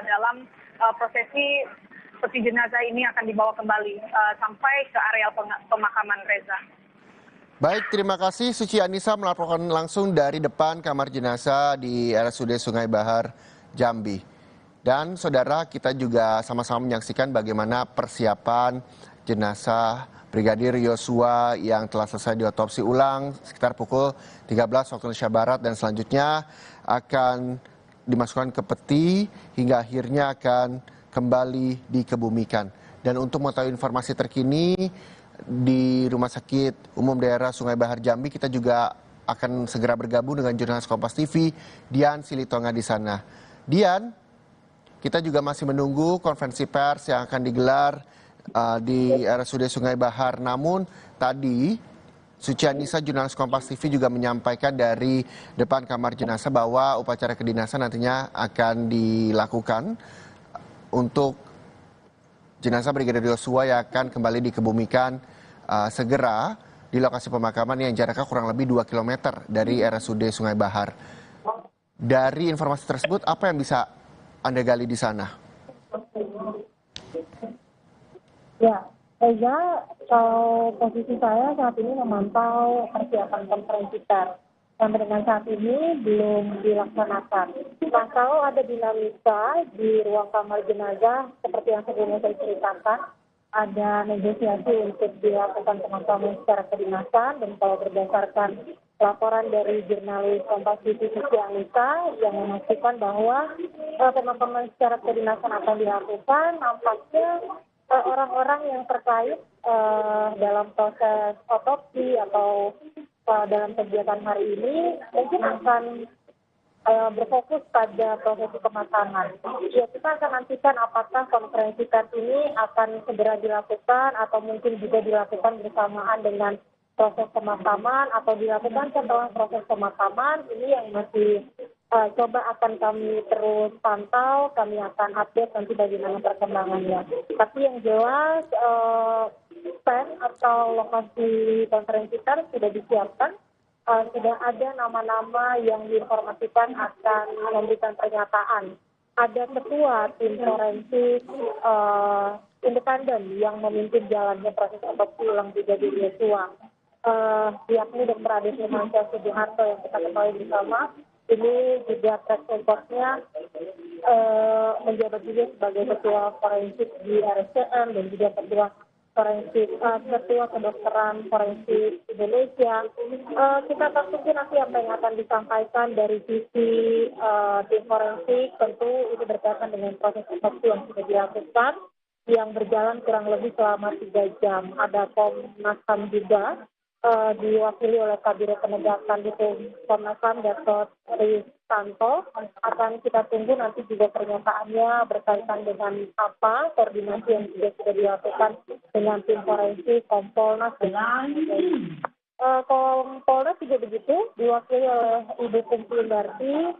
dalam prosesi peti jenazah ini akan dibawa kembali sampai ke areal pemakaman, Reza. Baik, terima kasih Suci Anissa melaporkan langsung dari depan kamar jenazah di RSUD Sungai Bahar, Jambi. Dan saudara, kita juga sama-sama menyaksikan bagaimana persiapan jenazah Brigadir Yosua yang telah selesai diotopsi ulang sekitar pukul 13 waktu Indonesia Barat dan selanjutnya akan dimasukkan ke peti hingga akhirnya akan kembali dikebumikan. Dan untuk mengetahui informasi terkini di Rumah Sakit Umum Daerah Sungai Bahar Jambi, kita juga akan segera bergabung dengan jurnalis Kompas TV, Dian Silitonga di sana. Dian, kita juga masih menunggu konferensi pers yang akan digelar di RSUD Sungai Bahar. Namun tadi Suci Anissa, jurnalis Kompas TV juga menyampaikan dari depan kamar jenazah bahwa upacara kedinasan nantinya akan dilakukan untuk jenazah Brigadir Yosua yang akan kembali dikebumikan segera di lokasi pemakaman yang jaraknya kurang lebih 2 km dari RSUD Sungai Bahar. Dari informasi tersebut, apa yang bisa Anda gali di sana? Ya, Reza, kalau posisi saya saat ini memantau persiapan konferensi pers. Sampai dengan saat ini belum dilaksanakan. Nah, kalau ada dinamika di ruang kamar jenazah, seperti yang sebelumnya saya ceritakan, ada negosiasi untuk dilakukan pemakaman secara kedinasan, dan kalau berdasarkan laporan dari jurnalis Kompas TV Suci Anissa yang memastikan bahwa pemakaman secara kedinasan akan dilakukan, nampaknya orang-orang yang terkait dalam proses otopsi atau dalam kegiatan hari ini mungkin akan berfokus pada prosesi pemakaman. Ya, kita akan nantikan apakah konferensi pers ini akan segera dilakukan atau mungkin juga dilakukan bersamaan dengan proses pemakaman atau dilakukan setelah proses pemakaman. Ini yang masih coba akan kami terus pantau, kami akan update nanti bagaimana perkembangannya. Tapi yang jelas stand atau lokasi konferensi pers sudah disiapkan. Sudah ada nama-nama yang diinformasikan akan memberikan pernyataan. Ada ketua tim forensik independen yang memimpin jalannya proses otopsi ulang Brigadir Yosua, yakni Dr. Ade Firmansyah Sugiharto yang kita ketahui bersama. Ini juga track recordnya menjabat juga sebagai ketua forensik di RSCM dan juga ketua forensik, ketua kedokteran forensik Indonesia. Kita akan tunggu nanti apa yang akan disampaikan dari sisi tim forensik. Tentu itu berkaitan dengan proses otopsi yang sudah dilakukan, yang berjalan kurang lebih selama 3 jam. Ada Komnas HAM juga diwakili oleh Kabiro Penegakan Hukum Komnas HAM Gatot Ristanto. Akan kita tunggu nanti juga pernyataannya berkaitan dengan apa koordinasi yang juga sudah dilakukan dengan tim forensik, Kompolnas dengan Kompolnas juga begitu diwakili oleh Ibu Kumpul Darti.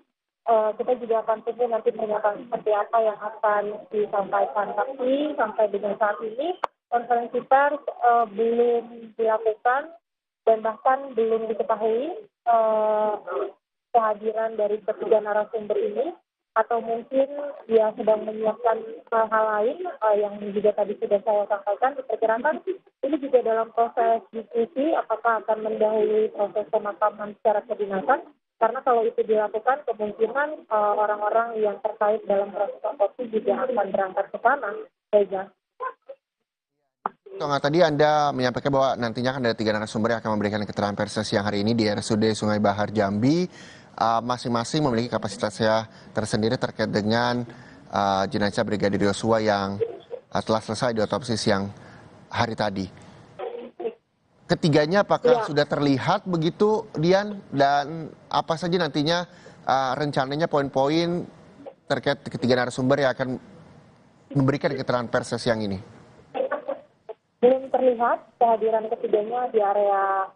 Kita juga akan tunggu nanti pernyataan seperti apa yang akan disampaikan. Tapi sampai dengan saat ini konferensi pers belum dilakukan dan bahkan belum diketahui kehadiran dari ketiga narasumber ini, atau mungkin dia sedang menyiapkan hal-hal lain yang juga tadi sudah saya sampaikan. Diperkirakan ini juga dalam proses diskusi apakah akan mendahului proses pemakaman secara kedinasan, karena kalau itu dilakukan kemungkinan orang-orang yang terkait dalam proses otopsi juga akan berangkat ke sana. Reza. Tadi Anda menyampaikan bahwa nantinya akan ada 3 narasumber yang akan memberikan keterangan pers siang hari ini di RSUD Sungai Bahar Jambi. Masing-masing memiliki kapasitasnya tersendiri terkait dengan jenazah Brigadir Yosua yang telah selesai diotopsi siang hari tadi. Ketiganya apakah sudah terlihat begitu, Dian? Dan apa saja nantinya rencananya poin-poin terkait ketiga narasumber yang akan memberikan keterangan pers siang ini? Belum terlihat kehadiran ketiganya di area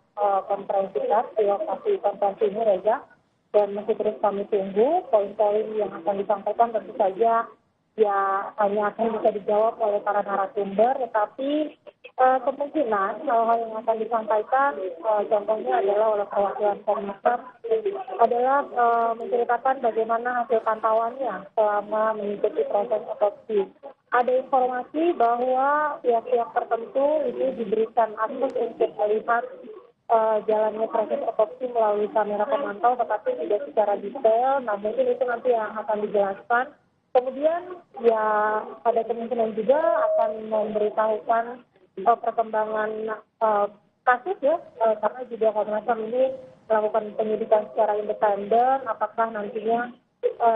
konferensi pers, di lokasi konferensi ini, Reza. Dan masih terus kami tunggu poin-poin yang akan disampaikan. Tentu saja ya hanya akan bisa dijawab oleh para narasumber, tetapi Kemungkinan hal-hal yang akan disampaikan, contohnya adalah oleh perwakilan Komnas HAM, adalah menceritakan bagaimana hasil pantauannya selama mengikuti proses otopsi. Ada informasi bahwa pihak-pihak tertentu ini diberikan akses untuk melihat jalannya proses otopsi melalui kamera pemantau, tetapi tidak secara detail. Nah, mungkin itu nanti yang akan dijelaskan. Kemudian ya ada kemungkinan juga akan memberitahukan perkembangan kasus ya, karena juga Komnas HAM ini melakukan penyidikan secara independen, apakah nantinya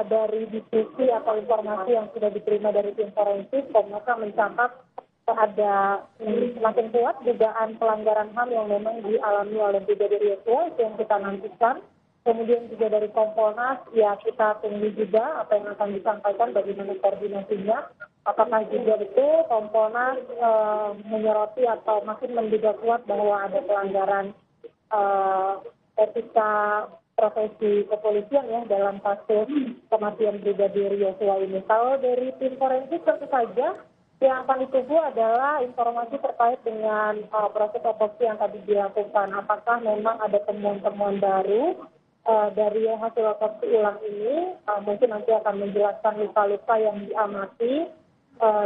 dari diskusi atau informasi yang sudah diterima dari tim forensik, Komnas HAM mencatat ada semakin kuat dugaan pelanggaran HAM yang memang dialami oleh Brigadir Yosua, itu yang kita nantikan. Kemudian juga dari Kompolnas, ya kita tunggu juga apa yang akan disampaikan, bagaimana koordinasinya. Apakah juga betul Kompolnas menyoroti atau makin menduga kuat bahwa ada pelanggaran etika profesi kepolisian ya dalam kasus kematian Brigadir Yosua ini. Kalau dari tim forensik tentu saja yang akan ditunggu adalah informasi terkait dengan proses otopsi yang tadi dilakukan. Apakah memang ada temuan-temuan baru dari hasil otopsi ulang ini, mungkin nanti akan menjelaskan luka-luka yang diamati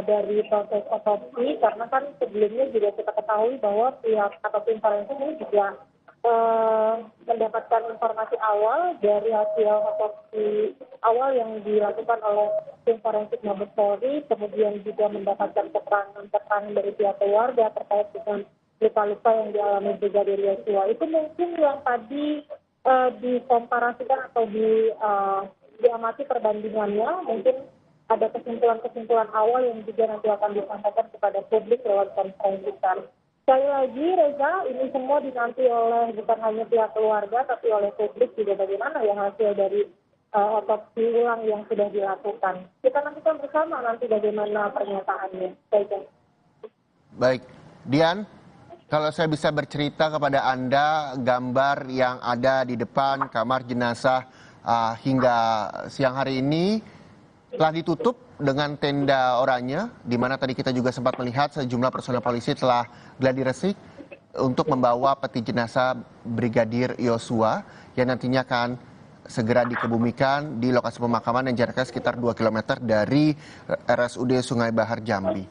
dari proses otopsi, karena kan sebelumnya juga kita ketahui bahwa pihak atau tim forensik ini juga mendapatkan informasi awal dari hasil otopsi awal yang dilakukan oleh tim forensik Mabes Polri, kemudian juga mendapatkan keterangan dari pihak keluarga terkait dengan luka-luka yang dialami Brigadir Yosua. Itu mungkin yang tadi dikomparasikan atau diamati perbandingannya, mungkin ada kesimpulan-kesimpulan awal yang juga nanti akan disampaikan kepada publik lewat konferensi pers. Sekali lagi Reza, ini semua dinanti oleh bukan hanya pihak keluarga tapi oleh publik juga, bagaimana ya hasil dari otopsi ulang yang sudah dilakukan. Kita nantikan bersama nanti bagaimana pernyataannya. Baik, Dian, kalau saya bisa bercerita kepada Anda, gambar yang ada di depan kamar jenazah hingga siang hari ini telah ditutup dengan tenda oranye, di mana tadi kita juga sempat melihat sejumlah personel polisi telah gladi resik untuk membawa peti jenazah Brigadir Yosua yang nantinya akan segera dikebumikan di lokasi pemakaman yang jaraknya sekitar 2 km dari RSUD Sungai Bahar Jambi.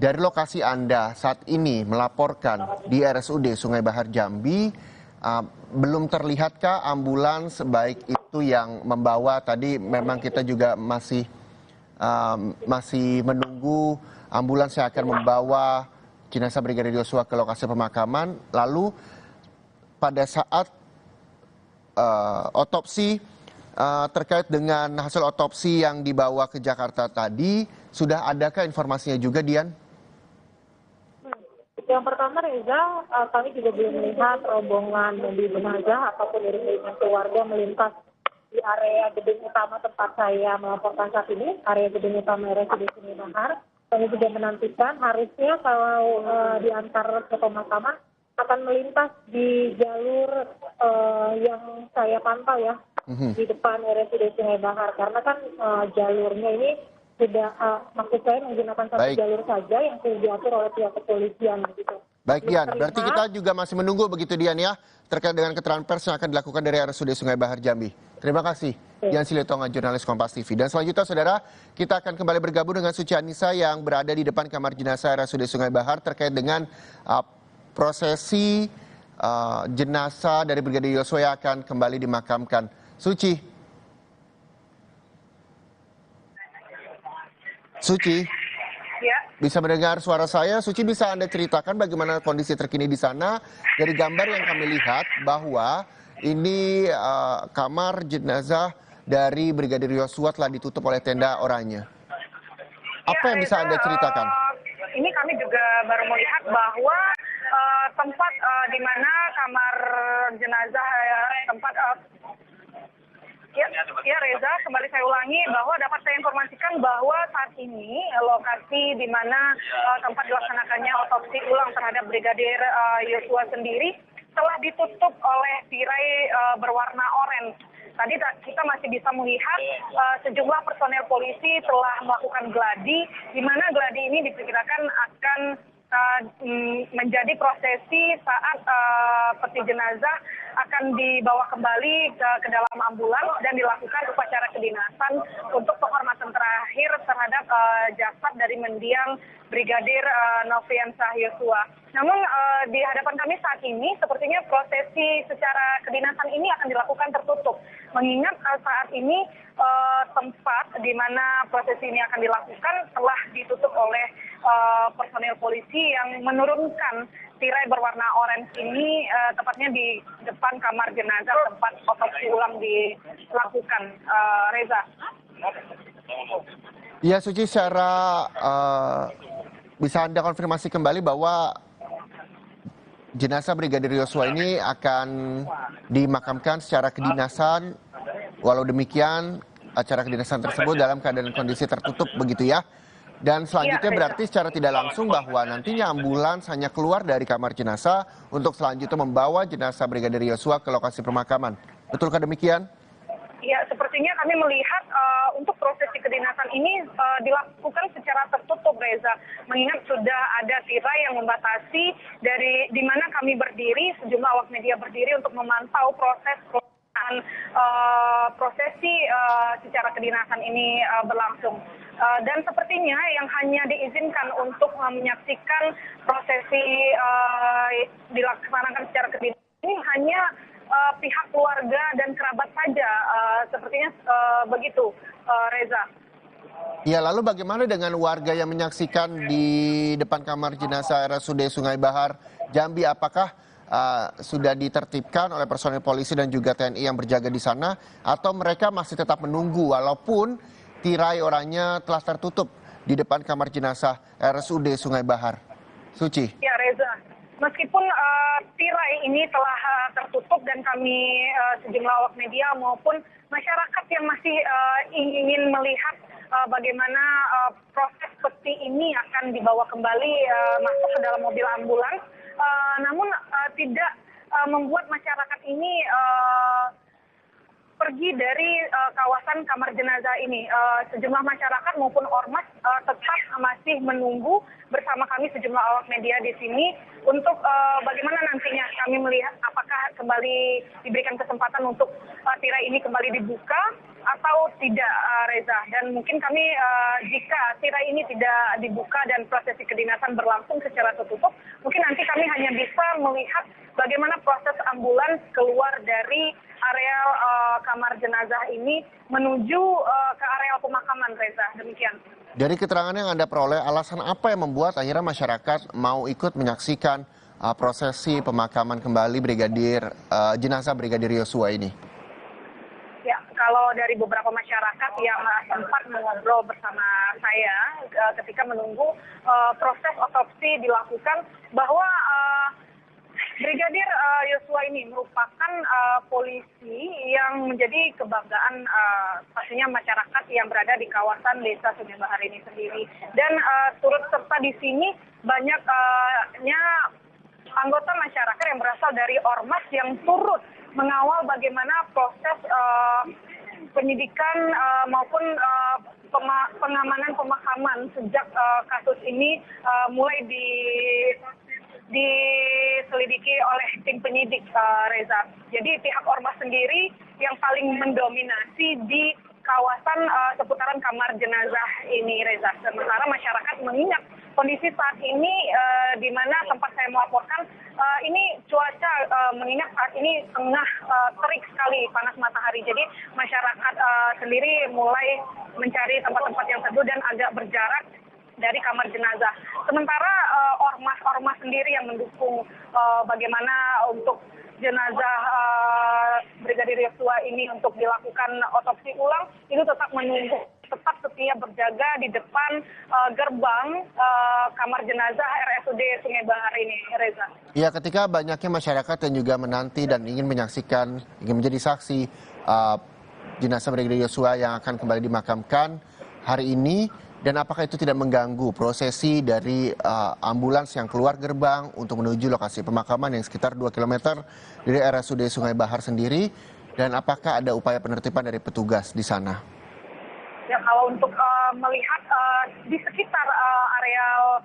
Dari lokasi Anda saat ini melaporkan di RSUD Sungai Bahar Jambi, belum terlihatkah ambulans baik itu yang membawa, tadi memang kita juga masih menunggu ambulans yang akan membawa jenazah Brigadir Yosua ke lokasi pemakaman. Lalu pada saat otopsi, terkait dengan hasil otopsi yang dibawa ke Jakarta tadi, sudah adakah informasinya juga, Dian? Yang pertama Reza, kami juga belum melihat rombongan mobil jenazah ataupun iring-iringan keluarga melintas di area gedung utama tempat saya melaporkan saat ini, area gedung utama RSUD Sungai Bahar. Kami juga menantikan harusnya kalau diantar ke pemakaman akan melintas di jalur yang saya pantau ya, di depan RSUD Sungai Bahar, karena kan jalurnya ini tidak, maksud saya menggunakan satu jalur saja yang sudah diatur oleh pihak kepolisian gitu. Baik Dian, berarti kita juga masih menunggu begitu Dian ya, terkait dengan keterangan pers yang akan dilakukan dari RSUD Sungai Bahar Jambi. Terima kasih Dian Silitonga, jurnalis Kompas TV. Dan selanjutnya saudara, kita akan kembali bergabung dengan Suci Anissa yang berada di depan kamar jenazah RSUD Sungai Bahar terkait dengan prosesi jenazah dari Brigadir Yosua yang akan kembali dimakamkan. Suci. Suci, Ya, bisa mendengar suara saya? Suci, bisa Anda ceritakan bagaimana kondisi terkini di sana? Dari gambar yang kami lihat bahwa ini kamar jenazah dari Brigadir Yosua telah ditutup oleh tenda oranye. Apa yang bisa Anda ceritakan? Ini kami juga baru melihat bahwa tempat di mana kamar jenazah tempat Ya Reza, kembali saya ulangi bahwa dapat saya informasikan bahwa saat ini lokasi di mana tempat dilaksanakannya otopsi ulang terhadap Brigadir Yosua sendiri telah ditutup oleh tirai berwarna oranye. Tadi kita masih bisa melihat sejumlah personel polisi telah melakukan gladi, di mana gladi ini diperkirakan akan menjadi prosesi saat peti jenazah akan dibawa kembali ke dalam ambulans dan dilakukan upacara kedinasan untuk penghormatan terakhir terhadap jasad dari mendiang Brigadir Nofriansah Yosua. Namun di hadapan kami saat ini sepertinya prosesi secara kedinasan ini akan dilakukan tertutup. Mengingat saat ini tempat di mana prosesi ini akan dilakukan telah ditutup oleh personil polisi yang menurunkan tirai berwarna orange ini tepatnya di depan kamar jenazah tempat otopsi ulang dilakukan. Reza. Ya, Suci, secara bisa Anda konfirmasi kembali bahwa jenazah Brigadir Yosua ini akan dimakamkan secara kedinasan. Walau demikian, acara kedinasan tersebut dalam keadaan kondisi tertutup begitu ya. Dan selanjutnya berarti secara tidak langsung bahwa nantinya ambulans hanya keluar dari kamar jenazah untuk selanjutnya membawa jenazah Brigadir Yosua ke lokasi pemakaman. Betulkah demikian? Ya, sepertinya kami melihat untuk prosesi kedinasan ini dilakukan secara tertutup, Reza. Mengingat sudah ada tirai yang membatasi dari di mana kami berdiri, sejumlah awak media berdiri untuk memantau prosesi secara kedinasan ini berlangsung. Dan sepertinya yang hanya diizinkan untuk menyaksikan prosesi dilaksanakan secara kedinasan ini hanya pihak keluarga dan kerabat saja, sepertinya begitu, Reza. Ya, lalu bagaimana dengan warga yang menyaksikan di depan kamar jenazah RSUD Sungai Bahar Jambi? Apakah sudah ditertibkan oleh personil polisi dan juga TNI yang berjaga di sana, atau mereka masih tetap menunggu walaupun tirai oranye telah tertutup di depan kamar jenazah RSUD Sungai Bahar? Suci. Ya, Reza. Meskipun tirai ini telah tertutup dan kami sejumlah awak media maupun masyarakat yang masih ingin melihat bagaimana proses peti ini akan dibawa kembali masuk ke dalam mobil ambulans, namun tidak membuat masyarakat ini pergi dari kawasan kamar jenazah ini. Sejumlah masyarakat maupun ormas tetap masih menunggu bersama kami sejumlah awak media di sini untuk bagaimana nantinya kami melihat apakah kembali diberikan kesempatan untuk tirai ini kembali dibuka atau tidak, Reza. Dan mungkin kami jika tirai ini tidak dibuka dan prosesi kedinasan berlangsung secara tertutup, mungkin nanti kami hanya bisa melihat bagaimana proses ambulans keluar dari areal kamar jenazah ini menuju ke areal pemakaman, Reza. Demikian. Dari keterangan yang Anda peroleh, alasan apa yang membuat akhirnya masyarakat mau ikut menyaksikan prosesi pemakaman kembali jenazah Brigadir Yosua ini? Ya, kalau dari beberapa masyarakat yang sempat mengobrol bersama saya ketika menunggu proses otopsi dilakukan, bahwa Brigadir Yosua ini merupakan polisi yang menjadi kebanggaan pastinya masyarakat yang berada di kawasan Desa Sungai Bahar ini sendiri. Dan turut serta di sini banyaknya anggota masyarakat yang berasal dari ormas yang turut mengawal bagaimana proses penyidikan maupun pengamanan pemakaman sejak kasus ini mulai diselidiki oleh tim penyidik, Reza. Jadi pihak ormas sendiri yang paling mendominasi di kawasan seputaran kamar jenazah ini, Reza. Sementara masyarakat mengingat kondisi saat ini di mana tempat saya melaporkan ini cuaca mengingat saat ini tengah terik sekali panas matahari. Jadi masyarakat sendiri mulai mencari tempat-tempat yang teduh dan agak berjarak dari kamar jenazah. Sementara ormas-ormas sendiri yang mendukung bagaimana untuk jenazah Brigadir Yosua ini untuk dilakukan otopsi ulang, itu tetap menunggu, tetap setia berjaga di depan gerbang kamar jenazah RSUD Sungai Bahar ini, Reza. Ya, ketika banyaknya masyarakat yang juga menanti dan ingin menyaksikan, ingin menjadi saksi jenazah Brigadir Yosua yang akan kembali dimakamkan hari ini, dan apakah itu tidak mengganggu prosesi dari ambulans yang keluar gerbang untuk menuju lokasi pemakaman yang sekitar 2 km dari RSUD Sungai Bahar sendiri, dan apakah ada upaya penertiban dari petugas di sana? Ya, kalau untuk melihat di sekitar areal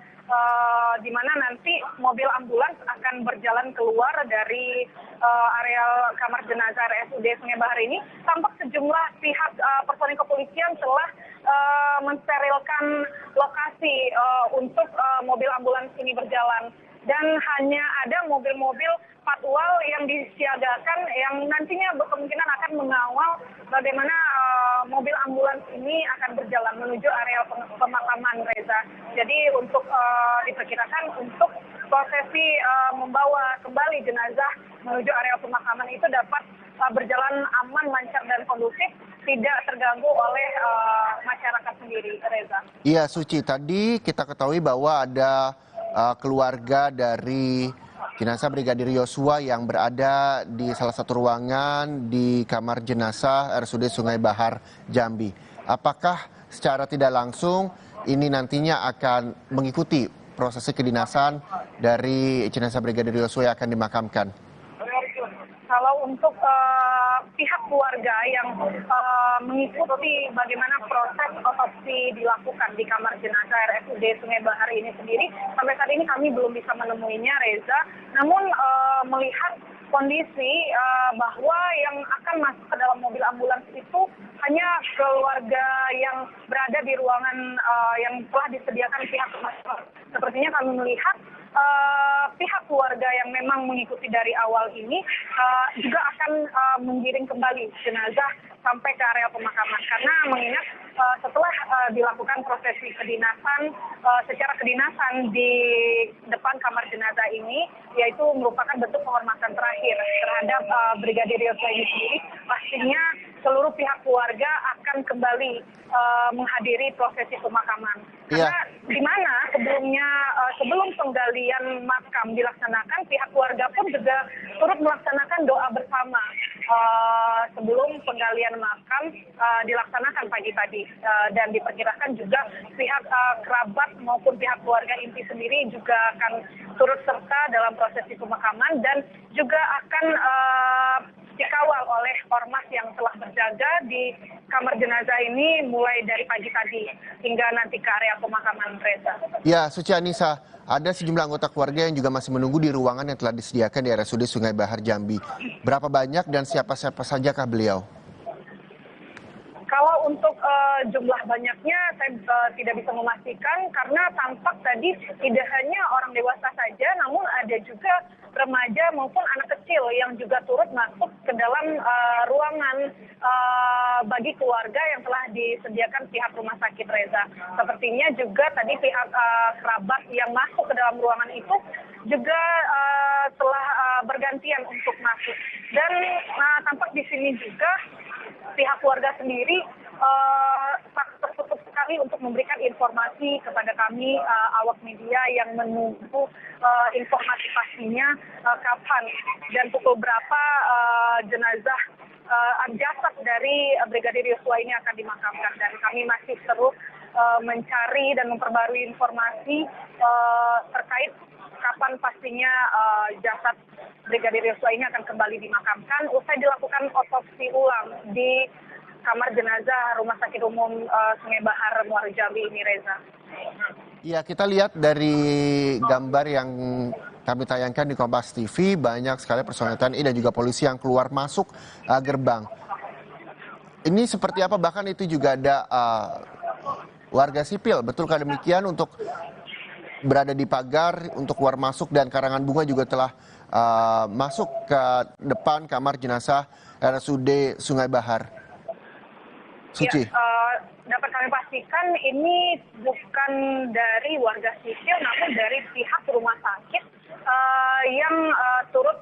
di mana nanti mobil ambulans akan berjalan keluar dari areal kamar jenazah RSUD Sungai Bahar ini, tampak sejumlah pihak personil kepolisian telah mensterilkan lokasi untuk mobil ambulans ini berjalan. Dan hanya ada mobil-mobil patwal yang disiagakan yang nantinya kemungkinan akan mengawal bagaimana mobil ambulans ini akan berjalan menuju area pemakaman, Reza. Jadi untuk diperkirakan untuk prosesi membawa kembali jenazah menuju area pemakaman itu dapat berjalan aman, lancar, dan kondusif, tidak terganggu oleh masyarakat sendiri, Reza. Iya, Suci. Tadi kita ketahui bahwa ada keluarga dari jenazah Brigadir Yosua yang berada di salah satu ruangan di kamar jenazah RSUD Sungai Bahar, Jambi. Apakah secara tidak langsung ini nantinya akan mengikuti prosesi kedinasan dari jenazah Brigadir Yosua yang akan dimakamkan? Kalau untuk pihak keluarga yang mengikuti bagaimana proses otopsi dilakukan di kamar jenazah RSUD Sungai Bahar ini sendiri, sampai saat ini kami belum bisa menemuinya, Reza. Namun melihat kondisi bahwa yang akan masuk ke dalam mobil ambulans itu hanya keluarga yang berada di ruangan yang telah disediakan pihak rumah. Sepertinya kami melihat pihak keluarga yang memang mengikuti dari awal ini juga akan menggiring kembali jenazah sampai ke area pemakaman, karena mengingat setelah dilakukan prosesi kedinasan secara kedinasan di depan kamar jenazah ini, yaitu merupakan bentuk penghormatan terakhir terhadap Brigadir Yosua ini sendiri, pastinya seluruh pihak keluarga akan kembali menghadiri prosesi pemakaman. Karena di mana sebelumnya sebelum penggalian makam dilaksanakan, pihak keluarga pun juga turut melaksanakan doa bersama sebelum penggalian makam dilaksanakan pagi tadi, dan diperkirakan juga pihak kerabat maupun pihak keluarga inti sendiri juga akan turut serta dalam prosesi pemakaman dan juga akan dikawal oleh ormas yang telah berjaga di kamar jenazah ini mulai dari pagi tadi hingga nanti ke area pemakaman, Reza. Ya, Suci Anissa, ada sejumlah anggota keluarga yang juga masih menunggu di ruangan yang telah disediakan di RSUD Sungai Bahar, Jambi. Berapa banyak dan siapa-siapa sajakah beliau? Kalau untuk jumlah banyaknya saya tidak bisa memastikan, karena tampak tadi tidak hanya orang dewasa saja, namun ada juga remaja maupun anak kecil yang juga turut masuk ke dalam ruangan bagi keluarga yang telah disediakan pihak rumah sakit, Reza. Sepertinya juga tadi pihak kerabat yang masuk ke dalam ruangan itu juga telah bergantian untuk masuk. Dan tampak di sini juga pihak keluarga sendiri tertutup sekali untuk memberikan informasi kepada kami awak media yang menunggu informasi pastinya kapan dan pukul berapa jenazah jasad dari Brigadir Yosua ini akan dimakamkan, dan kami masih terus mencari dan memperbarui informasi terkait kapan pastinya jasad Brigadir Yosua ini akan kembali dimakamkan usai dilakukan otopsi ulang di kamar jenazah Rumah Sakit Umum Sungai Bahar, Muara Jambi ini, Reza. Ya, kita lihat dari gambar yang kami tayangkan di Kompas TV, banyak sekali personel TNI dan juga polisi yang keluar masuk gerbang. Ini seperti apa? Bahkan itu juga ada warga sipil, betulkah demikian, untuk berada di pagar untuk keluar masuk, dan karangan bunga juga telah masuk ke depan kamar jenazah RSUD Sungai Bahar. Suci. Ya, dapat kami pastikan ini bukan dari warga sipil, namun dari pihak rumah sakit yang turut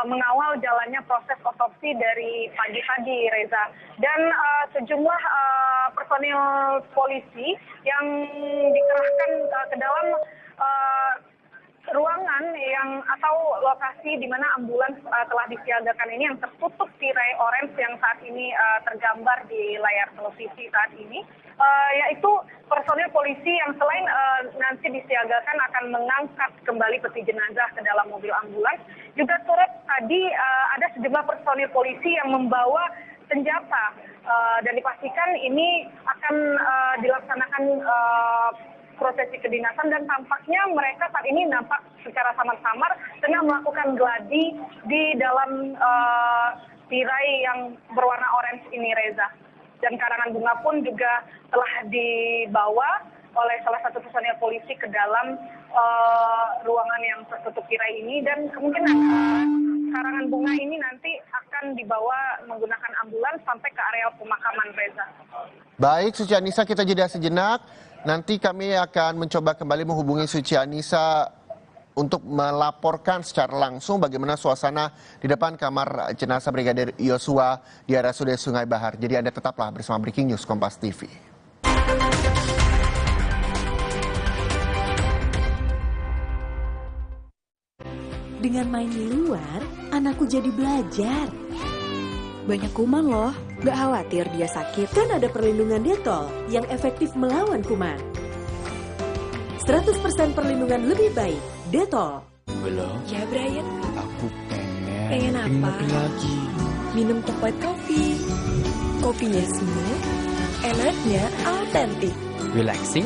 mengawal jalannya proses otopsi dari pagi tadi, Reza. Dan sejumlah personil polisi yang dikerahkan ke dalam ruangan yang atau lokasi di mana ambulans telah disiagakan ini, yang tertutup tirai orange yang saat ini tergambar di layar televisi saat ini, yaitu personil polisi yang selain nanti disiagakan akan mengangkat kembali peti jenazah ke dalam mobil ambulans, juga turut tadi ada sejumlah personil polisi yang membawa senjata dan dipastikan ini akan dilaksanakan prosesi kedinasan dan tampaknya mereka saat ini nampak secara samar-samar tengah melakukan gladi di dalam tirai yang berwarna orange ini, Reza. Dan karangan bunga pun juga telah dibawa oleh salah satu personel polisi ke dalam ruangan yang tertutup tirai ini, dan kemungkinan karangan bunga ini nanti akan dibawa menggunakan ambulans sampai ke area pemakaman, Reza. Baik, Suci Anissa, kita jeda sejenak. Nanti kami akan mencoba kembali menghubungi Suci Anissa untuk melaporkan secara langsung bagaimana suasana di depan kamar jenazah Brigadir Yosua di RSUD Sungai Bahar. Jadi Anda tetaplah bersama Breaking News Kompas TV. Dengan main di luar, anakku jadi belajar. Banyak kuman loh, gak khawatir dia sakit. Kan ada perlindungan Detol yang efektif melawan kuman. 100% perlindungan lebih baik, Detol. Belum. Ya Brian, Aku pengen. Pengen apa? Ngopi lagi. minum top white coffee. Kopinya smooth, enaknya autentik. Relaxing,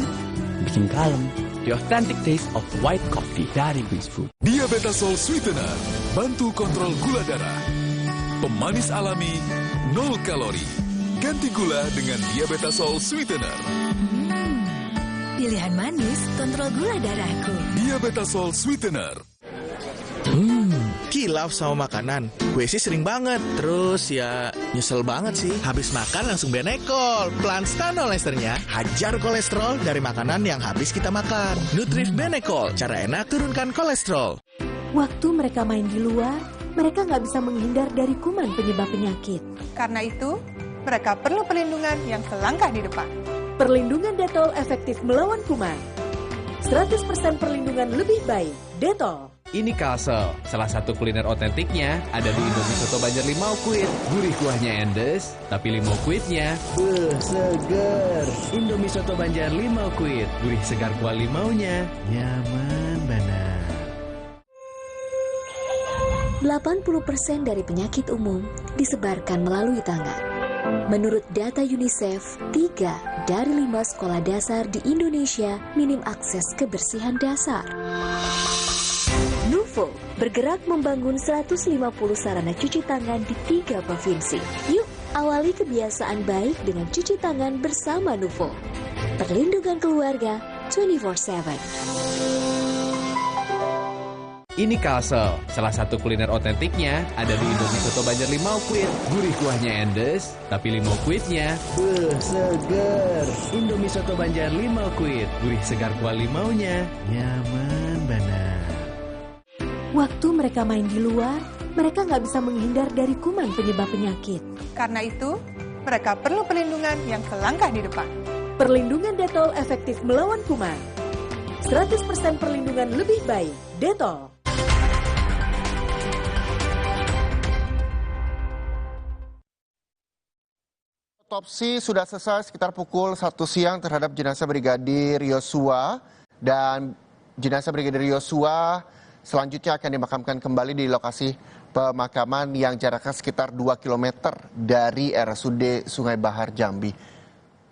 bikin kalem. The authentic taste of white coffee dari Wings Food. Diabetasol Sweetener, bantu kontrol gula darah. Pemanis alami, 0 kalori. Ganti gula dengan Diabetasol Sweetener. Pilihan manis, kontrol gula darahku. Diabetasol Sweetener. Kilaf sama makanan, gue sih sering banget. Terus ya nyesel banget sih. Habis makan langsung Benekol. Plan Stanol esternya hajar kolesterol dari makanan yang habis kita makan. Nutrif Benekol, cara enak turunkan kolesterol. Waktu mereka main di luar, mereka nggak bisa menghindar dari kuman penyebab penyakit. Karena itu, mereka perlu perlindungan yang selangkah di depan. Perlindungan Detol efektif melawan kuman. 100% perlindungan lebih baik, Detol. Ini Kalsel, salah satu kuliner otentiknya ada di Indomie Soto Banjar Limau Kuit. Gurih kuahnya endes, tapi limau kuitnya seger. Indomie Soto Banjar Limau Kuit, gurih segar kuah limaunya, nyaman banget. 80% dari penyakit umum disebarkan melalui tangan. Menurut data UNICEF, 3 dari 5 sekolah dasar di Indonesia minim akses kebersihan dasar. Nuvo bergerak membangun 150 sarana cuci tangan di 3 provinsi. Yuk, awali kebiasaan baik dengan cuci tangan bersama Nuvo. Perlindungan keluarga 24/7. Ini Kalsel, salah satu kuliner otentiknya ada di Indomie Soto Banjar Limau Kuit. Gurih kuahnya endes, tapi limau kuitnya seger. Indomie Soto Banjar Limau Kuit, gurih segar kuah limaunya, nyaman banget. Waktu mereka main di luar, mereka nggak bisa menghindar dari kuman penyebab penyakit. Karena itu, mereka perlu perlindungan yang selangkah di depan. Perlindungan Detol efektif melawan kuman. 100% perlindungan lebih baik, Detol. Otopsi sudah selesai sekitar pukul 1 siang terhadap jenazah Brigadir Yosua, dan jenazah Brigadir Yosua selanjutnya akan dimakamkan kembali di lokasi pemakaman yang jaraknya sekitar 2 km dari RSUD Sungai Bahar Jambi.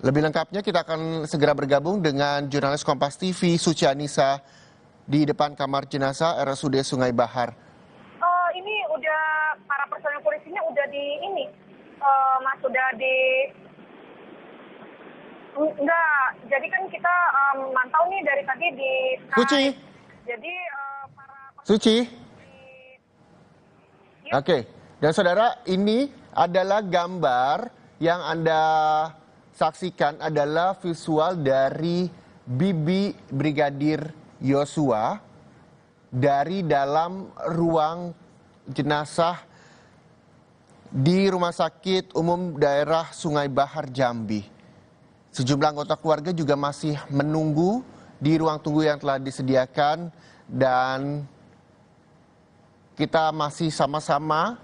Lebih lengkapnya kita akan segera bergabung dengan jurnalis Kompas TV Suci Anissa di depan kamar jenazah RSUD Sungai Bahar. Ini udah para personel polisinya udah di ini, Mas, sudah di enggak. Jadi kan kita mantau nih dari tadi di Suci. Jadi Suci. Oke, dan saudara, ini adalah gambar yang Anda saksikan adalah visual dari bibi Brigadir Yosua dari dalam ruang jenazah di Rumah Sakit Umum Daerah Sungai Bahar Jambi. Sejumlah anggota keluarga juga masih menunggu di ruang tunggu yang telah disediakan, dan kita masih sama-sama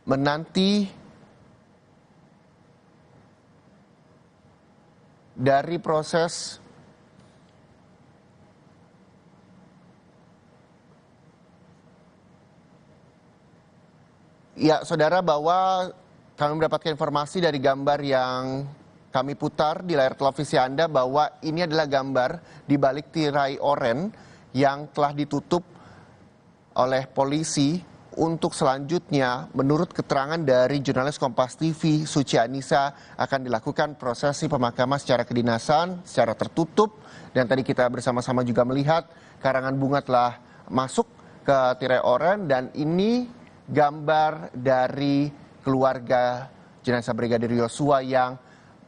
menanti dari proses ya, saudara, bahwa kami mendapatkan informasi dari gambar yang kami putar di layar televisi Anda bahwa ini adalah gambar di balik tirai oren yang telah ditutup oleh polisi untuk selanjutnya menurut keterangan dari jurnalis Kompas TV Suci Anissa akan dilakukan prosesi pemakaman secara kedinasan, secara tertutup, dan tadi kita bersama-sama juga melihat karangan bunga telah masuk ke tirai oren dan ini gambar dari keluarga jenazah Brigadir Yosua yang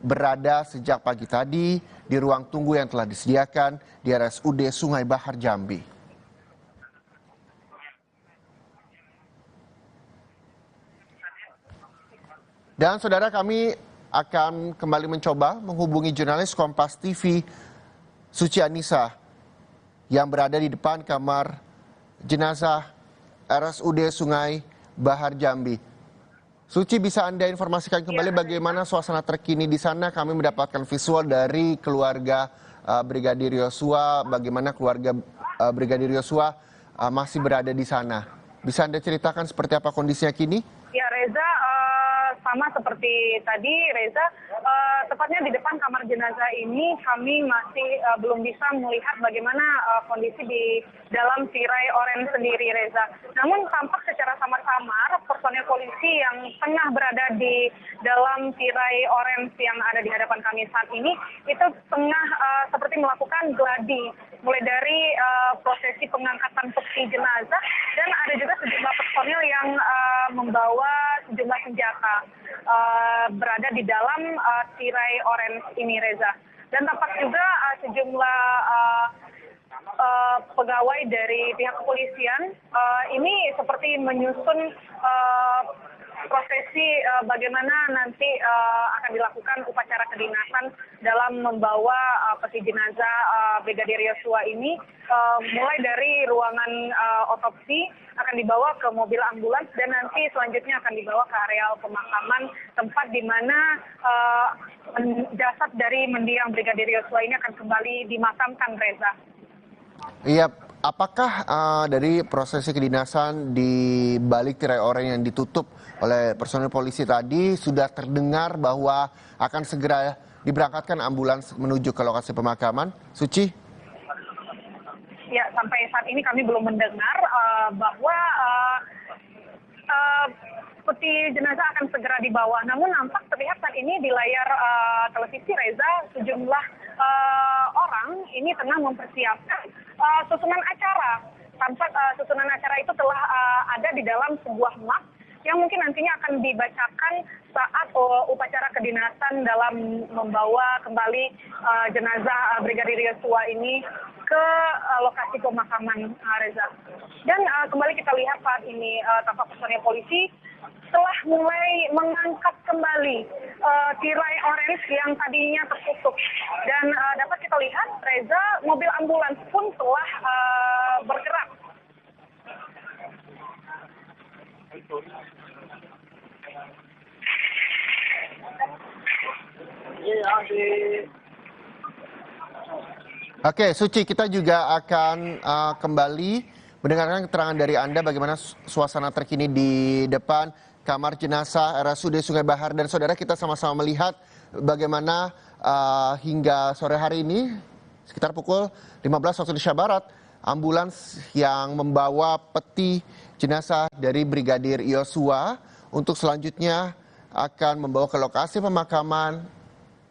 berada sejak pagi tadi di ruang tunggu yang telah disediakan di RSUD Sungai Bahar Jambi. Dan saudara, kami akan kembali mencoba menghubungi jurnalis Kompas TV Suci Anissa yang berada di depan kamar jenazah RSUD Sungai Bahar Jambi. Suci, bisa Anda informasikan kembali bagaimana suasana terkini di sana? Kami mendapatkan visual dari keluarga Brigadir Yosua, bagaimana keluarga Brigadir Yosua masih berada di sana. Bisa Anda ceritakan seperti apa kondisinya kini? Ya Reza, sama seperti tadi Reza, tepatnya di depan kamar jenazah ini kami masih belum bisa melihat bagaimana kondisi di dalam tirai oren sendiri Reza. Namun tampak secara samar-samar personel polisi yang tengah berada di dalam tirai oren yang ada di hadapan kami saat ini itu tengah seperti melakukan gladi, mulai dari prosesi pengangkatan peti jenazah dan ada juga sejumlah personil yang membawa sejumlah senjata berada di dalam tirai oren ini Reza. Dan tampak juga sejumlah pegawai dari pihak kepolisian ini seperti menyusun prosesi bagaimana nanti akan dilakukan upacara kedinasan dalam membawa peti jenazah Brigadir Yosua ini, mulai dari ruangan otopsi akan dibawa ke mobil ambulans dan nanti selanjutnya akan dibawa ke areal pemakaman tempat di mana jasad dari mendiang Brigadir Yosua ini akan kembali dimakamkan Reza. Iya, apakah dari prosesi kedinasan di balik tirai oren yang ditutup oleh personel polisi tadi sudah terdengar bahwa akan segera diberangkatkan ambulans menuju ke lokasi pemakaman? Suci? Ya, sampai saat ini kami belum mendengar bahwa peti jenazah akan segera dibawa. Namun nampak terlihat saat ini di layar televisi Reza, sejumlah orang ini tengah mempersiapkan susunan acara. Tampak susunan acara itu telah ada di dalam sebuah mak yang mungkin nantinya akan dibacakan saat upacara kedinasan dalam membawa kembali jenazah Brigadir Yosua ini ke lokasi pemakaman Reza. Dan kembali kita lihat saat ini tampak personel polisi telah mulai mengangkat kembali tirai orange yang tadinya tertutup. Dan dapat kita lihat Reza, mobil ambulans pun telah bergerak. Oke, Suci, kita juga akan kembali mendengarkan keterangan dari Anda bagaimana suasana terkini di depan kamar jenazah RSUD Sungai Bahar. Dan saudara, kita sama-sama melihat bagaimana hingga sore hari ini, sekitar pukul 15 waktu Indonesia Barat, ambulans yang membawa peti jenazah dari Brigadir Yosua untuk selanjutnya akan membawa ke lokasi pemakaman,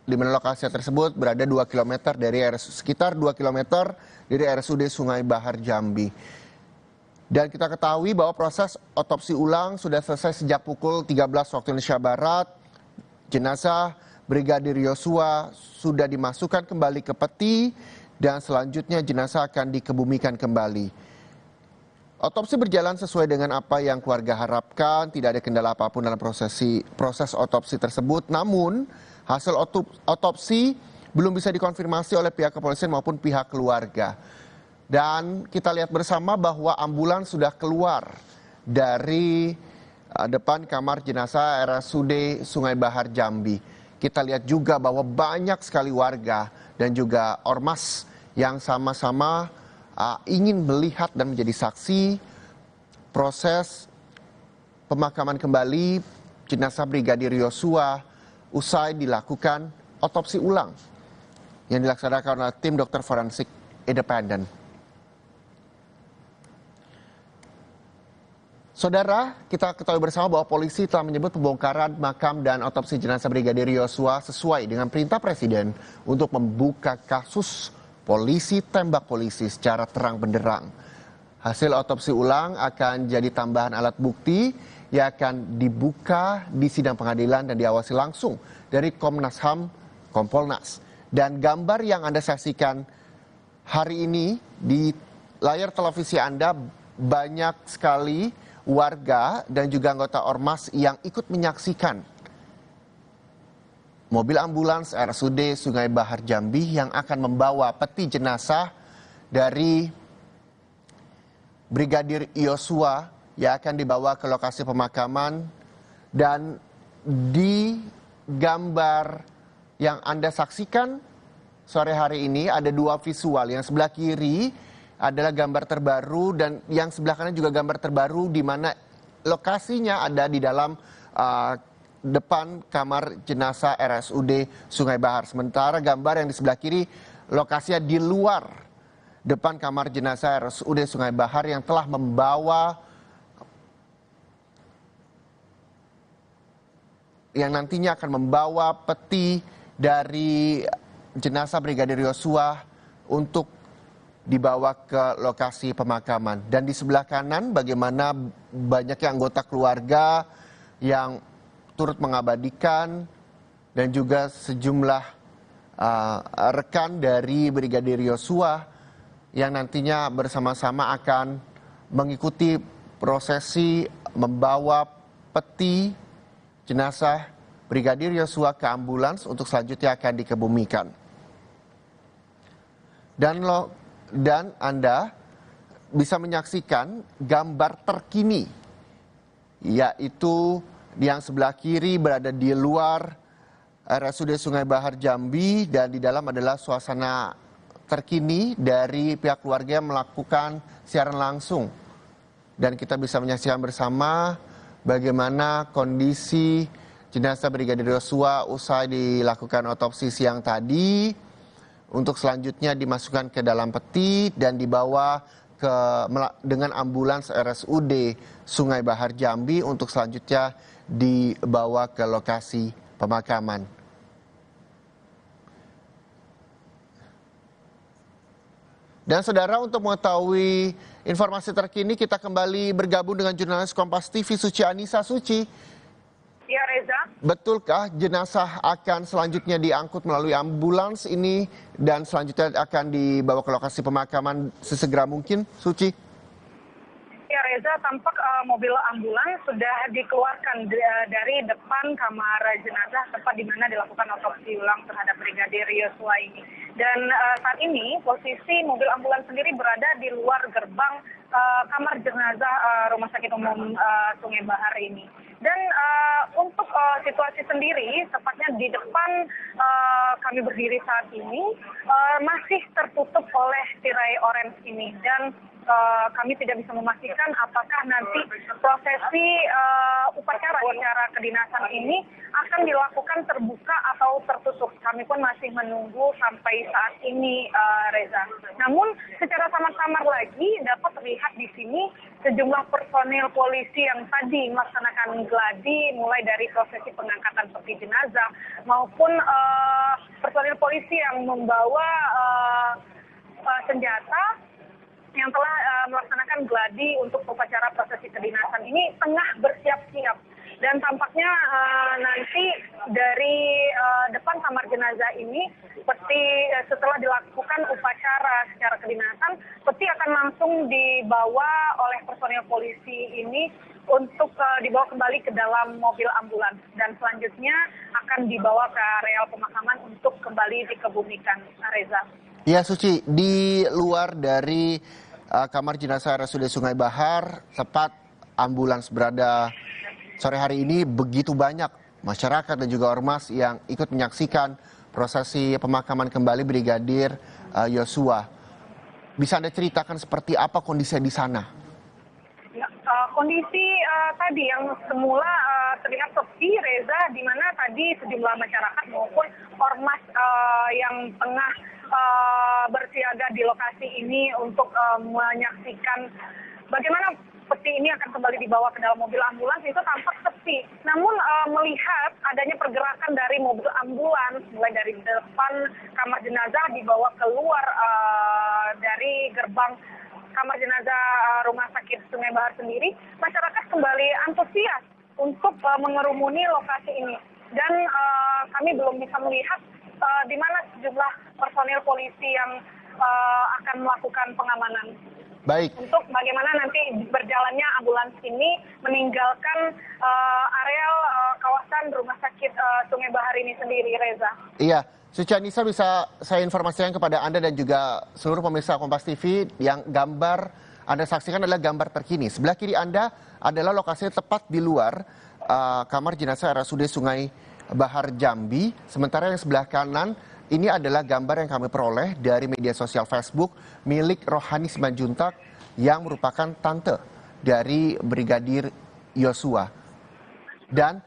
di mana lokasi tersebut berada 2 km dari sekitar 2 km dari RSUD Sungai Bahar Jambi. Dan kita ketahui bahwa proses otopsi ulang sudah selesai sejak pukul 13 waktu Indonesia Barat. Jenazah Brigadir Yosua sudah dimasukkan kembali ke peti dan selanjutnya jenazah akan dikebumikan kembali. Otopsi berjalan sesuai dengan apa yang keluarga harapkan, tidak ada kendala apapun dalam proses otopsi tersebut. Namun, hasil otopsi belum bisa dikonfirmasi oleh pihak kepolisian maupun pihak keluarga. Dan kita lihat bersama bahwa ambulans sudah keluar dari depan kamar jenazah RSUD Sungai Bahar Jambi. Kita lihat juga bahwa banyak sekali warga dan juga ormas yang sama-sama ingin melihat dan menjadi saksi proses pemakaman kembali jenazah Brigadir Yosua usai dilakukan otopsi ulang yang dilaksanakan oleh tim dokter forensik independen. Saudara, kita ketahui bersama bahwa polisi telah menyebut pembongkaran makam dan otopsi jenazah Brigadir Yosua sesuai dengan perintah Presiden untuk membuka kasus polisi tembak polisi secara terang benderang. Hasil otopsi ulang akan jadi tambahan alat bukti yang akan dibuka di sidang pengadilan dan diawasi langsung dari Komnas HAM, Kompolnas. Dan gambar yang Anda saksikan hari ini di layar televisi Anda, banyak sekali warga dan juga anggota Ormas yang ikut menyaksikan mobil ambulans RSUD Sungai Bahar Jambi yang akan membawa peti jenazah dari Brigadir Yosua yang akan dibawa ke lokasi pemakaman. Dan di gambar yang Anda saksikan sore hari ini ada dua visual. Yang sebelah kiri adalah gambar terbaru dan yang sebelah kanan juga gambar terbaru di mana lokasinya ada di dalam depan kamar jenazah RSUD Sungai Bahar. Sementara gambar yang di sebelah kiri lokasinya di luar depan kamar jenazah RSUD Sungai Bahar yang telah membawa yang nantinya akan membawa peti dari jenazah Brigadir Yosua untuk dibawa ke lokasi pemakaman. Dan di sebelah kanan bagaimana banyaknya anggota keluarga yang turut mengabadikan dan juga sejumlah rekan dari Brigadir Yosua yang nantinya bersama-sama akan mengikuti prosesi membawa peti jenazah Brigadir Yosua ke ambulans untuk selanjutnya akan dikebumikan. Dan Anda bisa menyaksikan gambar terkini, yaitu yang sebelah kiri berada di luar RSUD Sungai Bahar Jambi dan di dalam adalah suasana terkini dari pihak keluarga yang melakukan siaran langsung. Dan kita bisa menyaksikan bersama bagaimana kondisi jenazah Brigadir Yosua usai dilakukan otopsi siang tadi, untuk selanjutnya dimasukkan ke dalam peti dan dibawa dengan ambulans RSUD Sungai Bahar Jambi untuk selanjutnya dibawa ke lokasi pemakaman. Dan saudara, untuk mengetahui informasi terkini kita kembali bergabung dengan jurnalis Kompas TV Suci Anissa. Suci. Ya, Reza. Betulkah jenazah akan selanjutnya diangkut melalui ambulans ini dan selanjutnya akan dibawa ke lokasi pemakaman sesegera mungkin, Suci? Ya, Reza, tampak mobil ambulans sudah dikeluarkan dari depan kamar jenazah tempat di mana dilakukan otopsi ulang terhadap Brigadir Yosua ini. Dan saat ini posisi mobil ambulans sendiri berada di luar gerbang kamar jenazah Rumah Sakit Umum Sungai Bahar ini. Dan untuk situasi sendiri, tepatnya di depan kami berdiri saat ini, masih tertutup oleh tirai orange ini. Dan kami tidak bisa memastikan apakah nanti prosesi upacara secara kedinasan ini akan dilakukan terbuka atau tertutup. Kami pun masih menunggu sampai saat ini, Reza. Namun secara samar-samar lagi dapat terlihat di sini sejumlah personil polisi yang tadi melaksanakan gladi mulai dari prosesi pengangkatan peti jenazah maupun personil polisi yang membawa senjata yang telah melaksanakan gladi untuk upacara prosesi kedinasan ini tengah bersiap-siap. Dan tampaknya nanti dari depan kamar jenazah ini, peti setelah dilakukan upacara secara kedinasan, peti akan langsung dibawa oleh personil polisi ini untuk dibawa kembali ke dalam mobil ambulans. Dan selanjutnya akan dibawa ke areal pemakaman untuk kembali dikebumikan, Reza. Ya, Suci, di luar dari kamar jenazah RSUD Sungai Bahar, tepat ambulans berada sore hari ini, begitu banyak masyarakat dan juga ormas yang ikut menyaksikan prosesi pemakaman kembali Brigadir Yosua. Bisa Anda ceritakan seperti apa kondisinya di sana? Kondisi tadi yang semula terlihat sepi, Reza, di mana tadi sejumlah masyarakat maupun ormas yang tengah bersiaga di lokasi ini untuk menyaksikan bagaimana peti ini akan kembali dibawa ke dalam mobil ambulans itu tampak sepi. Namun melihat adanya pergerakan dari mobil ambulans mulai dari depan kamar jenazah dibawa keluar dari gerbang kamar jenazah Rumah Sakit Sungai Bahar sendiri, masyarakat kembali antusias untuk mengerumuni lokasi ini. Dan kami belum bisa melihat di mana sejumlah personil polisi yang akan melakukan pengamanan. Baik. Untuk bagaimana nanti berjalannya ambulans ini meninggalkan areal kawasan Rumah Sakit Sungai Bahar ini sendiri, Reza. Iya, Suci Anissa bisa saya informasikan kepada Anda dan juga seluruh pemirsa Kompas TV yang gambar Anda saksikan adalah gambar terkini. Sebelah kiri Anda adalah lokasi tepat di luar kamar jenazah RSUD Sungai Bahar Jambi. Sementara yang sebelah kanan ini adalah gambar yang kami peroleh dari media sosial Facebook milik Rohani Simanjuntak yang merupakan tante dari Brigadir Yosua. Dan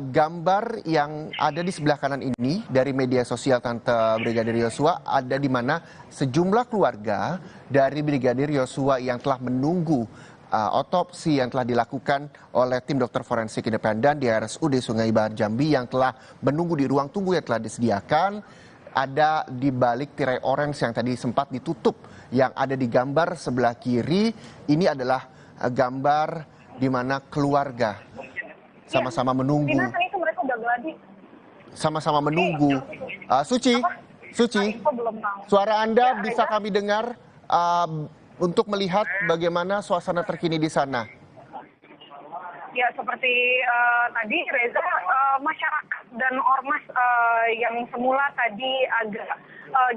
gambar yang ada di sebelah kanan ini dari media sosial tante Brigadir Yosua ada di mana sejumlah keluarga dari Brigadir Yosua yang telah menunggu otopsi yang telah dilakukan oleh tim dokter forensik independen di RSUD Sungai Bahar Jambi yang telah menunggu di ruang tunggu yang telah disediakan ada di balik tirai orange yang tadi sempat ditutup yang ada di gambar sebelah kiri. Ini adalah gambar di mana keluarga sama-sama menunggu. Itu mereka udah geladi. Sama-sama menunggu. Suci, suara Anda bisa kami dengar untuk melihat bagaimana suasana terkini di sana. Ya, seperti tadi Reza, masyarakat dan ormas yang semula tadi agak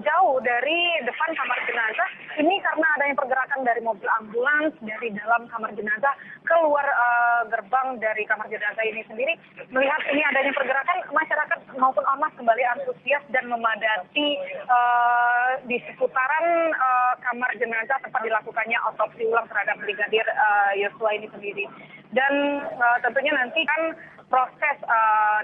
jauh dari depan kamar jenazah, ini karena adanya pergerakan dari mobil ambulans dari dalam kamar jenazah keluar gerbang dari kamar jenazah ini sendiri, melihat ini adanya pergerakan, masyarakat maupun ormas kembali antusias dan memadati di seputaran kamar jenazah tempat dilakukannya otopsi ulang terhadap Brigadir Yosua ini sendiri. Dan tentunya nanti kan proses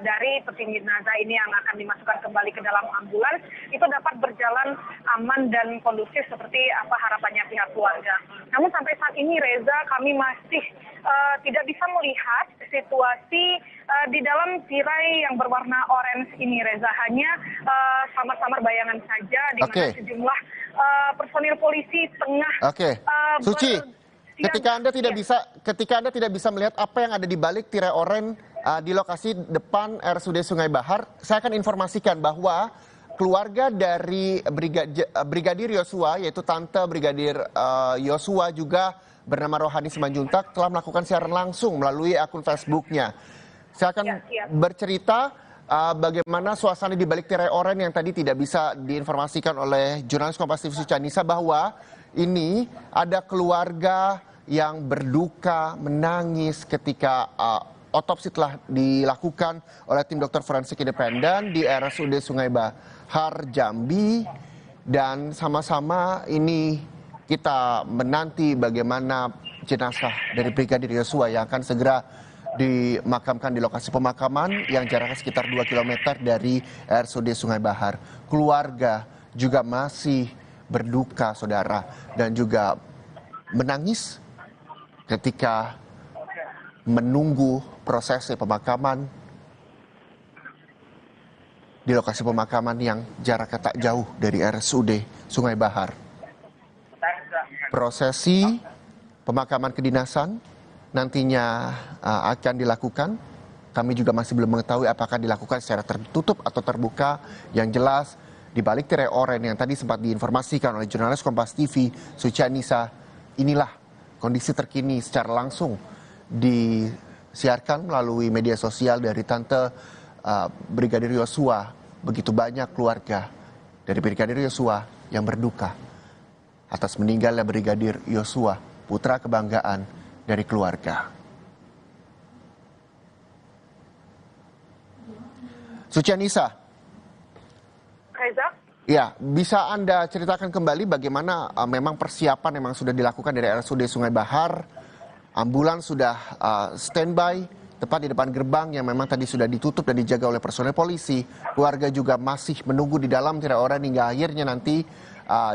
dari peti jenazah ini yang akan dimasukkan kembali ke dalam ambulans itu dapat berjalan aman dan kondusif seperti apa harapannya pihak keluarga. Namun sampai saat ini Reza, kami masih tidak bisa melihat situasi di dalam tirai yang berwarna orange ini, Reza. Hanya samar-samar bayangan saja di mana sejumlah personil polisi tengah Suci, ketika Anda tidak bisa melihat apa yang ada di balik tirai oranye di lokasi depan RSUD Sungai Bahar, saya akan informasikan bahwa keluarga dari Brigadir Yosua, yaitu tante Brigadir Yosua juga bernama Rohani Simanjuntak, telah melakukan siaran langsung melalui akun Facebooknya. Saya akan bercerita bagaimana suasana di balik tirai oranye yang tadi tidak bisa diinformasikan oleh jurnalis Kompas TV Suci Anissa, bahwa ini ada keluarga yang berduka, menangis ketika otopsi telah dilakukan oleh tim dokter forensik independen di RSUD Sungai Bahar Jambi. Dan sama-sama ini kita menanti bagaimana jenazah dari Brigadir Yosua yang akan segera dimakamkan di lokasi pemakaman yang jaraknya sekitar 2 km dari RSUD Sungai Bahar. Keluarga juga masih berduka, saudara, dan juga menangis ketika menunggu prosesi pemakaman di lokasi pemakaman yang jaraknya tak jauh dari RSUD Sungai Bahar. Prosesi pemakaman kedinasan nantinya akan dilakukan. Kami juga masih belum mengetahui apakah dilakukan secara tertutup atau terbuka. Yang jelas di balik tirai oranye yang tadi sempat diinformasikan oleh jurnalis Kompas TV Suci Anissa, inilah kondisi terkini secara langsung disiarkan melalui media sosial dari tante Brigadir Yosua. Begitu banyak keluarga dari Brigadir Yosua yang berduka atas meninggalnya Brigadir Yosua, putra kebanggaan dari keluarga. Suci Anissa. Reza? Ya, bisa Anda ceritakan kembali bagaimana memang persiapan memang sudah dilakukan dari RSUD Sungai Bahar. Ambulans sudah standby, tepat di depan gerbang yang memang tadi sudah ditutup dan dijaga oleh personel polisi. Keluarga juga masih menunggu di dalam tidak orang hingga akhirnya nanti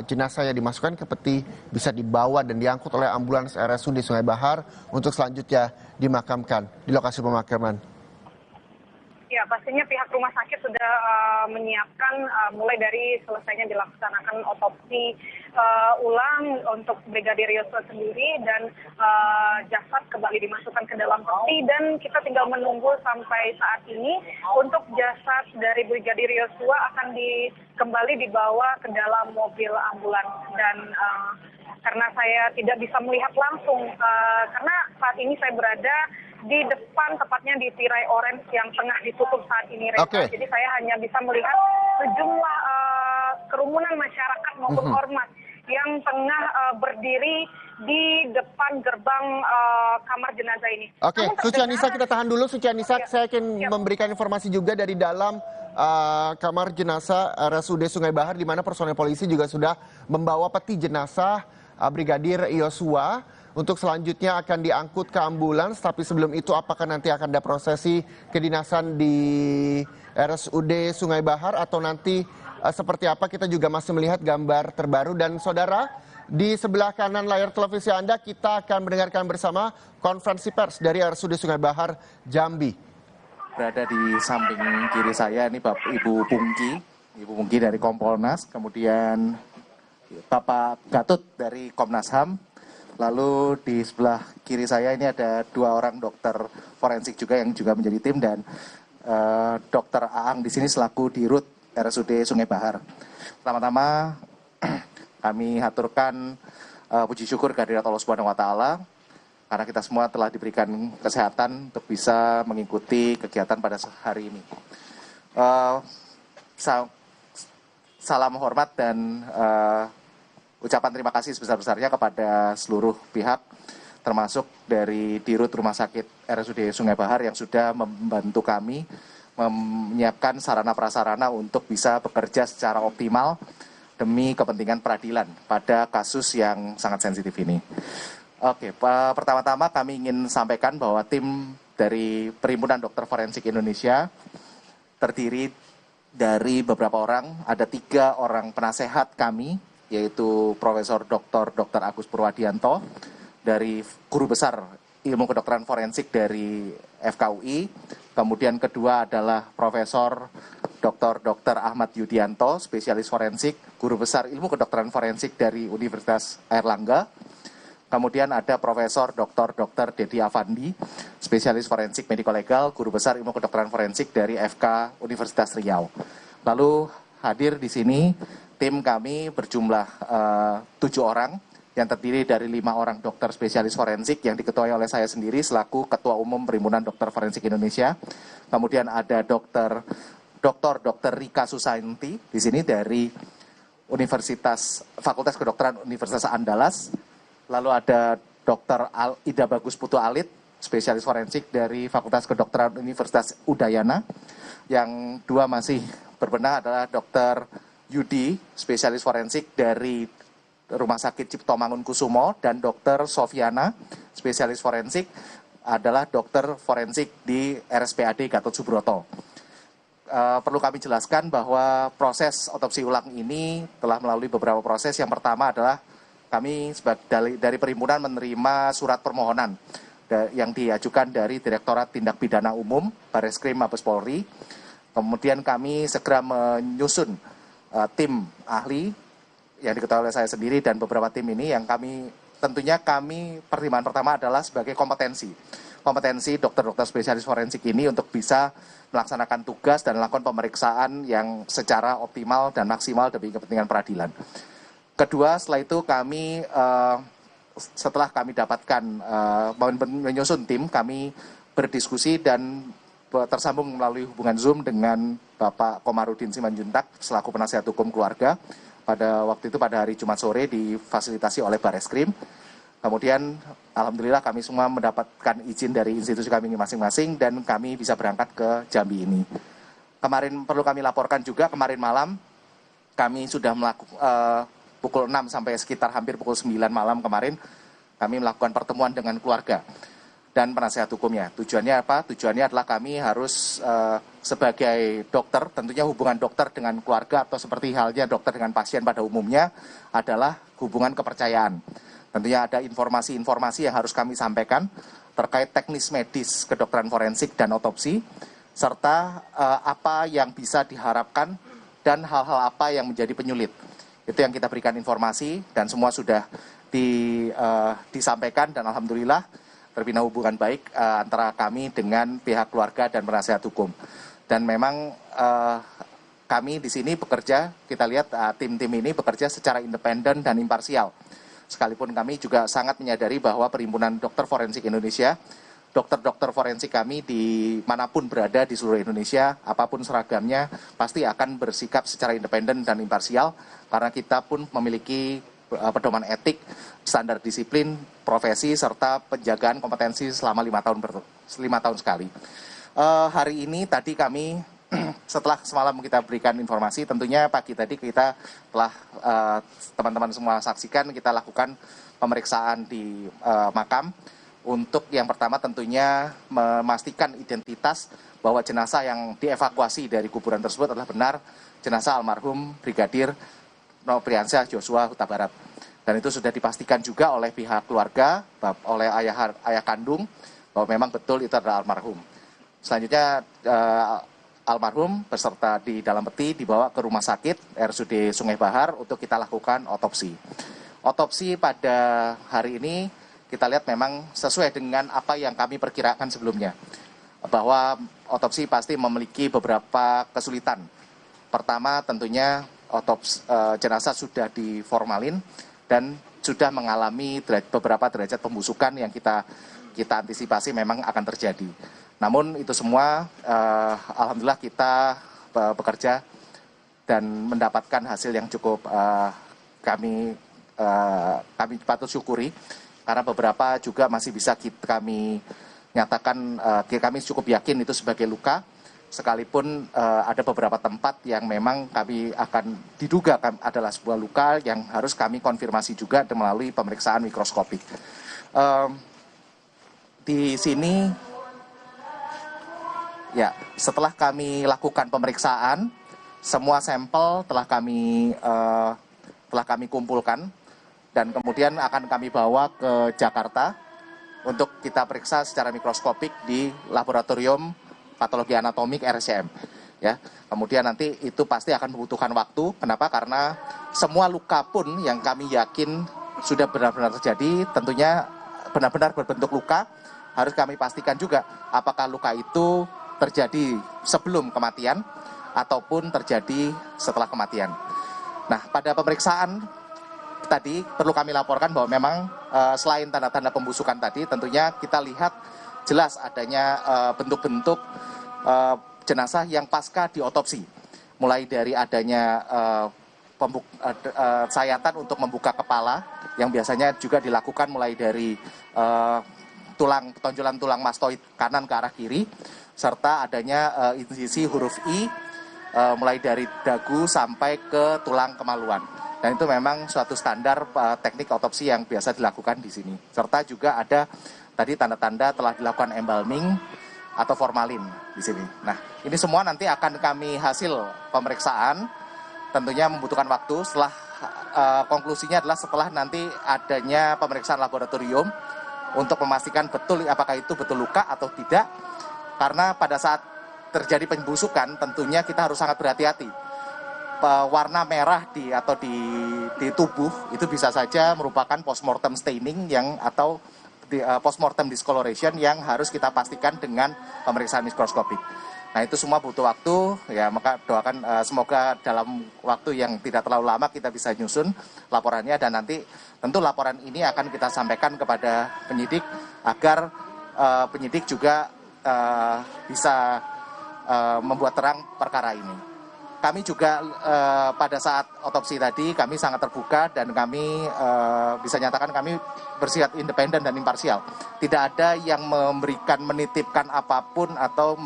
jenazah yang dimasukkan ke peti bisa dibawa dan diangkut oleh ambulans RSUD Sungai Bahar untuk selanjutnya dimakamkan di lokasi pemakaman. Ya, pastinya pihak rumah sakit sudah menyiapkan mulai dari selesainya dilaksanakan otopsi ulang untuk Brigadir Yosua sendiri dan jasad kembali dimasukkan ke dalam peti dan kita tinggal menunggu sampai saat ini untuk jasad dari Brigadir Yosua akan kembali dibawa ke dalam mobil ambulans dan karena saya tidak bisa melihat langsung karena saat ini saya berada di depan, tepatnya di tirai orange yang tengah ditutup saat ini, Reza. Okay. Jadi saya hanya bisa melihat sejumlah kerumunan masyarakat maupun ormas yang tengah berdiri di depan gerbang kamar jenazah ini. Oke, Suci Anissa kita tahan dulu. Suci Anissa, saya akan memberikan informasi juga dari dalam kamar jenazah RSUD Sungai Bahar, di mana personel polisi juga sudah membawa peti jenazah Brigadir Yosua. Untuk selanjutnya akan diangkut ke ambulans, tapi sebelum itu apakah nanti akan ada prosesi kedinasan di RSUD Sungai Bahar atau nanti seperti apa, kita juga masih melihat gambar terbaru. Dan saudara, di sebelah kanan layar televisi Anda kita akan mendengarkan bersama konferensi pers dari RSUD Sungai Bahar Jambi. Berada di samping kiri saya ini Ibu Pungki dari Kompolnas, kemudian Bapak Gatot dari Komnas HAM. Lalu di sebelah kiri saya ini ada 2 orang dokter forensik juga yang juga menjadi tim dan Dokter Aang di sini selaku Dirut RSUD Sungai Bahar. Pertama-tama kami haturkan puji syukur kehadirat Allah Subhanahu wa taala karena kita semua telah diberikan kesehatan untuk bisa mengikuti kegiatan pada hari ini. Salam hormat dan ucapan terima kasih sebesar-besarnya kepada seluruh pihak, termasuk dari Dirut Rumah Sakit RSUD Sungai Bahar yang sudah membantu kami menyiapkan sarana prasarana untuk bisa bekerja secara optimal demi kepentingan peradilan pada kasus yang sangat sensitif ini. Oke, pertama-tama kami ingin sampaikan bahwa tim dari Perhimpunan Dokter Forensik Indonesia terdiri dari beberapa orang, ada 3 orang penasehat kami, yaitu Profesor Dr. Agus Purwadianto dari Guru Besar Ilmu Kedokteran Forensik dari FKUI. Kemudian kedua adalah Profesor Dr. Ahmad Yudianto, spesialis forensik, Guru Besar Ilmu Kedokteran Forensik dari Universitas Airlangga. Kemudian ada Profesor Dr. Dedi Afandi, spesialis forensik mediko legal, Guru Besar Ilmu Kedokteran Forensik dari FK Universitas Riau. Lalu hadir di sini tim kami berjumlah 7 orang yang terdiri dari 5 orang dokter spesialis forensik yang diketuai oleh saya sendiri selaku Ketua Umum Perhimpunan Dokter Forensik Indonesia. Kemudian ada Dr. Rika Susanti di sini dari Fakultas Kedokteran Universitas Andalas. Lalu ada Dr. Ida Bagus Putu Alit, spesialis forensik dari Fakultas Kedokteran Universitas Udayana. Yang 2 masih berbenah adalah Dr. Yudi, spesialis forensik dari Rumah Sakit Cipto Mangunkusumo, dan Dr. Sofiana, spesialis forensik adalah dokter forensik di RSPAD Gatot Subroto. Perlu kami jelaskan bahwa proses otopsi ulang ini telah melalui beberapa proses. Yang pertama adalah kami dari perhimpunan menerima surat permohonan yang diajukan dari Direktorat Tindak Pidana Umum Barreskrim Mabes Polri. Kemudian kami segera menyusun tim ahli yang diketahui oleh saya sendiri dan beberapa tim ini yang tentunya pertimbangan pertama adalah sebagai kompetensi dokter-dokter spesialis forensik ini untuk bisa melaksanakan tugas dan melakukan pemeriksaan yang secara optimal dan maksimal demi kepentingan peradilan. Kedua, setelah itu setelah kami dapatkan menyusun tim, kami berdiskusi dan tersambung melalui hubungan Zoom dengan Bapak Komarudin Simanjuntak selaku penasihat hukum keluarga. Pada waktu itu pada hari Jumat sore difasilitasi oleh Barreskrim. Kemudian alhamdulillah kami semua mendapatkan izin dari institusi kami masing-masing dan kami bisa berangkat ke Jambi ini. Kemarin perlu kami laporkan juga, kemarin malam kami sudah melakukan pukul 6 sampai sekitar hampir pukul 9 malam kemarin kami melakukan pertemuan dengan keluarga. dan penasehat hukumnya. Tujuannya apa? Tujuannya adalah kami harus sebagai dokter, tentunya hubungan dokter dengan keluarga atau seperti halnya dokter dengan pasien pada umumnya adalah hubungan kepercayaan. Tentunya ada informasi-informasi yang harus kami sampaikan terkait teknis medis kedokteran forensik dan otopsi, serta apa yang bisa diharapkan dan hal-hal apa yang menjadi penyulit. Itu yang kita berikan informasi dan semua sudah disampaikan dan alhamdulillah terbina hubungan baik antara kami dengan pihak keluarga dan penasehat hukum. Dan memang kami di sini bekerja, kita lihat tim-tim ini bekerja secara independen dan imparsial. Sekalipun kami juga sangat menyadari bahwa Perhimpunan Dokter Forensik Indonesia, dokter-dokter forensik kami dimanapun berada di seluruh Indonesia, apapun seragamnya, pasti akan bersikap secara independen dan imparsial, karena kita pun memiliki pedoman etik, standar disiplin, profesi, serta penjagaan kompetensi selama 5 tahun sekali. Hari ini tadi kami setelah semalam kita berikan informasi, tentunya pagi tadi kita telah teman-teman semua saksikan, kita lakukan pemeriksaan di makam. Untuk yang pertama tentunya memastikan identitas bahwa jenazah yang dievakuasi dari kuburan tersebut adalah benar jenazah almarhum Brigadir Nopriansyah Joshua Huta Barat. Dan itu sudah dipastikan juga oleh pihak keluarga, oleh ayah kandung, bahwa memang betul itu adalah almarhum. Selanjutnya almarhum beserta di dalam peti dibawa ke rumah sakit RSUD Sungai Bahar untuk kita lakukan otopsi. Otopsi pada hari ini kita lihat memang sesuai dengan apa yang kami perkirakan sebelumnya, bahwa otopsi pasti memiliki beberapa kesulitan. Pertama tentunya jenazah sudah diformalin dan sudah mengalami beberapa derajat pembusukan yang kita antisipasi memang akan terjadi. Namun itu semua alhamdulillah kita bekerja dan mendapatkan hasil yang cukup kami patut syukuri, karena beberapa juga masih bisa kami nyatakan, kami cukup yakin itu sebagai luka, sekalipun ada beberapa tempat yang memang kami akan diduga adalah sebuah luka yang harus kami konfirmasi juga melalui pemeriksaan mikroskopik. Di sini ya, setelah kami lakukan pemeriksaan, semua sampel telah kami kumpulkan dan kemudian akan kami bawa ke Jakarta untuk kita periksa secara mikroskopik di laboratorium patologi anatomik RSCM. Ya, kemudian nanti itu pasti akan membutuhkan waktu. Kenapa? Karena semua luka pun yang kami yakin sudah benar-benar terjadi, tentunya benar-benar berbentuk luka, harus kami pastikan juga apakah luka itu terjadi sebelum kematian ataupun terjadi setelah kematian. Nah, pada pemeriksaan tadi perlu kami laporkan bahwa memang selain tanda-tanda pembusukan tadi, tentunya kita lihat jelas adanya bentuk-bentuk jenazah yang pasca diotopsi. Mulai dari adanya sayatan untuk membuka kepala yang biasanya juga dilakukan mulai dari tonjolan tulang mastoid kanan ke arah kiri, serta adanya insisi huruf I mulai dari dagu sampai ke tulang kemaluan. Dan itu memang suatu standar teknik otopsi yang biasa dilakukan di sini. Serta juga ada tadi tanda-tanda telah dilakukan embalming atau formalin di sini. Nah, ini semua nanti akan kami hasil pemeriksaan, tentunya membutuhkan waktu. Setelah konklusinya adalah setelah nanti adanya pemeriksaan laboratorium untuk memastikan betul apakah itu betul luka atau tidak. Karena pada saat terjadi pembusukan tentunya kita harus sangat berhati-hati. Warna merah di tubuh itu bisa saja merupakan postmortem staining atau postmortem discoloration yang harus kita pastikan dengan pemeriksaan mikroskopik. Nah, itu semua butuh waktu, ya, maka doakan semoga dalam waktu yang tidak terlalu lama kita bisa nyusun laporannya, dan nanti tentu laporan ini akan kita sampaikan kepada penyidik agar penyidik juga bisa membuat terang perkara ini. Kami juga pada saat otopsi tadi kami sangat terbuka dan kami bisa nyatakan kami bersifat independen dan imparsial. Tidak ada yang menitipkan apapun atau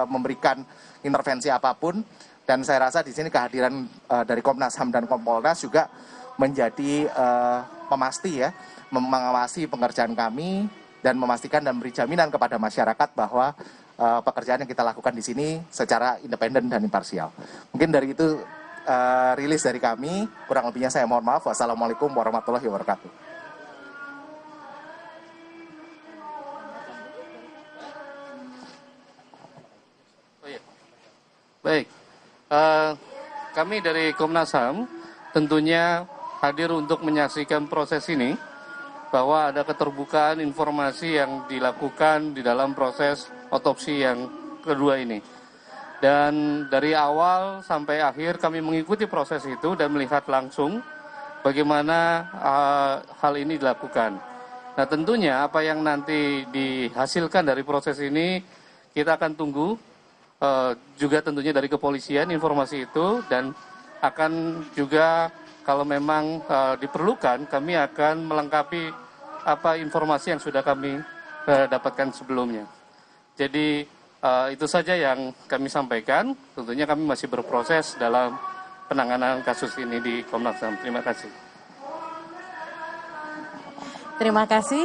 memberikan intervensi apapun. Dan saya rasa di sini kehadiran dari Komnas HAM dan Kompolnas juga menjadi pemasti, ya, mengawasi pengerjaan kami dan memastikan dan beri jaminan kepada masyarakat bahwa pekerjaan yang kita lakukan di sini secara independen dan imparsial. Mungkin dari itu rilis dari kami, kurang lebihnya saya mohon maaf. Wassalamualaikum warahmatullahi wabarakatuh. Baik, kami dari Komnas HAM tentunya hadir untuk menyaksikan proses ini, bahwa ada keterbukaan informasi yang dilakukan di dalam proses otopsi yang kedua ini. Dan dari awal sampai akhir kami mengikuti proses itu dan melihat langsung bagaimana hal ini dilakukan. Nah tentunya apa yang nanti dihasilkan dari proses ini kita akan tunggu juga tentunya dari kepolisian informasi itu, dan akan juga kalau memang diperlukan kami akan melengkapi apa informasi yang sudah kami dapatkan sebelumnya. Jadi itu saja yang kami sampaikan. Tentunya kami masih berproses dalam penanganan kasus ini di Komnas HAM. Terima kasih. Terima kasih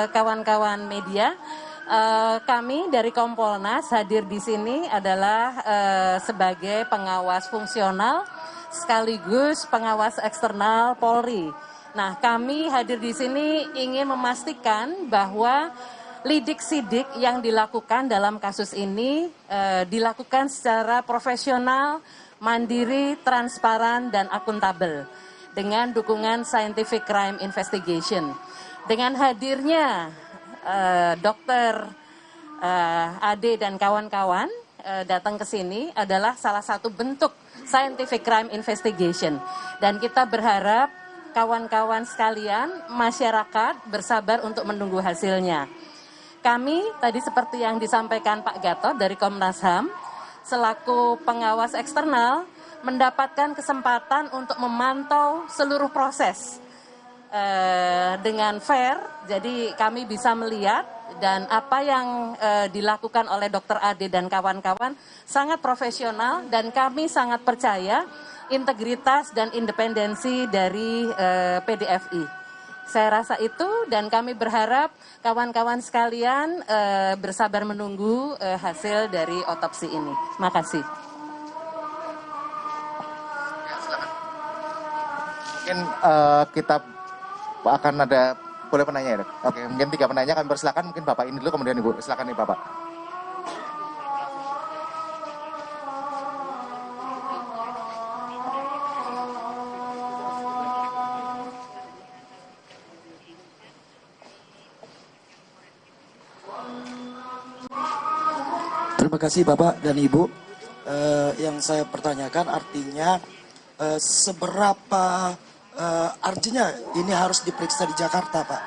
kawan-kawan media. Kami dari Kompolnas hadir di sini adalah sebagai pengawas fungsional sekaligus pengawas eksternal Polri. Nah, kami hadir di sini ingin memastikan bahwa lidik-sidik yang dilakukan dalam kasus ini dilakukan secara profesional, mandiri, transparan, dan akuntabel dengan dukungan Scientific Crime Investigation. Dengan hadirnya Dokter Ade dan kawan-kawan datang ke sini adalah salah satu bentuk Scientific Crime Investigation, dan kita berharap kawan-kawan sekalian, masyarakat bersabar untuk menunggu hasilnya. Kami tadi seperti yang disampaikan Pak Gatot dari Komnas HAM, selaku pengawas eksternal mendapatkan kesempatan untuk memantau seluruh proses dengan fair, jadi kami bisa melihat dan apa yang dilakukan oleh Dr. Ade dan kawan-kawan sangat profesional, dan kami sangat percaya integritas dan independensi dari PDFI. Saya rasa itu, dan kami berharap kawan-kawan sekalian bersabar menunggu hasil dari otopsi ini. Terima kasih. Mungkin kita akan ada, boleh penanya ya? Oke, mungkin 3 penanya kami persilakan, mungkin Bapak ini dulu, kemudian Ibu. Silakan nih Bapak. Terima kasih Bapak dan Ibu. Yang saya pertanyakan artinya seberapa artinya ini harus diperiksa di Jakarta, Pak.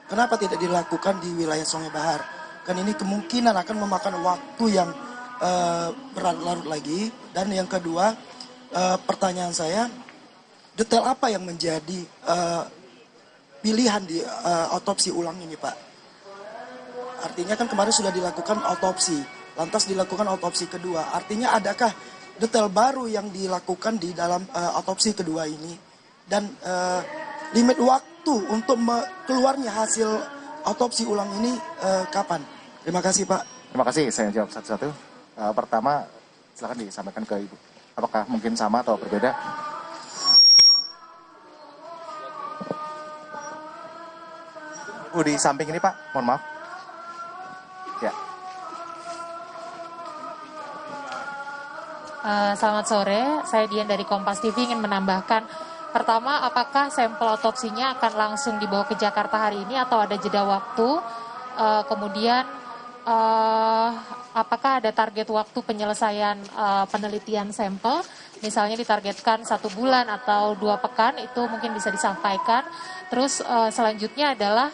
Kenapa tidak dilakukan di wilayah Sungai Bahar? Kan ini kemungkinan akan memakan waktu yang berlarut lagi. Dan yang kedua, pertanyaan saya, detail apa yang menjadi pilihan di otopsi ulang ini, Pak? Artinya kan kemarin sudah dilakukan otopsi, lantas dilakukan otopsi kedua. Artinya adakah detail baru yang dilakukan di dalam otopsi kedua ini? Dan limit waktu untuk keluarnya hasil otopsi ulang ini kapan? Terima kasih Pak. Terima kasih, saya jawab satu-satu. Pertama, silakan disampaikan ke Ibu. Apakah mungkin sama atau berbeda? Ibu di samping ini Pak, mohon maaf. Ya. Selamat sore, saya Dian dari Kompas TV ingin menambahkan, pertama apakah sampel otopsinya akan langsung dibawa ke Jakarta hari ini atau ada jeda waktu, kemudian apakah ada target waktu penyelesaian penelitian sampel, misalnya ditargetkan 1 bulan atau 2 pekan, itu mungkin bisa disampaikan. Terus selanjutnya adalah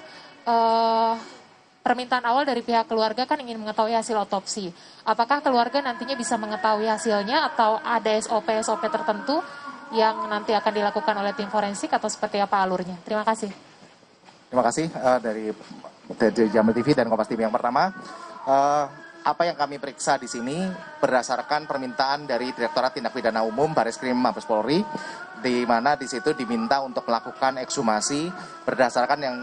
permintaan awal dari pihak keluarga kan ingin mengetahui hasil otopsi. Apakah keluarga nantinya bisa mengetahui hasilnya atau ada SOP-SOP tertentu yang nanti akan dilakukan oleh tim forensik atau seperti apa alurnya? Terima kasih. Terima kasih dari Jamil TV dan Kompas TV. Yang pertama, apa yang kami periksa di sini berdasarkan permintaan dari Direktorat Tindak Pidana Umum Bareskrim Mabes Polri di mana di situ diminta untuk melakukan ekshumasi berdasarkan yang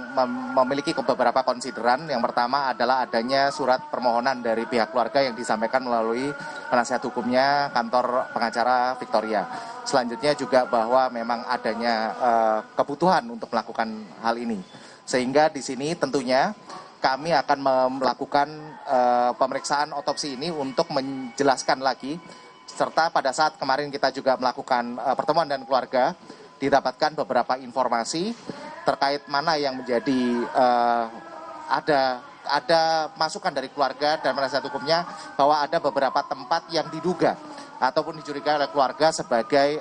memiliki beberapa konsideran. Yang pertama adalah adanya surat permohonan dari pihak keluarga yang disampaikan melalui penasihat hukumnya kantor pengacara Victoria. Selanjutnya juga bahwa memang adanya kebutuhan untuk melakukan hal ini. Sehingga di sini tentunya kami akan melakukan pemeriksaan otopsi ini untuk menjelaskan lagi. Serta pada saat kemarin kita juga melakukan pertemuan dan keluarga, didapatkan beberapa informasi terkait mana yang menjadi ada masukan dari keluarga dan penasihat hukumnya bahwa ada beberapa tempat yang diduga ataupun dicurigai oleh keluarga sebagai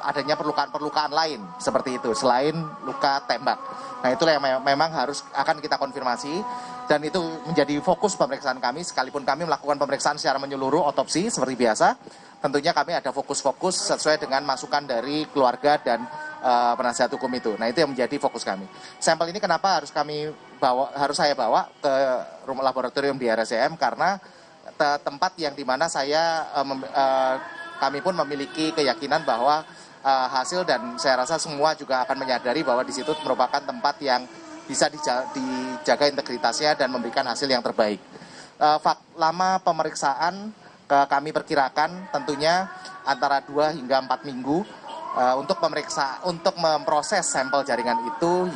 adanya perlukaan lain seperti itu selain luka tembak. Nah, itulah yang memang akan kita konfirmasi dan itu menjadi fokus pemeriksaan kami. Sekalipun kami melakukan pemeriksaan secara menyeluruh otopsi seperti biasa, tentunya kami ada fokus-fokus sesuai dengan masukan dari keluarga dan penasihat hukum itu. Nah, itu yang menjadi fokus kami. Sampel ini kenapa harus saya bawa ke rumah laboratorium di RSCM karena tempat yang dimana kami pun memiliki keyakinan bahwa hasil dan saya rasa semua juga akan menyadari bahwa di situ merupakan tempat yang bisa dijaga integritasnya dan memberikan hasil yang terbaik. Lama pemeriksaan kami perkirakan tentunya antara 2 hingga 4 minggu untuk memproses sampel jaringan itu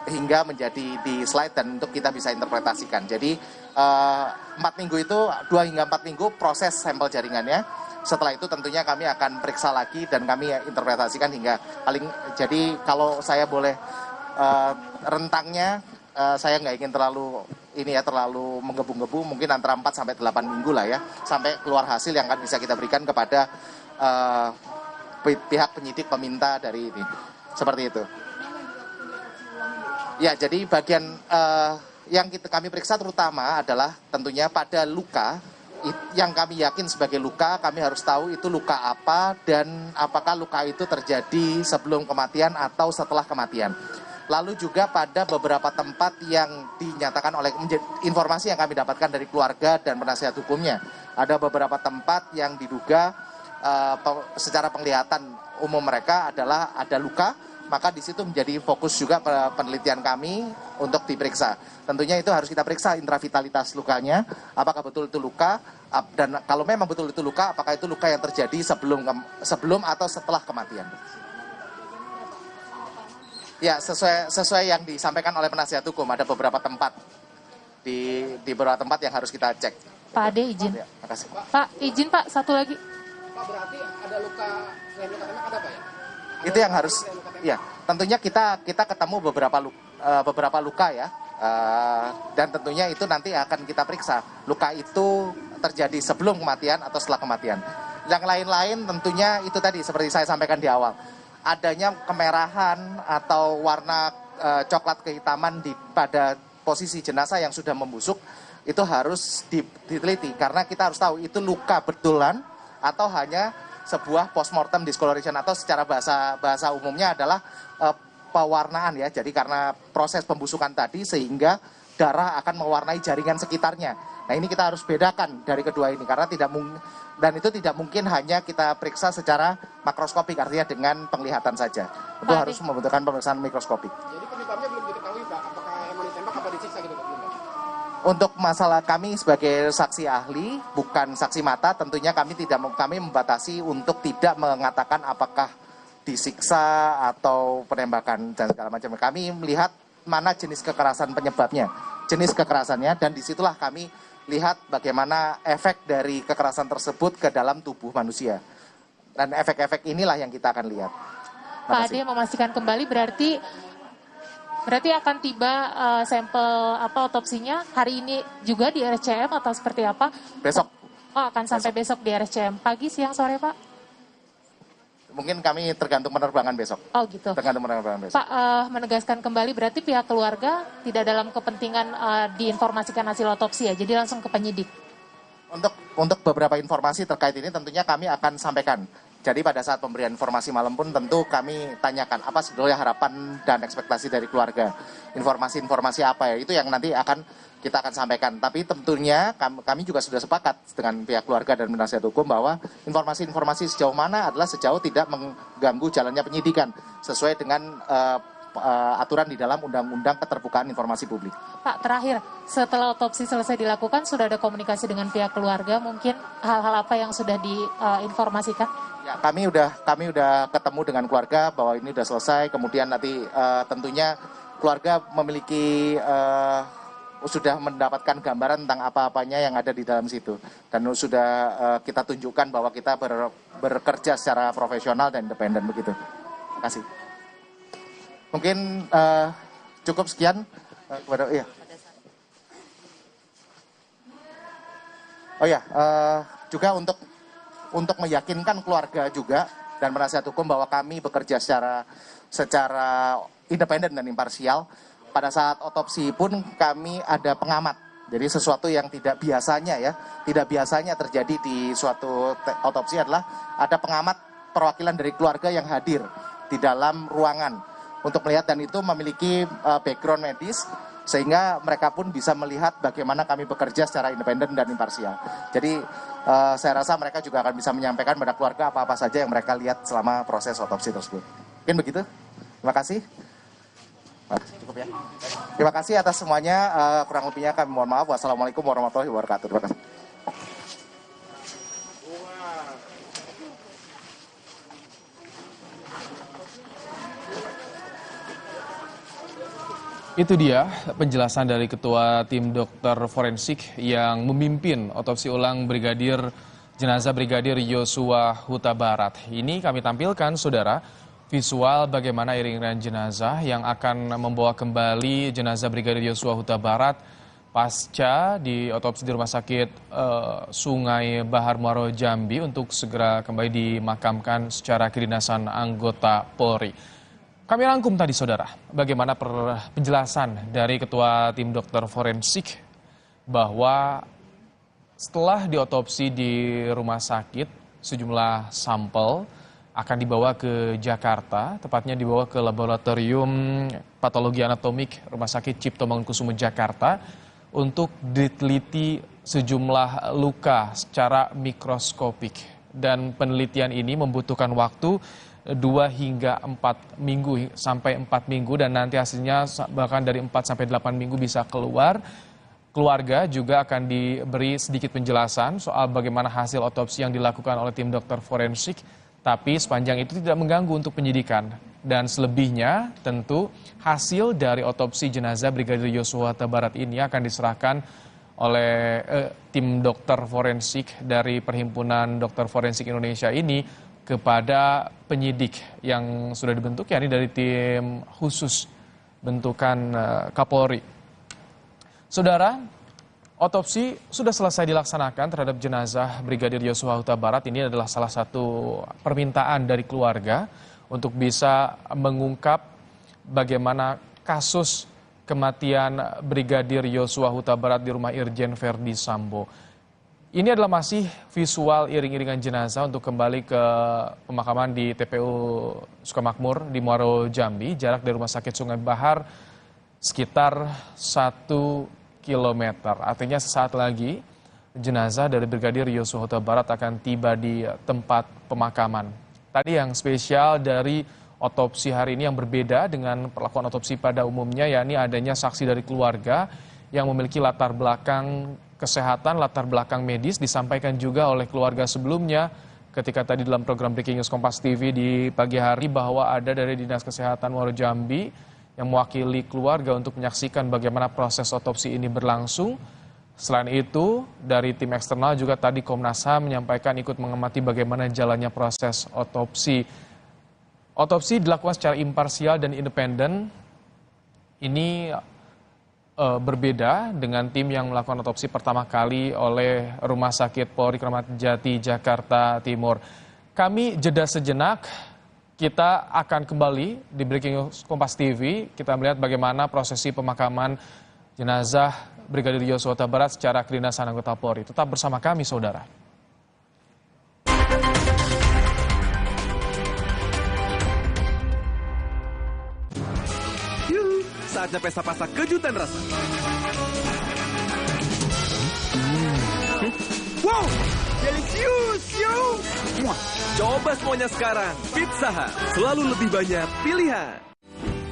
hingga menjadi di slide dan untuk kita bisa interpretasikan. Jadi 4 minggu itu 2 hingga 4 minggu proses sampel jaringannya. Setelah itu tentunya kami akan periksa lagi dan kami interpretasikan hingga jadi kalau saya boleh rentangnya saya nggak ingin terlalu menggebu-gebu, mungkin antara 4 sampai 8 minggu lah ya sampai keluar hasil yang akan bisa kita berikan kepada pihak penyidik peminta dari ini. Seperti itu. Ya, jadi bagian yang kami periksa terutama adalah tentunya pada luka yang kami yakin sebagai luka. Kami harus tahu itu luka apa dan apakah luka itu terjadi sebelum kematian atau setelah kematian. Lalu juga pada beberapa tempat yang dinyatakan oleh informasi yang kami dapatkan dari keluarga dan penasihat hukumnya. Ada beberapa tempat yang diduga secara penglihatan umum mereka adalah ada luka. Maka di situ menjadi fokus juga penelitian kami untuk diperiksa. Tentunya itu harus kita periksa intravitalitas lukanya, apakah betul itu luka, dan kalau memang betul itu luka, apakah itu luka yang terjadi sebelum atau setelah kematian. Ya, sesuai yang disampaikan oleh penasihat hukum, ada beberapa tempat di beberapa tempat yang harus kita cek. Pak Ade izin. Ya, makasih. Pak izin Pak, satu lagi. Pak, berarti ada luka selain luka tembak ada apa ya? Itu yang harus, ya tentunya kita ketemu beberapa luka ya, dan tentunya itu nanti akan kita periksa luka itu terjadi sebelum kematian atau setelah kematian. Yang lain-lain tentunya itu tadi seperti saya sampaikan di awal, adanya kemerahan atau warna coklat kehitaman pada posisi jenazah yang sudah membusuk itu harus diteliti karena kita harus tahu itu luka betulan atau hanya sebuah postmortem discoloration atau secara bahasa umumnya adalah pewarnaan ya. Jadi karena proses pembusukan tadi sehingga darah akan mewarnai jaringan sekitarnya. Nah, ini kita harus bedakan dari kedua ini karena itu tidak mungkin hanya kita periksa secara makroskopik artinya dengan penglihatan saja. Itu harus membutuhkan pemeriksaan mikroskopik. Jadi penyebabnya belum diketahui Pak, apakah emang ditembak apa disiksa gitu Pak? Untuk masalah kami sebagai saksi ahli, bukan saksi mata, tentunya kami membatasi untuk tidak mengatakan apakah disiksa atau penembakan dan segala macam. Kami melihat mana jenis kekerasan penyebabnya, jenis kekerasannya, dan disitulah kami lihat bagaimana efek dari kekerasan tersebut ke dalam tubuh manusia. Dan efek-efek inilah yang kita akan lihat. Pak Ade memastikan kembali berarti akan tiba sampel otopsinya hari ini juga di RSCM atau seperti apa? Besok. Oh, akan sampai besok di RSCM. Pagi, siang, sore, Pak? Mungkin kami tergantung penerbangan besok. Oh, gitu. Tergantung penerbangan besok. Pak, menegaskan kembali berarti pihak keluarga tidak dalam kepentingan diinformasikan hasil otopsi ya, jadi langsung ke penyidik. Untuk beberapa informasi terkait ini tentunya kami akan sampaikan Jadi pada saat pemberian informasi malam pun tentu kami tanyakan apa sebetulnya harapan dan ekspektasi dari keluarga. Informasi-informasi apa ya, itu yang nanti kita akan sampaikan. Tapi tentunya kami juga sudah sepakat dengan pihak keluarga dan penasihat hukum bahwa informasi-informasi sejauh mana adalah sejauh tidak mengganggu jalannya penyidikan sesuai dengan aturan di dalam Undang-Undang Keterbukaan Informasi Publik. Pak, terakhir, setelah otopsi selesai dilakukan, sudah ada komunikasi dengan pihak keluarga, mungkin hal-hal apa yang sudah diinformasikan? Ya, kami udah ketemu dengan keluarga bahwa ini sudah selesai, kemudian nanti tentunya keluarga memiliki sudah mendapatkan gambaran tentang apa-apanya yang ada di dalam situ, dan sudah kita tunjukkan bahwa kita bekerja secara profesional dan independen begitu. Terima kasih. Mungkin cukup sekian kepada juga untuk meyakinkan keluarga juga dan penasihat hukum bahwa kami bekerja secara independen dan imparsial. Pada saat otopsi pun kami ada pengamat. Jadi sesuatu yang tidak biasanya terjadi di suatu otopsi adalah ada pengamat perwakilan dari keluarga yang hadir di dalam ruangan untuk melihat, dan itu memiliki background medis sehingga mereka pun bisa melihat bagaimana kami bekerja secara independen dan imparsial. Jadi saya rasa mereka juga akan bisa menyampaikan pada keluarga apa-apa saja yang mereka lihat selama proses otopsi tersebut. Mungkin begitu. Terima kasih. Cukup ya. Terima kasih atas semuanya. Kurang lebihnya kami mohon maaf. Wassalamualaikum warahmatullahi wabarakatuh. Terima kasih. Itu dia penjelasan dari Ketua Tim Dokter Forensik yang memimpin otopsi ulang jenazah Brigadir Yosua Huta Barat. Ini kami tampilkan, saudara, visual bagaimana iring-iringan jenazah yang akan membawa kembali jenazah Brigadir Yosua Huta Barat pasca diotopsi di Rumah Sakit Sungai Bahar Muaro Jambi untuk segera kembali dimakamkan secara kedinasan anggota Polri. Kami rangkum tadi, saudara, bagaimana penjelasan dari Ketua Tim Dokter Forensik bahwa setelah diotopsi di rumah sakit, sejumlah sampel akan dibawa ke Jakarta, tepatnya dibawa ke Laboratorium Patologi Anatomik Rumah Sakit Cipto Mangunkusumo Jakarta untuk diteliti sejumlah luka secara mikroskopik. Dan penelitian ini membutuhkan waktu 2 hingga 4 minggu sampai 4 minggu, dan nanti hasilnya bahkan dari 4 sampai 8 minggu bisa keluar. Keluarga juga akan diberi sedikit penjelasan soal bagaimana hasil otopsi yang dilakukan oleh tim dokter forensik, tapi sepanjang itu tidak mengganggu untuk penyidikan. Dan selebihnya tentu hasil dari otopsi jenazah Brigadir Yosua Huta Barat ini akan diserahkan oleh tim dokter forensik dari Perhimpunan Dokter Forensik Indonesia ini kepada penyidik yang sudah dibentuk, yakni dari tim khusus bentukan Kapolri. Saudara, otopsi sudah selesai dilaksanakan terhadap jenazah Brigadir Yosua Huta Barat. Ini adalah salah satu permintaan dari keluarga untuk bisa mengungkap bagaimana kasus kematian Brigadir Yosua Huta Barat di rumah Irjen Verdi Sambo. Ini adalah masih visual iring-iringan jenazah untuk kembali ke pemakaman di TPU Sukamakmur di Muaro Jambi. Jarak dari Rumah Sakit Sungai Bahar sekitar 1 kilometer. Artinya sesaat lagi jenazah dari Brigadir Yosua Huta Barat akan tiba di tempat pemakaman. Tadi yang spesial dari otopsi hari ini yang berbeda dengan perlakuan otopsi pada umumnya, yakni adanya saksi dari keluarga yang memiliki latar belakang kesehatan, latar belakang medis, disampaikan juga oleh keluarga sebelumnya ketika tadi dalam program Breaking News Kompas TV di pagi hari bahwa ada dari Dinas Kesehatan Muaro Jambi yang mewakili keluarga untuk menyaksikan bagaimana proses otopsi ini berlangsung. Selain itu, dari tim eksternal juga tadi Komnas HAM menyampaikan ikut mengamati bagaimana jalannya proses otopsi. Otopsi dilakukan secara imparsial dan independen. Ini berbeda dengan tim yang melakukan otopsi pertama kali oleh Rumah Sakit Polri Kramat Jati, Jakarta Timur. Kami jeda sejenak, kita akan kembali di Breaking News Kompas TV. Kita melihat bagaimana prosesi pemakaman jenazah Brigadir Yosua Huta Barat secara kedinasan anggota Polri. Tetap bersama kami, saudara. saatnya pesta-pasta kejutan rasa. Wow, delicious, yo! Coba semuanya sekarang. Pizza Hut, selalu lebih banyak pilihan.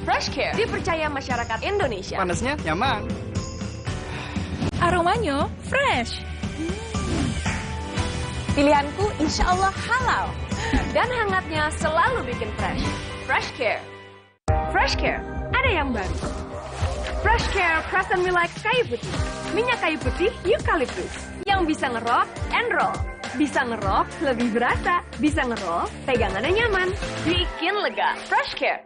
Fresh Care dipercaya masyarakat Indonesia. Panasnya nyaman. Aromanya fresh. Pilihanku insya Allah halal. Dan hangatnya selalu bikin fresh. Fresh Care. Fresh Care, ada yang baru. Fresh Care Crescent Milk kayu putih. Minyak kayu putih eukaliptus. Yang bisa ngerok and roll. Bisa ngerok lebih berasa. Bisa ngerol, pegangannya nyaman. Bikin lega. Fresh Care.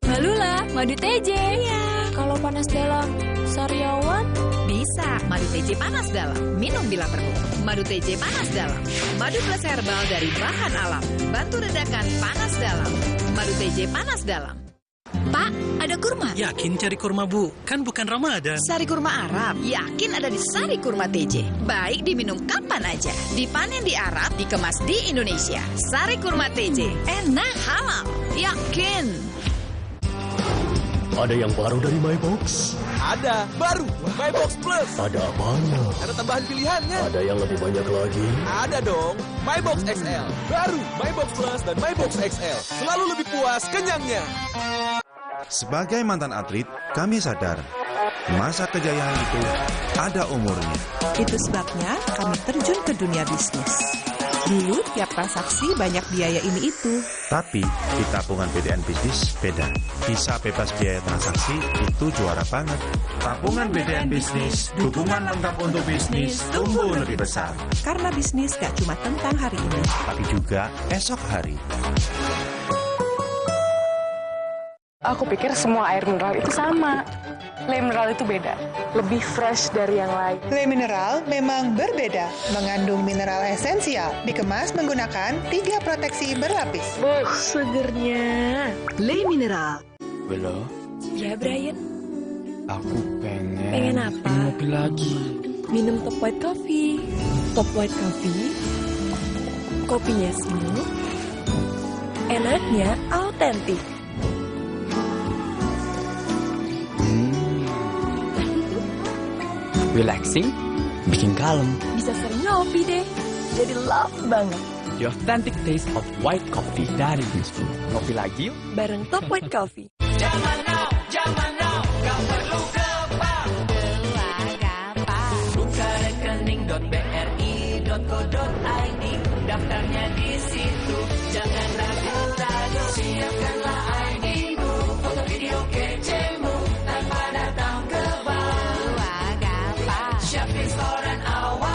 Malula, madu TJ. Iya. Kalau panas dalam, sariawan bisa. Madu TJ panas dalam. Minum bila perlu. Madu TJ panas dalam. Madu plus herbal dari bahan alam. Bantu redakan panas dalam. Madu TJ panas dalam. Pak, ada kurma? Yakin cari kurma, Bu? Kan bukan Ramadan. Sari kurma Arab. Yakin ada di Sari Kurma TJ. Baik diminum kapan aja. Dipanen di Arab, dikemas di Indonesia. Sari Kurma TJ. Enak, halal. Yakin. Ada yang baru dari MyBox? Ada, baru, MyBox Plus. Ada apanya? Ada tambahan pilihannya. Ada yang lebih banyak lagi? Ada dong, MyBox XL. Baru, MyBox Plus dan MyBox XL. Selalu lebih puas kenyangnya. Sebagai mantan atlet, kami sadar masa kejayaan itu ada umurnya. Itu sebabnya kami terjun ke dunia bisnis. Dulu tiap transaksi banyak biaya ini itu. Tapi di tabungan BDN Bisnis beda. Bisa bebas biaya transaksi itu juara banget. Tabungan BDN Bisnis, dukungan lengkap untuk bisnis tumbuh lebih besar. Karena bisnis gak cuma tentang hari ini, tapi juga esok hari. Aku pikir semua air mineral itu sama. Le mineral itu beda, lebih fresh dari yang lain. Le mineral memang berbeda, mengandung mineral esensial, dikemas menggunakan 3 proteksi berlapis. Segernya. Le mineral. Belum. Ya, Brian. Aku pengen. Pengen apa? Minum kopi lagi. Minum top white coffee. Top white coffee. Kopinya smooth. Enaknya autentik. Relaxing, bikin kalem. Bisa sering ngopi deh, jadi love banget. The authentic taste of white coffee dari Wingstream. Ngopi lagi yuk? Bareng Top White Coffee. Zaman now, gak perlu ke bank. Buka rekening.bri.co.id. Daftarnya di situ, jangan ragu-ragu. Siapkanlah ID-mu, foto video kecemu, tanpa datang ke bank. Siapin setoran awal.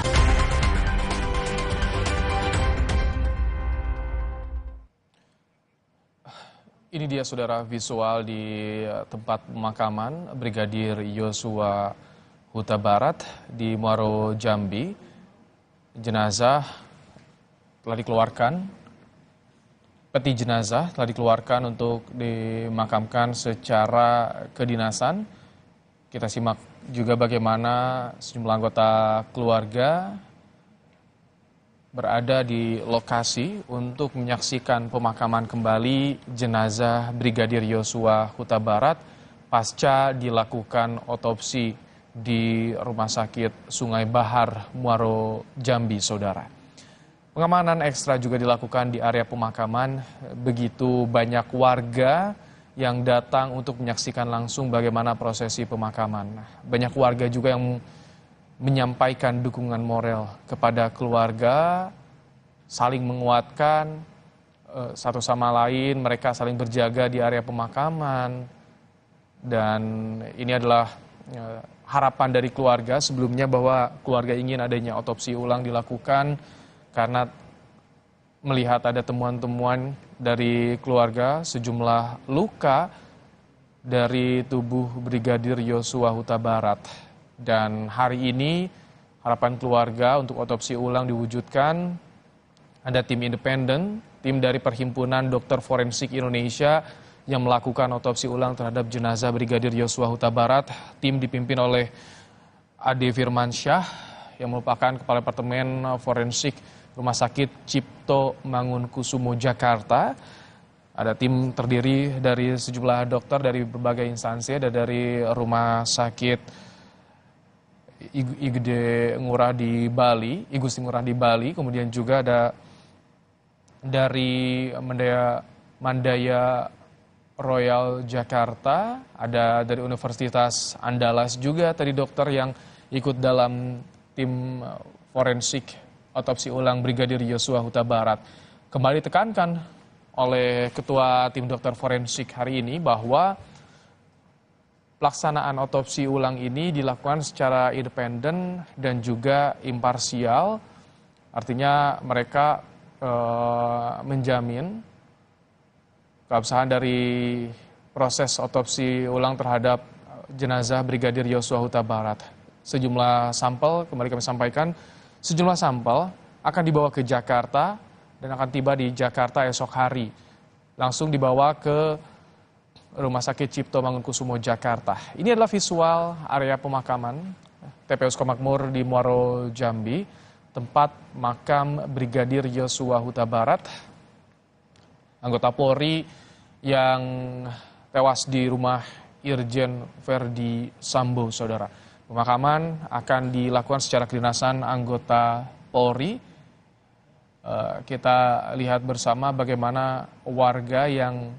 Ini dia saudara visual di tempat pemakaman Brigadir Yosua Huta Barat di Muaro Jambi. Jenazah telah dikeluarkan, peti jenazah telah dikeluarkan untuk dimakamkan secara kedinasan. Kita simak juga bagaimana sejumlah anggota keluarga berada di lokasi untuk menyaksikan pemakaman kembali jenazah Brigadir Yosua Huta Barat pasca dilakukan otopsi di Rumah Sakit Sungai Bahar, Muaro Jambi, saudara. Pengamanan ekstra juga dilakukan di area pemakaman. Begitu banyak warga yang datang untuk menyaksikan langsung bagaimana prosesi pemakaman. Banyak warga juga yang menyampaikan dukungan moral kepada keluarga, saling menguatkan satu sama lain, mereka saling berjaga di area pemakaman. Dan ini adalah harapan dari keluarga sebelumnya bahwa keluarga ingin adanya otopsi ulang dilakukan karena melihat ada temuan-temuan dari keluarga sejumlah luka dari tubuh Brigadir Yosua Huta Barat. Dan hari ini harapan keluarga untuk otopsi ulang diwujudkan. Ada tim independen, tim dari Perhimpunan Dokter Forensik Indonesia yang melakukan otopsi ulang terhadap jenazah Brigadir Yosua Huta Barat. Tim dipimpin oleh Ade Firmansyah yang merupakan Kepala Departemen Forensik Rumah Sakit Cipto Mangunkusumo Jakarta. Ada tim terdiri dari sejumlah dokter dari berbagai instansi, ada dari Rumah Sakit Igusti Ngurah di Bali, kemudian juga ada dari Mandaya Royal Jakarta, ada dari Universitas Andalas juga tadi dokter yang ikut dalam tim forensik otopsi ulang Brigadir Yosua Huta Barat. Kembali tekankan oleh Ketua Tim Dokter Forensik hari ini bahwa pelaksanaan otopsi ulang ini dilakukan secara independen dan juga imparsial. Artinya mereka menjamin keabsahan dari proses otopsi ulang terhadap jenazah Brigadir Yosua Huta Barat. Sejumlah sampel, kembali kami sampaikan, sejumlah sampel akan dibawa ke Jakarta dan akan tiba di Jakarta esok hari. Langsung dibawa ke Rumah Sakit Cipto Mangunkusumo Jakarta. Ini adalah visual area pemakaman TPU Sukamakmur di Muaro Jambi, tempat makam Brigadir Yosua Huta Barat, anggota Polri yang tewas di rumah Irjen Verdi Sambo, saudara. Pemakaman akan dilakukan secara kedinasan anggota Polri. Kita lihat bersama bagaimana warga yang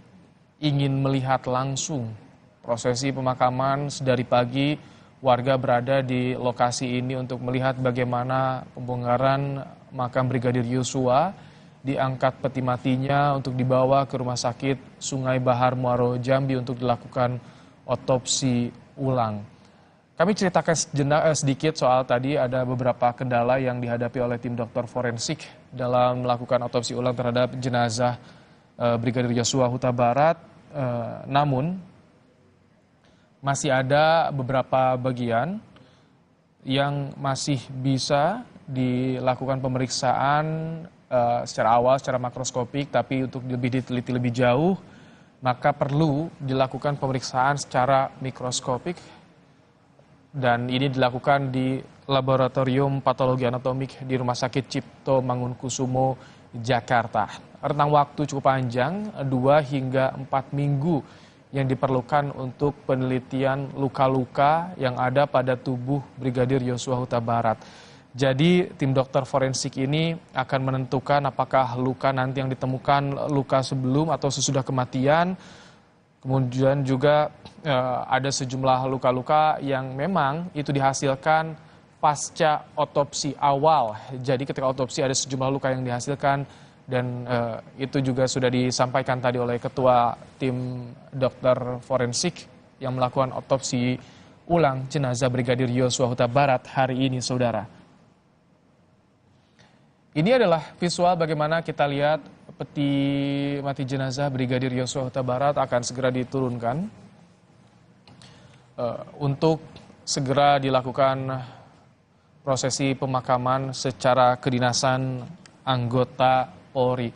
ingin melihat langsung prosesi pemakaman. Sedari pagi warga berada di lokasi ini untuk melihat bagaimana pembongkaran makam Brigadir Yosua, diangkat peti matinya untuk dibawa ke Rumah Sakit Sungai Bahar Muaro Jambi untuk dilakukan otopsi ulang. Kami ceritakan sedikit soal tadi ada beberapa kendala yang dihadapi oleh tim dokter forensik dalam melakukan otopsi ulang terhadap jenazah Brigadir Yosua Huta Barat. Namun masih ada beberapa bagian yang masih bisa dilakukan pemeriksaan secara awal, secara makroskopik, tapi untuk lebih diteliti lebih jauh, maka perlu dilakukan pemeriksaan secara mikroskopik. Dan ini dilakukan di Laboratorium Patologi Anatomik di Rumah Sakit Cipto Mangunkusumo, Jakarta. Rentang waktu cukup panjang, 2 hingga 4 minggu yang diperlukan untuk penelitian luka-luka yang ada pada tubuh Brigadir Yosua Huta Barat. Jadi tim dokter forensik ini akan menentukan apakah luka nanti yang ditemukan luka sebelum atau sesudah kematian. Kemudian juga ada sejumlah luka-luka yang memang itu dihasilkan pasca otopsi awal. Jadi ketika otopsi ada sejumlah luka yang dihasilkan dan itu juga sudah disampaikan tadi oleh Ketua Tim Dokter Forensik yang melakukan otopsi ulang jenazah Brigadir Yosua Huta Barat hari ini, saudara. Ini adalah visual bagaimana kita lihat peti mati jenazah Brigadir Yosua Huta Barat akan segera diturunkan untuk segera dilakukan prosesi pemakaman secara kedinasan anggota Polri.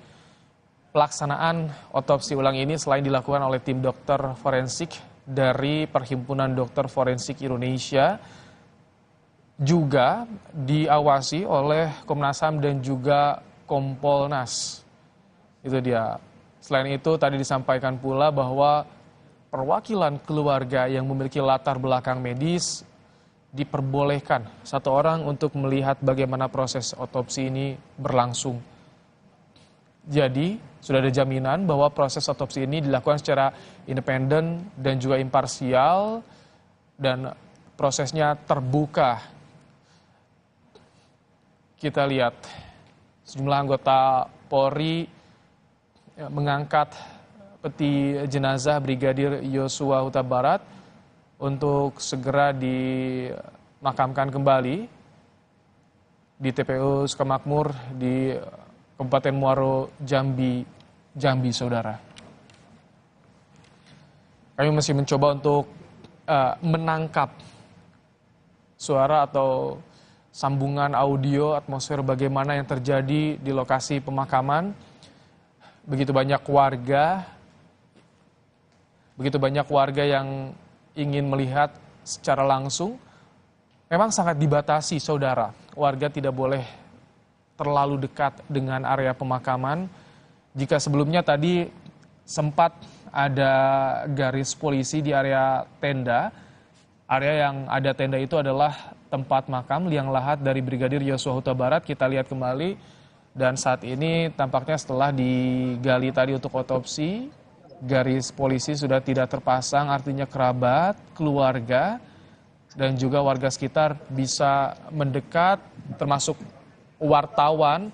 Pelaksanaan otopsi ulang ini selain dilakukan oleh tim dokter forensik dari Perhimpunan Dokter Forensik Indonesia, juga diawasi oleh Komnas HAM dan juga Kompolnas. Itu dia. Selain itu tadi disampaikan pula bahwa perwakilan keluarga yang memiliki latar belakang medis diperbolehkan 1 orang untuk melihat bagaimana proses otopsi ini berlangsung. Jadi sudah ada jaminan bahwa proses otopsi ini dilakukan secara independen dan juga imparsial dan prosesnya terbuka. Kita lihat sejumlah anggota Polri mengangkat peti jenazah Brigadir Yosua Huta Barat untuk segera dimakamkan kembali di TPU Sukamakmur di Kabupaten Muaro Jambi, saudara. Kami masih mencoba untuk menangkap suara atau sambungan audio atmosfer bagaimana yang terjadi di lokasi pemakaman. Begitu banyak warga yang ingin melihat secara langsung. Memang sangat dibatasi, saudara. Warga tidak boleh terlalu dekat dengan area pemakaman. Jika sebelumnya tadi sempat ada garis polisi di area tenda. Area yang ada tenda itu adalah tempat makam liang lahat dari Brigadir Yosua Huta Barat. Kita lihat kembali, dan saat ini tampaknya setelah digali tadi untuk otopsi, garis polisi sudah tidak terpasang, artinya kerabat, keluarga, dan juga warga sekitar bisa mendekat, termasuk wartawan,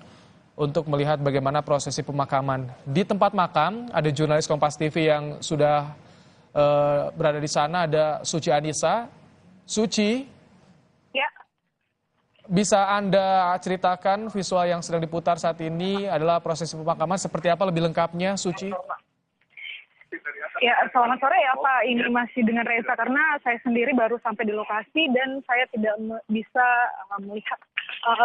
untuk melihat bagaimana prosesi pemakaman. Di tempat makam, ada jurnalis Kompas TV yang sudah berada di sana, ada Suci Anissa. Suci, Ya, bisa Anda ceritakan visual yang sedang diputar saat ini adalah prosesi pemakaman seperti apa lebih lengkapnya, Suci? ya, selamat sore ya Pak. Ini masih dengan Reza karena saya sendiri baru sampai di lokasi dan saya tidak bisa melihat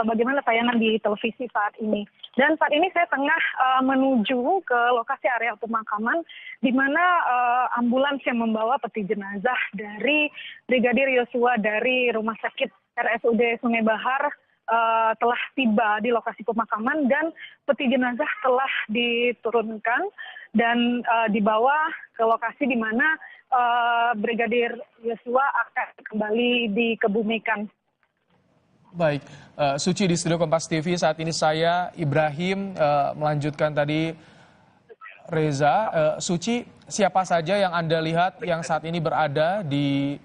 bagaimana tayangan di televisi saat ini. Dan saat ini saya tengah menuju ke lokasi area pemakaman di mana ambulans yang membawa peti jenazah dari Brigadir Yosua dari Rumah Sakit RSUD Sungai Bahar telah tiba di lokasi pemakaman, dan peti jenazah telah diturunkan dan dibawa ke lokasi di mana Brigadir Yosua akan kembali dikebumikan. Baik, Suci di studio Kompas TV saat ini saya Ibrahim melanjutkan tadi Reza. Suci, siapa saja yang Anda lihat yang saat ini berada di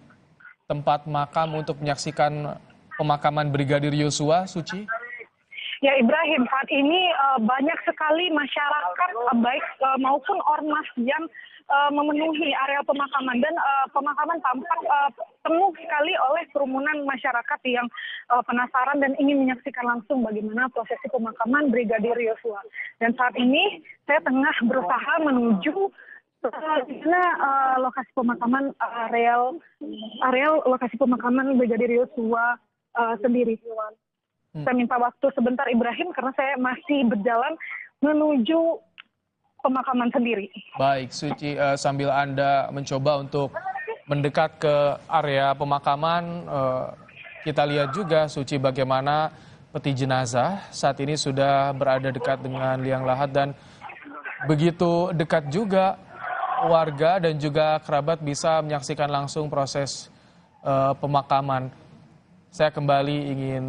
tempat makam untuk menyaksikan pemakaman Brigadir Yosua, Suci? Ya Ibrahim, saat ini banyak sekali masyarakat baik maupun ormas yang memenuhi area pemakaman, dan pemakaman tampak penuh sekali oleh kerumunan masyarakat yang penasaran dan ingin menyaksikan langsung bagaimana prosesi pemakaman Brigadir Yosua. Dan saat ini saya tengah berusaha menuju di mana lokasi pemakaman areal lokasi pemakaman Brigadir Yosua sendiri. Saya minta waktu sebentar Ibrahim karena saya masih berjalan menuju pemakaman sendiri. Baik, Suci, sambil Anda mencoba untuk mendekat ke area pemakaman, kita lihat juga, Suci, bagaimana peti jenazah saat ini sudah berada dekat dengan liang lahat, dan begitu dekat juga warga dan juga kerabat bisa menyaksikan langsung proses pemakaman. Saya kembali ingin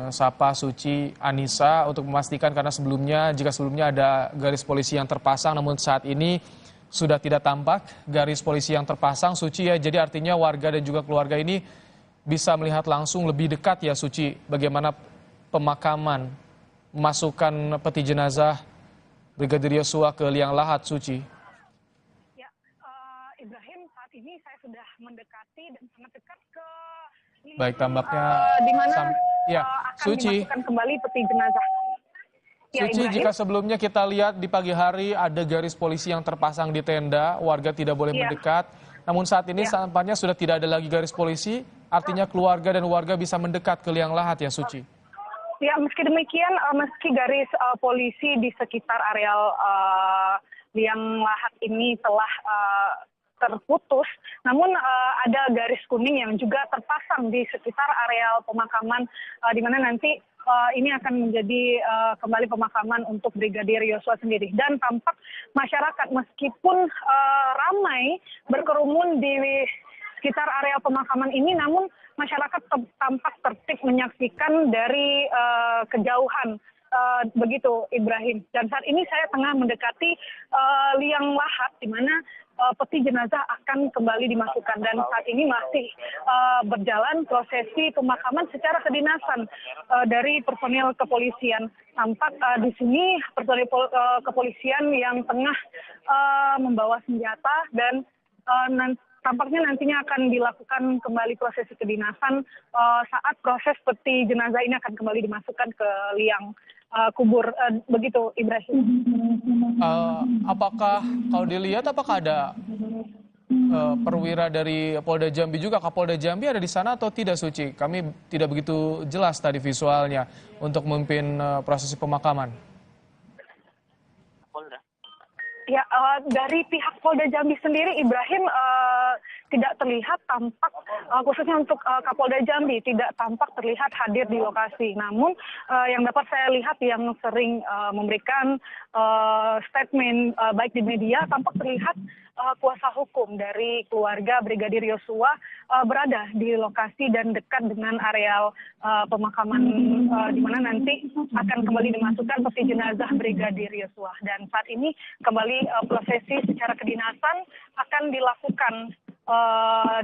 sapa Suci Anissa untuk memastikan, karena jika sebelumnya ada garis polisi yang terpasang, namun saat ini sudah tidak tampak garis polisi yang terpasang, Suci ya. Jadi artinya warga dan juga keluarga ini bisa melihat langsung lebih dekat ya, Suci, bagaimana pemakaman, memasukkan peti jenazah Brigadir Yosua ke liang lahat, Suci. Ya, Ibrahim, saat ini saya sudah mendekati dan sangat dekat ke baik, tampaknya di mana akan Suci, dimasukkan kembali peti jenazah. Ya, Suci, Ibrahim, jika sebelumnya kita lihat di pagi hari ada garis polisi yang terpasang di tenda, warga tidak boleh mendekat. Namun saat ini tampaknya sudah tidak ada lagi garis polisi, artinya keluarga dan warga bisa mendekat ke liang lahat ya, Suci. Ya, meski demikian, meski garis polisi di sekitar areal liang lahat ini telah terputus, namun ada garis kuning yang juga terpasang di sekitar areal pemakaman, di mana nanti ini akan menjadi kembali pemakaman untuk Brigadir Yosua sendiri. Dan tampak masyarakat meskipun ramai berkerumun di sekitar areal pemakaman ini, namun masyarakat tampak tertib menyaksikan dari kejauhan. Begitu Ibrahim. Dan saat ini saya tengah mendekati liang lahat di mana peti jenazah akan kembali dimasukkan, dan saat ini masih berjalan prosesi pemakaman secara kedinasan dari personil kepolisian. Tampak di sini personil kepolisian yang tengah membawa senjata, dan tampaknya nantinya akan dilakukan kembali prosesi kedinasan saat proses peti jenazah ini akan kembali dimasukkan ke liang kubur. Begitu Ibrahim. Apakah kalau dilihat apakah ada perwira dari Polda Jambi juga, Kapolda Jambi ada di sana atau tidak, Suci? Kami tidak begitu jelas tadi visualnya untuk memimpin prosesi pemakaman. Ya, dari pihak Polda Jambi sendiri, Ibrahim, tidak terlihat tampak, khususnya untuk Kapolda Jambi, tidak tampak terlihat hadir di lokasi. Namun yang dapat saya lihat yang sering memberikan statement baik di media, tampak terlihat kuasa hukum dari keluarga Brigadir Yosua berada di lokasi dan dekat dengan areal pemakaman di mana nanti akan kembali dimasukkan peti jenazah Brigadir Yosua. Dan saat ini kembali prosesi secara kedinasan akan dilakukan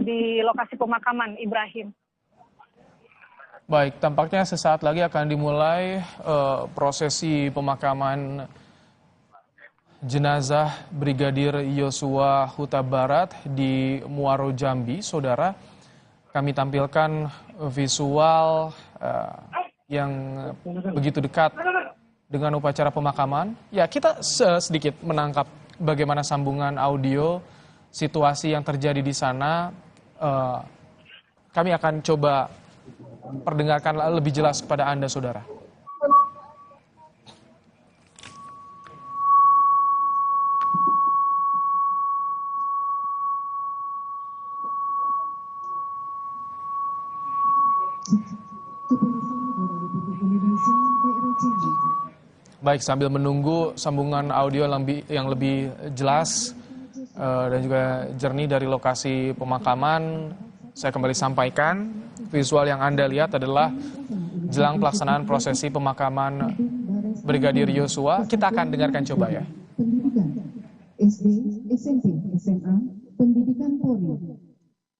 di lokasi pemakaman, Ibrahim. Baik, tampaknya sesaat lagi akan dimulai prosesi pemakaman jenazah Brigadir Yosua Huta Barat di Muaro Jambi. Saudara, kami tampilkan visual yang begitu dekat dengan upacara pemakaman. Ya, kita sedikit menangkap bagaimana sambungan audio situasi yang terjadi di sana. Kami akan coba perdengarkan lebih jelas kepada Anda, saudara. Baik, sambil menunggu sambungan audio yang lebih jelas dan juga jernih dari lokasi pemakaman, saya kembali sampaikan visual yang Anda lihat adalah jelang pelaksanaan prosesi pemakaman Brigadir Yosua. Kita akan dengarkan coba ya. Pendidikan SD, SMP, SMA, pendidikan Polri,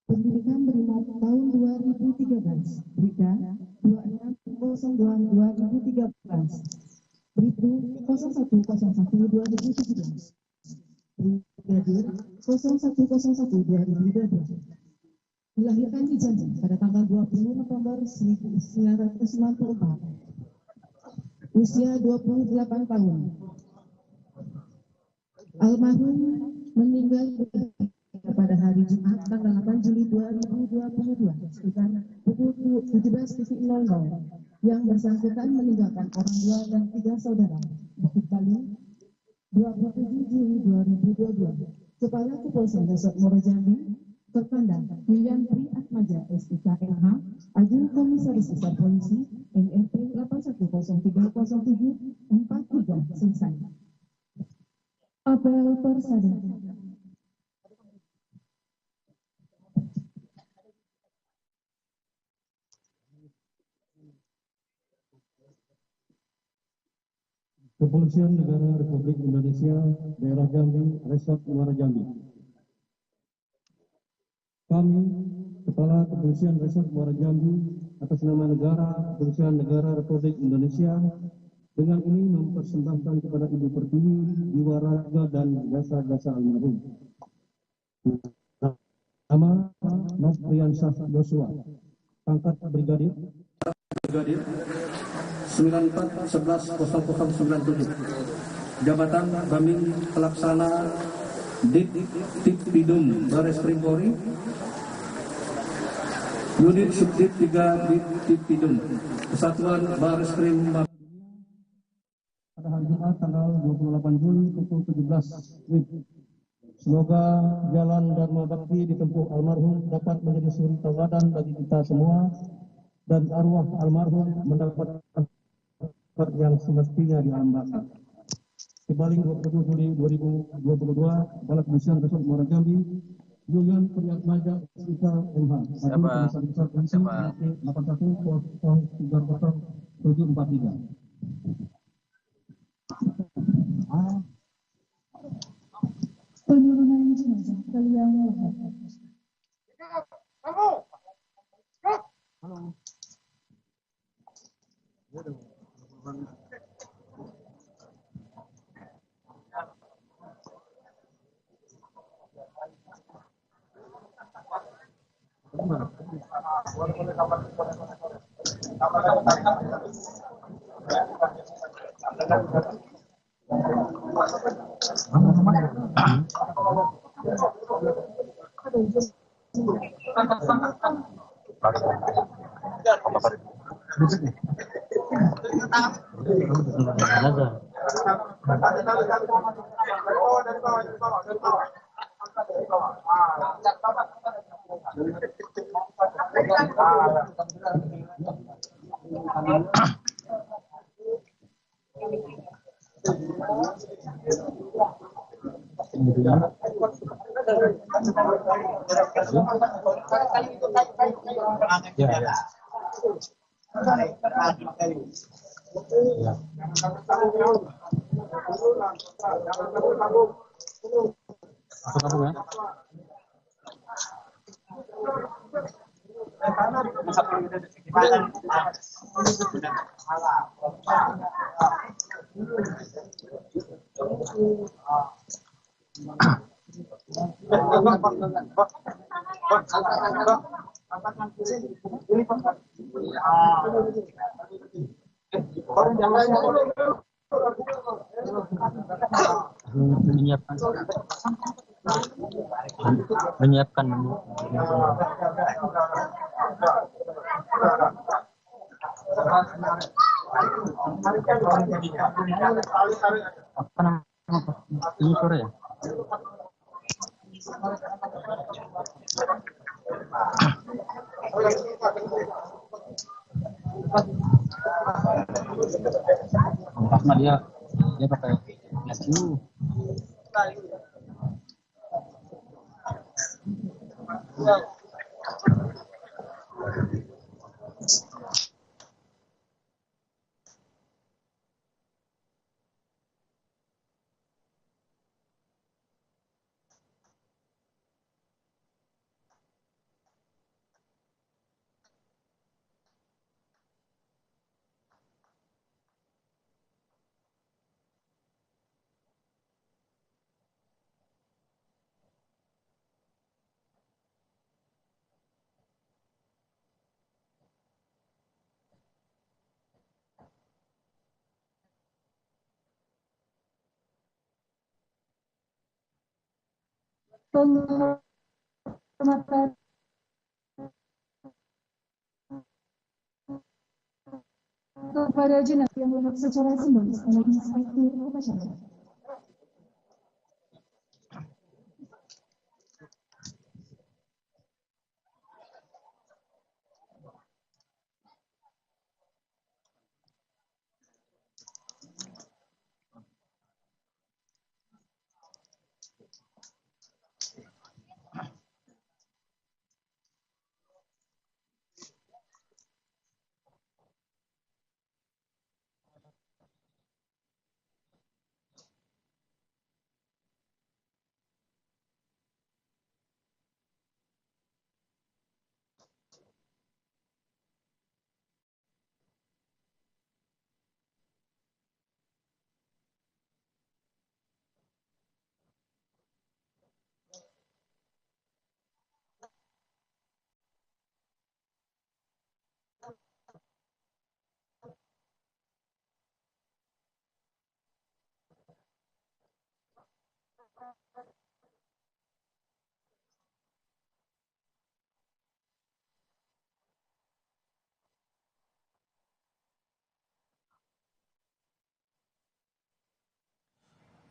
pendidikan Brimob tahun 2013, berita 2602/2013. Bribtu 0101/2017, Brigadir 0101/2012. Dilahirkan di Jambi pada tanggal 20 November 1994. Usia 28 tahun. Almarhum meninggal pada hari Jumat tanggal 8 Juli 2022 sekitar pukul 17.00. Yang bersangkutan meninggalkan orang tua dan 3 saudara. Bukit Bali, 27 Juli 2022. Kepala Kepolisian Resort Muaro Jambi, tertanda William Tri Atmaja SIK MH, Agung Komisaris Besar Polisi, NFP 81030743 selesai. Apel Persada. Kepolisian Negara Republik Indonesia, Daerah Jambi, Resort Muaro Jambi. Kami, Kepala Kepolisian Resort Muaro Jambi, atas nama Negara Kepolisian Negara Republik Indonesia, dengan ini mempersembahkan kepada Ibu Pertiwi, jiwa raga dan jasa-jasa almarhum. Nama Nofriansyah Yosua, pangkat Brigadir 94110097, jabatan Baming Pelaksana Ditpidum Bareskrim Polri, Unit Subdit 3 Ditpidum, Kesatuan Bareskrim pada hari Jumat tanggal 28 Juli pukul 17 WIB. Semoga jalan Dharma Bakti ditempuh almarhum dapat menjadi suri tauladan bagi kita semua dan arwah almarhum mendapat yang semestinya di alam baka. Kembali 27 Juli 2022, Kepala Kepolisian Resort Muaro Jambi, Yulian Priatmaja SIK MH, Agung Komisaris Besar Polisi, 81030743. Penurunan jenazah ke liang lahat. menyiapkan apa namanya ini sore ya. Pas dia pakai SU. Penghormatan kepada jenazah yang lengkap secara simbolis oleh Inspektur Upacara.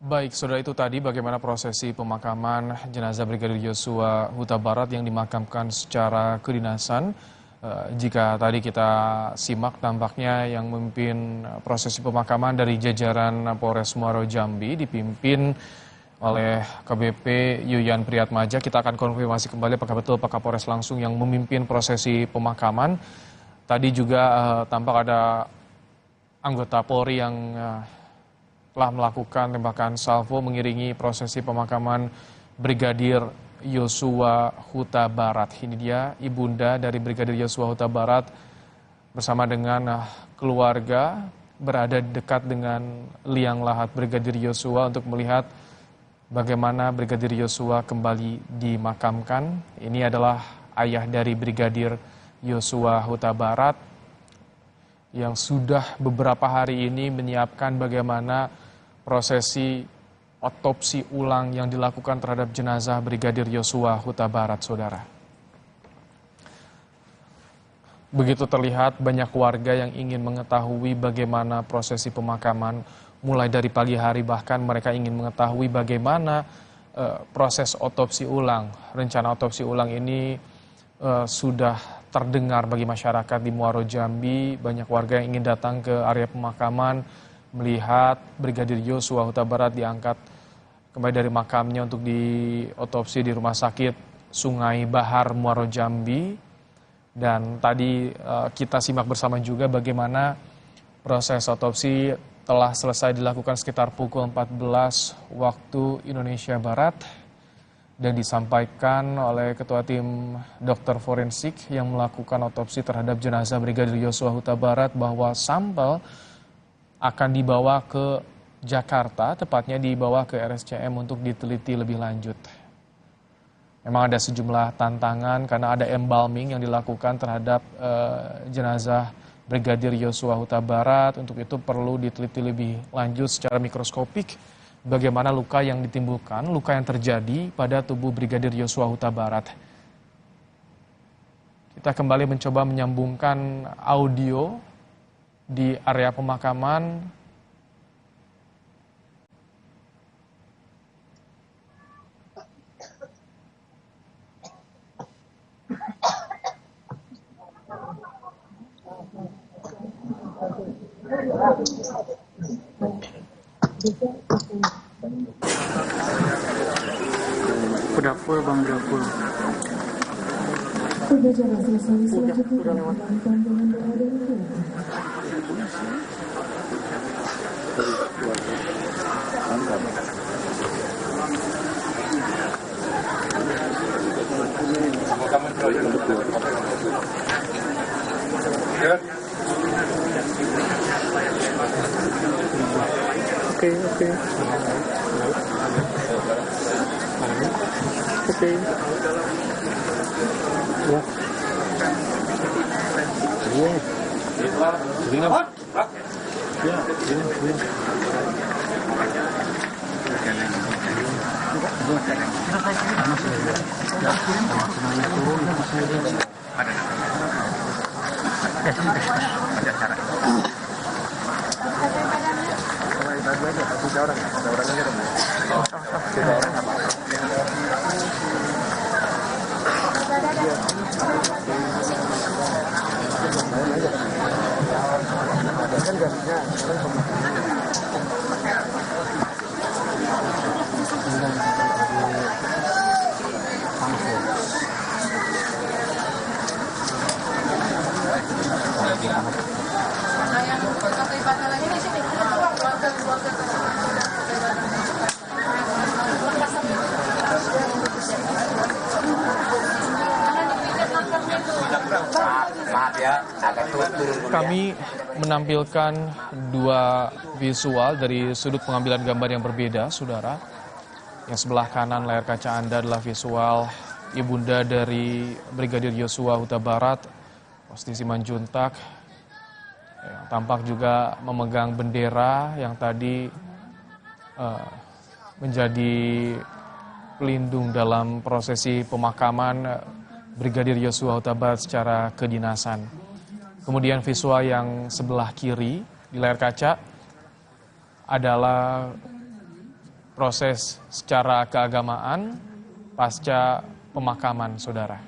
Baik, saudara, itu tadi bagaimana prosesi pemakaman jenazah Brigadir Yosua Huta Barat yang dimakamkan secara kedinasan. Jika tadi kita simak tampaknya yang memimpin prosesi pemakaman dari jajaran Polres Muaro Jambi dipimpin oleh KBP Yuyan Priyatmaja. Kita akan konfirmasi kembali apakah betul Pak Kapolres langsung yang memimpin prosesi pemakaman. Tadi juga tampak ada anggota Polri yang telah melakukan tembakan salvo mengiringi prosesi pemakaman Brigadir Yosua Huta Barat. Ini dia ibunda dari Brigadir Yosua Huta Barat bersama dengan keluarga berada dekat dengan liang lahat Brigadir Yosua untuk melihat bagaimana Brigadir Yosua kembali dimakamkan. Ini adalah ayah dari Brigadir Yosua Huta Barat yang sudah beberapa hari ini menyiapkan bagaimana prosesi otopsi ulang yang dilakukan terhadap jenazah Brigadir Yosua Huta Barat, saudara. Begitu terlihat banyak warga yang ingin mengetahui bagaimana prosesi pemakaman mulai dari pagi hari, bahkan mereka ingin mengetahui bagaimana proses otopsi ulang. Rencana otopsi ulang ini sudah terdengar bagi masyarakat di Muaro Jambi. Banyak warga yang ingin datang ke area pemakaman melihat Brigadir Yosua Huta Barat diangkat kembali dari makamnya untuk diotopsi di Rumah Sakit Sungai Bahar Muaro Jambi. Dan tadi kita simak bersama juga bagaimana proses otopsi telah selesai dilakukan sekitar pukul 14 waktu Indonesia Barat dan disampaikan oleh Ketua Tim Dokter Forensik yang melakukan otopsi terhadap jenazah Brigadir Yosua Huta Barat bahwa sampel akan dibawa ke Jakarta, tepatnya dibawa ke RSCM untuk diteliti lebih lanjut. Memang ada sejumlah tantangan karena ada embalming yang dilakukan terhadap jenazah Brigadir Yosua Huta Barat. Untuk itu perlu diteliti lebih lanjut secara mikroskopik bagaimana luka yang ditimbulkan, luka yang terjadi pada tubuh Brigadir Yosua Huta Barat. Kita kembali mencoba menyambungkan audio di area pemakaman. Udah full bang, udah full. Udah lewat. Oke. Ya. Iya. Ini apa? Ya, ini. Kami menampilkan dua visual dari sudut pengambilan gambar yang berbeda, saudara. Yang sebelah kanan layar kaca Anda adalah visual ibunda dari Brigadir Yosua Huta Barat, Posisi Manjuntak, yang tampak juga memegang bendera yang tadi menjadi pelindung dalam prosesi pemakaman Brigadir Yosua Huta Barat secara kedinasan. Kemudian visual yang sebelah kiri di layar kaca adalah proses secara keagamaan pasca pemakaman, saudara.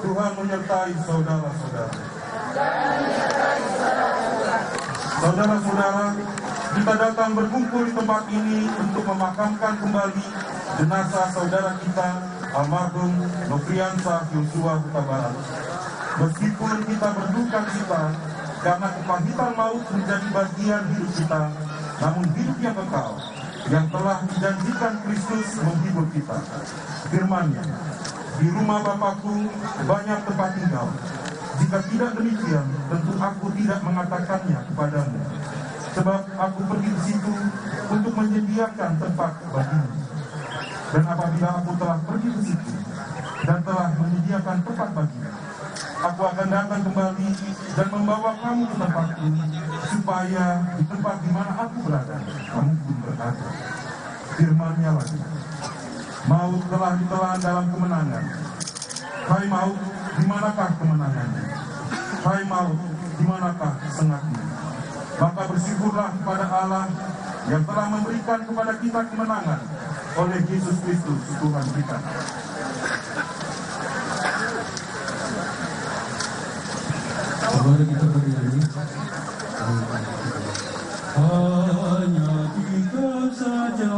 Tuhan menyertai saudara-saudara. Saudara-saudara, kita datang berkumpul di tempat ini untuk memakamkan kembali jenazah saudara kita almarhum Nofriansah Yosua Huta Barat. Meskipun kita berduka cita karena kepahitan maut menjadi bagian hidup kita, namun hidup yang kekal yang telah dijanjikan Kristus menghibur kita. Firman-Nya, di rumah Bapakku banyak tempat tinggal. Jika tidak demikian, tentu aku tidak mengatakannya kepadamu. Sebab aku pergi ke situ untuk menyediakan tempat bagimu. Dan apabila aku telah pergi ke situ dan telah menyediakan tempat bagimu, aku akan datang kembali dan membawa kamu ke tempatku, supaya di tempat di mana aku berada, kamu pun berada. Firman-Nya lagi, maut telah ditelan dalam kemenangan. Hai maut, di manakah kemenangannya? Hai maut, di manakah sengatnya? Maka bersyukurlah kepada Allah yang telah memberikan kepada kita kemenangan oleh Yesus Kristus Tuhan kita. Mari kita bernyanyi. Hanya kita saja.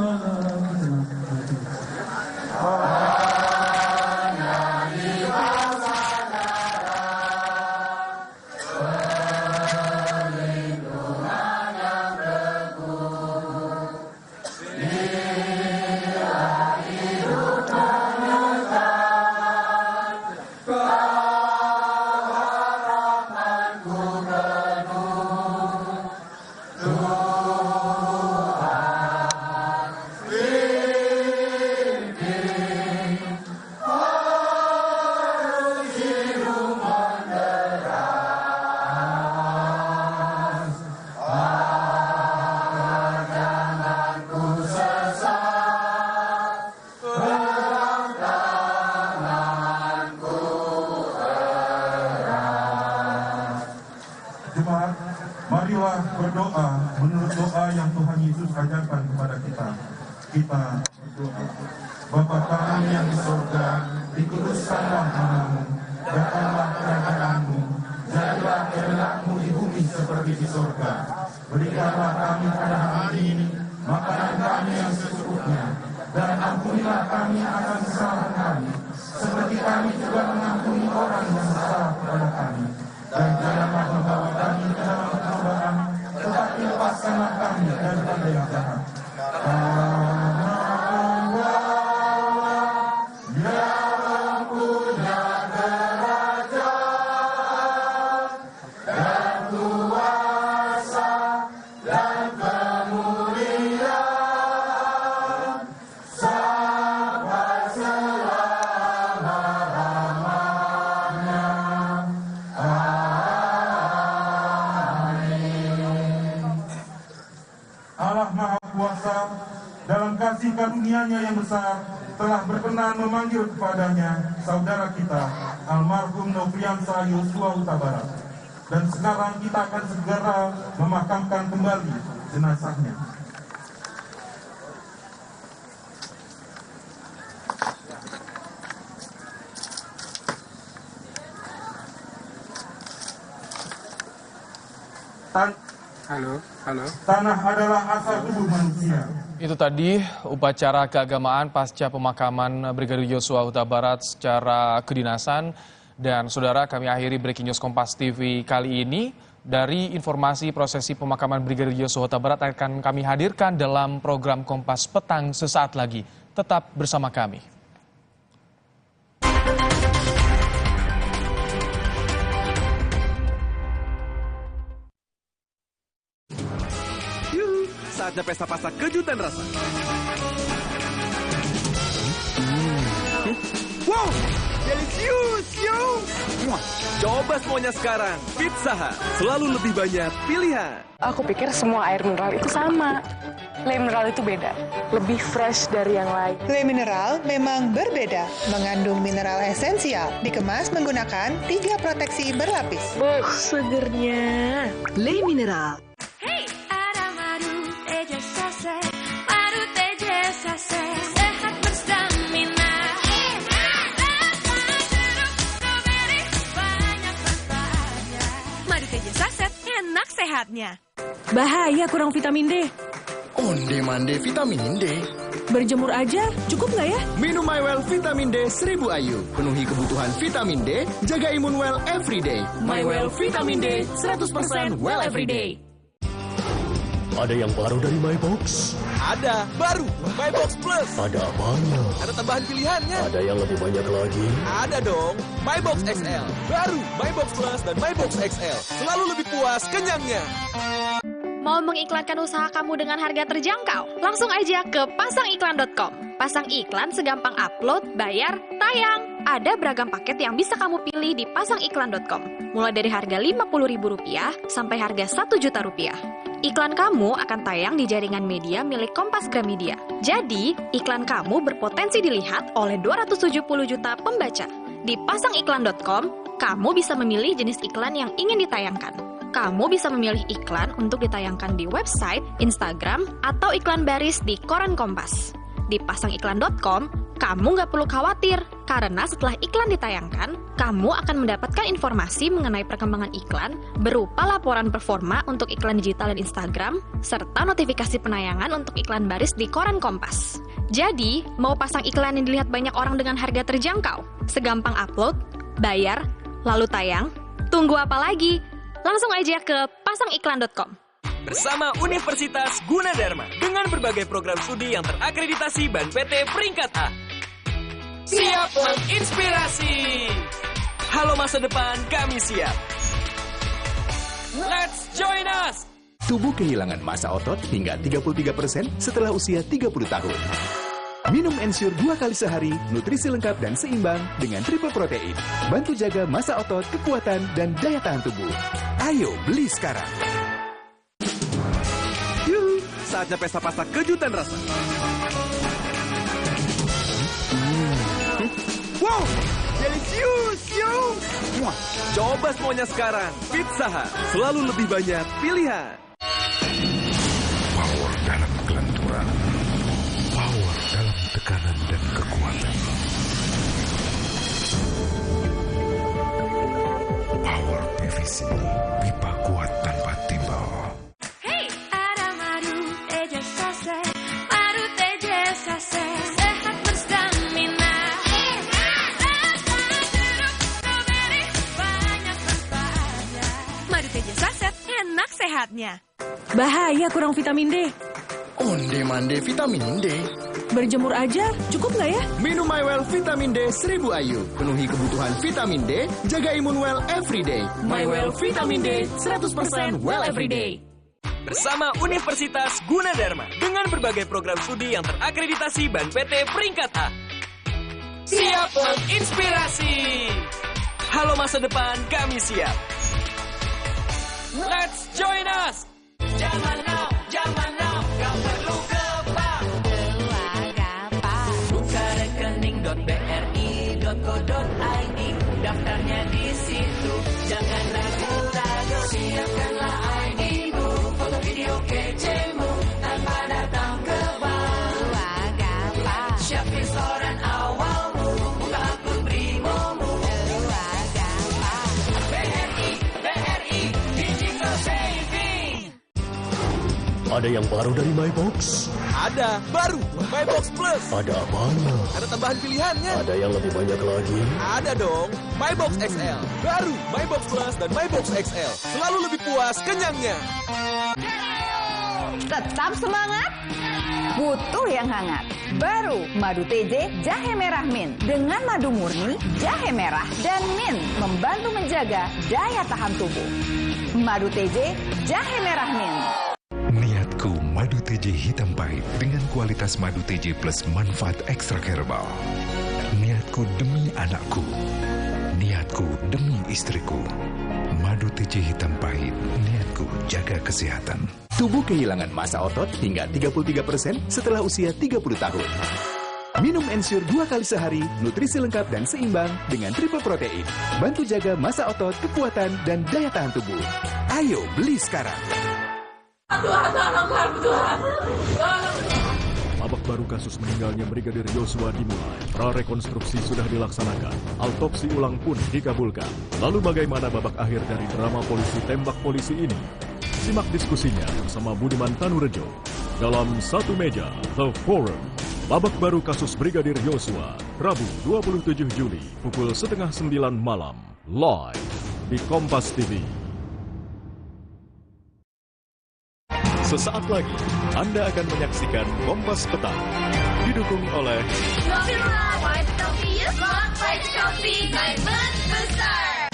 Marilah berdoa menurut doa yang Tuhan Yesus ajarkan kepada kita. Kita berdoa. Bapa kami yang di surga, dikuduskanlah namamu, datanglah kerajaan-Mu, jadilah kehendak-Mu di bumi seperti di surga. Berikanlah kami pada hari ini makanan kami yang secukupnya, dan ampunilah kami akan kesalahan kami, seperti kami juga mengampuni orang yang bersalah kepada kami. Dan janganlah membawa kami ke dalam pencobaan, tetapi lepaskanlah kami daripada yang jahat. Allah Maha Kuasa dalam kasih karunia-Nya yang besar telah berkenan memanggil kepadanya saudara kita almarhum Nofriansah Yosua Huta Barat. Dan sekarang kita akan segera memakamkan kembali jenazahnya. Halo. Tanah adalah asal tubuh manusia. Itu tadi upacara keagamaan pasca pemakaman Brigadir Yosua Huta Barat secara kedinasan. Dan saudara, kami akhiri Breaking News Kompas TV kali ini. Dari informasi prosesi pemakaman Brigadir Yosua Huta Barat akan kami hadirkan dalam program Kompas Petang sesaat lagi. Tetap bersama kami. Saatnya pesta pasta kejutan rasa. Wow, delicious, yo! Coba semuanya sekarang. Pizza Hut, selalu lebih banyak pilihan. Aku pikir semua air mineral itu sama. Le mineral itu beda, lebih fresh dari yang lain. Le mineral memang berbeda, mengandung mineral esensial, dikemas menggunakan 3 proteksi berlapis. Segernya. Le mineral. Hey, ada madu teja saset, madu teja saset, sehat berstamina. Madu teja saset, enak sehatnya. Bahaya kurang vitamin D. Onde mande vitamin D. Berjemur aja, cukup nggak ya? Minum MyWell Vitamin D 1000 IU. Penuhi kebutuhan vitamin D, jaga imun well everyday. MyWell Vitamin D 100% well everyday. Ada yang baru dari MyBox? Ada, baru, MyBox Plus. Ada apanya? Ada tambahan pilihannya. Ada yang lebih banyak lagi? Ada dong, MyBox XL. Baru, MyBox Plus dan MyBox XL. Selalu lebih puas kenyangnya. Mau mengiklankan usaha kamu dengan harga terjangkau? Langsung aja ke pasangiklan.com. Pasang iklan segampang upload, bayar, tayang. Ada beragam paket yang bisa kamu pilih di pasangiklan.com. Mulai dari harga Rp50.000 sampai harga Rp1.000.000. Iklan kamu akan tayang di jaringan media milik Kompas Gramedia. Jadi, iklan kamu berpotensi dilihat oleh 270 juta pembaca. Di pasangiklan.com, kamu bisa memilih jenis iklan yang ingin ditayangkan. Kamu bisa memilih iklan untuk ditayangkan di website, Instagram, atau iklan baris di koran Kompas. Di pasangiklan.com, kamu nggak perlu khawatir, karena setelah iklan ditayangkan, kamu akan mendapatkan informasi mengenai perkembangan iklan berupa laporan performa untuk iklan digital dan Instagram, serta notifikasi penayangan untuk iklan baris di koran Kompas. Jadi, mau pasang iklan yang dilihat banyak orang dengan harga terjangkau? Segampang upload, bayar, lalu tayang? Tunggu apa lagi? Langsung aja ke pasangiklan.com. Bersama Universitas Gunadarma dengan berbagai program studi yang terakreditasi BAN PT peringkat A. Siap menginspirasi. Halo masa depan, kami siap. Let's join us. Tubuh kehilangan massa otot hingga 33% setelah usia 30 tahun. Minum Ensure 2 kali sehari, nutrisi lengkap dan seimbang dengan triple protein. Bantu jaga massa otot, kekuatan, dan daya tahan tubuh. Ayo beli sekarang. Yuhu, saatnya pesta pasta kejutan rasa. Wow, delicious, yo! Coba semuanya sekarang. Pizza Hut, selalu lebih banyak pilihan. Power dalam kelenturan. Power dalam tekanan dan kekuatan. Power PVC, pipa kuat tanpa timbal. Hey, ada madu TJ Saset, madu TJ Saset, sehat berstamina. Banyak manfaatnya. Madu TJ Saset, enak sehatnya. Bahaya kurang vitamin D. Onde-mande vitamin D. Berjemur aja, cukup nggak ya? Minum MyWell Vitamin D 1000 IU. Penuhi kebutuhan vitamin D, jaga imun well everyday. MyWell Vitamin D 100% well everyday. Bersama Universitas Gunadarma dengan berbagai program studi yang terakreditasi BAN PT peringkat A. Siap menginspirasi. Halo masa depan, kami siap. Let's join us. Zaman now, gak perlu ke bank. Buka rekening.bri.co.id, daftarnya di situ. Jangan ragu-ragu, siapkanlah ID-mu, foto video kecemu tanpa datang ke bank. Siap restoran awalmu, buka akun Brimomu. BRI, digital saving. Ada yang baru dari MyBox? Ada, baru, MyBox Plus. Ada apanya? Ada tambahan pilihannya. Ada yang lebih banyak lagi? Ada dong, MyBox XL. Baru, MyBox Plus dan MyBox XL. Selalu lebih puas kenyangnya. Tetap semangat, butuh yang hangat. Baru Madu TJ Jahe Merah Mint. Dengan madu murni, jahe merah, dan mint membantu menjaga daya tahan tubuh. Madu TJ Jahe Merah Mint. Niatku madu TJ hitam pahit dengan kualitas madu TJ plus manfaat ekstra herbal. Niatku demi anakku. Niatku demi istriku. Madu TJ hitam pahit. Niatku jaga kesehatan. Tubuh kehilangan massa otot hingga 33% setelah usia 30 tahun. Minum Ensure 2 kali sehari, nutrisi lengkap dan seimbang dengan triple protein. Bantu jaga massa otot, kekuatan, dan daya tahan tubuh. Ayo beli sekarang. Babak baru kasus meninggalnya Brigadir Yosua dimulai. Prarekonstruksi sudah dilaksanakan. Autopsi ulang pun dikabulkan. Lalu bagaimana babak akhir dari drama polisi tembak polisi ini? Simak diskusinya bersama Budiman Tanurejo dalam Satu Meja The Forum. Babak baru kasus Brigadir Yosua, Rabu 27 Juli pukul 8:30 malam, live di Kompas TV. Sesaat lagi, Anda akan menyaksikan Kompas Petang, didukung oleh White Coffee, besar.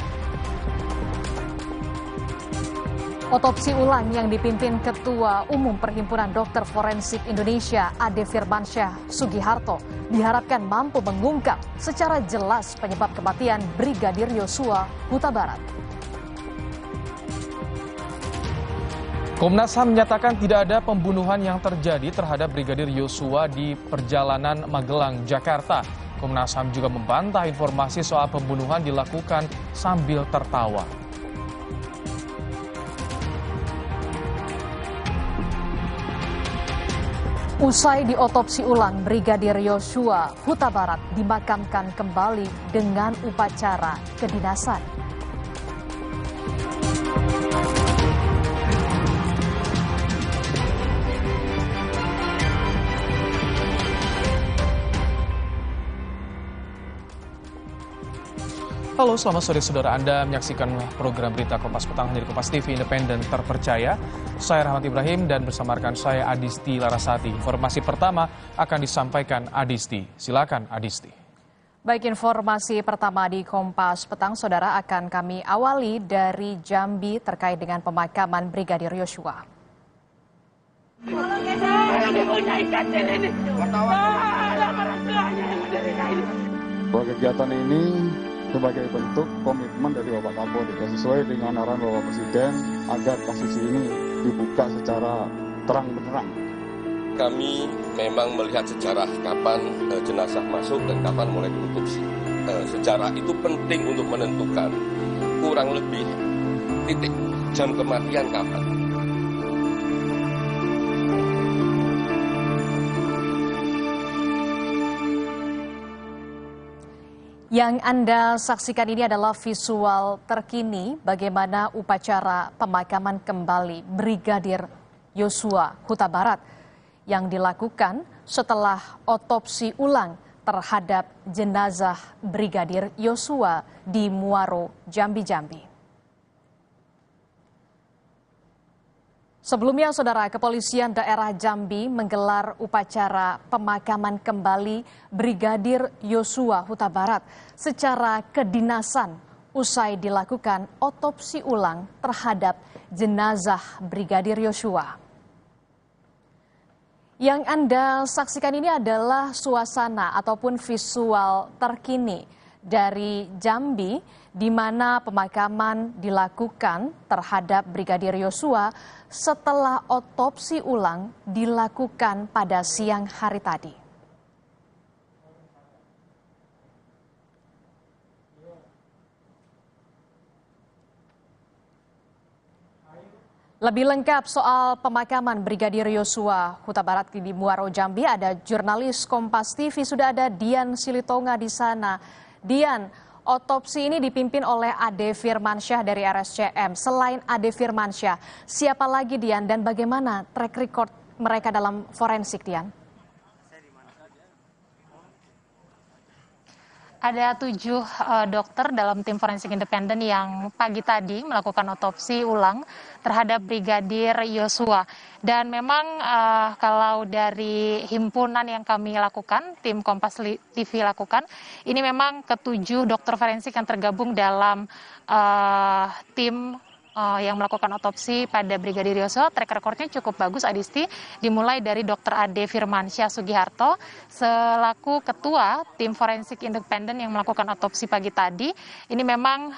Otopsi ulang yang dipimpin Ketua Umum Perhimpunan Dokter Forensik Indonesia Ade Firmansyah Sugiharto diharapkan mampu mengungkap secara jelas penyebab kematian Brigadir Yosua Huta Barat. Komnas HAM menyatakan tidak ada pembunuhan yang terjadi terhadap Brigadir Yosua di perjalanan Magelang, Jakarta. Komnas HAM juga membantah informasi soal pembunuhan dilakukan sambil tertawa. Usai diotopsi ulang, Brigadir Yosua Huta Barat dimakamkan kembali dengan upacara kedinasan. Halo, selamat sore saudara. Anda menyaksikan program berita Kompas Petang dari Kompas TV Independen Terpercaya. Saya Rahmat Ibrahim dan bersama rekan saya Adisti Larasati. Informasi pertama akan disampaikan Adisti. Silakan Adisti. Baik, informasi pertama di Kompas Petang, saudara, akan kami awali dari Jambi terkait dengan pemakaman Brigadir Yosua. Bahwa kegiatan ini sebagai bentuk komitmen dari Bapak Kapolri sesuai dengan arahan Bapak Presiden agar kasus ini dibuka secara terang benderang. Kami memang melihat sejarah kapan jenazah masuk dan kapan mulai diotopsi. Sejarah itu penting untuk menentukan kurang lebih titik jam kematian kapan. Yang Anda saksikan ini adalah visual terkini bagaimana upacara pemakaman kembali Brigadir Yosua Huta Barat yang dilakukan setelah otopsi ulang terhadap jenazah Brigadir Yosua di Muaro, Jambi. Sebelumnya, saudara, kepolisian daerah Jambi menggelar upacara pemakaman kembali Brigadir Yosua Huta Barat secara kedinasan usai dilakukan otopsi ulang terhadap jenazah Brigadir Yosua. Yang Anda saksikan ini adalah suasana ataupun visual terkini dari Jambi di mana pemakaman dilakukan terhadap Brigadir Yosua setelah otopsi ulang dilakukan pada siang hari tadi. Lebih lengkap soal pemakaman Brigadir Yosua Huta Barat di Muaro, Jambi, ada jurnalis Kompas TV, sudah ada Dian Silitonga di sana. Dian, otopsi ini dipimpin oleh Ade Firmansyah dari RSCM. Selain Ade Firmansyah, siapa lagi, Dian, dan bagaimana track record mereka dalam forensik, Dian? Ada 7 dokter dalam tim forensik independen yang pagi tadi melakukan otopsi ulang terhadap Brigadir Yosua. Dan memang kalau dari himpunan yang kami lakukan, tim Kompas TV lakukan, ini memang ke-7 dokter forensik yang tergabung dalam tim yang melakukan otopsi pada Brigadir Yosua. Track recordnya cukup bagus, Adisti, dimulai dari Dr. Ade Firmansyah Sugiharto selaku ketua tim forensik independen yang melakukan otopsi pagi tadi. Ini memang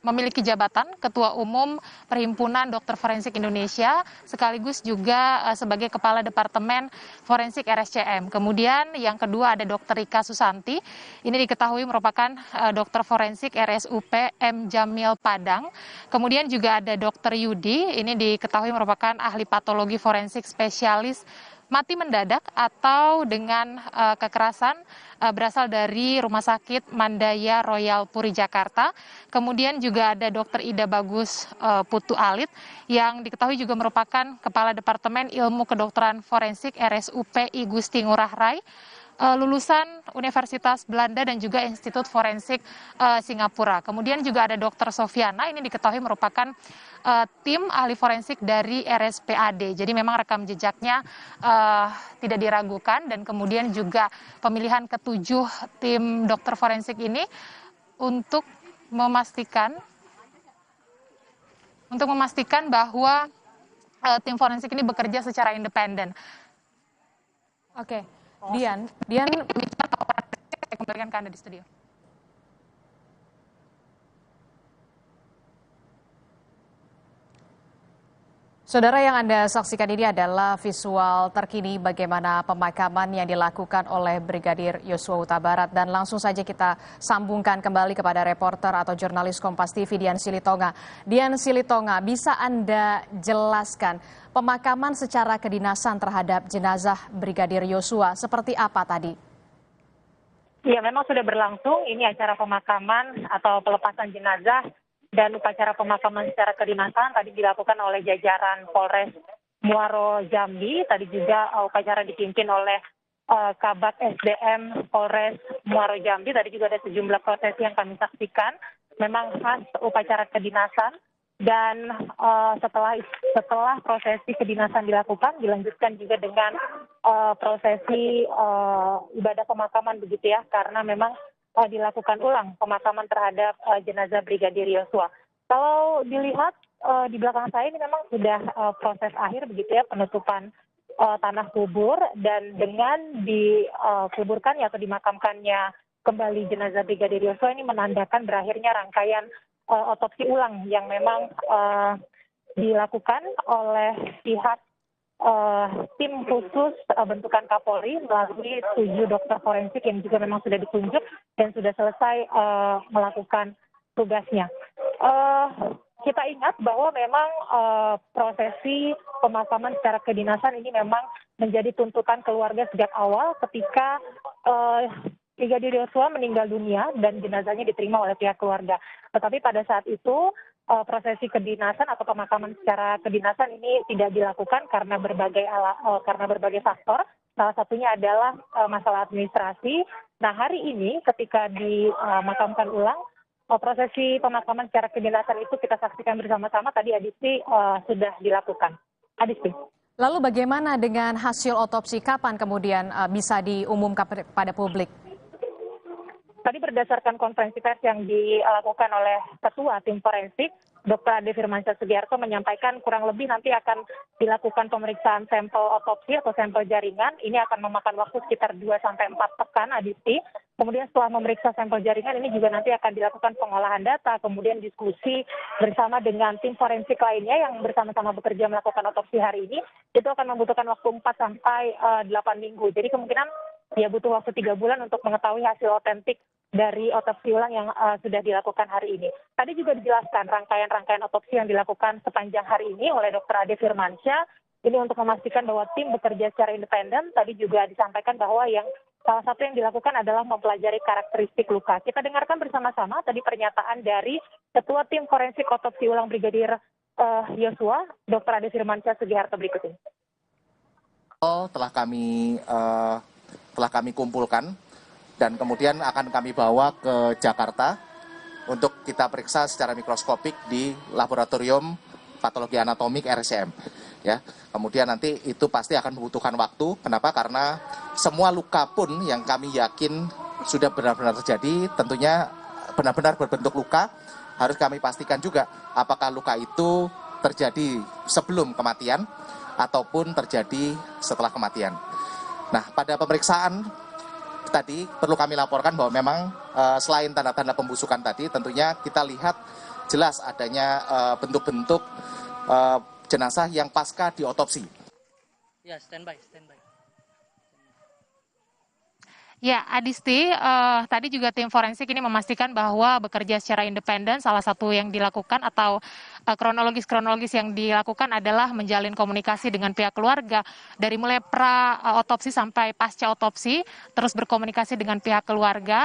memiliki jabatan Ketua Umum Perhimpunan Dokter Forensik Indonesia, sekaligus juga sebagai Kepala Departemen Forensik RSCM. Kemudian yang kedua ada Dr. Rika Susanti, ini diketahui merupakan dokter forensik RSUP M. Jamil Padang. Kemudian juga ada Dr. Yudi, ini diketahui merupakan ahli patologi forensik spesialis mati mendadak atau dengan kekerasan berasal dari Rumah Sakit Mandaya Royal Puri Jakarta. Kemudian juga ada Dr. Ida Bagus Putu Alit yang diketahui juga merupakan Kepala Departemen Ilmu Kedokteran Forensik RSUP I Gusti Ngurah Rai, lulusan Universitas Belanda dan juga Institut Forensik Singapura. Kemudian juga ada Dr. Sofiana, ini diketahui merupakan tim ahli forensik dari RSPAD. Jadi memang rekam jejaknya tidak diragukan, dan kemudian juga pemilihan ketujuh tim dokter forensik ini untuk memastikan bahwa tim forensik ini bekerja secara independen. Oke. Dian, saya kembalikan ke Anda di studio. Saudara, yang Anda saksikan ini adalah visual terkini bagaimana pemakaman yang dilakukan oleh Brigadir Yosua Huta Barat, dan langsung saja kita sambungkan kembali kepada reporter atau jurnalis Kompas TV Dian Silitonga. Dian Silitonga, bisa Anda jelaskan pemakaman secara kedinasan terhadap jenazah Brigadir Yosua seperti apa tadi? Ya, memang sudah berlangsung ini acara pemakaman atau pelepasan jenazah, dan upacara pemakaman secara kedinasan tadi dilakukan oleh jajaran Polres Muaro Jambi. Tadi juga upacara dipimpin oleh Kabak SDM Polres Muaro Jambi. Tadi juga ada sejumlah prosesi yang kami saksikan. Memang khas upacara kedinasan. Dan setelah prosesi kedinasan dilakukan, dilanjutkan juga dengan prosesi ibadah pemakaman begitu ya, karena memang dilakukan ulang pemakaman terhadap jenazah Brigadir Yosua. Kalau dilihat di belakang saya ini memang sudah proses akhir begitu ya, penutupan tanah kubur, dan dengan dikuburkannya atau dimakamkannya kembali jenazah Brigadir Yosua ini menandakan berakhirnya rangkaian otopsi ulang yang memang dilakukan oleh pihak tim khusus bentukan Kapolri melalui 7 dokter forensik yang juga memang sudah ditunjuk dan sudah selesai melakukan tugasnya. Kita ingat bahwa memang prosesi pemakaman secara kedinasan ini memang menjadi tuntutan keluarga sejak awal ketika Brigadir Yosua meninggal dunia dan jenazahnya diterima oleh pihak keluarga. Tetapi pada saat itu prosesi kedinasan atau pemakaman secara kedinasan ini tidak dilakukan karena berbagai faktor. Salah satunya adalah masalah administrasi. Nah, hari ini ketika dimakamkan ulang, prosesi pemakaman secara kedinasan itu kita saksikan bersama-sama tadi, Adisti, sudah dilakukan. Adisti. Lalu bagaimana dengan hasil otopsi? Kapan kemudian bisa diumumkan pada publik? Tadi berdasarkan konferensi pers yang dilakukan oleh Ketua Tim Forensik, Dr. Ade Firmansyah Sugiharto menyampaikan kurang lebih nanti akan dilakukan pemeriksaan sampel otopsi atau sampel jaringan. Ini akan memakan waktu sekitar 2-4 pekan, Adisti. Kemudian setelah memeriksa sampel jaringan ini juga nanti akan dilakukan pengolahan data, kemudian diskusi bersama dengan tim forensik lainnya yang bersama-sama bekerja melakukan otopsi hari ini. Itu akan membutuhkan waktu 4-8 minggu. Jadi kemungkinan ya butuh waktu 3 bulan untuk mengetahui hasil otentik dari otopsi ulang yang sudah dilakukan hari ini. Tadi juga dijelaskan rangkaian otopsi yang dilakukan sepanjang hari ini oleh Dr. Ade Firmansyah. Ini untuk memastikan bahwa tim bekerja secara independen. Tadi juga disampaikan bahwa yang salah satu yang dilakukan adalah mempelajari karakteristik luka. Kita dengarkan bersama-sama tadi pernyataan dari Ketua Tim Forensik Otopsi Ulang Brigadir Yosua, Dr. Ade Firmansyah Sugiharto berikut ini. Telah kami kumpulkan dan kemudian akan kami bawa ke Jakarta untuk kita periksa secara mikroskopik di laboratorium patologi anatomik RSCM. Ya, kemudian nanti itu pasti akan membutuhkan waktu. Kenapa? Karena semua luka pun yang kami yakin sudah benar-benar terjadi, tentunya benar-benar berbentuk luka, harus kami pastikan juga apakah luka itu terjadi sebelum kematian ataupun terjadi setelah kematian. Nah, pada pemeriksaan tadi perlu kami laporkan bahwa memang selain tanda-tanda pembusukan tadi, tentunya kita lihat jelas adanya bentuk-bentuk jenazah yang pasca diotopsi. Ya, standby. Ya, Adisti, tadi juga tim forensik ini memastikan bahwa bekerja secara independen. Salah satu yang dilakukan atau kronologis yang dilakukan adalah menjalin komunikasi dengan pihak keluarga dari mulai pra-otopsi sampai pasca otopsi, terus berkomunikasi dengan pihak keluarga.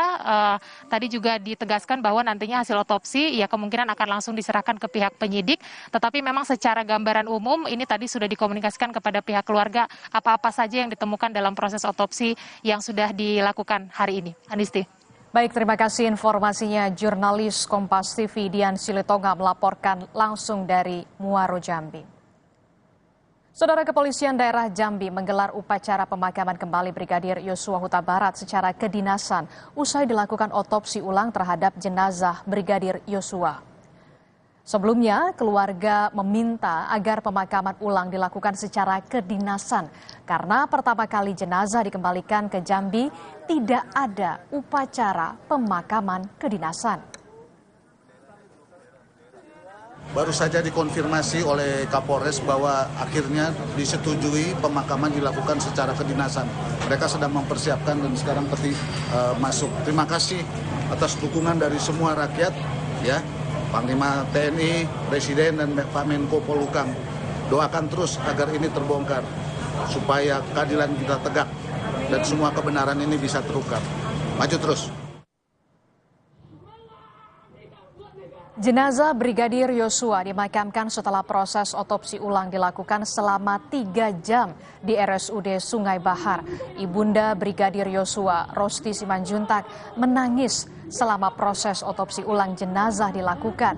Tadi juga ditegaskan bahwa nantinya hasil otopsi ya kemungkinan akan langsung diserahkan ke pihak penyidik, tetapi memang secara gambaran umum ini tadi sudah dikomunikasikan kepada pihak keluarga apa-apa saja yang ditemukan dalam proses otopsi yang sudah dilakukan hari ini. Anisti. Baik, terima kasih informasinya. Jurnalis Kompas TV Dian Silitonga melaporkan langsung dari Muaro Jambi. Saudara, Kepolisian Daerah Jambi menggelar upacara pemakaman kembali Brigadir Yosua Huta Barat secara kedinasan usai dilakukan otopsi ulang terhadap jenazah Brigadir Yosua. Sebelumnya, keluarga meminta agar pemakaman ulang dilakukan secara kedinasan karena pertama kali jenazah dikembalikan ke Jambi tidak ada upacara pemakaman kedinasan. Baru saja dikonfirmasi oleh Kapolres bahwa akhirnya disetujui pemakaman dilakukan secara kedinasan. Mereka sedang mempersiapkan dan sekarang masuk. Terima kasih atas dukungan dari semua rakyat, ya. Panglima TNI, Presiden, dan Pak Menko Polhukam. Doakan terus agar ini terbongkar, supaya keadilan kita tegak dan semua kebenaran ini bisa terungkap. Maju terus. Jenazah Brigadir Yosua dimakamkan setelah proses otopsi ulang dilakukan selama 3 jam di RSUD Sungai Bahar. Ibunda Brigadir Yosua, Rosti Simanjuntak, menangis selama proses otopsi ulang jenazah dilakukan.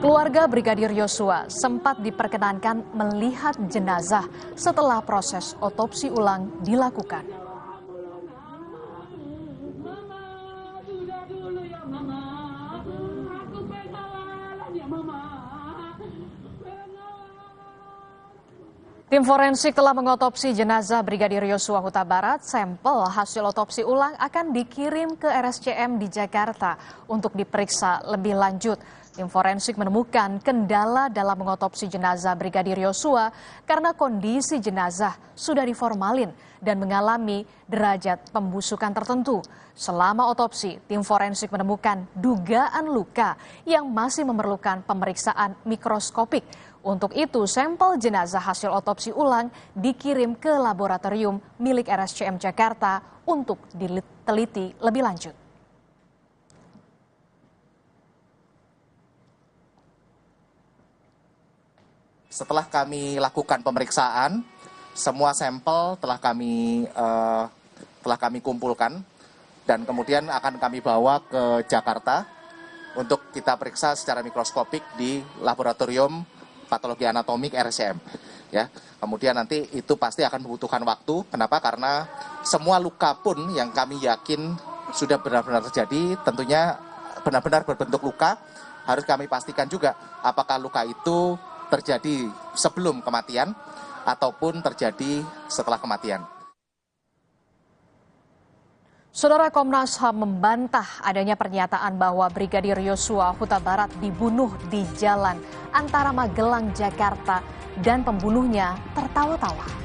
Keluarga Brigadir Yosua sempat diperkenankan melihat jenazah setelah proses otopsi ulang dilakukan. Tim forensik telah mengotopsi jenazah Brigadir Yosua Huta Barat. Sampel hasil otopsi ulang akan dikirim ke RSCM di Jakarta untuk diperiksa lebih lanjut. Tim forensik menemukan kendala dalam mengotopsi jenazah Brigadir Yosua karena kondisi jenazah sudah diformalin dan mengalami derajat pembusukan tertentu. Selama otopsi, tim forensik menemukan dugaan luka yang masih memerlukan pemeriksaan mikroskopik. Untuk itu, sampel jenazah hasil otopsi ulang dikirim ke laboratorium milik RSCM Jakarta untuk diteliti lebih lanjut. Setelah kami lakukan pemeriksaan, semua sampel telah kami kumpulkan dan kemudian akan kami bawa ke Jakarta untuk kita periksa secara mikroskopik di laboratorium patologi anatomik RSCM. Ya, kemudian nanti itu pasti akan membutuhkan waktu. Kenapa? Karena semua luka pun yang kami yakin sudah benar-benar terjadi, tentunya benar-benar berbentuk luka, harus kami pastikan juga apakah luka itu terjadi sebelum kematian ataupun terjadi setelah kematian. Saudara, Komnas HAM membantah adanya pernyataan bahwa Brigadir Yosua Huta Barat dibunuh di jalan antara Magelang, Jakarta, dan pembunuhnya tertawa-tawa.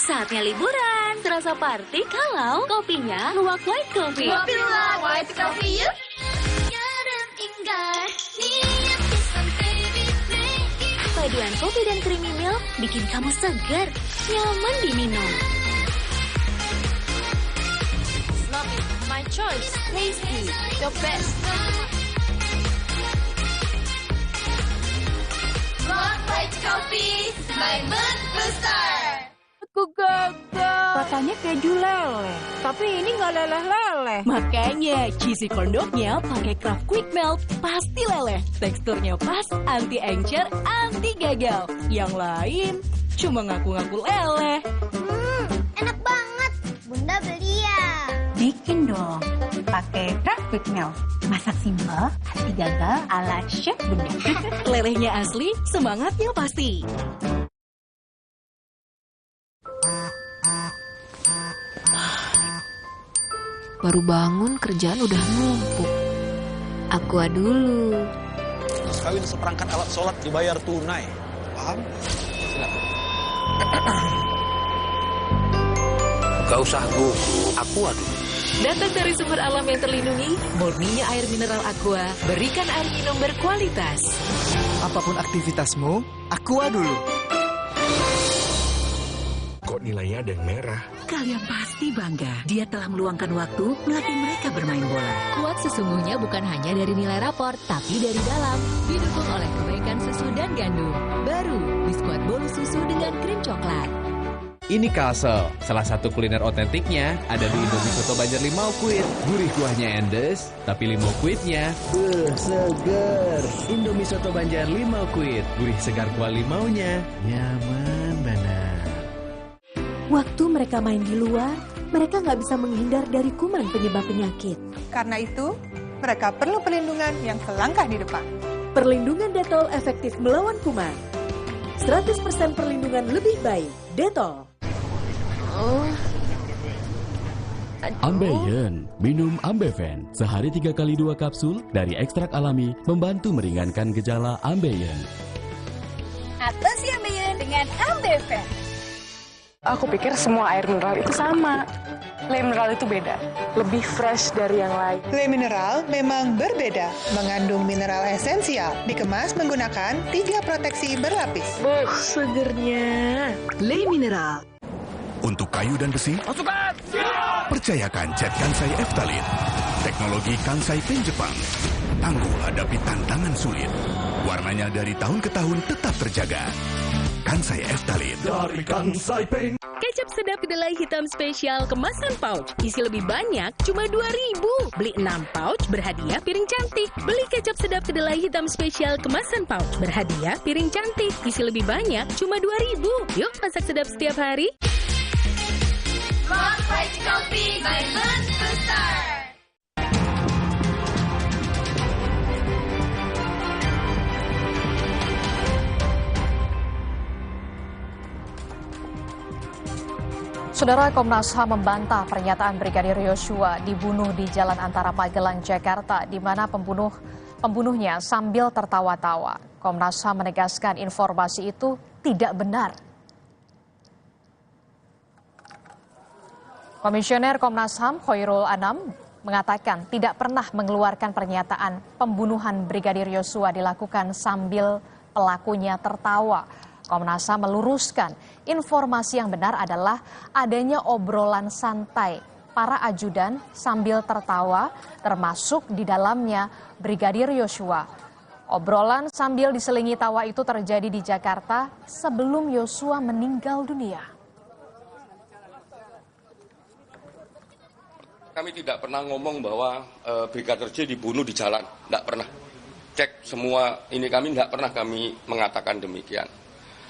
Saatnya liburan, terasa party kalau kopinya Luwak White Coffee. Kopi Luwak White Coffee yuk. Paduan kopi dan creamy milk bikin kamu segar, nyaman diminum. Love it, my choice, tasty, the best. Luwak White Coffee, my mood booster. Aku gagal. Katanya keju leleh, tapi ini nggak leleh-leleh. Makanya cheesy corn dog-nya pakai Kraft Quick Melt, pasti leleh. Teksturnya pas, anti encer, anti gagal. Yang lain cuma ngaku-ngaku leleh. Enak banget. Bunda beli ya. Bikin dong, pakai Kraft Quick Melt. Masak simpel, anti gagal ala Chef Bunda. Lelehnya asli, semangatnya pasti. baru bangun kerjaan udah numpuk. Aqua dulu. Kawin seperangkat alat sholat dibayar tunai. Paham? Silakan. Gak usah gugup, Aqua dulu. Datang dari sumber alam yang terlindungi, murninya air mineral Aqua, berikan air minum berkualitas. Apapun aktivitasmu, Aqua dulu. Kok nilainya ada yang merah? Kalian pasti bangga. Dia telah meluangkan waktu melatih mereka bermain bola. Kuat sesungguhnya bukan hanya dari nilai rapor, tapi dari dalam. Didukung oleh kebaikan susu dan gandum. Baru, biskuit bolu susu dengan krim coklat. Ini Kalsel, salah satu kuliner otentiknya ada di Indomie Soto Banjar Limau Kuit. Gurih kuahnya endes, tapi limau kuitnya seger. Indomie Soto Banjar Limau Kuit, gurih segar kuah limaunya, nyaman banget. Waktu mereka main di luar, mereka nggak bisa menghindar dari kuman penyebab penyakit. Karena itu, mereka perlu perlindungan yang selangkah di depan. Perlindungan Dettol efektif melawan kuman. 100% perlindungan lebih baik. Dettol. Ambeien, minum Ambeven. Sehari 3 kali 2 kapsul dari ekstrak alami membantu meringankan gejala Ambeien. Atasi Ambeien dengan Ambeven. Aku pikir semua air mineral itu sama. Le mineral itu beda, lebih fresh dari yang lain. Le mineral memang berbeda, mengandung mineral esensial, dikemas menggunakan 3 proteksi berlapis. Segernya. Le mineral. Untuk kayu dan besi, Pasukan! percayakan Cat Kansai Eftalin. Teknologi Kansai Pen Jepang. Tangguh hadapi tantangan sulit. Warnanya dari tahun ke tahun tetap terjaga. Kansai Eftalin. Dari Kansai Pen. Kecap sedap kedelai hitam spesial kemasan pouch. Isi lebih banyak, cuma 2.000. Beli 6 pouch, berhadiah piring cantik. Beli kecap sedap kedelai hitam spesial kemasan pouch. Berhadiah piring cantik. Isi lebih banyak, cuma 2.000. Yuk masak sedap setiap hari. Rock White Coffee by Lund Booster. Saudara, Komnas HAM membantah pernyataan Brigadir Yosua dibunuh di Jalan Antara Magelang, Jakarta, di mana pembunuhnya sambil tertawa-tawa. Komnas HAM menegaskan informasi itu tidak benar. Komisioner Komnas HAM Khoirul Anam mengatakan tidak pernah mengeluarkan pernyataan pembunuhan Brigadir Yosua dilakukan sambil pelakunya tertawa. Komnas HAM meluruskan informasi yang benar adalah adanya obrolan santai para ajudan sambil tertawa, termasuk di dalamnya Brigadir Yosua. Obrolan sambil diselingi tawa itu terjadi di Jakarta sebelum Yosua meninggal dunia. Kami tidak pernah ngomong bahwa Brigadir J dibunuh di jalan, tidak pernah. Cek semua ini kami tidak pernah kami mengatakan demikian.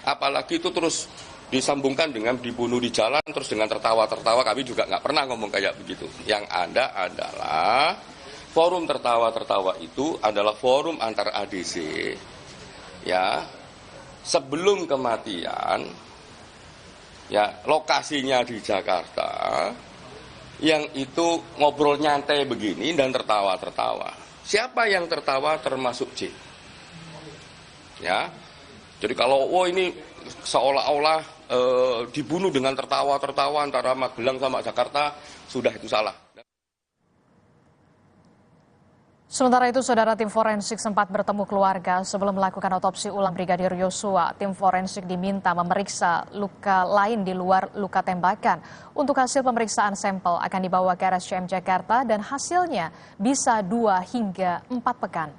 Apalagi itu terus disambungkan dengan dibunuh di jalan, terus dengan tertawa-tertawa, kami juga nggak pernah ngomong kayak begitu. Yang ada adalah forum tertawa-tertawa itu adalah forum antar ADC, ya, sebelum kematian, ya, lokasinya di Jakarta, yang itu ngobrol nyantai begini dan tertawa-tertawa. Siapa yang tertawa termasuk J. Ya, jadi kalau ini seolah-olah dibunuh dengan tertawa-tertawa antara Magelang sama Jakarta, sudah itu salah. Sementara itu, saudara, tim forensik sempat bertemu keluarga sebelum melakukan otopsi ulang Brigadir Yosua. Tim forensik diminta memeriksa luka lain di luar luka tembakan. Untuk hasil pemeriksaan sampel akan dibawa ke RSCM Jakarta dan hasilnya bisa 2 hingga 4 pekan.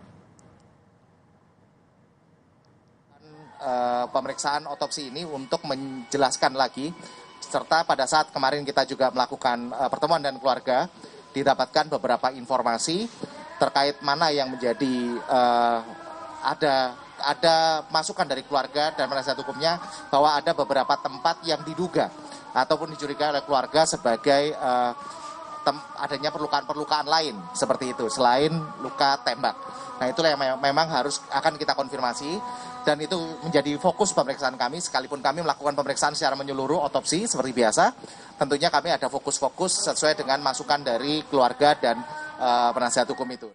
Pemeriksaan otopsi ini untuk menjelaskan lagi, serta pada saat kemarin kita juga melakukan pertemuan dan keluarga, didapatkan beberapa informasi terkait mana yang menjadi ada masukan dari keluarga dan penasihat hukumnya bahwa ada beberapa tempat yang diduga ataupun dicurigai oleh keluarga sebagai adanya perlukaan lain seperti itu selain luka tembak. Nah, itulah yang memang akan kita konfirmasi dan itu menjadi fokus pemeriksaan kami. Sekalipun kami melakukan pemeriksaan secara menyeluruh otopsi seperti biasa, tentunya kami ada fokus-fokus sesuai dengan masukan dari keluarga dan penasihat hukum itu.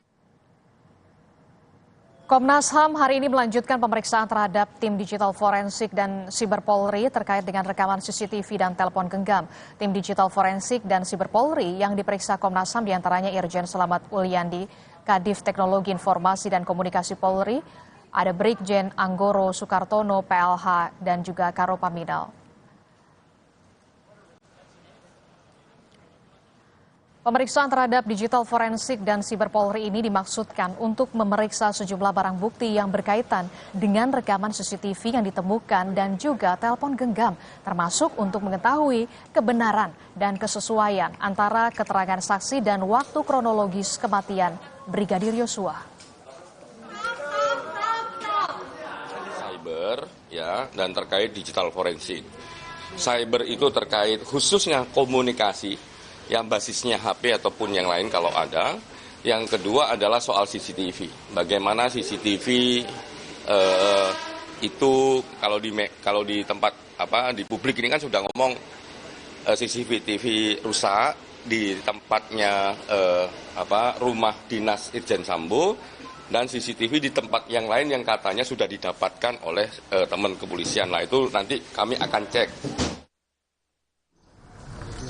Komnas HAM hari ini melanjutkan pemeriksaan terhadap tim digital forensik dan siber Polri terkait dengan rekaman CCTV dan telepon genggam. Tim digital forensik dan siber Polri yang diperiksa Komnas HAM diantaranya Irjen Selamat Uliandi, Kadif Teknologi Informasi dan Komunikasi Polri, ada Brigjen Anggoro Soekartono PLH dan juga Karopaminal. Pemeriksaan terhadap digital forensik dan siber Polri ini dimaksudkan untuk memeriksa sejumlah barang bukti yang berkaitan dengan rekaman CCTV yang ditemukan dan juga telepon genggam, termasuk untuk mengetahui kebenaran dan kesesuaian antara keterangan saksi dan waktu kronologis kematian Brigadir Yosua. Cyber ya, dan terkait digital forensik. Cyber itu terkait khususnya komunikasi yang basisnya HP ataupun yang lain kalau ada. Yang kedua adalah soal CCTV. Bagaimana CCTV itu kalau di tempat di publik ini kan sudah ngomong CCTV rusak di tempatnya rumah dinas Irjen Sambo, dan CCTV di tempat yang lain yang katanya sudah didapatkan oleh teman kepolisian. Nah itu nanti kami akan cek.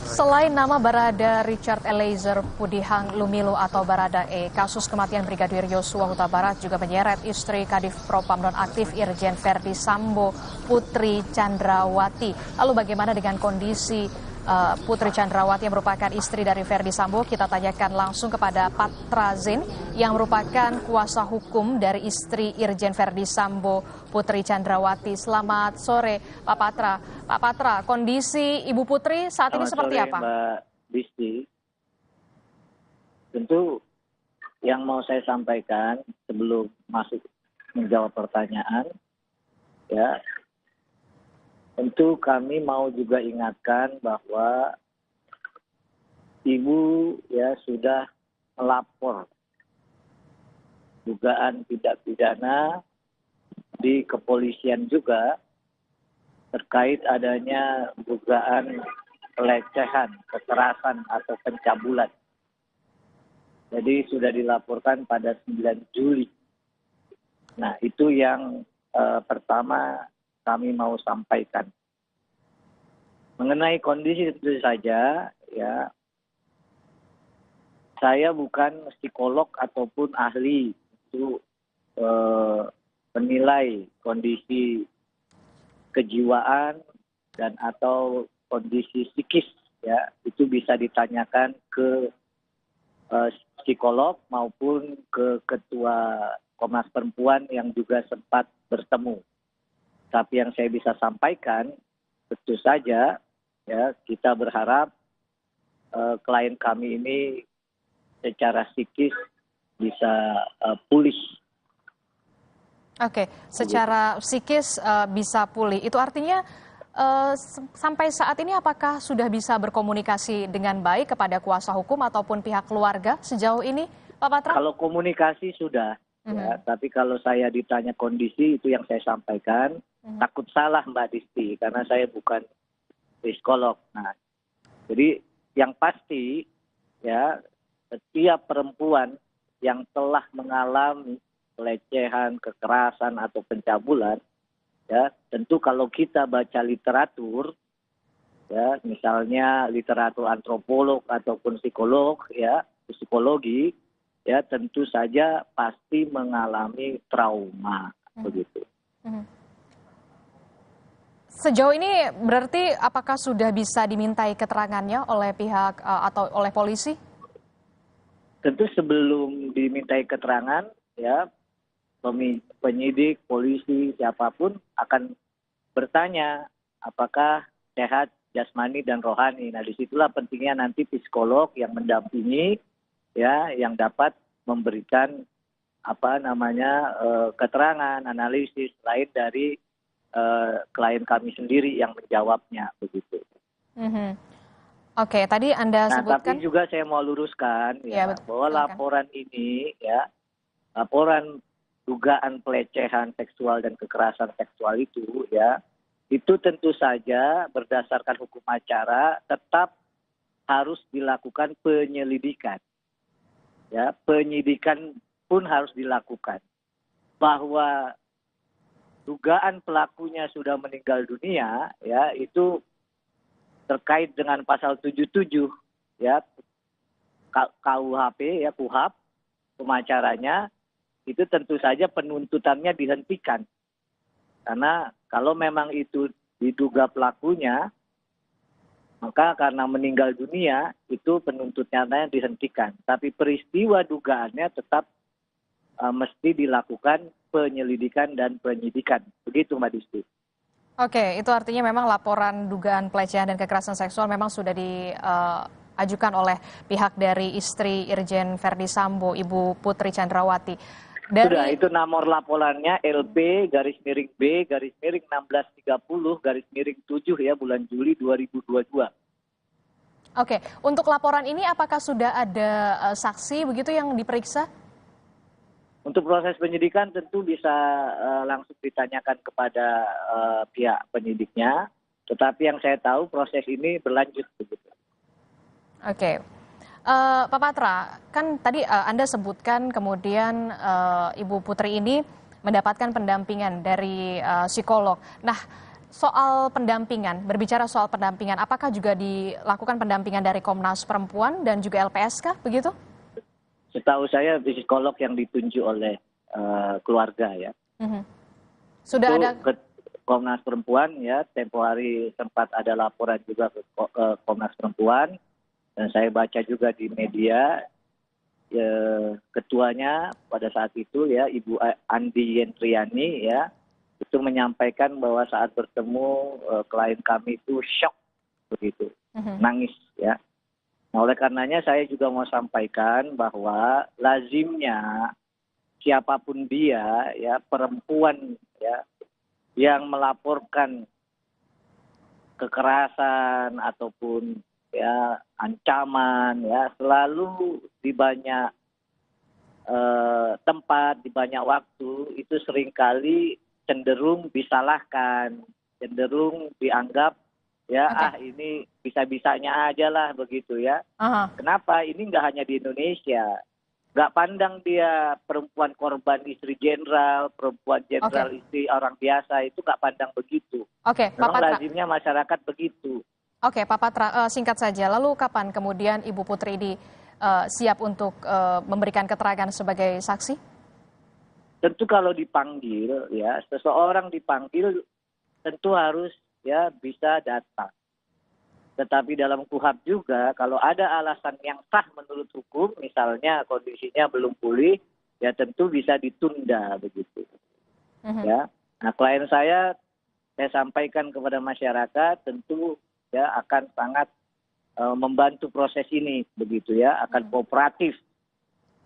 Selain nama Barada Richard Eliezer Pudihang Lumilu atau Barada E, kasus kematian Brigadir Yosua Huta Barat juga menyeret istri Kadif Propam nonaktif Irjen Verdi Sambo, Putri Chandrawati. Lalu bagaimana dengan kondisi Putri Chandrawati yang merupakan istri dari Verdi Sambo? Kita tanyakan langsung kepada Patra Zain yang merupakan kuasa hukum dari istri Irjen Verdi Sambo, Putri Chandrawati. Selamat sore Pak Patra. Pak Patra, kondisi Ibu Putri saat ini seperti apa? Mbak Disti, tentu yang mau saya sampaikan sebelum masuk menjawab pertanyaan, ya, tentu kami mau juga ingatkan bahwa Ibu ya sudah melapor dugaan tindak pidana di kepolisian juga terkait adanya dugaan pelecehan, kekerasan atau pencabulan. Jadi sudah dilaporkan pada 9 Juli. Nah itu yang pertama kami mau sampaikan. Mengenai kondisi tentu saja, ya, saya bukan psikolog ataupun ahli untuk menilai kondisi kejiwaan dan atau kondisi psikis, ya, itu bisa ditanyakan ke psikolog maupun ke Ketua Komnas Perempuan yang juga sempat bertemu. Tapi yang saya bisa sampaikan, tentu saja ya kita berharap klien kami ini secara psikis bisa pulih. Oke, secara psikis bisa pulih. Itu artinya sampai saat ini apakah sudah bisa berkomunikasi dengan baik kepada kuasa hukum ataupun pihak keluarga sejauh ini, Pak Patra? Kalau komunikasi sudah. Ya, tapi kalau saya ditanya kondisi itu yang saya sampaikan, takut salah Mbak Disti karena saya bukan psikolog. Nah, jadi yang pasti ya setiap perempuan yang telah mengalami pelecehan, kekerasan atau pencabulan, ya tentu kalau kita baca literatur, ya misalnya literatur antropolog ataupun psikolog, ya psikologi. Ya tentu saja pasti mengalami trauma begitu. Sejauh ini berarti apakah sudah bisa dimintai keterangannya oleh pihak atau oleh polisi? Tentu sebelum dimintai keterangan, ya penyidik, polisi, siapapun akan bertanya apakah sehat jasmani dan rohani. Nah disitulah pentingnya nanti psikolog yang mendampingi, ya yang dapat memberikan keterangan, analisis lain dari klien kami sendiri yang menjawabnya begitu. Oke, tadi Anda sebutkan. Tapi juga saya mau luruskan ya, bahwa laporan ini ya laporan dugaan pelecehan seksual dan kekerasan seksual itu ya, itu tentu saja berdasarkan hukum acara tetap harus dilakukan penyelidikan. Ya, penyidikan pun harus dilakukan. Bahwa dugaan pelakunya sudah meninggal dunia, ya itu terkait dengan pasal 77 ya KUHP ya KUHAP pemacaranya, itu tentu saja penuntutannya dihentikan. Karena kalau memang itu diduga pelakunya, maka karena meninggal dunia itu penuntutannya dihentikan. Tapi peristiwa dugaannya tetap mesti dilakukan penyelidikan dan penyidikan. Begitu Mbak Disti. Oke, itu artinya memang laporan dugaan pelecehan dan kekerasan seksual memang sudah diajukan oleh pihak dari istri Irjen Verdi Sambo, Ibu Putri Chandrawati. Sudah, itu nomor laporannya LP_1630_7 ya, bulan Juli 2022. Oke, untuk laporan ini apakah sudah ada saksi begitu yang diperiksa? Untuk proses penyidikan tentu bisa langsung ditanyakan kepada pihak penyidiknya, tetapi yang saya tahu proses ini berlanjut begitu. Oke. Pak Patra, kan tadi Anda sebutkan kemudian Ibu Putri ini mendapatkan pendampingan dari psikolog. Nah, soal pendampingan, berbicara soal pendampingan, apakah juga dilakukan pendampingan dari Komnas Perempuan dan juga LPSK, begitu? Setahu saya psikolog yang ditunjuk oleh keluarga ya. Sudah itu ada ke Komnas Perempuan ya, tempo hari sempat ada laporan juga ke Komnas Perempuan. Dan saya baca juga di media, ketuanya pada saat itu ya, Ibu Andi Yentriani ya, itu menyampaikan bahwa saat bertemu klien kami itu shock begitu, nangis ya. Nah, oleh karenanya saya juga mau sampaikan bahwa lazimnya siapapun dia ya, perempuan ya, yang melaporkan kekerasan ataupun ya ancaman ya, selalu di banyak tempat, di banyak waktu itu seringkali cenderung disalahkan, cenderung dianggap ya ini bisa-bisanya aja lah begitu ya. Kenapa? Ini nggak hanya di Indonesia, nggak pandang dia perempuan korban istri jenderal, perempuan jenderal istri orang biasa, itu nggak pandang begitu. Pak Memang Patra. lazimnya masyarakat begitu. Oke, Pak Patra, singkat saja. Lalu kapan kemudian Ibu Putri ini siap untuk memberikan keterangan sebagai saksi? Tentu kalau dipanggil ya, seseorang dipanggil tentu harus ya bisa datang. Tetapi dalam KUHAP juga kalau ada alasan yang sah menurut hukum, misalnya kondisinya belum pulih, ya tentu bisa ditunda begitu. Ya. Nah, klien saya sampaikan kepada masyarakat tentu ya akan sangat membantu proses ini begitu ya, akan kooperatif.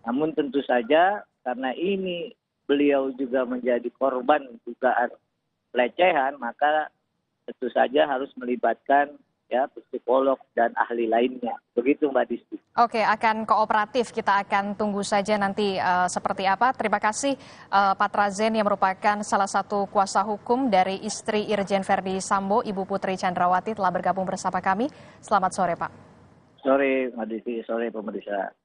Namun tentu saja karena ini beliau juga menjadi korban dugaan pelecehan, maka tentu saja harus melibatkan ya psikolog dan ahli lainnya. Begitu Mbak Disti. Oke, akan kooperatif. Kita akan tunggu saja nanti seperti apa. Terima kasih Patra Zen yang merupakan salah satu kuasa hukum dari istri Irjen Verdi Sambo, Ibu Putri Chandrawati telah bergabung bersama kami. Selamat sore Pak. Sore Mbak Disti, sore pemirsa.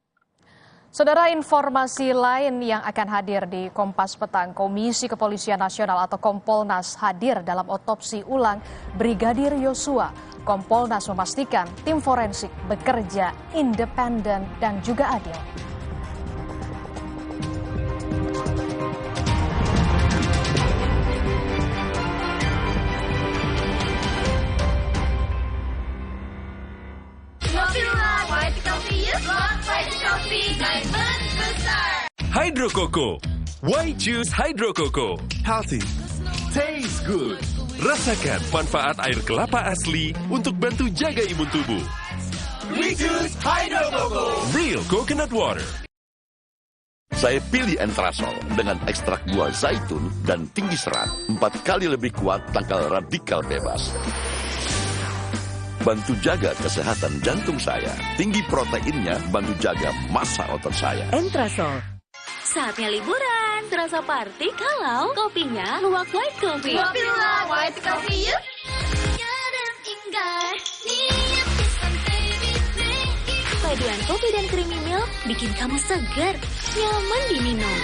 Saudara, informasi lain yang akan hadir di Kompas Petang, Komisi Kepolisian Nasional atau Kompolnas hadir dalam otopsi ulang Brigadir Yosua. Kompolnas memastikan tim forensik bekerja independen dan juga adil. Hydro Coco. Why choose Hydro Coco? Healthy. Tastes good. Rasakan manfaat air kelapa asli untuk bantu jaga imun tubuh. We choose Hydro Coco. Real coconut water. Saya pilih Entrasol dengan ekstrak buah zaitun dan tinggi serat. 4 kali lebih kuat tangkal radikal bebas. Bantu jaga kesehatan jantung saya. Tinggi proteinnya bantu jaga massa otot saya. Entrasol. Saatnya liburan. liburan terasa party kalau kopinya luwak white coffee. Kopi luwak white coffee yuk. Paduan kopi dan creamy milk bikin kamu segar, nyaman diminum.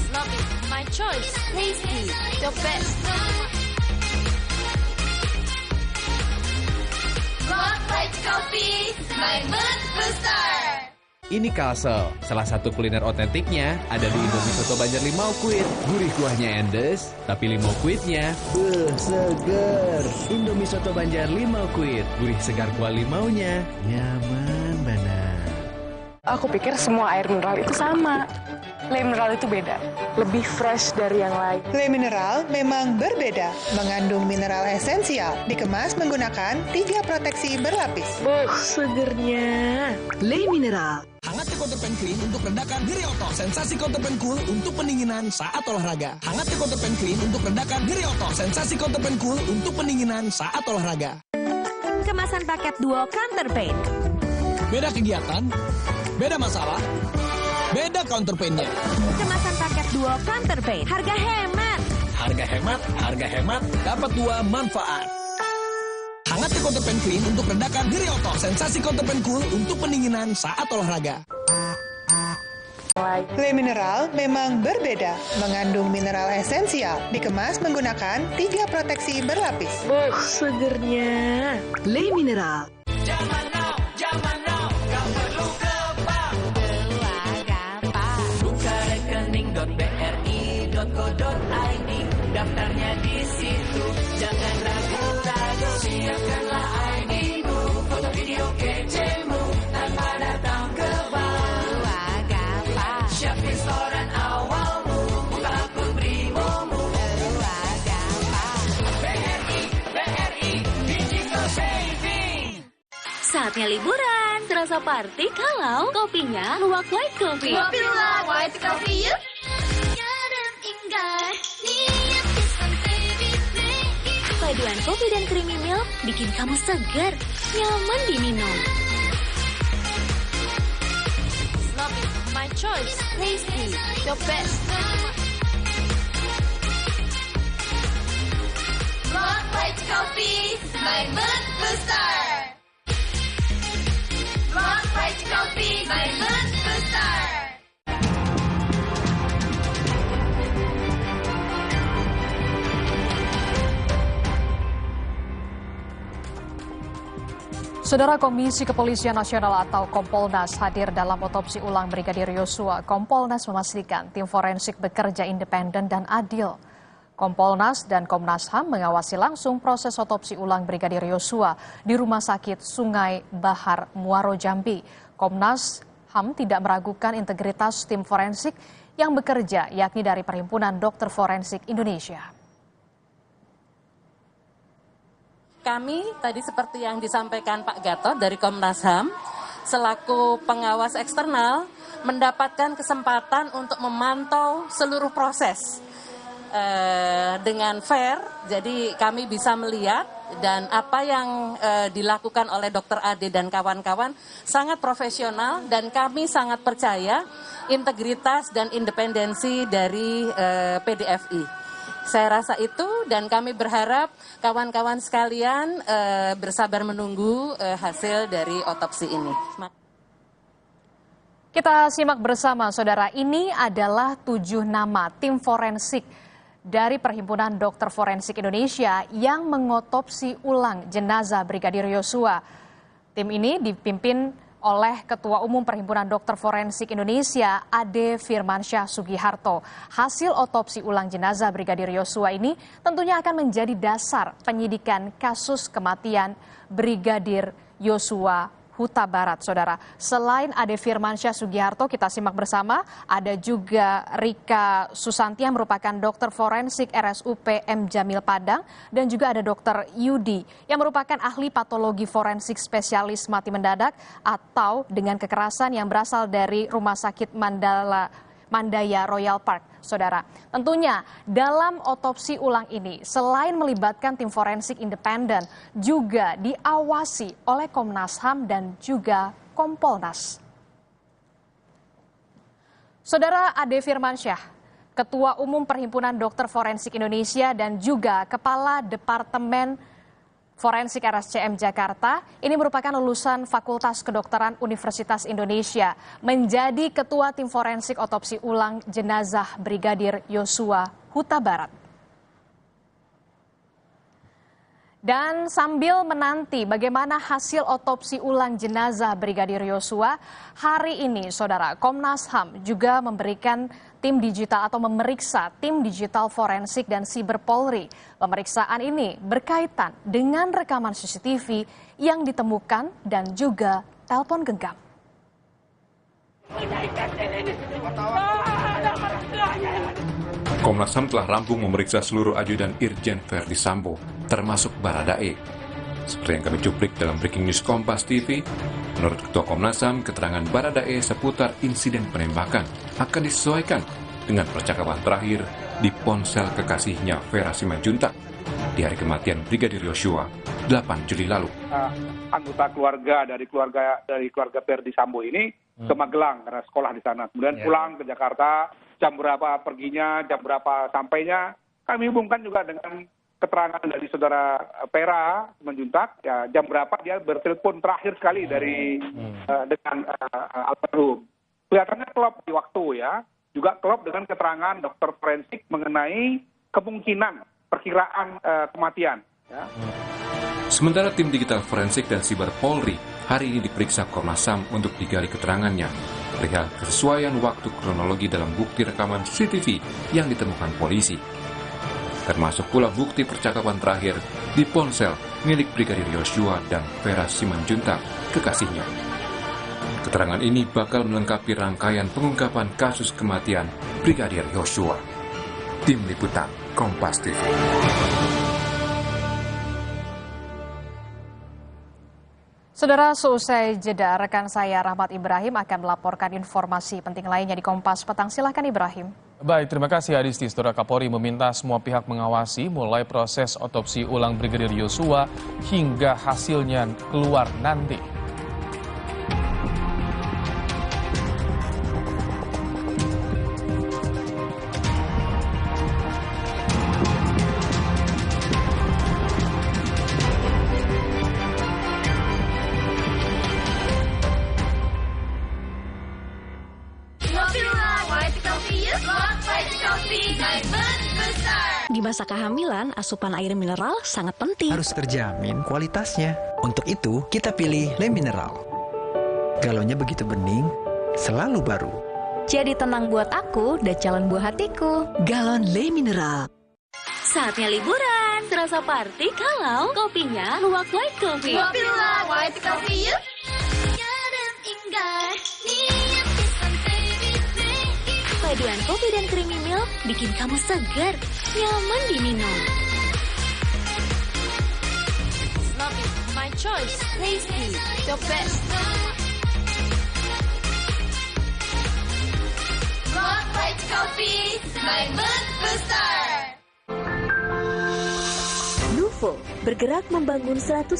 Sloppy, my choice. Tasty, the best. Luwak white coffee, my mood booster. Ini Kalsel, salah satu kuliner otentiknya ada di Indomie Soto Banjar Limau Kuit. Gurih kuahnya endes, tapi limau kuitnya seger. Indomie Soto Banjar Limau Kuit, gurih segar kuah limaunya, nyaman banget. Aku pikir semua air mineral itu sama. Le mineral itu beda, lebih fresh dari yang lain. Le mineral memang berbeda, mengandung mineral esensial, dikemas menggunakan 3 proteksi berlapis. Segernya. Le mineral. Hangatnya Counterpan Clean untuk redakan nyeri otot. Sensasi Counterpan Cool untuk pendinginan saat olahraga. Hangatnya Counterpan Clean untuk redakan nyeri otot. Sensasi Counterpan Cool untuk pendinginan saat olahraga. Kemasan paket duo Counterpan. Beda kegiatan, beda masalah, beda counterpain-nya. Kemasan paket duo Counterpan. Harga hemat. Harga hemat, dapat 2 manfaat. Hangatnya Counterpan Clean untuk redakan nyeri otot. Sensasi Counterpan Cool untuk pendinginan saat olahraga. Le mineral memang berbeda, mengandung mineral esensial, dikemas menggunakan 3 proteksi berlapis. Segernya. Le mineral. Zaman now, gak perlu ke bank. Gampang. Buka rekening.bri.co.id. Daftarnya di situ, jangan ragu-ragu. Siapkanlah ID-mu, foto video kecemu, tanpa datang ke bank. Gampang. Siap restoran awalmu, buka akun Brimomu. Gampang. BRI, Digital Saving. Saatnya liburan terasa party kalau kopinya luwak white coffee. Kopi luwak white coffee yuk. Paduan kopi dan creamy milk bikin kamu segar, nyaman diminum. Sloppy, my choice. Tasty, the best. Luwak white coffee, my mood booster. Luwak white coffee, my mood booster. Saudara, Komisi Kepolisian Nasional atau Kompolnas hadir dalam otopsi ulang Brigadir Yosua. Kompolnas memastikan tim forensik bekerja independen dan adil. Kompolnas dan Komnas HAM mengawasi langsung proses otopsi ulang Brigadir Yosua di Rumah Sakit Sungai Bahar, Muaro Jambi. Komnas HAM tidak meragukan integritas tim forensik yang bekerja, yakni dari Perhimpunan Dokter Forensik Indonesia. Kami tadi seperti yang disampaikan Pak Gatot dari Komnas HAM, selaku pengawas eksternal, mendapatkan kesempatan untuk memantau seluruh proses dengan fair. Jadi kami bisa melihat dan apa yang dilakukan oleh Dr. Ade dan kawan-kawan sangat profesional dan kami sangat percaya integritas dan independensi dari PDFI. Saya rasa itu dan kami berharap kawan-kawan sekalian bersabar menunggu hasil dari otopsi ini. Kita simak bersama, saudara. Ini adalah 7 nama tim forensik dari Perhimpunan Dokter Forensik Indonesia yang mengotopsi ulang jenazah Brigadir Yosua. Tim ini dipimpin oleh Ketua Umum Perhimpunan Dokter Forensik Indonesia, Ade Firmansyah Sugiharto. Hasil otopsi ulang jenazah Brigadir Yosua ini tentunya akan menjadi dasar penyidikan kasus kematian Brigadir Yosua Huta Barat, saudara. Selain Ade Firmansyah Sugiharto, kita simak bersama, ada juga Rika Susanti yang merupakan dokter forensik RSUP M. Jamil Padang, dan juga ada Dr. Yudi yang merupakan ahli patologi forensik spesialis mati mendadak atau dengan kekerasan yang berasal dari Rumah Sakit Mandaya Royal Park, saudara. Tentunya dalam otopsi ulang ini selain melibatkan tim forensik independen juga diawasi oleh Komnas HAM dan juga Kompolnas. Saudara Ade Firmansyah, Ketua Umum Perhimpunan Dokter Forensik Indonesia dan juga Kepala Departemen Forensik RSCM Jakarta, ini merupakan lulusan Fakultas Kedokteran Universitas Indonesia, menjadi Ketua Tim Forensik Otopsi Ulang Jenazah Brigadir Yosua Huta Barat. Dan sambil menanti bagaimana hasil otopsi ulang jenazah Brigadir Yosua, hari ini Saudara, Komnas HAM juga memberikan tim digital atau memeriksa tim digital forensik dan siber Polri. Pemeriksaan ini berkaitan dengan rekaman CCTV yang ditemukan dan juga telepon genggam. Komnas HAM telah rampung memeriksa seluruh ajudan Irjen Verdi Sambo, termasuk Baradae. Seperti yang kami cuplik dalam Breaking News Kompas TV, menurut Ketua Komnas HAM, keterangan Baradae seputar insiden penembakan akan disesuaikan dengan percakapan terakhir di ponsel kekasihnya Vera Simanjuntak di hari kematian Brigadir Yosua 8 Juli lalu. Anggota keluarga dari keluarga Verdi Sambo ini ke Magelang karena sekolah di sana, kemudian pulang ke Jakarta. Jam berapa perginya, jam berapa sampainya, kami hubungkan juga dengan keterangan dari saudara Vera Simanjuntak, ya, jam berapa dia bertelepon terakhir sekali dengan almarhum. Kelihatannya klop di waktu ya, juga klop dengan keterangan dokter forensik mengenai kemungkinan perkiraan kematian. Ya. Sementara tim digital forensik dan siber Polri hari ini diperiksa Komnas HAM untuk digali keterangannya perihal kesesuaian waktu kronologi dalam bukti rekaman CCTV yang ditemukan polisi. Termasuk pula bukti percakapan terakhir di ponsel milik Brigadir Yosua dan Vera Simanjuntak, kekasihnya. Keterangan ini bakal melengkapi rangkaian pengungkapan kasus kematian Brigadir Yosua. Tim Liputan Kompas TV. Saudara, seusai jeda, rekan saya Rahmat Ibrahim akan melaporkan informasi penting lainnya di Kompas Petang. Silakan Ibrahim. Baik, terima kasih Adisti. Saudara, Kapolri meminta semua pihak mengawasi mulai proses otopsi ulang Brigadir Yosua hingga hasilnya keluar nanti. Di masa kehamilan, asupan air mineral sangat penting. Harus terjamin kualitasnya. Untuk itu, kita pilih Le Mineral. Galonnya begitu bening, selalu baru. Jadi tenang buat aku dan calon buah hatiku. Galon Le Mineral. Saatnya liburan, terasa party kalau kopinya Luwak White Coffee. Kopi Luwak White Coffee yuk. Paduan kopi dan creamy milk bikin kamu segar, nyaman diminum. Sloppy, my choice, tasty, the best. Luwak White Coffee, my mood booster. Nuvo bergerak membangun 150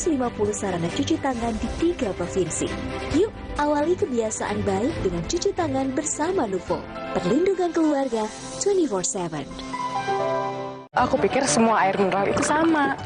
sarana cuci tangan di 3 provinsi. Yuk, awali kebiasaan baik dengan cuci tangan bersama Nuvo. Perlindungan keluarga 24/7. Aku pikir semua air mineral itu sama.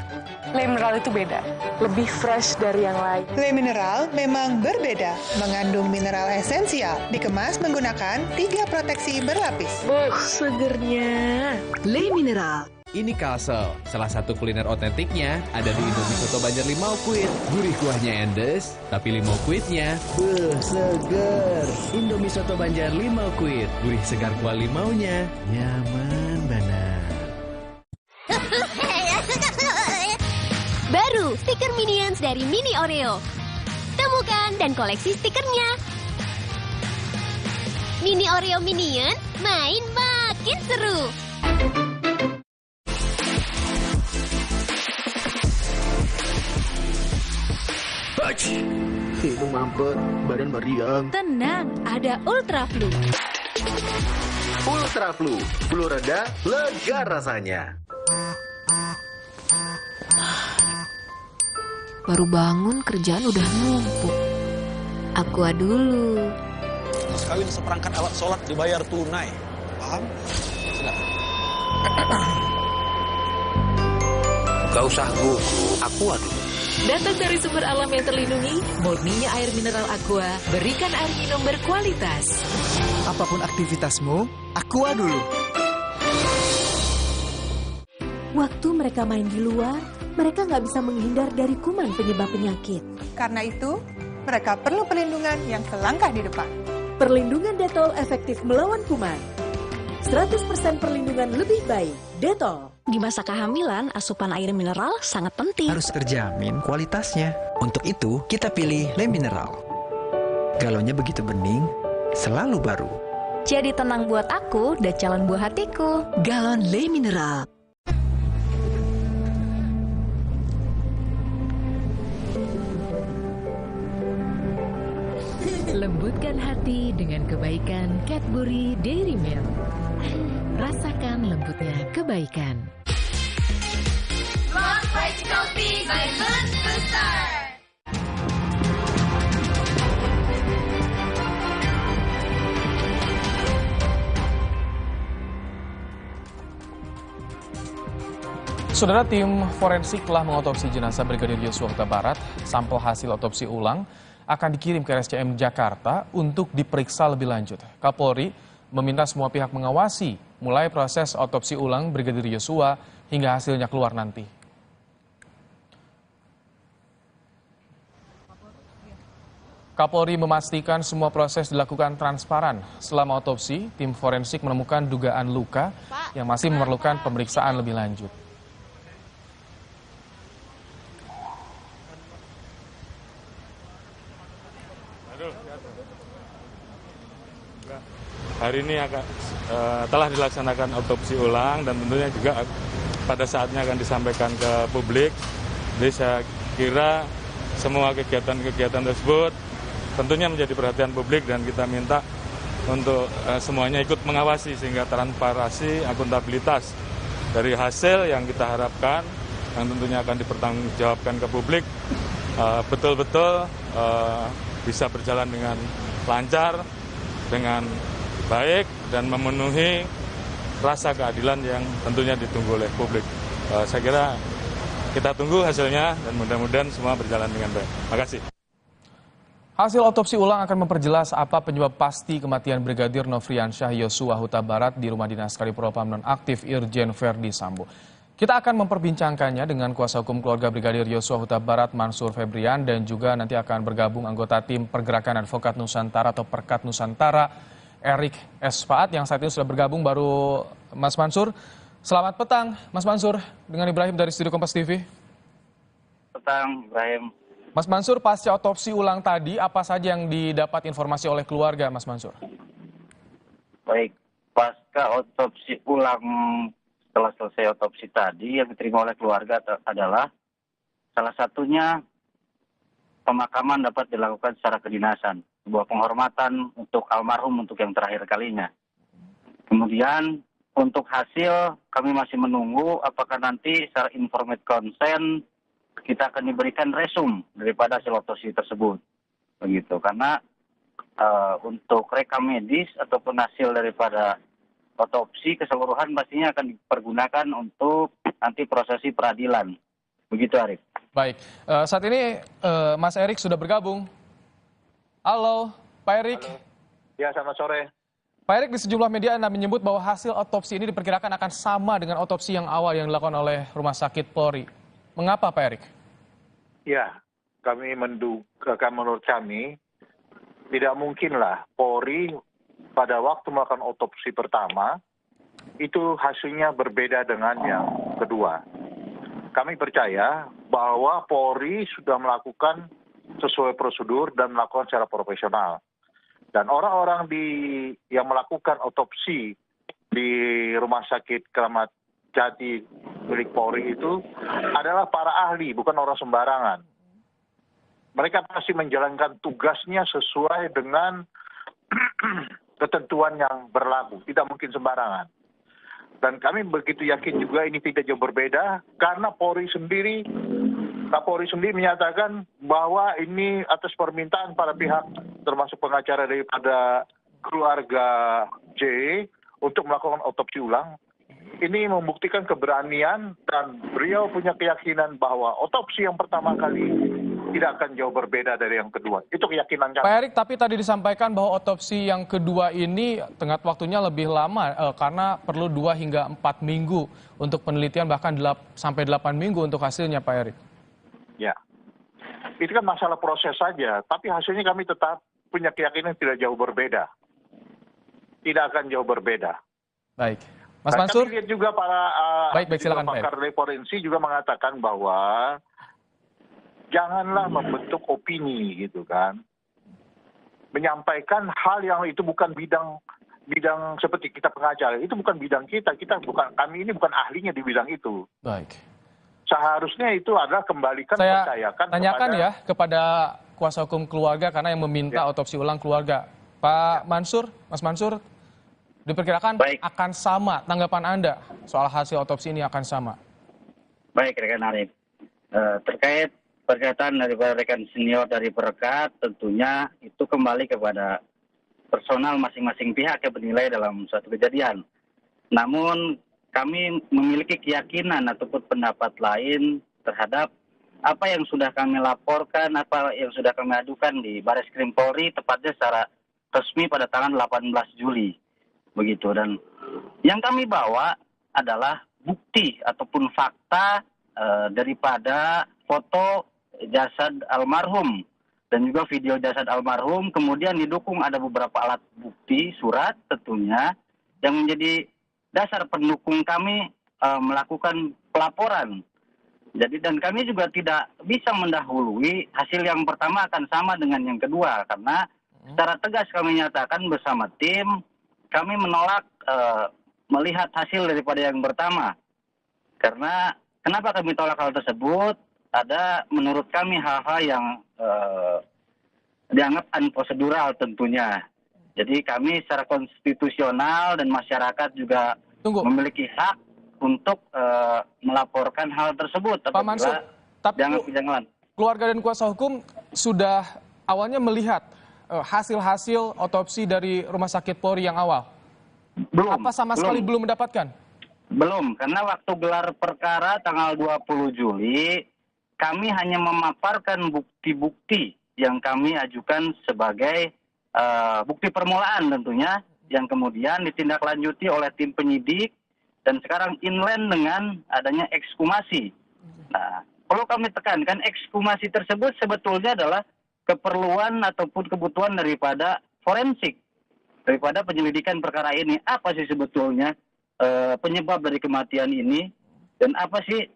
Le Mineral itu beda, lebih fresh dari yang lain. Le Mineral memang berbeda, mengandung mineral esensial, dikemas menggunakan 3 proteksi berlapis. Segernya. Le Mineral. Ini Kalsel, salah satu kuliner otentiknya ada di Indomie Soto Banjar Limau Kuit. Gurih kuahnya endes, tapi limau kuitnya seger. Indomie Soto Banjar Limau Kuit, gurih segar kuah limaunya, nyaman banget. Baru stiker Minions dari Mini Oreo. Temukan dan koleksi stikernya. Mini Oreo Minion, main makin seru. Hidung mampet, badan meriang. Tenang, ada Ultra Flu. Ultra Flu, flu reda, lega rasanya. Baru bangun kerjaan udah numpuk. Aqua dulu. mas kawin seperangkat alat sholat dibayar tunai. Paham? Silakan. Gak usah gugup, Aqua dulu. Datang dari sumber alam yang terlindungi, murninya air mineral Aqua, berikan air minum berkualitas. Apapun aktivitasmu, Aqua dulu. Waktu mereka main di luar, mereka nggak bisa menghindar dari kuman penyebab penyakit. Karena itu, mereka perlu perlindungan yang selangkah di depan. Perlindungan Dettol efektif melawan kuman. 100% perlindungan lebih baik. Dettol. Di masa kehamilan, asupan air mineral sangat penting. Harus terjamin kualitasnya. Untuk itu, kita pilih Le Mineral. Galonnya begitu bening, selalu baru. Jadi tenang buat aku dan calon buah hatiku. Galon Le Mineral. Lembutkan hati dengan kebaikan Cadbury Dairy Milk. Rasakan lembutnya kebaikan. Rock White Coffee by Moon Booster. Saudara, tim forensik telah mengotopsi jenazah Brigadir Yosua Huta Barat. Sampel hasil otopsi ulang akan dikirim ke RSCM Jakarta untuk diperiksa lebih lanjut. Kapolri meminta semua pihak mengawasi mulai proses otopsi ulang Brigadir Yosua hingga hasilnya keluar nanti. Kapolri memastikan semua proses dilakukan transparan. Selama otopsi, tim forensik menemukan dugaan luka yang masih memerlukan pemeriksaan lebih lanjut. Hari ini telah dilaksanakan otopsi ulang dan tentunya juga pada saatnya akan disampaikan ke publik. Jadi saya kira semua kegiatan-kegiatan tersebut tentunya menjadi perhatian publik dan kita minta untuk semuanya ikut mengawasi sehingga transparansi, akuntabilitas dari hasil yang kita harapkan yang tentunya akan dipertanggungjawabkan ke publik betul-betul bisa berjalan dengan lancar, dengan baik dan memenuhi rasa keadilan yang tentunya ditunggu oleh publik. Saya kira kita tunggu hasilnya dan mudah-mudahan semua berjalan dengan baik. Terima kasih. Hasil otopsi ulang akan memperjelas apa penyebab pasti kematian Brigadir Nofriansyah Yosua Huta Barat di rumah dinas Kadipropam nonaktif Irjen Verdi Sambo. Kita akan memperbincangkannya dengan kuasa hukum keluarga Brigadir Yosua Huta Barat Mansur Febrian dan juga nanti akan bergabung anggota tim Pergerakan Advokat Nusantara atau Perkat Nusantara Erik S. Faat yang saat ini sudah bergabung baru Mas Mansur. Selamat petang Mas Mansur dengan Ibrahim dari Studio Kompas TV. Petang Ibrahim. Mas Mansur, pasca otopsi ulang tadi, apa saja yang didapat informasi oleh keluarga, Mas Mansur? Baik, pasca otopsi ulang, setelah selesai otopsi tadi, yang diterima oleh keluarga adalah salah satunya pemakaman dapat dilakukan secara kedinasan, sebuah penghormatan untuk almarhum untuk yang terakhir kalinya. Kemudian untuk hasil kami masih menunggu apakah nanti secara informed consent kita akan diberikan resum daripada hasil otopsi tersebut, begitu. Karena untuk rekam medis ataupun hasil daripada otopsi keseluruhan pastinya akan dipergunakan untuk nanti prosesi peradilan, begitu Arif. Baik, saat ini Mas Erik sudah bergabung. Halo, Pak Erik. Halo. Ya, selamat sore. Pak Erik, di sejumlah media Anda menyebut bahwa hasil otopsi ini diperkirakan akan sama dengan otopsi yang awal yang dilakukan oleh Rumah Sakit Polri. Mengapa, Pak Erik? Ya, kami menduga, menurut kami, tidak mungkinlah Polri pada waktu melakukan otopsi pertama, itu hasilnya berbeda dengan yang kedua. Kami percaya bahwa Polri sudah melakukan sesuai prosedur dan melakukan secara profesional. Dan orang-orang yang melakukan otopsi di Rumah Sakit Kramat Jati milik Polri itu adalah para ahli, bukan orang sembarangan. Mereka pasti menjalankan tugasnya sesuai dengan ketentuan yang berlaku, tidak mungkin sembarangan. Dan kami begitu yakin juga ini tidak jauh berbeda, karena Kapolri sendiri menyatakan bahwa ini atas permintaan para pihak, termasuk pengacara daripada keluarga J untuk melakukan otopsi ulang. Ini membuktikan keberanian dan beliau punya keyakinan bahwa otopsi yang pertama kali tidak akan jauh berbeda dari yang kedua. Itu keyakinan kami. Pak Erik, tapi tadi disampaikan bahwa otopsi yang kedua ini tenggat waktunya lebih lama karena perlu 2 hingga 4 minggu untuk penelitian, bahkan sampai 8 minggu untuk hasilnya, Pak Erik. Ya, itu kan masalah proses saja, tapi hasilnya kami tetap punya keyakinan tidak jauh berbeda. Tidak akan jauh berbeda. Baik. Mas Mansur? Kami lihat juga para silakan, pakar forensik juga mengatakan bahwa janganlah membentuk opini gitu kan. Menyampaikan hal yang itu bukan bidang seperti kita pengacara, itu bukan bidang kita kami ini bukan ahlinya di bidang itu. Baik. Seharusnya itu adalah kembalikan Saya percayakan tanyakan kepada kuasa hukum keluarga karena yang meminta otopsi ulang keluarga. Pak Mansur, Mas Mansur, diperkirakan akan sama tanggapan Anda soal hasil otopsi ini akan sama. Baik, rekan Arif. Terkait pernyataan dari rekan senior dari Perekat, tentunya itu kembali kepada personal masing-masing pihak yang menilai dalam suatu kejadian. Namun kami memiliki keyakinan ataupun pendapat lain terhadap apa yang sudah kami laporkan, apa yang sudah kami adukan di Bareskrim Polri, tepatnya secara resmi pada tanggal 18 Juli. Begitu, dan yang kami bawa adalah bukti ataupun fakta daripada foto jasad almarhum dan juga video jasad almarhum, kemudian didukung ada beberapa alat bukti, surat tentunya, yang menjadi dasar pendukung kami melakukan pelaporan. Jadi dan kami juga tidak bisa mendahului hasil yang pertama akan sama dengan yang kedua, karena secara tegas kami nyatakan bersama tim, kami menolak melihat hasil daripada yang pertama. Karena kenapa kami tolak hal tersebut? Ada menurut kami hal-hal yang dianggap unprosedural tentunya. Jadi kami secara konstitusional dan masyarakat juga memiliki hak untuk melaporkan hal tersebut. Pak Mansur, tapi keluarga dan kuasa hukum sudah awalnya melihat hasil-hasil otopsi dari Rumah Sakit Polri yang awal? Apa sama sekali belum mendapatkan? Belum, karena waktu gelar perkara tanggal 20 Juli, kami hanya memaparkan bukti-bukti yang kami ajukan sebagai bukti permulaan tentunya, yang kemudian ditindaklanjuti oleh tim penyidik, dan sekarang inline dengan adanya ekshumasi. Nah, perlu kami tekankan, ekshumasi tersebut sebetulnya adalah keperluan ataupun kebutuhan daripada forensik, daripada penyelidikan perkara ini. Apa sih sebetulnya penyebab dari kematian ini, dan apa sih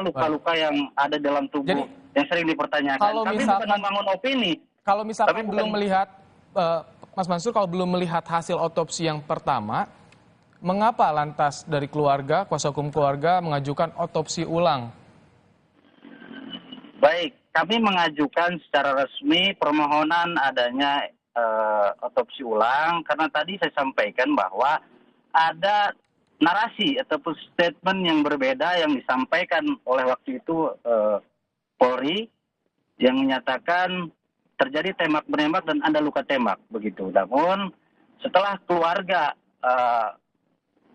luka-luka yang ada dalam tubuh yang sering dipertanyakan. Kami bukan membangun opini. Kalau misalkan belum melihat, Mas Mansur, kalau belum melihat hasil otopsi yang pertama, mengapa lantas dari keluarga, kuasa hukum keluarga mengajukan otopsi ulang? Baik, kami mengajukan secara resmi permohonan adanya otopsi ulang karena tadi saya sampaikan bahwa ada narasi ataupun statement yang berbeda yang disampaikan oleh waktu itu Polri yang menyatakan terjadi tembak-menembak dan ada luka tembak begitu. Namun setelah keluarga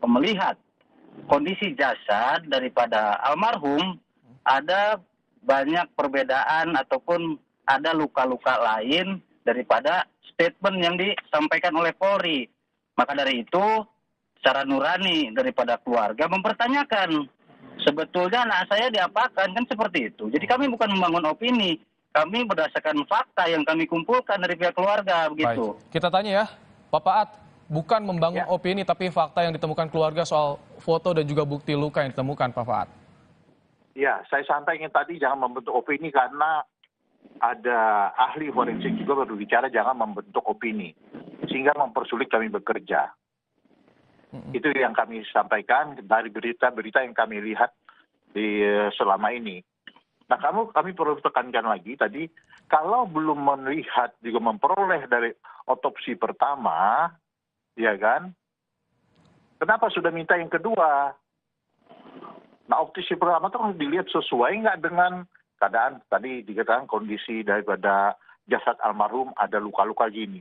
melihat kondisi jasad daripada almarhum, ada banyak perbedaan ataupun ada luka-luka lain daripada statement yang disampaikan oleh Polri. Maka dari itu, secara nurani daripada keluarga mempertanyakan, sebetulnya anak saya diapakan, kan seperti itu. Jadi kami bukan membangun opini, kami berdasarkan fakta yang kami kumpulkan dari pihak keluarga, begitu. Baik. Kita tanya ya, Pak Paat, bukan membangun opini tapi fakta yang ditemukan keluarga soal foto dan juga bukti luka yang ditemukan, Pak Paat. Ya, saya sampaikan tadi jangan membentuk opini karena ada ahli forensik juga berbicara jangan membentuk opini sehingga mempersulit kami bekerja. Itu yang kami sampaikan dari berita-berita yang kami lihat di selama ini. Nah, kami perlu tekankan lagi tadi, kalau belum melihat juga memperoleh dari otopsi pertama, ya kan? Kenapa sudah minta yang kedua? Nah, otopsi pertama itu harus dilihat sesuai nggak dengan keadaan tadi dikatakan kondisi daripada jasad almarhum ada luka-luka gini.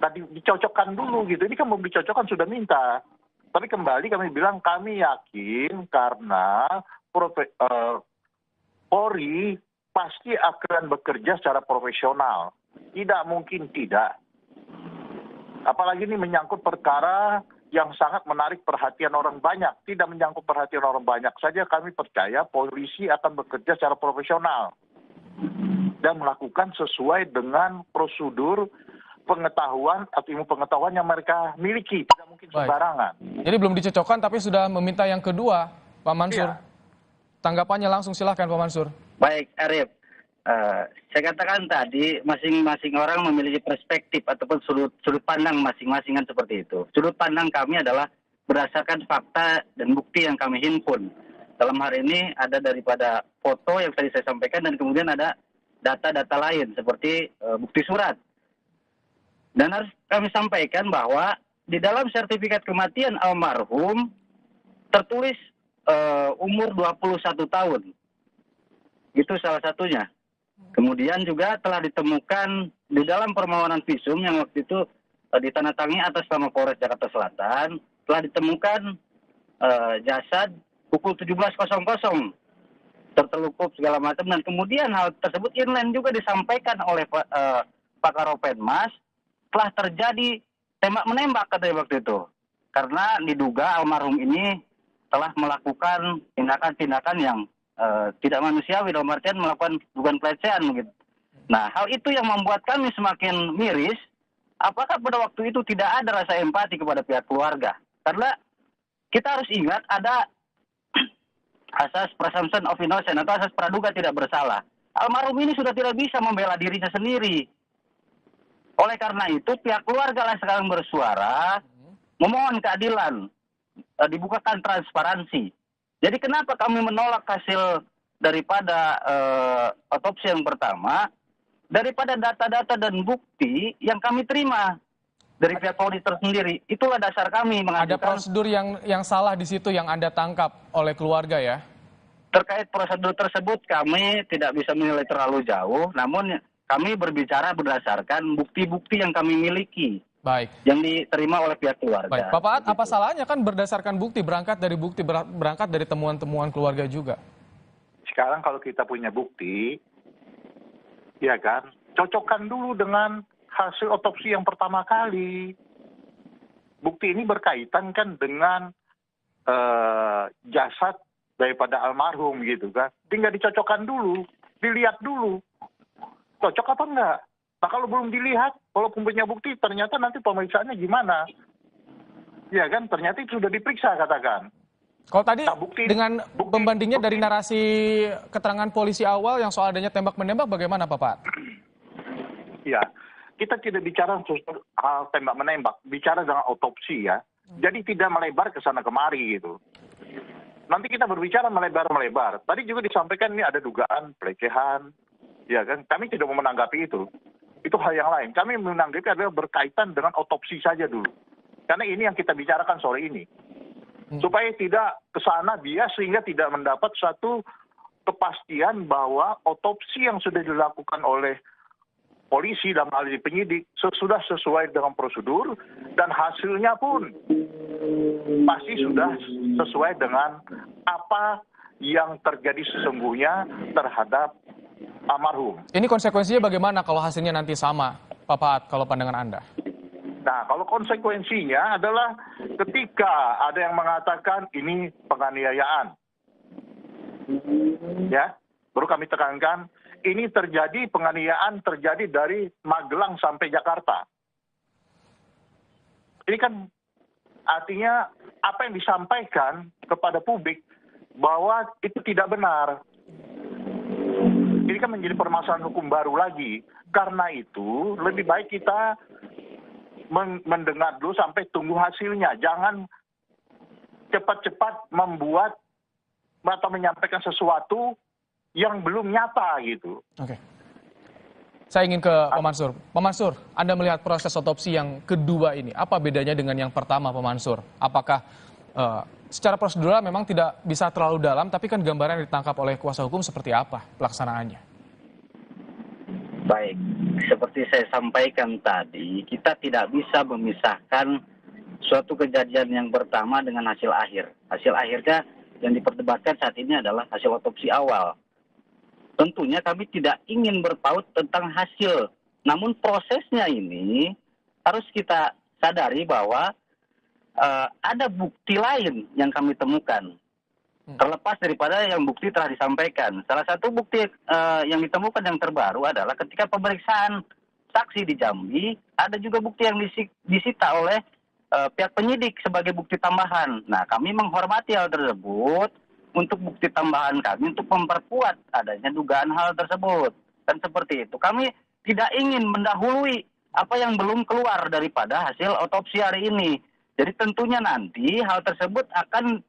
tadi dicocokkan dulu gitu. Ini kan belum dicocokkan sudah minta. Tapi kembali kami bilang kami yakin karena Polri pasti akan bekerja secara profesional. Tidak mungkin tidak. Apalagi ini menyangkut perkara yang sangat menarik perhatian orang banyak. Tidak menyangkut perhatian orang banyak saja, kami percaya polisi akan bekerja secara profesional dan melakukan sesuai dengan prosedur pengetahuan atau ilmu pengetahuan yang mereka miliki. Tidak mungkin sembarangan. Jadi belum dicocokkan tapi sudah meminta yang kedua, Pak Mansur. Iya. Tanggapannya langsung silahkan Pak Mansur. Baik, Arif. Saya katakan tadi masing-masing orang memiliki perspektif ataupun sudut pandang masing-masing kan seperti itu. Sudut pandang kami adalah berdasarkan fakta dan bukti yang kami himpun. Dalam hari ini ada daripada foto yang tadi saya sampaikan dan kemudian ada data-data lain seperti bukti surat. Dan harus kami sampaikan bahwa di dalam sertifikat kematian almarhum tertulis umur 21 tahun. Itu salah satunya. Kemudian juga telah ditemukan di dalam permohonan visum yang waktu itu ditandatangani atas nama Polres Jakarta Selatan, telah ditemukan jasad pukul 17.00, tertelukup segala macam, dan kemudian hal tersebut inline juga disampaikan oleh Pak Karopenmas, telah terjadi tembak-menembak katanya waktu itu. Karena diduga almarhum ini telah melakukan tindakan-tindakan yang tidak manusiawi, dalam artian melakukan bukan pelecehan gitu. Nah, hal itu yang membuat kami semakin miris, apakah pada waktu itu tidak ada rasa empati kepada pihak keluarga? Karena kita harus ingat ada asas presumption of innocence atau asas praduga tidak bersalah. Almarhum ini sudah tidak bisa membela dirinya sendiri. Oleh karena itu, pihak keluarga lah sekarang bersuara, memohon keadilan, dibukakan transparansi. Jadi kenapa kami menolak hasil daripada otopsi yang pertama, daripada data-data dan bukti yang kami terima dari pihak Polri tersendiri. Itulah dasar kami mengajukan. Ada prosedur yang salah di situ yang Anda tangkap oleh keluarga ya? Terkait prosedur tersebut kami tidak bisa menilai terlalu jauh, namun kami berbicara berdasarkan bukti-bukti yang kami miliki. Baik. Yang diterima oleh pihak keluarga. Baik, Pak Paat, apa salahnya kan berdasarkan bukti, berangkat dari temuan-temuan keluarga juga? Sekarang kalau kita punya bukti, ya kan, cocokkan dulu dengan hasil otopsi yang pertama kali. Bukti ini berkaitan kan dengan jasad daripada almarhum gitu kan. Tinggal dicocokkan dulu, dilihat dulu. Cocok apa enggak? Nah kalau belum dilihat, walaupun punya bukti, ternyata nanti pemeriksaannya gimana? Ya kan, ternyata itu sudah diperiksa katakan. Kalau tadi dengan pembandingnya dari narasi keterangan polisi awal yang soal adanya tembak-menembak, bagaimana Pak Pat? Ya, kita tidak bicara hal tembak-menembak, bicara dengan otopsi ya. Jadi tidak melebar ke sana kemari gitu. Nanti kita berbicara melebar-melebar. Tadi juga disampaikan ini ada dugaan pelecehan, ya kan? Kami tidak mau menanggapi itu. Itu hal yang lain. Kami menanggapi adalah berkaitan dengan otopsi saja dulu. Karena ini yang kita bicarakan sore ini. Supaya tidak ke sana bias sehingga tidak mendapat satu kepastian bahwa otopsi yang sudah dilakukan oleh polisi dalam hal ini penyidik sudah sesuai dengan prosedur dan hasilnya pun pasti sudah sesuai dengan apa yang terjadi sesungguhnya terhadap almarhum. Ini konsekuensinya bagaimana kalau hasilnya nanti sama, Pak Paat, kalau pandangan Anda? Nah, kalau konsekuensinya adalah ketika ada yang mengatakan ini penganiayaan. Ya, baru kami tekankan, ini terjadi penganiayaan terjadi dari Magelang sampai Jakarta. Ini kan artinya apa yang disampaikan kepada publik bahwa itu tidak benar. Ini kan menjadi permasalahan hukum baru lagi. Karena itu lebih baik kita mendengar dulu sampai tunggu hasilnya. Jangan cepat-cepat membuat atau menyampaikan sesuatu yang belum nyata gitu. Oke. Saya ingin ke Pak Mansur. Pak Mansur, Anda melihat proses otopsi yang kedua ini, apa bedanya dengan yang pertama, Pak Mansur? Apakah secara prosedural memang tidak bisa terlalu dalam, tapi kan gambaran yang ditangkap oleh kuasa hukum seperti apa pelaksanaannya? Baik, seperti saya sampaikan tadi, kita tidak bisa memisahkan suatu kejadian yang pertama dengan hasil akhir. Hasil akhirnya yang diperdebatkan saat ini adalah hasil otopsi awal. Tentunya kami tidak ingin berpaut tentang hasil, namun prosesnya ini harus kita sadari bahwa ada bukti lain yang kami temukan. Terlepas daripada yang bukti telah disampaikan. Salah satu bukti yang ditemukan yang terbaru adalah ketika pemeriksaan saksi di Jambi, ada juga bukti yang disita oleh pihak penyidik sebagai bukti tambahan. Nah, kami menghormati hal tersebut untuk bukti tambahan kami untuk memperkuat adanya dugaan hal tersebut. Dan seperti itu, kami tidak ingin mendahului apa yang belum keluar daripada hasil otopsi hari ini. Jadi tentunya nanti hal tersebut akan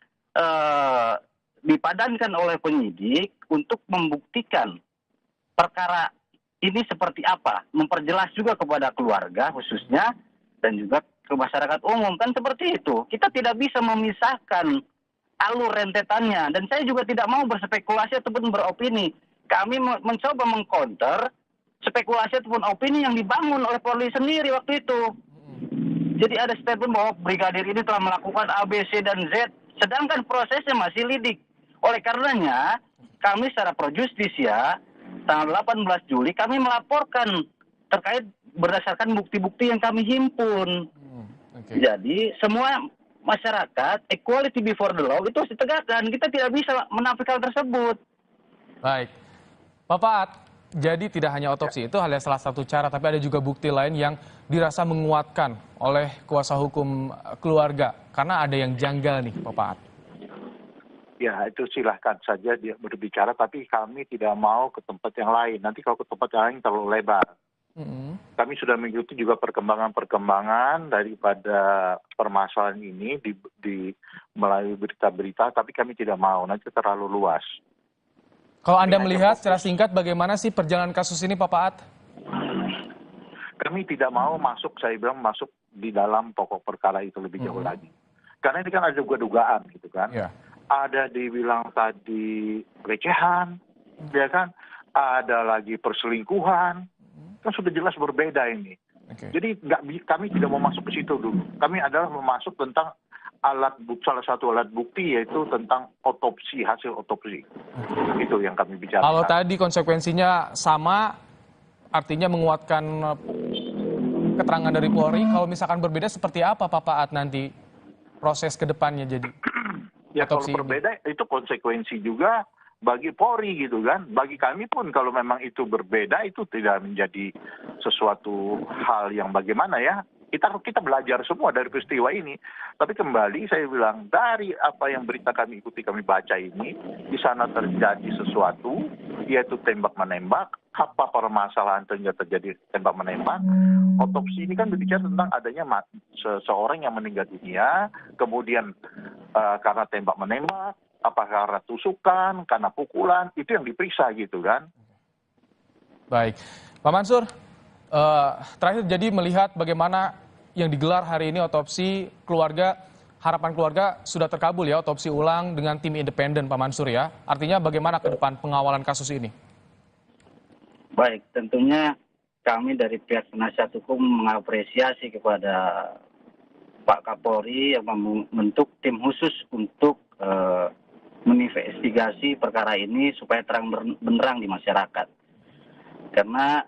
dipadankan oleh penyidik untuk membuktikan perkara ini seperti apa, memperjelas juga kepada keluarga khususnya dan juga ke masyarakat umum, kan seperti itu. Kita tidak bisa memisahkan alur rentetannya, dan saya juga tidak mau berspekulasi ataupun beropini. Kami mencoba mengcounter spekulasi ataupun opini yang dibangun oleh Polri sendiri waktu itu. Jadi ada statement bahwa brigadir ini telah melakukan A, B, C, dan Z, sedangkan prosesnya masih lidik. Oleh karenanya, kami secara pro justisia, tanggal 18 Juli, kami melaporkan terkait berdasarkan bukti-bukti yang kami himpun. Jadi, semua masyarakat, equality before the law, itu harus ditegakkan. Kita tidak bisa menafikan tersebut. Baik. Bapak, jadi tidak hanya otopsi, itu hanya salah satu cara, tapi ada juga bukti lain yang dirasa menguatkan oleh kuasa hukum keluarga. Karena ada yang janggal nih, Bapak. Ya, itu silahkan saja dia berbicara, tapi kami tidak mau ke tempat yang lain. Nanti kalau ke tempat yang lain terlalu lebar. Kami sudah mengikuti juga perkembangan-perkembangan daripada permasalahan ini melalui berita-berita, tapi kami tidak mau, nanti terlalu luas. Kalau Anda melihat secara singkat bagaimana sih perjalanan kasus ini, Pak Paat? Kami tidak mau saya bilang masuk di dalam pokok perkara itu lebih jauh lagi. Karena ini kan ada juga dugaan gitu kan. Ada dibilang tadi pelecehan, ya kan? Ada lagi perselingkuhan, kan sudah jelas berbeda ini. Jadi kami tidak mau masuk ke situ dulu. Kami adalah memasuk tentang salah satu alat bukti, yaitu tentang otopsi, hasil otopsi. Itu yang kami bicarakan. Kalau tadi konsekuensinya sama, artinya menguatkan keterangan dari Polri. Kalau misalkan berbeda, seperti apa Pak Paat nanti proses ke depannya jadi? Ya kalau berbeda, itu konsekuensi juga bagi Polri gitu kan. Bagi kami pun kalau memang itu berbeda, itu tidak menjadi sesuatu hal yang bagaimana ya. Kita belajar semua dari peristiwa ini. Tapi kembali saya bilang, dari apa yang berita kami ikuti, kami baca ini, di sana terjadi sesuatu, yaitu tembak-menembak. Apa permasalahan terjadi tembak-menembak? Otopsi ini kan berbicara tentang adanya seseorang yang meninggal dunia, kemudian karena tembak-menembak, apa karena tusukan, karena pukulan, itu yang diperiksa gitu kan. Baik. Pak Mansur, terakhir jadi melihat bagaimana yang digelar hari ini otopsi keluarga, harapan keluarga sudah terkabul ya, otopsi ulang dengan tim independen Pak Mansur ya. Artinya bagaimana ke depan pengawalan kasus ini? Baik, tentunya kami dari pihak penasihat hukum mengapresiasi kepada Pak Kapolri yang membentuk tim khusus untuk menginvestigasi perkara ini supaya terang benderang di masyarakat. Karena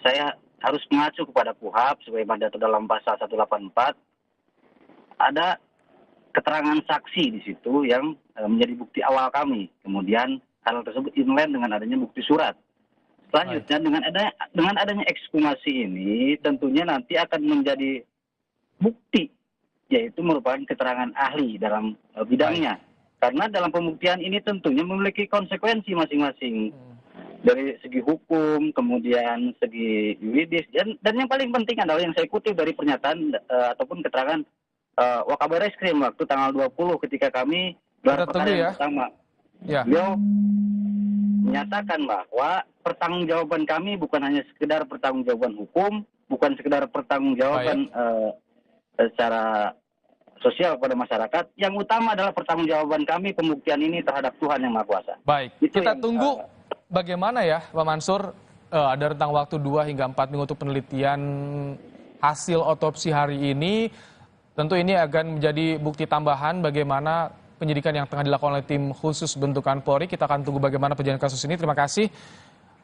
saya harus mengacu kepada KUHP sebagaimana diatur dalam pasal 184, ada keterangan saksi di situ yang menjadi bukti awal kami. Kemudian hal tersebut inline dengan adanya bukti surat. Selanjutnya dengan adanya ekshumasi ini tentunya nanti akan menjadi bukti, yaitu merupakan keterangan ahli dalam bidangnya. Karena dalam pembuktian ini tentunya memiliki konsekuensi masing-masing. Dari segi hukum, kemudian segi yuridis, dan yang paling penting adalah yang saya kutip dari pernyataan ataupun keterangan Wakabar Reskrim waktu tanggal 20 ketika kami gelar perkara yang pertama. Beliau menyatakan bahwa pertanggungjawaban kami bukan hanya sekedar pertanggungjawaban hukum, bukan sekedar pertanggungjawaban secara sosial kepada masyarakat. Yang utama adalah pertanggungjawaban kami pembuktian ini terhadap Tuhan Yang Maha Kuasa. Baik, kita tunggu bagaimana ya Pak Mansur ada rentang waktu 2 hingga 4 minggu untuk penelitian hasil otopsi hari ini. Tentu ini akan menjadi bukti tambahan bagaimana penyidikan yang tengah dilakukan oleh tim khusus bentukan Polri. Kita akan tunggu bagaimana perjalanan kasus ini. Terima kasih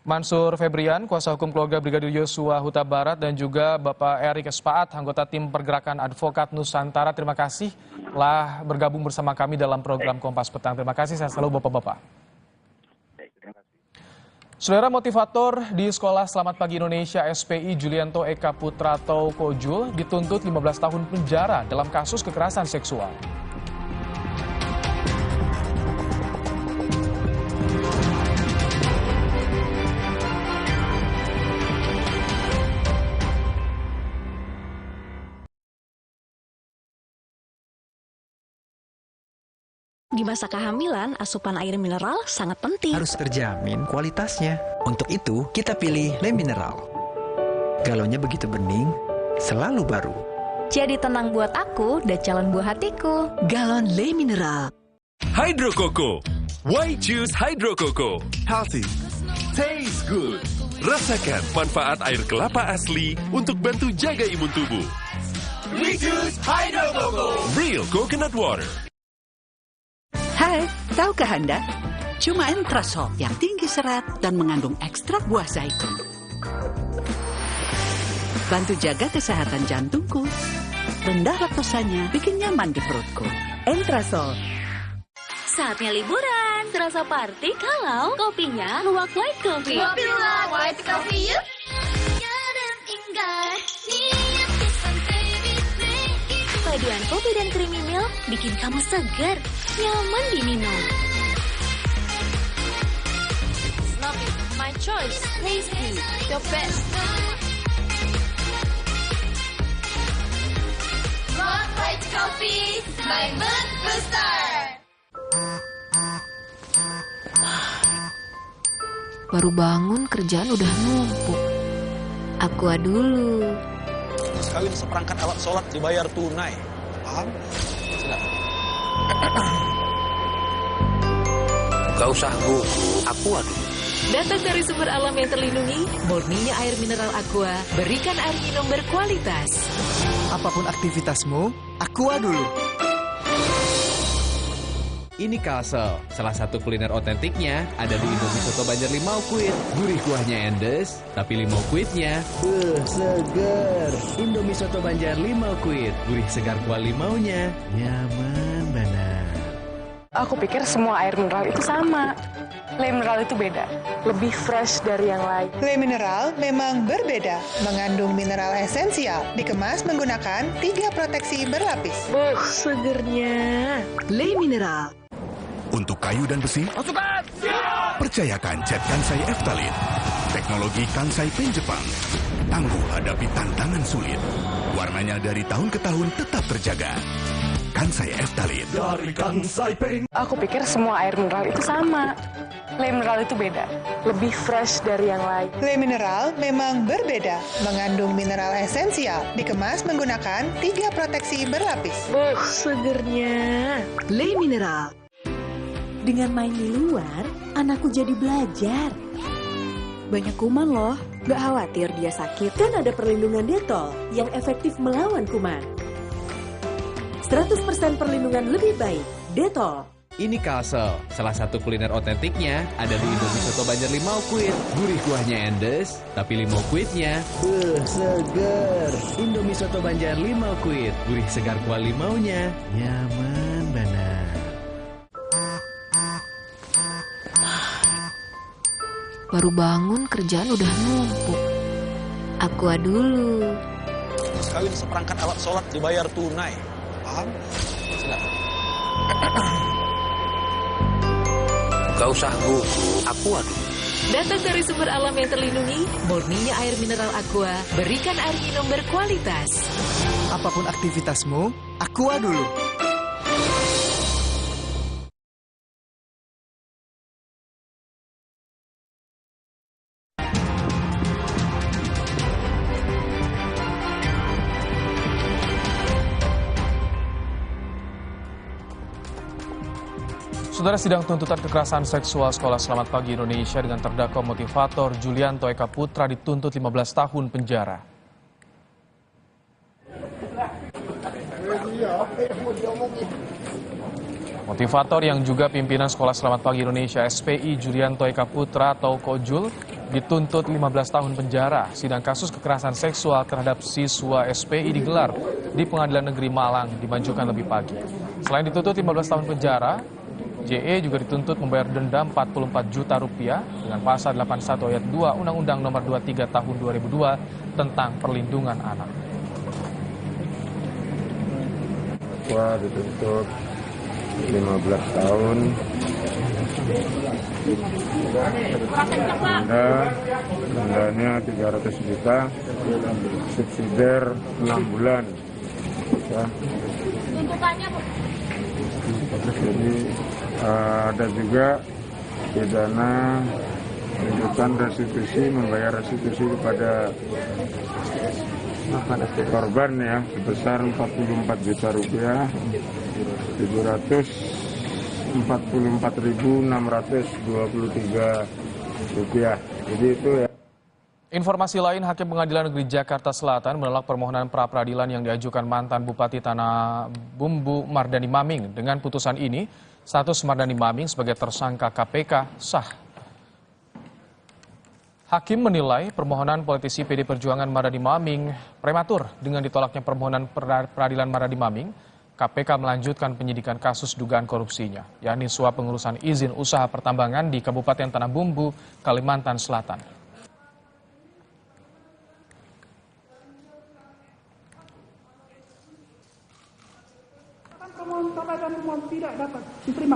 Mansur Febrian, kuasa hukum keluarga Brigadir Yosua Huta Barat, dan juga Bapak Erik Espaat, anggota tim pergerakan advokat Nusantara. Terima kasih telah bergabung bersama kami dalam program Kompas Petang. Terima kasih, saya selalu Bapak-Bapak. Saudara, motivator di Sekolah Selamat Pagi Indonesia SPI Julianto Eka Putra atau Kojul dituntut 15 tahun penjara dalam kasus kekerasan seksual. Di masa kehamilan, asupan air mineral sangat penting. Harus terjamin kualitasnya. Untuk itu, kita pilih Le Mineral. Galonnya begitu bening, selalu baru. Jadi tenang buat aku dan calon buah hatiku. Galon Le Mineral. Hydro Coco. Why choose Hydro Coco? Healthy, taste good. Rasakan manfaat air kelapa asli untuk bantu jaga imun tubuh. We choose Hydro Coco. Real coconut water. Hai, tahukah Anda? Cuma Entrasol yang tinggi serat dan mengandung ekstrak buah zaitun. Bantu jaga kesehatan jantungku. Rendah laktosanya bikin nyaman di perutku. Entrasol. Saatnya liburan, terasa party kalau kopinya Luwak White Coffee. Kopi Luwak White Coffee yuk. Paduan kopi dan creamy milk bikin kamu segar, nyaman diminum. Love it, my choice, tasty, the best. Luwak White Coffee, my mood booster. Baru bangun kerjaan udah numpuk. Aqua dulu. Sekali seperangkat alat sholat dibayar tunai. Paham? Silakan. Gak usah gugup, Aqua dulu. Datang dari sumber alam yang terlindungi, murninya air mineral Aqua, berikan air minum berkualitas. Apapun aktivitasmu, Aqua dulu. Ini Kalsel, salah satu kuliner otentiknya ada di Indomie Soto Banjar Limau Kuit. Gurih kuahnya endes, tapi limau kuitnya seger. Indomie Soto Banjar Limau Kuit, gurih segar kuah limaunya, nyaman banget. Aku pikir semua air mineral itu sama. Le Mineral itu beda, lebih fresh dari yang lain. Le Mineral memang berbeda, mengandung mineral esensial, dikemas menggunakan 3 proteksi berlapis. Segernya. Le Mineral. Untuk kayu dan besi, Masukkan! percayakan cat Kansai Eftalin. Teknologi Kansai Pen Jepang. Tangguh hadapi tantangan sulit. Warnanya dari tahun ke tahun tetap terjaga. Kansai Eftalin. Dari Kansai Pen. Aku pikir semua air mineral itu sama. Le Mineral itu beda, lebih fresh dari yang lain. Le Mineral memang berbeda, mengandung mineral esensial, dikemas menggunakan 3 proteksi berlapis. Segernya. Le Mineral. Dengan main di luar, anakku jadi belajar. Banyak kuman loh. Gak khawatir dia sakit, kan ada perlindungan Detol yang efektif melawan kuman. 100% perlindungan lebih baik. Detol. Ini Kalsel, salah satu kuliner otentiknya ada di Indomie Soto Banjar Limau Kuit. Gurih kuahnya endes, tapi limau kuitnya seger. Indomie Soto Banjar Limau Kuit, gurih segar kuah limaunya, nyaman banget. Baru bangun kerjaan udah numpuk. Aqua dulu. Sekali seperangkat alat sholat dibayar tunai. Paham? Silakan. Gak usah gugup, Aqua dulu. Datang dari sumber alam yang terlindungi, murninya air mineral Aqua, berikan air minum berkualitas. Apapun aktivitasmu, Aqua dulu. Saudara, sidang tuntutan kekerasan seksual Sekolah Selamat Pagi Indonesia dengan terdakwa motivator Julianto Eka Putra dituntut 15 tahun penjara. Motivator yang juga pimpinan Sekolah Selamat Pagi Indonesia SPI Julianto Eka Putra atau Kojul dituntut 15 tahun penjara. Sidang kasus kekerasan seksual terhadap siswa SPI digelar di Pengadilan Negeri Malang dimajukan lebih pagi. Selain dituntut 15 tahun penjara, JE juga dituntut membayar denda 44 juta rupiah dengan pasal 81 ayat 2 Undang-Undang Nomor 23 Tahun 2002 tentang perlindungan anak. Wah, dituntut 15 tahun. Dendanya 300 juta, subsidiar 6 bulan. Ya. Jadi ada juga pidana tuntutan restitusi, membayar restitusi kepada korban ya sebesar 44 juta rupiah, 744.623 rupiah. Jadi itu ya. Informasi lain, Hakim Pengadilan Negeri Jakarta Selatan menolak permohonan pra-peradilan yang diajukan mantan Bupati Tanah Bumbu Mardani Maming. Dengan putusan ini, status Mardani Maming sebagai tersangka KPK sah. Hakim menilai permohonan politisi PD Perjuangan Mardani Maming prematur. Dengan ditolaknya permohonan peradilan Mardani Maming, KPK melanjutkan penyidikan kasus dugaan korupsinya, yakni suap pengurusan izin usaha pertambangan di Kabupaten Tanah Bumbu, Kalimantan Selatan. Permohonan pemohon tidak dapat diterima.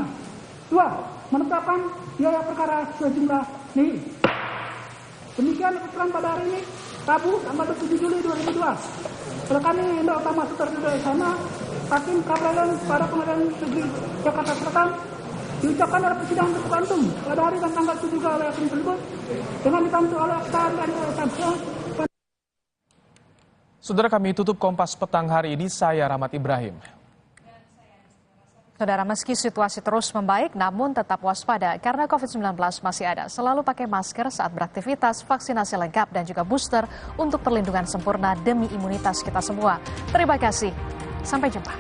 2. Menetapkan biaya perkara sejumlah nihil. Demikian keputusan pada hari ini, Rabu, tanggal 7 Juli 2002. Oleh kami, Hendra Utama Sutarduda Sana, Hakim Pra-Peradilan pada Pengadilan Negeri Jakarta Selatan, diucapkan dalam persidangan tertutup antum pada hari dan tanggal 7 oleh hakim tersebut dengan dibantu oleh akta dan saksi. Saudara, kami tutup Kompas Petang hari ini. Saya Rahmat Ibrahim. Saudara, meski situasi terus membaik, namun tetap waspada karena COVID-19 masih ada. Selalu pakai masker saat beraktivitas, vaksinasi lengkap dan juga booster untuk perlindungan sempurna demi imunitas kita semua. Terima kasih. Sampai jumpa.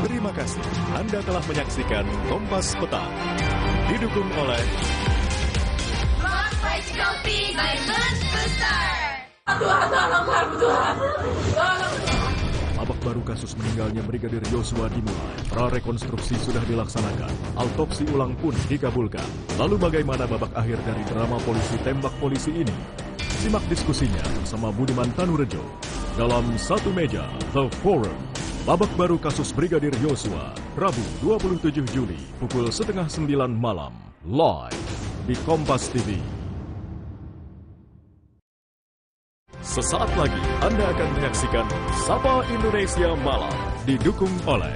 Terima kasih Anda telah menyaksikan Kompas Petang. Didukung oleh babak baru kasus meninggalnya Brigadir Yosua dimulai. Prarekonstruksi sudah dilaksanakan. Autopsi ulang pun dikabulkan. Lalu bagaimana babak akhir dari drama polisi tembak polisi ini? Simak diskusinya bersama Budiman Tanurejo dalam Satu Meja The Forum. Babak baru kasus Brigadir Yosua, Rabu 27 Juli, pukul 8:30 malam, live di Kompas TV. Sesaat lagi Anda akan menyaksikan Sapa Indonesia Malam, didukung oleh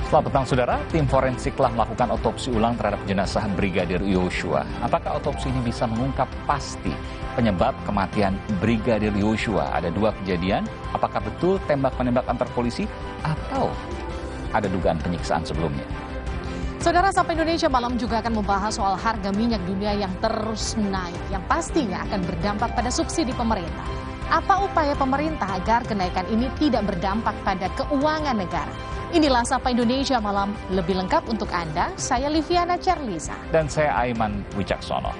Selamat petang saudara, tim forensik telah melakukan otopsi ulang terhadap jenazah Brigadir Yosua. Apakah otopsi ini bisa mengungkap pasti penyebab kematian Brigadir Yosua? Ada dua kejadian, apakah betul tembak-menembak antar polisi atau ada dugaan penyiksaan sebelumnya? Saudara, Sapa Indonesia malam juga akan membahas soal harga minyak dunia yang terus naik, yang pastinya akan berdampak pada subsidi pemerintah. Apa upaya pemerintah agar kenaikan ini tidak berdampak pada keuangan negara? Inilah Sapa Indonesia malam, lebih lengkap untuk Anda. Saya Liviana Charlisa. Dan saya Aiman Wicaksono.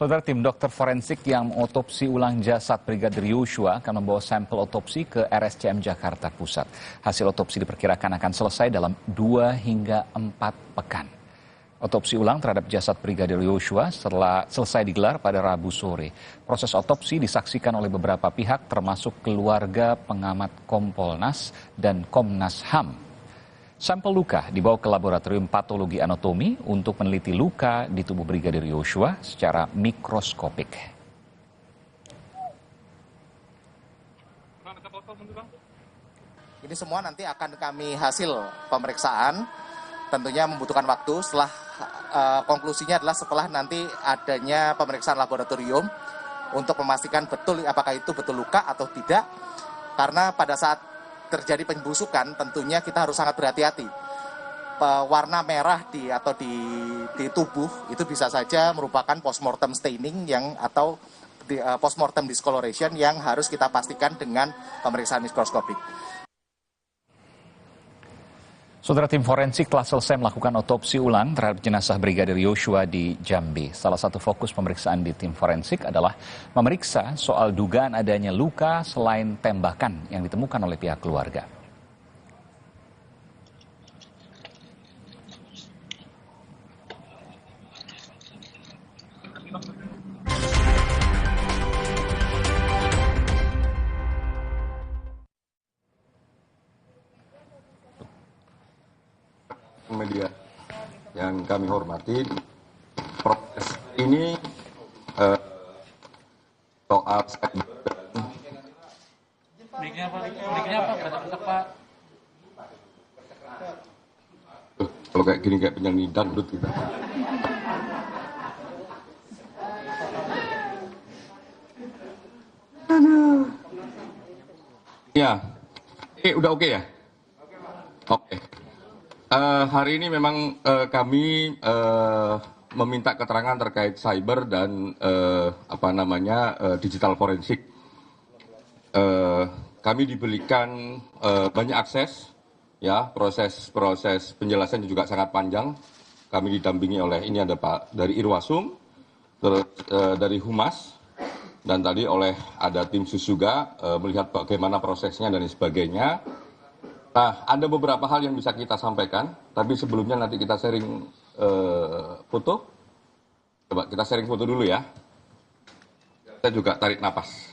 Saudara, tim dokter forensik yang mengotopsi ulang jasad Brigadir Yosua akan membawa sampel otopsi ke RSCM Jakarta Pusat. Hasil otopsi diperkirakan akan selesai dalam 2 hingga 4 pekan. Otopsi ulang terhadap jasad Brigadir Yosua setelah selesai digelar pada Rabu sore. Proses otopsi disaksikan oleh beberapa pihak termasuk keluarga, pengamat Kompolnas dan Komnas HAM. Sampel luka dibawa ke laboratorium patologi anatomi untuk meneliti luka di tubuh Brigadir Yosua secara mikroskopik. Ini semua nanti akan kami hasil pemeriksaan, tentunya membutuhkan waktu. Setelah konklusinya adalah setelah nanti adanya pemeriksaan laboratorium untuk memastikan betul apakah itu betul luka atau tidak. Karena pada saat terjadi pembusukan, tentunya kita harus sangat berhati-hati. Warna merah di tubuh itu bisa saja merupakan postmortem staining atau postmortem discoloration yang harus kita pastikan dengan pemeriksaan mikroskopik. Saudara, tim forensik telah selesai melakukan otopsi ulang terhadap jenazah Brigadir Yosua di Jambi. Salah satu fokus pemeriksaan di tim forensik adalah memeriksa soal dugaan adanya luka selain tembakan yang ditemukan oleh pihak keluarga. Media yang kami hormati, proses ini soal kalau kayak gini kayak penyanyi dangdut kita. Ya, udah oke ya? Oke. Hari ini memang kami meminta keterangan terkait cyber dan digital forensik. Kami diberikan banyak akses, ya, proses penjelasan juga sangat panjang. Kami didampingi oleh ini ada Pak dari Irwasum, terus dari Humas, dan tadi ada tim sus juga melihat bagaimana prosesnya dan sebagainya. Nah, ada beberapa hal yang bisa kita sampaikan, tapi sebelumnya nanti kita sharing foto. Coba kita sharing foto dulu ya. Kita juga tarik napas.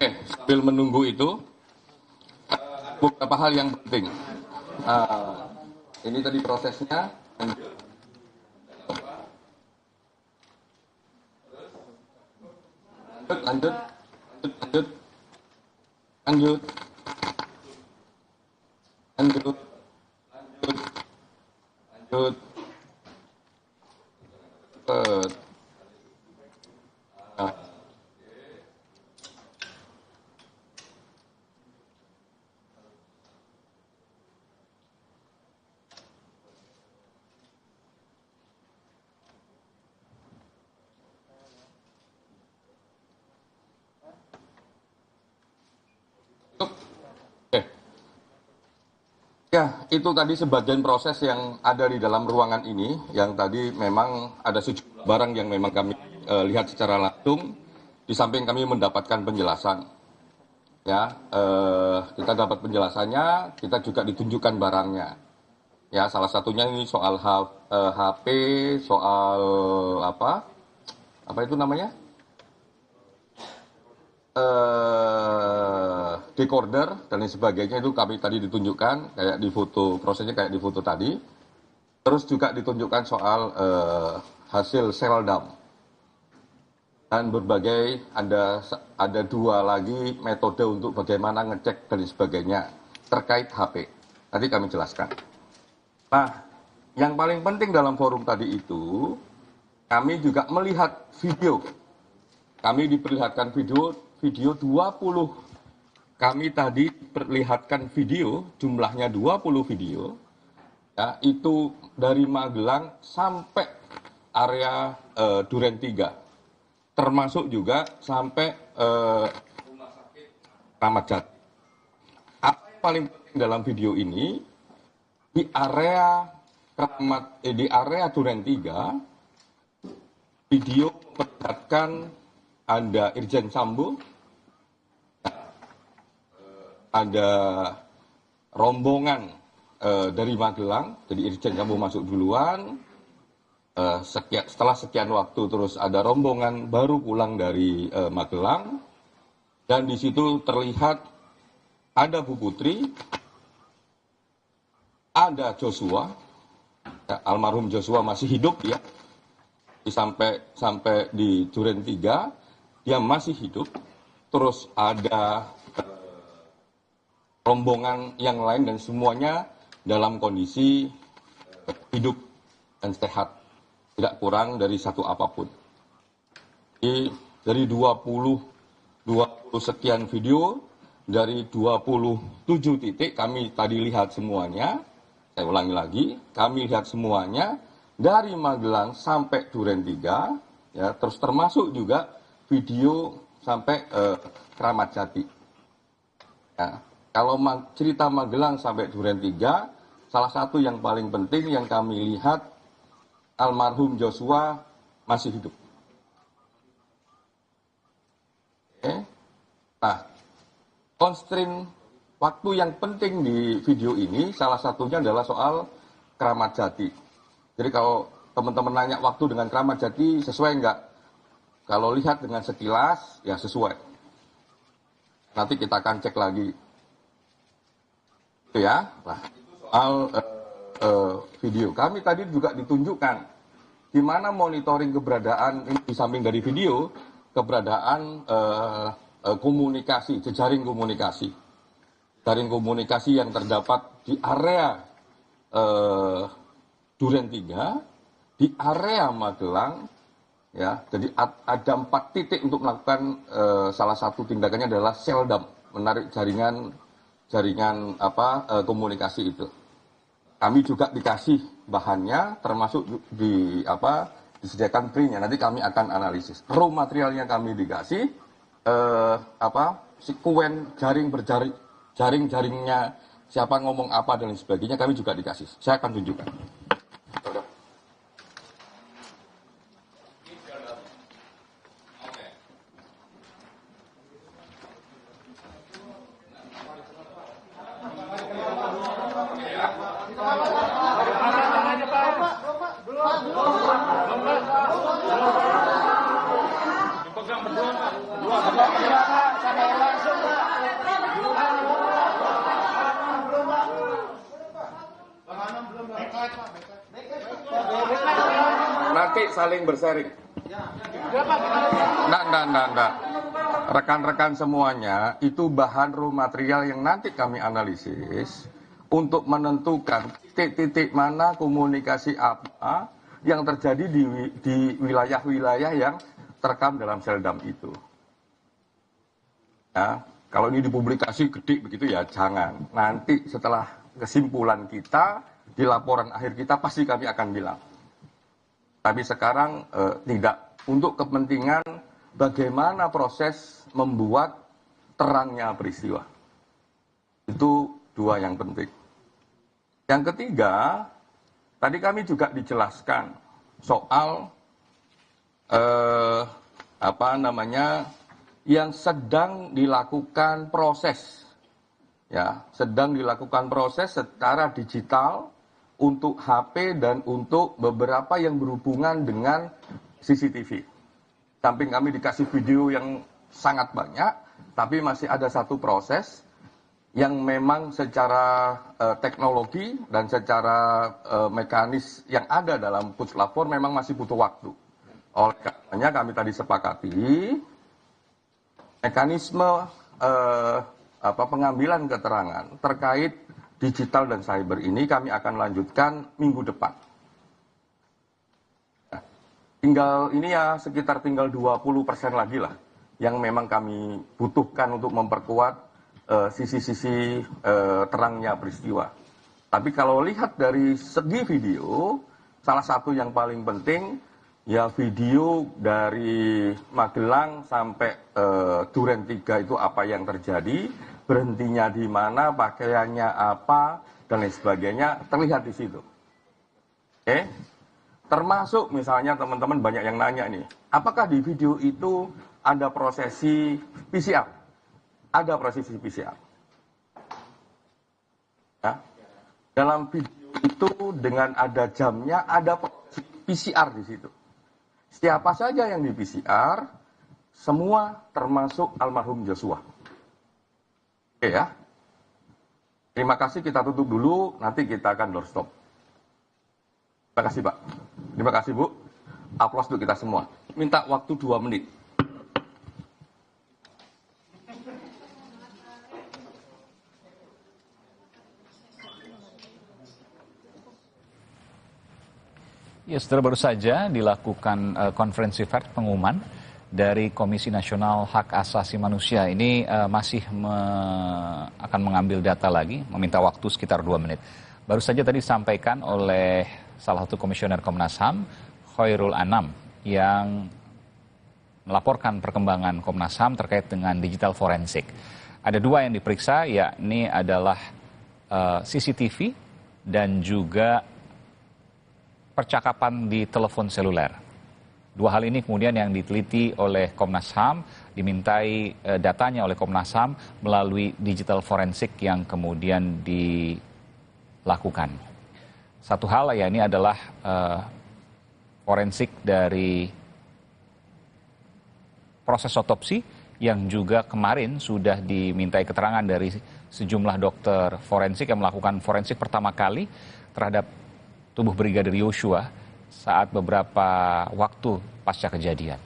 Oke, sambil menunggu itu, beberapa hal yang penting. Ini tadi prosesnya. Lanjut. Ya, itu tadi sebagian proses yang ada di dalam ruangan ini, yang tadi memang ada sejumlah barang yang memang kami lihat secara langsung, di samping kami mendapatkan penjelasan. Ya, kita dapat penjelasannya, kita juga ditunjukkan barangnya. Ya, salah satunya ini soal HP, soal apa itu namanya? Decoder dan lain sebagainya, itu kami tadi ditunjukkan kayak di foto, prosesnya kayak di foto tadi. Terus juga ditunjukkan soal hasil seldam dan berbagai, ada 2 lagi metode untuk bagaimana ngecek dan lain sebagainya terkait HP. Nanti kami jelaskan. Nah, yang paling penting dalam forum tadi itu, kami juga melihat video. Kami diperlihatkan video 20. Kami tadi perlihatkan video, jumlahnya 20 video. Ya, itu dari Magelang sampai area Duren 3. Termasuk juga sampai Rumah Sakit Kramat Jati. Apa yang paling penting dalam video ini, di area Duren 3, video memperlihatkan ada Irjen Sambo, ada rombongan dari Magelang, jadi Irjen Sambo masuk duluan, setelah sekian waktu terus ada rombongan baru pulang dari Magelang, dan di situ terlihat ada Bu Putri, ada Joshua, ya, almarhum Joshua masih hidup ya, sampai di Duren 3 dia masih hidup, terus ada rombongan yang lain dan semuanya dalam kondisi hidup dan sehat, tidak kurang dari satu apapun. Jadi dari 20 sekian video, dari 27 titik kami tadi lihat semuanya, saya ulangi lagi, kami lihat semuanya dari Magelang sampai Duren 3, ya, terus termasuk juga video sampai Kramat Jati. Ya. Kalau cerita Magelang sampai Duren 3, salah satu yang paling penting yang kami lihat, almarhum Joshua masih hidup. Oke. Nah, constraint waktu yang penting di video ini, salah satunya adalah soal Kramat Jati. Jadi kalau teman-teman nanya waktu dengan Kramat Jati sesuai enggak? Kalau lihat dengan sekilas, ya sesuai. Nanti kita akan cek lagi. Ya, nah, soal video. Kami tadi juga ditunjukkan di mana monitoring keberadaan, di samping dari video, keberadaan komunikasi, jejaring komunikasi. Jaring komunikasi yang terdapat di area Duren 3, di area Magelang, ya. Jadi ada 4 titik untuk melakukan salah satu tindakannya adalah seldam, menarik jaringan komunikasi itu. Kami juga dikasih bahannya, termasuk disediakan printnya. Nanti kami akan analisis. Raw materialnya kami dikasih, sekuen jaring-jaringnya, siapa ngomong apa dan lain sebagainya, kami juga dikasih. Saya akan tunjukkan. Nanti saling bersharing. Nah. Rekan-rekan semuanya, itu bahan raw material yang nanti kami analisis untuk menentukan titik-titik mana komunikasi apa yang terjadi di wilayah-wilayah yang terekam dalam seldam itu. Ya, kalau ini dipublikasi gede begitu ya jangan. Nanti setelah kesimpulan kita, di laporan akhir kita pasti kami akan bilang. Tapi sekarang tidak. Untuk kepentingan bagaimana proses membuat terangnya peristiwa. Itu 2 yang penting. Yang ketiga, tadi kami juga dijelaskan soal yang sedang dilakukan proses, ya, sedang dilakukan proses secara digital untuk HP dan untuk beberapa yang berhubungan dengan CCTV. Samping kami dikasih video yang sangat banyak, tapi masih ada satu proses yang memang secara teknologi dan secara mekanis yang ada dalam puslapor memang masih butuh waktu. Oleh karenanya kami tadi sepakati mekanisme pengambilan keterangan terkait digital dan cyber ini kami akan lanjutkan minggu depan. Nah, tinggal ini ya sekitar tinggal 20% lagi lah yang memang kami butuhkan untuk memperkuat sisi-sisi terangnya peristiwa. Tapi kalau lihat dari segi video, salah satu yang paling penting ya video dari Magelang sampai Duren 3 itu apa yang terjadi, berhentinya di mana, pakaiannya apa, dan lain sebagainya terlihat di situ. Oke? Termasuk misalnya teman-teman banyak yang nanya nih, apakah di video itu ada prosesi PCR? Ada prosesi PCR. Ya? Dalam video itu dengan ada jamnya, ada prosesi PCR di situ. Siapa saja yang di PCR, semua termasuk almarhum Joshua. Oke ya. Terima kasih, kita tutup dulu, nanti kita akan doorstop. Terima kasih Pak. Terima kasih Bu. Aplaus untuk kita semua. Minta waktu 2 menit. Ya, setelah baru saja dilakukan konferensi pers pengumuman dari Komisi Nasional Hak Asasi Manusia. Ini masih akan mengambil data lagi, meminta waktu sekitar 2 menit. Baru saja tadi disampaikan oleh salah satu komisioner Komnas HAM, Khairul Anam, yang melaporkan perkembangan Komnas HAM terkait dengan digital forensik. Ada 2 yang diperiksa, yakni adalah CCTV dan juga percakapan di telepon seluler. 2 hal ini kemudian yang diteliti oleh Komnas HAM, dimintai datanya oleh Komnas HAM melalui digital forensik yang kemudian dilakukan. Satu hal ya ini adalah forensik dari proses otopsi yang juga kemarin sudah dimintai keterangan dari sejumlah dokter forensik yang melakukan forensik pertama kali terhadap tubuh Brigadir Yosua saat beberapa waktu pasca kejadian.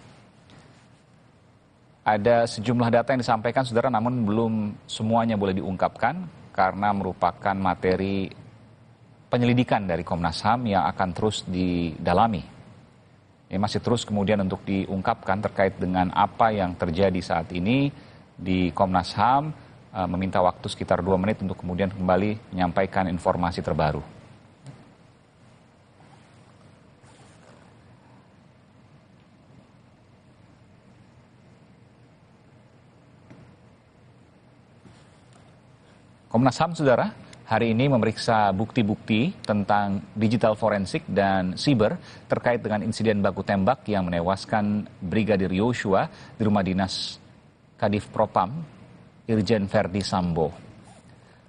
Ada sejumlah data yang disampaikan, saudara, namun belum semuanya boleh diungkapkan karena merupakan materi penyelidikan dari Komnas HAM yang akan terus didalami. Ini masih terus kemudian untuk diungkapkan terkait dengan apa yang terjadi saat ini di Komnas HAM, meminta waktu sekitar 2 menit untuk kemudian kembali menyampaikan informasi terbaru. Komnas HAM, saudara, hari ini memeriksa bukti-bukti tentang digital forensik dan siber terkait dengan insiden baku tembak yang menewaskan Brigadir Yosua di rumah dinas Kadif Propam, Irjen Verdi Sambo.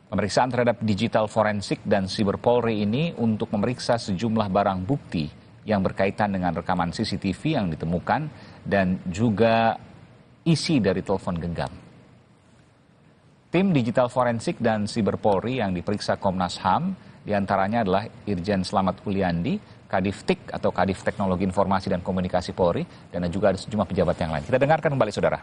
Pemeriksaan terhadap digital forensik dan siber Polri ini untuk memeriksa sejumlah barang bukti yang berkaitan dengan rekaman CCTV yang ditemukan dan juga isi dari telepon genggam. Tim digital forensik dan siber Polri yang diperiksa Komnas HAM diantaranya adalah Irjen Slamet Uliandi, Kadif TIK atau Kadif Teknologi Informasi dan Komunikasi Polri, dan juga ada sejumlah pejabat yang lain. Kita dengarkan kembali, saudara.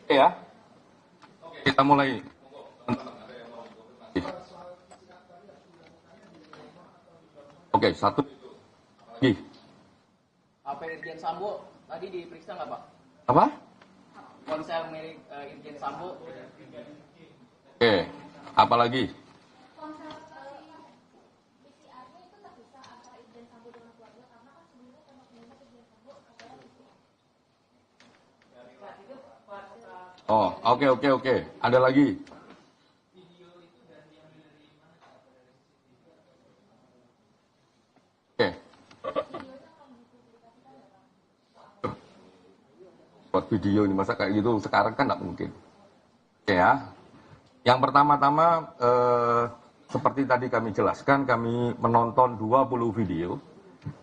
Ya, kita mulai. Oke, satu lagi. Apa Irjen Sambo tadi diperiksa nggak Pak? Apa? Ponsel milik Irjen Sambo. Oke, apa lagi? Oh, oke. Ada lagi? Oke. Buat video ini masa kayak gitu sekarang kan nggak mungkin. Oke ya. Yang pertama-tama seperti tadi kami jelaskan, kami menonton 20 video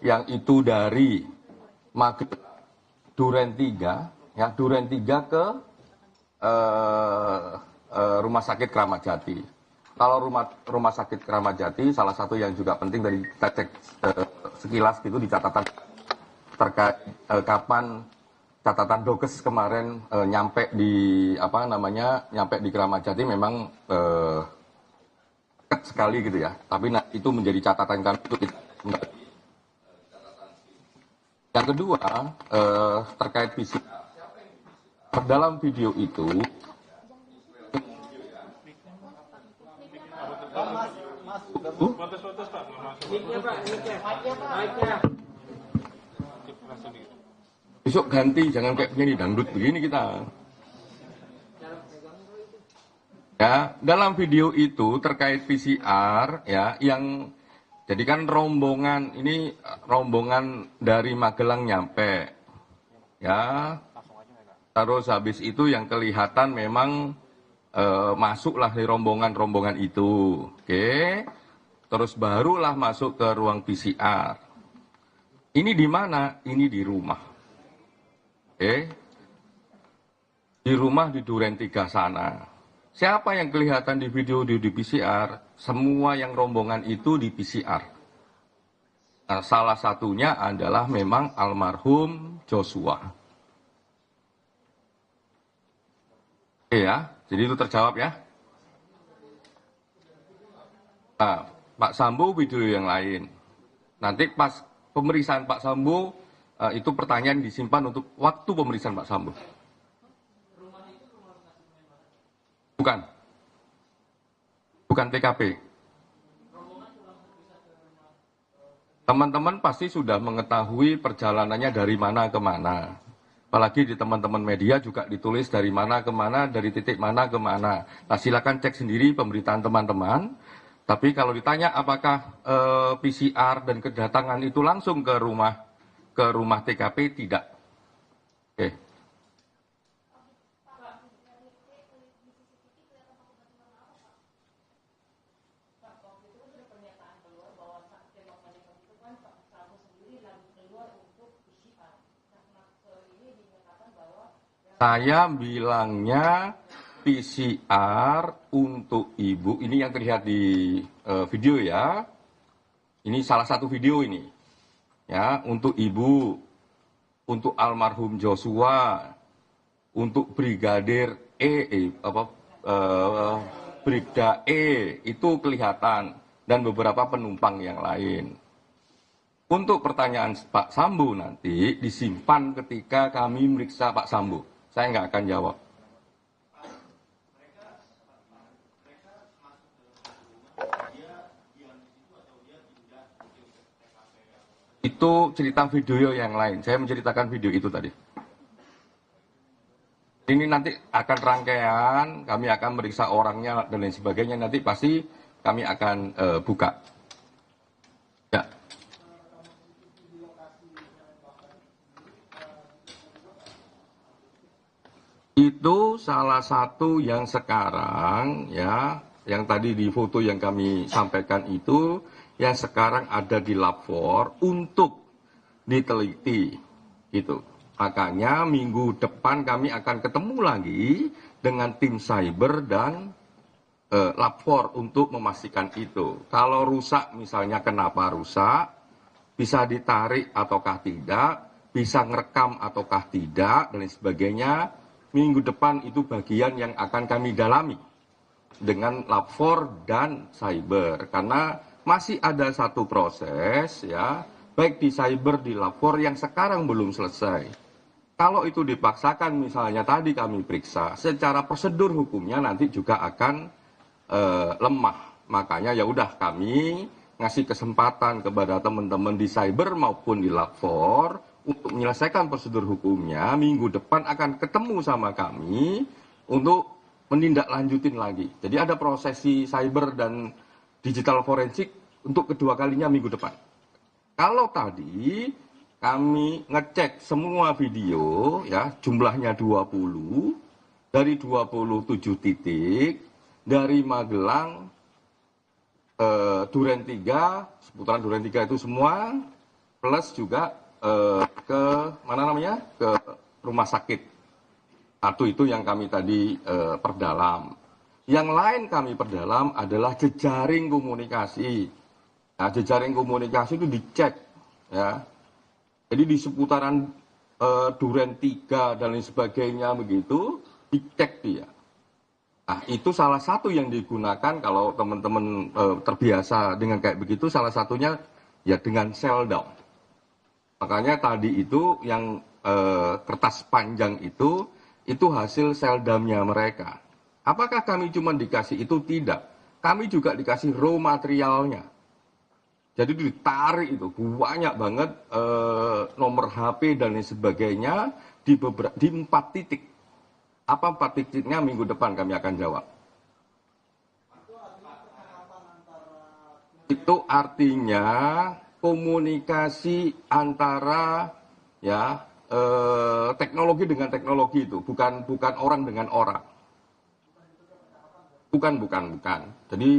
yang itu dari Duren 3, ya Duren 3 ke Rumah Sakit Kramat Jati. Kalau rumah Sakit Kramat Jati, salah satu yang juga penting dari kita cek sekilas gitu di catatan terkait kapan catatan Dokes kemarin nyampe di nyampe di Kramat Jati memang dekat sekali gitu ya. Tapi itu menjadi catatan kami itu yang kedua terkait PCR. Dalam video itu besok ganti, jangan kayak penyanyi dangdut begini kita. Ya, dalam video itu terkait PCR ya, yang jadi kan rombongan ini rombongan dari Magelang nyampe. Ya. Terus habis itu yang kelihatan memang masuklah di rombongan itu. Oke. Terus barulah masuk ke ruang PCR. Ini di mana? Ini di rumah. Oke. Di rumah di Duren 3 sana. Siapa yang kelihatan di video di PCR? Semua yang rombongan itu di PCR. Nah, salah satunya adalah memang almarhum Joshua. Oke ya, jadi itu terjawab ya. Nah, Pak Sambo video yang lain. Nanti pas pemeriksaan Pak Sambo, itu pertanyaan disimpan untuk waktu pemeriksaan Pak Sambo. Bukan TKP. Teman-teman pasti sudah mengetahui perjalanannya dari mana ke mana. Apalagi di teman-teman media juga ditulis dari mana ke mana, dari titik mana ke mana. Nah, silakan cek sendiri pemberitaan teman-teman. Tapi kalau ditanya apakah PCR dan kedatangan itu langsung ke rumah TKP, tidak. Oke. Saya bilangnya PCR untuk ibu, ini yang terlihat di video ya. Ini salah satu video ini. Ya, untuk ibu, untuk almarhum Joshua, untuk Brigadir Brigda E itu kelihatan, dan beberapa penumpang yang lain. Untuk pertanyaan Pak Sambo nanti disimpan ketika kami meriksa Pak Sambo. Saya nggak akan jawab. Itu cerita video yang lain. Saya menceritakan video itu tadi. Ini nanti akan rangkaian, kami akan meriksa orangnya dan lain sebagainya. Nanti pasti kami akan buka. Ya. Itu salah satu yang sekarang ya, yang tadi di foto yang kami sampaikan itu, yang sekarang ada di Lab 4 untuk diteliti gitu. Makanya minggu depan kami akan ketemu lagi dengan tim cyber dan Lab 4 untuk memastikan itu. Kalau rusak misalnya kenapa rusak, bisa ditarik ataukah tidak, bisa ngerekam ataukah tidak, dan lain sebagainya. Minggu depan itu bagian yang akan kami dalami dengan Lab 4 dan cyber. Karena masih ada satu proses ya, baik di cyber, di Lab 4 yang sekarang belum selesai. Kalau itu dipaksakan misalnya tadi kami periksa, secara prosedur hukumnya nanti juga akan lemah. Makanya ya udah kami ngasih kesempatan kepada teman-teman di cyber maupun di Lab 4 untuk menyelesaikan prosedur hukumnya. Minggu depan akan ketemu sama kami untuk menindaklanjutin lagi. Jadi ada prosesi cyber dan digital forensik untuk kedua kalinya minggu depan. Kalau tadi kami ngecek semua video, ya jumlahnya 20, dari 27 titik, dari Magelang, Duren 3, seputaran Duren 3 itu semua, plus juga ke rumah sakit. Satu itu yang kami tadi perdalam. Yang lain kami perdalam adalah jejaring komunikasi. Nah, jejaring komunikasi itu dicek, ya. Jadi di seputaran Duren 3 dan lain sebagainya begitu, dicek dia. Nah, itu salah satu yang digunakan kalau teman-teman terbiasa dengan kayak begitu, salah satunya ya dengan Seldown. Makanya tadi itu yang kertas panjang itu hasil Seldown-nya mereka. Apakah kami cuma dikasih itu? Tidak. Kami juga dikasih raw materialnya. Jadi ditarik itu banyak banget nomor HP dan lain sebagainya di 4 titik. Apa 4 titiknya minggu depan kami akan jawab. Itu artinya komunikasi antara ya teknologi dengan teknologi itu, bukan orang dengan orang. Bukan. Jadi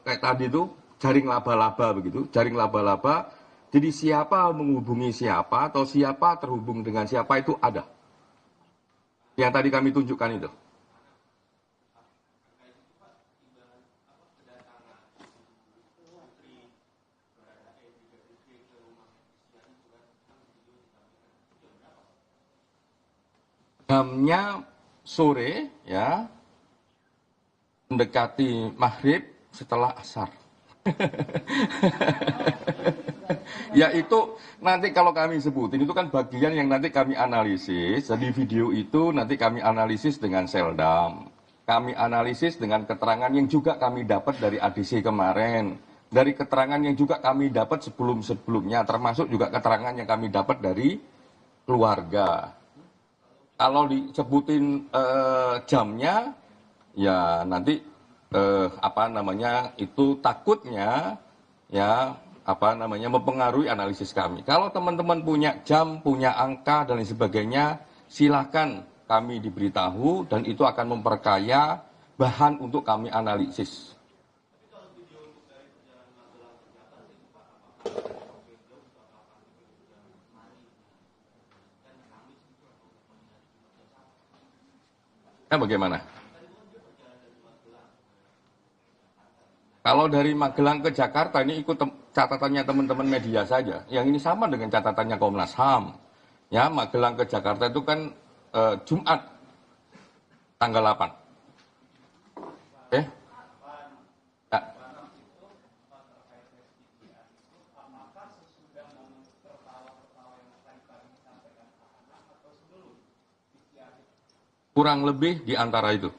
kayak tadi itu jaring laba-laba begitu, jaring laba-laba. Jadi siapa menghubungi siapa atau siapa terhubung dengan siapa itu ada. Yang tadi kami tunjukkan itu. Jamnya sore, ya, mendekati maghrib setelah asar. Ya itu nanti kalau kami sebutin itu kan bagian yang nanti kami analisis. Jadi video itu nanti kami analisis dengan Seldown. Kami analisis dengan keterangan yang juga kami dapat dari ADC kemarin. Dari keterangan yang juga kami dapat sebelum-sebelumnya. Termasuk juga keterangan yang kami dapat dari keluarga. Kalau disebutin jamnya, ya nanti itu takutnya ya mempengaruhi analisis kami. Kalau teman-teman punya jam, punya angka dan lain sebagainya, silakan kami diberitahu dan itu akan memperkaya bahan untuk kami analisis. Bagaimana? Kalau dari Magelang ke Jakarta ini ikut catatannya teman-teman media saja. Yang ini sama dengan catatannya Komnas HAM. Ya, Magelang ke Jakarta itu kan Jumat tanggal 8. Oke? Ya. Kurang lebih di antara itu.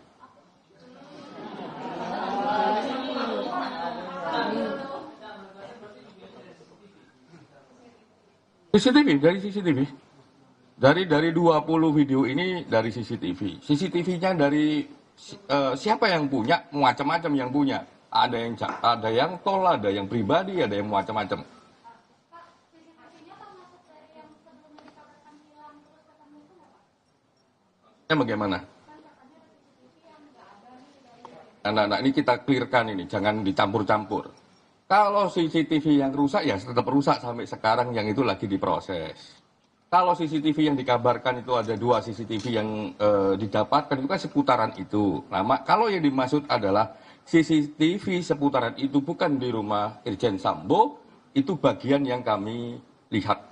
CCTV, dari CCTV. Dari 20 video ini dari CCTV. CCTV-nya dari siapa yang punya, macam-macam yang punya. Ada yang tol, ada yang pribadi, ada yang macam-macam. Bagaimana? Nah, ini kita clearkan ini, jangan dicampur-campur. Kalau CCTV yang rusak ya tetap rusak sampai sekarang, yang itu lagi diproses. Kalau CCTV yang dikabarkan itu ada 2 CCTV yang didapatkan itu kan seputaran itu. Nah, kalau yang dimaksud adalah CCTV seputaran itu bukan di rumah Irjen Sambo, itu bagian yang kami lihat.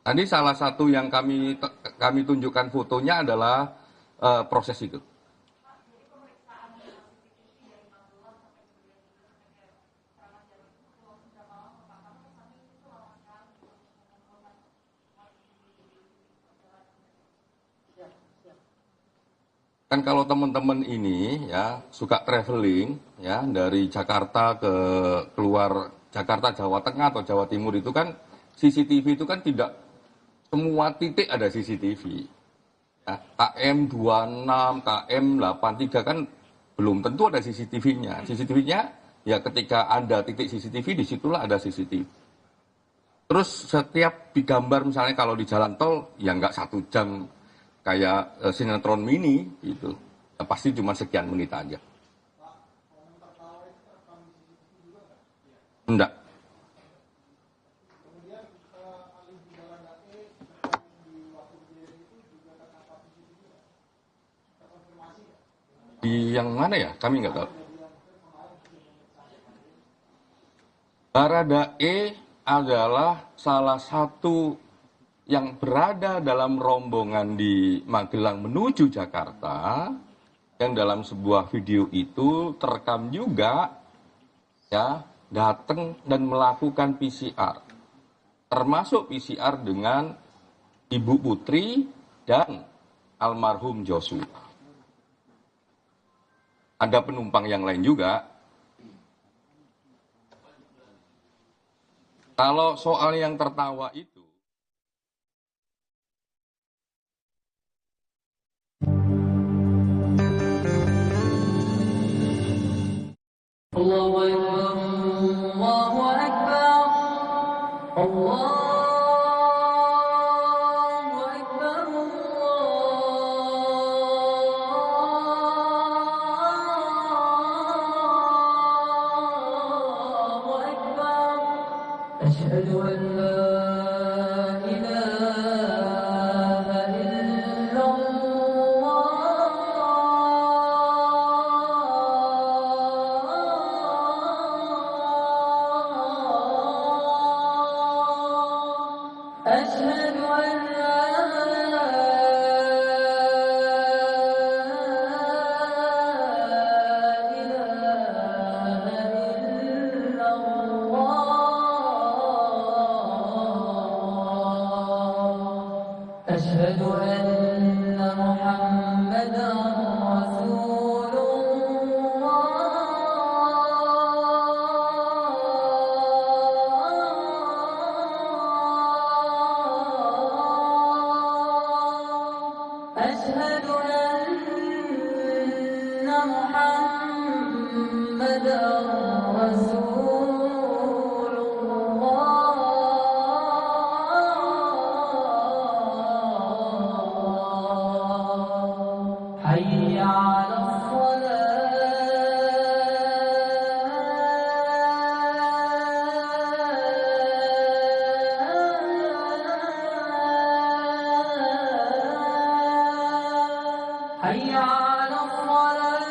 Tadi salah satu yang kami tunjukkan fotonya adalah proses itu. Kan kalau teman-teman ini ya suka traveling ya dari Jakarta ke keluar Jakarta, Jawa Tengah atau Jawa Timur itu kan CCTV itu kan tidak semua titik ada CCTV. Ya, KM 26, KM 83 kan belum tentu ada CCTV-nya. CCTV-nya ya ketika ada titik CCTV, disitulah ada CCTV. Terus setiap digambar misalnya kalau di jalan tol, ya nggak 1 jam kayak sinetron mini gitu. Ya, pasti cuma sekian menit aja. Enggak. Di yang mana ya? Kami nggak tahu. Baradae adalah salah satu yang berada dalam rombongan di Magelang menuju Jakarta, yang dalam sebuah video itu terekam juga ya datang dan melakukan PCR, termasuk PCR dengan Ibu Putri dan almarhum Joshua. Ada penumpang yang lain juga. Kalau soal yang tertawa itu, Allahu Akbar, Allahu Akbar, Allahu Akbar, Allahu Akbar. Asyhadu an la ilaha illallah. Asyhadu an la أشهد أن محمدا رسول الله أشهد أن محمدا رسول الله حي على الصلاة حي على الصلاة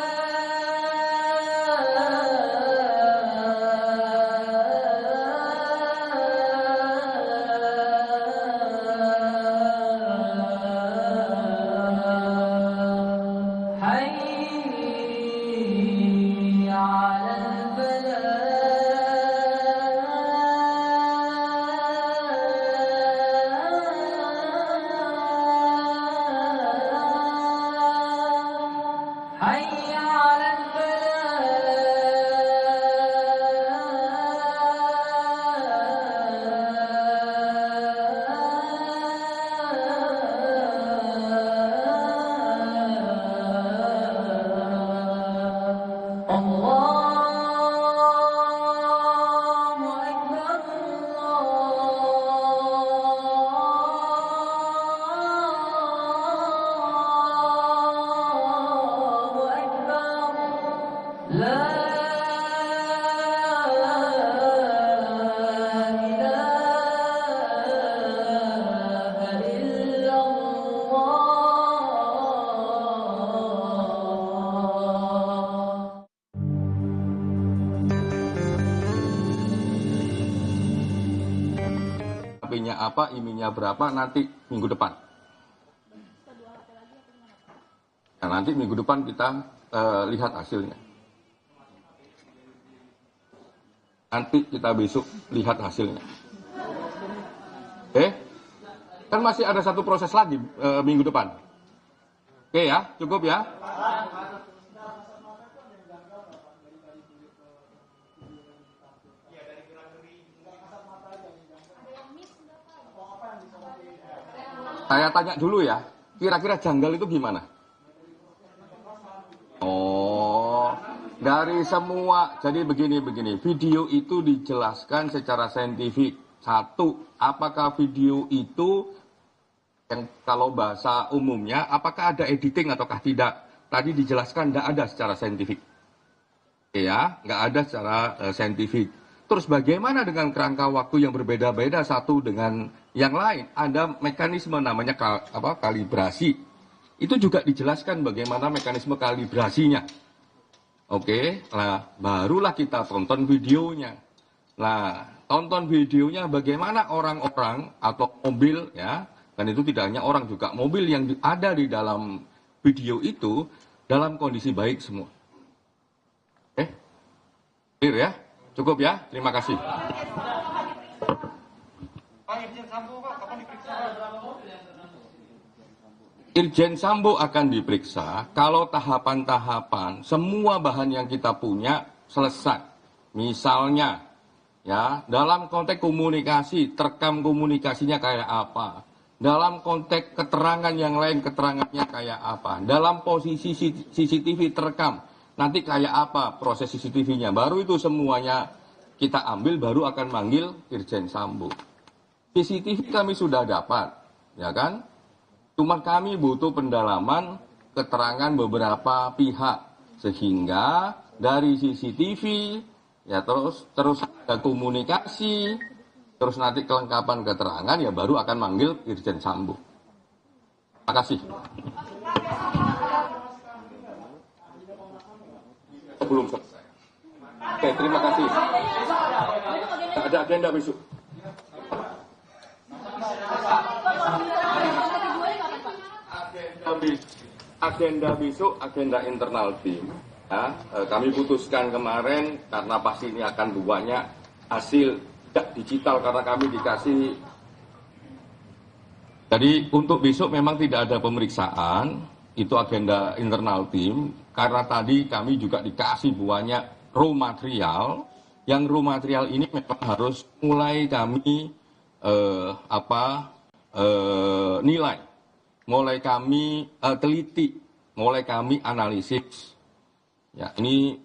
حي على الفلاح حي على الفلاح الله أكبر الله أكبر لا إله إلا الله. HP-nya apa, IMEI-nya berapa, nanti minggu depan. Nah, nanti minggu depan kita lihat hasilnya. Nanti kita besok lihat hasilnya. Oke? Kan masih ada satu proses lagi minggu depan. Oke ya, cukup ya. Saya tanya dulu ya, kira-kira janggal itu gimana? Oh, dari semua, jadi begini, video itu dijelaskan secara saintifik. Satu, apakah video itu, yang kalau bahasa umumnya, apakah ada editing ataukah tidak? Tadi dijelaskan tidak ada secara saintifik. Ya, nggak ada secara saintifik. Terus bagaimana dengan kerangka waktu yang berbeda-beda satu dengan yang lain? Ada mekanisme namanya kalibrasi. Itu juga dijelaskan bagaimana mekanisme kalibrasinya. Oke, nah barulah kita tonton videonya. Nah, tonton videonya bagaimana orang-orang atau mobil ya, dan itu tidak hanya orang juga, mobil yang ada di dalam video itu dalam kondisi baik semua. Clear ya? Cukup ya? Terima kasih. Irjen Sambo akan diperiksa kalau tahapan-tahapan semua bahan yang kita punya selesai. Misalnya ya, dalam konteks komunikasi, terekam komunikasinya kayak apa? Dalam konteks keterangan yang lain, keterangannya kayak apa? Dalam posisi CCTV terekam, nanti kayak apa proses CCTV-nya? Baru itu semuanya kita ambil, baru akan manggil Irjen Sambo. CCTV kami sudah dapat, ya kan? Cuma kami butuh pendalaman keterangan beberapa pihak. Sehingga dari CCTV, ya terus ada komunikasi, terus nanti kelengkapan keterangan, ya baru akan manggil Irjen Sambo. Terima kasih. Belum selesai. Oke, terima kasih. Ada agenda besok. Agenda besok, agenda internal tim. Ya, kami putuskan kemarin karena pasti ini akan banyak hasil tidak digital karena kami dikasih. Jadi untuk besok memang tidak ada pemeriksaan. Itu agenda internal tim, karena tadi kami juga dikasih banyak raw material, yang raw material ini memang harus mulai kami nilai, mulai kami teliti, mulai kami analisis. Ya, ini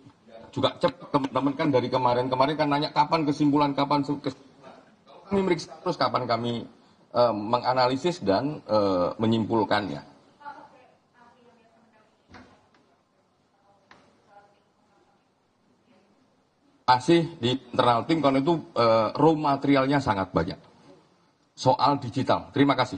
juga cepat teman-teman kan dari kemarin kan nanya kapan kesimpulan, kami meriksa terus kapan kami menganalisis dan menyimpulkannya. Masih di internal tim karena itu raw materialnya sangat banyak. Soal digital. Terima kasih.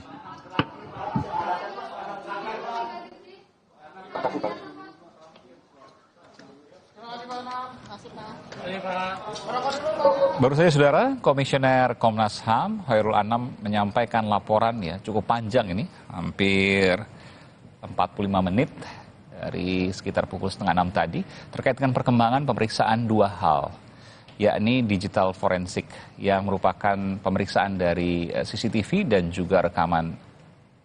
Baru saja saudara, Komisioner Komnas HAM Khairul Anam menyampaikan laporan ya cukup panjang ini, hampir 45 menit dari sekitar pukul 5:30 tadi terkait dengan perkembangan pemeriksaan dua hal, yakni digital forensik yang merupakan pemeriksaan dari CCTV dan juga rekaman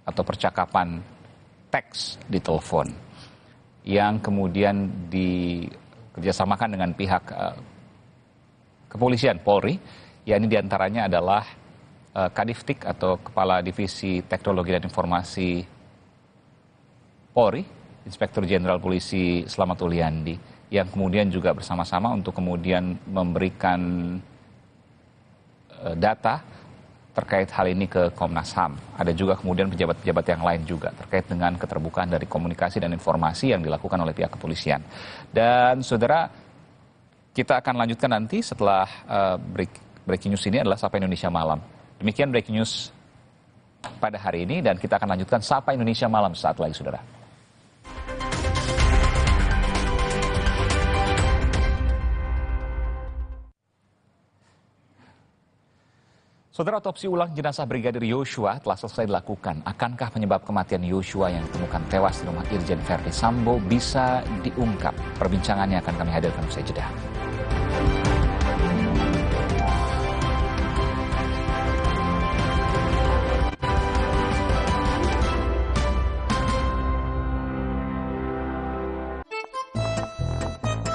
atau percakapan teks di telepon yang kemudian dikerjasamakan dengan pihak kepolisian Polri, yakni diantaranya adalah Kadiftik atau Kepala Divisi Teknologi dan Informasi Polri, Inspektur Jenderal Polisi Slamet Uliandi, yang kemudian juga bersama-sama untuk kemudian memberikan data terkait hal ini ke Komnas HAM. Ada juga kemudian pejabat-pejabat yang lain juga terkait dengan keterbukaan dari komunikasi dan informasi yang dilakukan oleh pihak kepolisian. Dan saudara, kita akan lanjutkan nanti setelah breaking news ini adalah Sapa Indonesia Malam. Demikian breaking news pada hari ini dan kita akan lanjutkan Sapa Indonesia Malam saat lagi saudara. Saudara, otopsi ulang jenazah Brigadir Yosua telah selesai dilakukan. Akankah penyebab kematian Yosua yang ditemukan tewas di rumah Irjen Verdi Sambo bisa diungkap? Perbincangannya akan kami hadirkan usai jeda.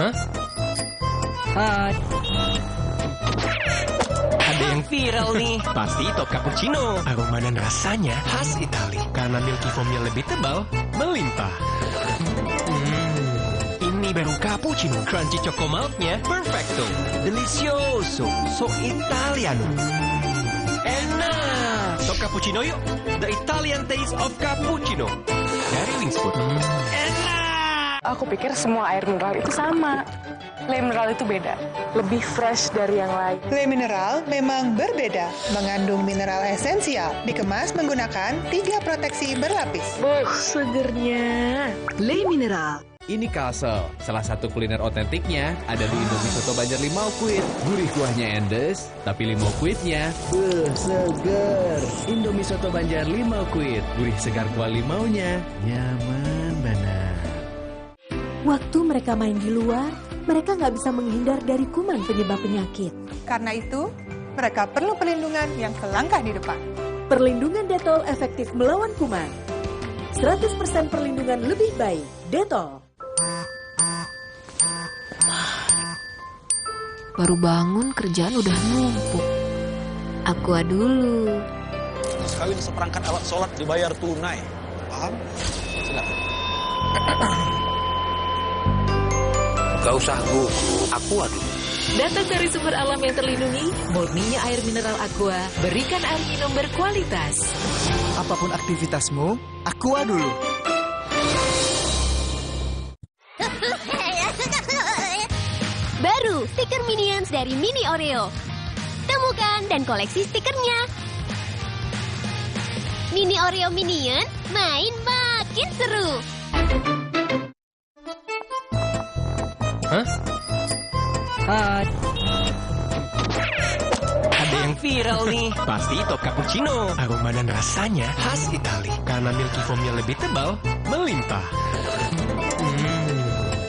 Hah? Hai. Ade. yang viral nih. Pasti top cappuccino. Aroma dan rasanya khas Itali. Karena milky foamnya lebih tebal, melimpah. Ini baru cappuccino. Crunchy choco milknya perfecto. Delicioso. So Italiano. Enak. Top cappuccino yuk. The Italian taste of cappuccino. Dari Wingsfood. Enak. Aku pikir semua air mineral itu sama. Le mineral itu beda, lebih fresh dari yang lain. Le mineral memang berbeda, mengandung mineral esensial, dikemas menggunakan 3 proteksi berlapis. Segernya. Le mineral. Ini Kalsel, salah satu kuliner otentiknya ada di Indomie Soto Banjar Limau Kuit. Gurih kuahnya endes, tapi limau kuitnya seger. Indomie Soto Banjar Limau Kuit, gurih segar kuah limaunya, nyaman banget. Waktu mereka main di luar, mereka nggak bisa menghindar dari kuman penyebab penyakit. Karena itu, mereka perlu perlindungan yang selangkah di depan. Perlindungan Dettol efektif melawan kuman. 100% perlindungan lebih baik. Dettol. Baru bangun kerjaan udah numpuk. Aqua dulu. Sekali seperangkat alat sholat dibayar tunai. Paham? Silakan. Gak usah gugup, Aqua dulu. Datang dari sumber alam yang terlindungi, murninya air mineral Aqua, berikan air minum berkualitas. Apapun aktivitasmu, Aqua dulu. Baru stiker Minions dari Mini Oreo. Temukan dan koleksi stikernya. Mini Oreo Minion, main makin seru. Hah? Hai. Ada yang viral nih. Pasti top cappuccino. Aroma dan rasanya khas Itali. Karena milky foamnya lebih tebal, melimpah.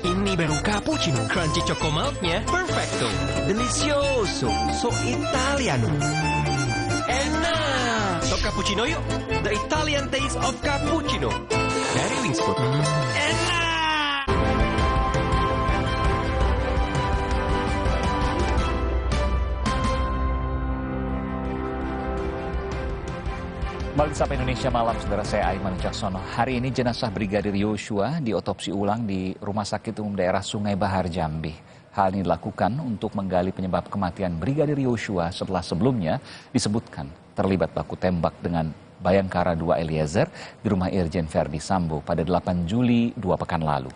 Ini baru cappuccino. Crunchy choco milknya perfecto. Delicioso. So Italiano. Enak. Top cappuccino yuk. The Italian taste of cappuccino. Dari Wingsfood. Enak. Kembali Sapa Indonesia Malam, saudara, saya Aiman Caksono. Hari ini jenazah Brigadir Yosua diotopsi ulang di Rumah Sakit Umum Daerah Sungai Bahar, Jambi. Hal ini dilakukan untuk menggali penyebab kematian Brigadir Yosua setelah sebelumnya disebutkan terlibat baku tembak dengan Bayangkara II Eliezer di rumah Irjen Verdi Sambo pada 8 Juli 2 pekan lalu.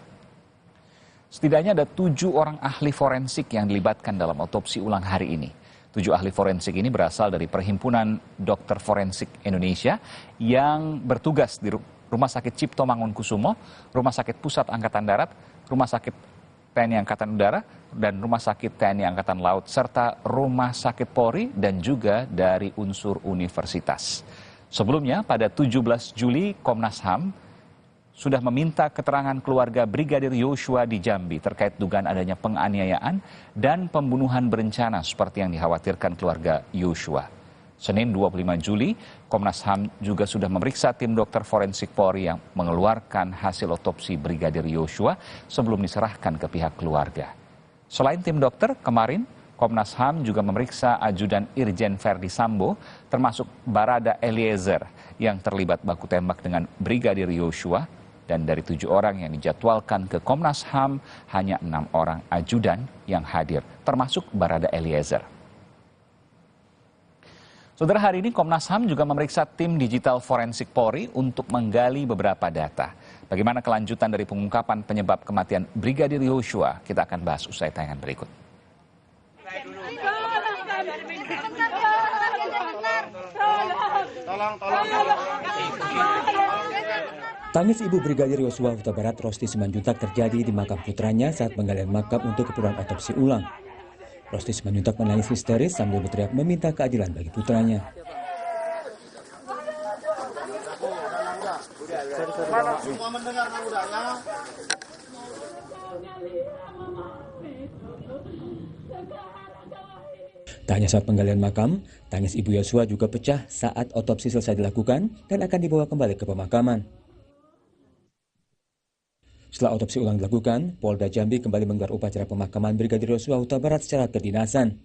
Setidaknya ada 7 orang ahli forensik yang dilibatkan dalam otopsi ulang hari ini. 7 ahli forensik ini berasal dari Perhimpunan Dokter Forensik Indonesia yang bertugas di Rumah Sakit Cipto Mangunkusumo, Rumah Sakit Pusat Angkatan Darat, Rumah Sakit TNI Angkatan Udara, dan Rumah Sakit TNI Angkatan Laut, serta Rumah Sakit Polri dan juga dari unsur universitas. Sebelumnya pada 17 Juli Komnas HAM sudah meminta keterangan keluarga Brigadir Yosua di Jambi terkait dugaan adanya penganiayaan dan pembunuhan berencana seperti yang dikhawatirkan keluarga Yosua. Senin 25 Juli, Komnas HAM juga sudah memeriksa tim dokter forensik Polri yang mengeluarkan hasil otopsi Brigadir Yosua sebelum diserahkan ke pihak keluarga. Selain tim dokter, kemarin Komnas HAM juga memeriksa ajudan Irjen Verdi Sambo termasuk Barada Eliezer yang terlibat baku tembak dengan Brigadir Yosua. Dan dari 7 orang yang dijadwalkan ke Komnas HAM, hanya 6 orang ajudan yang hadir, termasuk Barada Eliezer. Saudara, hari ini Komnas HAM juga memeriksa tim digital forensik Polri untuk menggali beberapa data. Bagaimana kelanjutan dari pengungkapan penyebab kematian Brigadir Yosua? Kita akan bahas usai tayangan berikut. Tangis ibu Brigadir Yosua Huta Barat Rosti Simanjuntak terjadi di makam putranya saat penggalian makam untuk keperluan otopsi ulang. Rosti Simanjuntak menangis histeris sambil berteriak meminta keadilan bagi putranya. Tak hanya saat penggalian makam, tangis ibu Yosua juga pecah saat otopsi selesai dilakukan dan akan dibawa kembali ke pemakaman. Setelah otopsi ulang dilakukan, Polda Jambi kembali menggelar upacara pemakaman Brigadir Yosua Huta Barat secara kedinasan.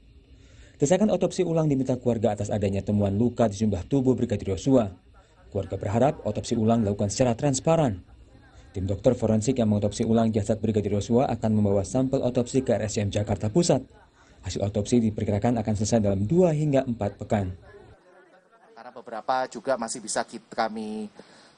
Desakan otopsi ulang diminta keluarga atas adanya temuan luka di sejumlah tubuh Brigadir Yosua. Keluarga berharap otopsi ulang dilakukan secara transparan. Tim dokter forensik yang mengotopsi ulang jasad Brigadir Yosua akan membawa sampel otopsi ke RSCM Jakarta Pusat. Hasil otopsi diperkirakan akan selesai dalam 2 hingga 4 pekan. Karena beberapa juga masih bisa kami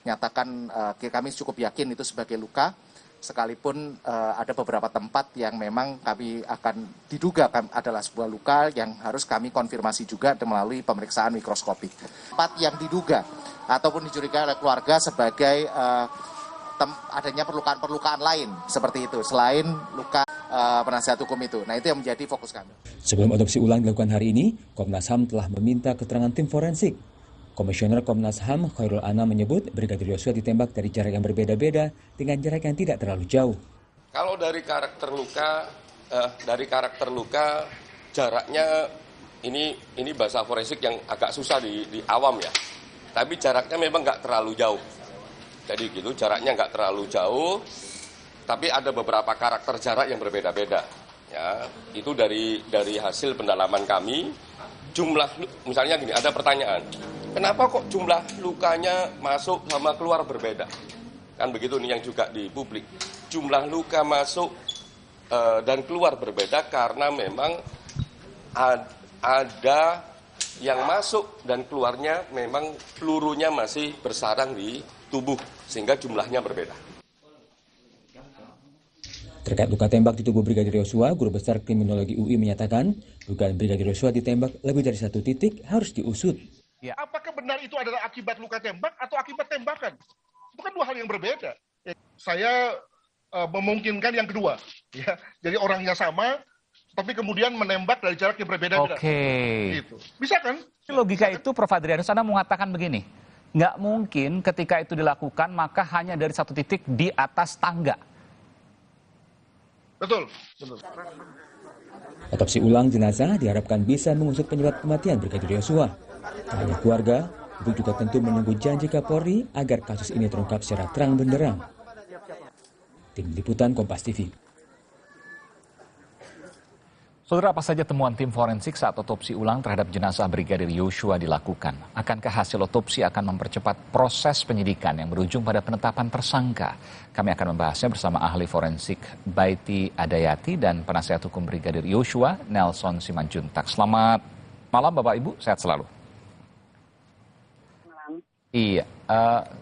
nyatakan, kami cukup yakin itu sebagai luka. Sekalipun ada beberapa tempat yang memang kami akan diduga adalah sebuah luka yang harus kami konfirmasi juga melalui pemeriksaan mikroskopik. Tempat yang diduga ataupun dicurigai oleh keluarga sebagai adanya perlukaan-perlukaan lain seperti itu selain luka penasihat hukum itu. Nah, itu yang menjadi fokus kami. Sebelum otopsi ulang dilakukan hari ini, Komnas HAM telah meminta keterangan tim forensik. Komisioner Komnas HAM Khairul Anam menyebut Brigadir Yosua ditembak dari jarak yang berbeda-beda dengan jarak yang tidak terlalu jauh. Kalau dari karakter luka jaraknya ini bahasa forensik yang agak susah di awam ya. Tapi jaraknya memang nggak terlalu jauh. Jadi gitu jaraknya nggak terlalu jauh. Tapi ada beberapa karakter jarak yang berbeda-beda. Ya, itu dari hasil pendalaman kami. Jumlah, misalnya gini, ada pertanyaan. Kenapa kok jumlah lukanya masuk sama keluar berbeda? Kan begitu nih yang juga di publik. Jumlah luka masuk dan keluar berbeda karena memang ada yang masuk dan keluarnya memang pelurunya masih bersarang di tubuh sehingga jumlahnya berbeda. Terkait luka tembak di tubuh Brigadir Yosua, Guru Besar Kriminologi UI menyatakan dugaan Brigadir Yosua ditembak lebih dari 1 titik harus diusut. Ya. Apakah benar itu adalah akibat luka tembak atau akibat tembakan? Itu kan 2 hal yang berbeda. Saya memungkinkan yang kedua. Ya. Jadi orangnya sama, tapi kemudian menembak dari jarak yang berbeda-beda. Oke. Gitu. Bisa kan? Logika itu Prof. Adrianus, Anda mengatakan begini, nggak mungkin ketika itu dilakukan maka hanya dari 1 titik di atas tangga. Betul. Otopsi ulang jenazah diharapkan bisa mengusut penyebab kematian Brigadir Yosua. Tak hanya keluarga, ibu juga tentu menunggu janji Kapolri agar kasus ini terungkap secara terang benderang. Tim Liputan Kompas TV. Saudara, apa saja temuan tim forensik saat otopsi ulang terhadap jenazah Brigadir Yosua dilakukan? Akankah hasil otopsi akan mempercepat proses penyidikan yang berujung pada penetapan tersangka? Kami akan membahasnya bersama ahli forensik Baiti Adayati dan penasihat hukum Brigadir Yosua Nelson Simanjuntak. Selamat malam Bapak Ibu, sehat selalu. Malam. Iya,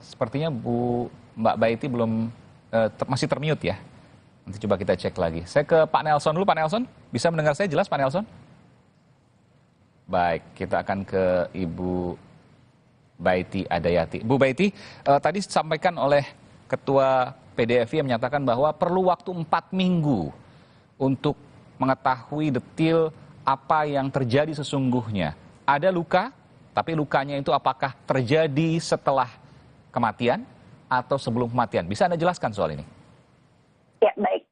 sepertinya Mbak Baiti belum masih termute ya. Nanti coba kita cek lagi. Saya ke Pak Nelson dulu. Pak Nelson, bisa mendengar saya jelas Pak Nelson? Baik, kita akan ke Ibu Baiti Adayati. Bu Baiti, tadi disampaikan oleh Ketua PDFI yang menyatakan bahwa perlu waktu 4 minggu untuk mengetahui detil apa yang terjadi sesungguhnya. Ada luka, tapi lukanya itu apakah terjadi setelah kematian atau sebelum kematian? Bisa Anda jelaskan soal ini? Ya, baik.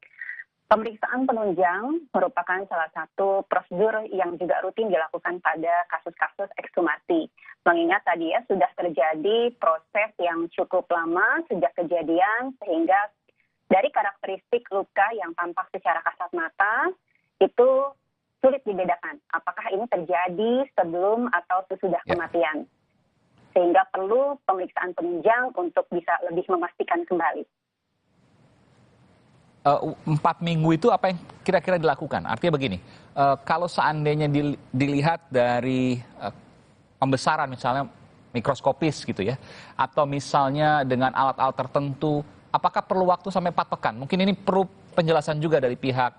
Pemeriksaan penunjang merupakan salah satu prosedur yang juga rutin dilakukan pada kasus-kasus ekshumasi. Mengingat tadi ya sudah terjadi proses yang cukup lama sejak kejadian sehingga dari karakteristik luka yang tampak secara kasat mata itu sulit dibedakan apakah ini terjadi sebelum atau sesudah kematian. Sehingga perlu pemeriksaan penunjang untuk bisa lebih memastikan kembali. 4 minggu itu apa yang kira-kira dilakukan? Artinya begini, kalau seandainya dilihat dari pembesaran misalnya mikroskopis gitu ya, atau misalnya dengan alat-alat tertentu, apakah perlu waktu sampai 4 pekan? Mungkin ini perlu penjelasan juga dari pihak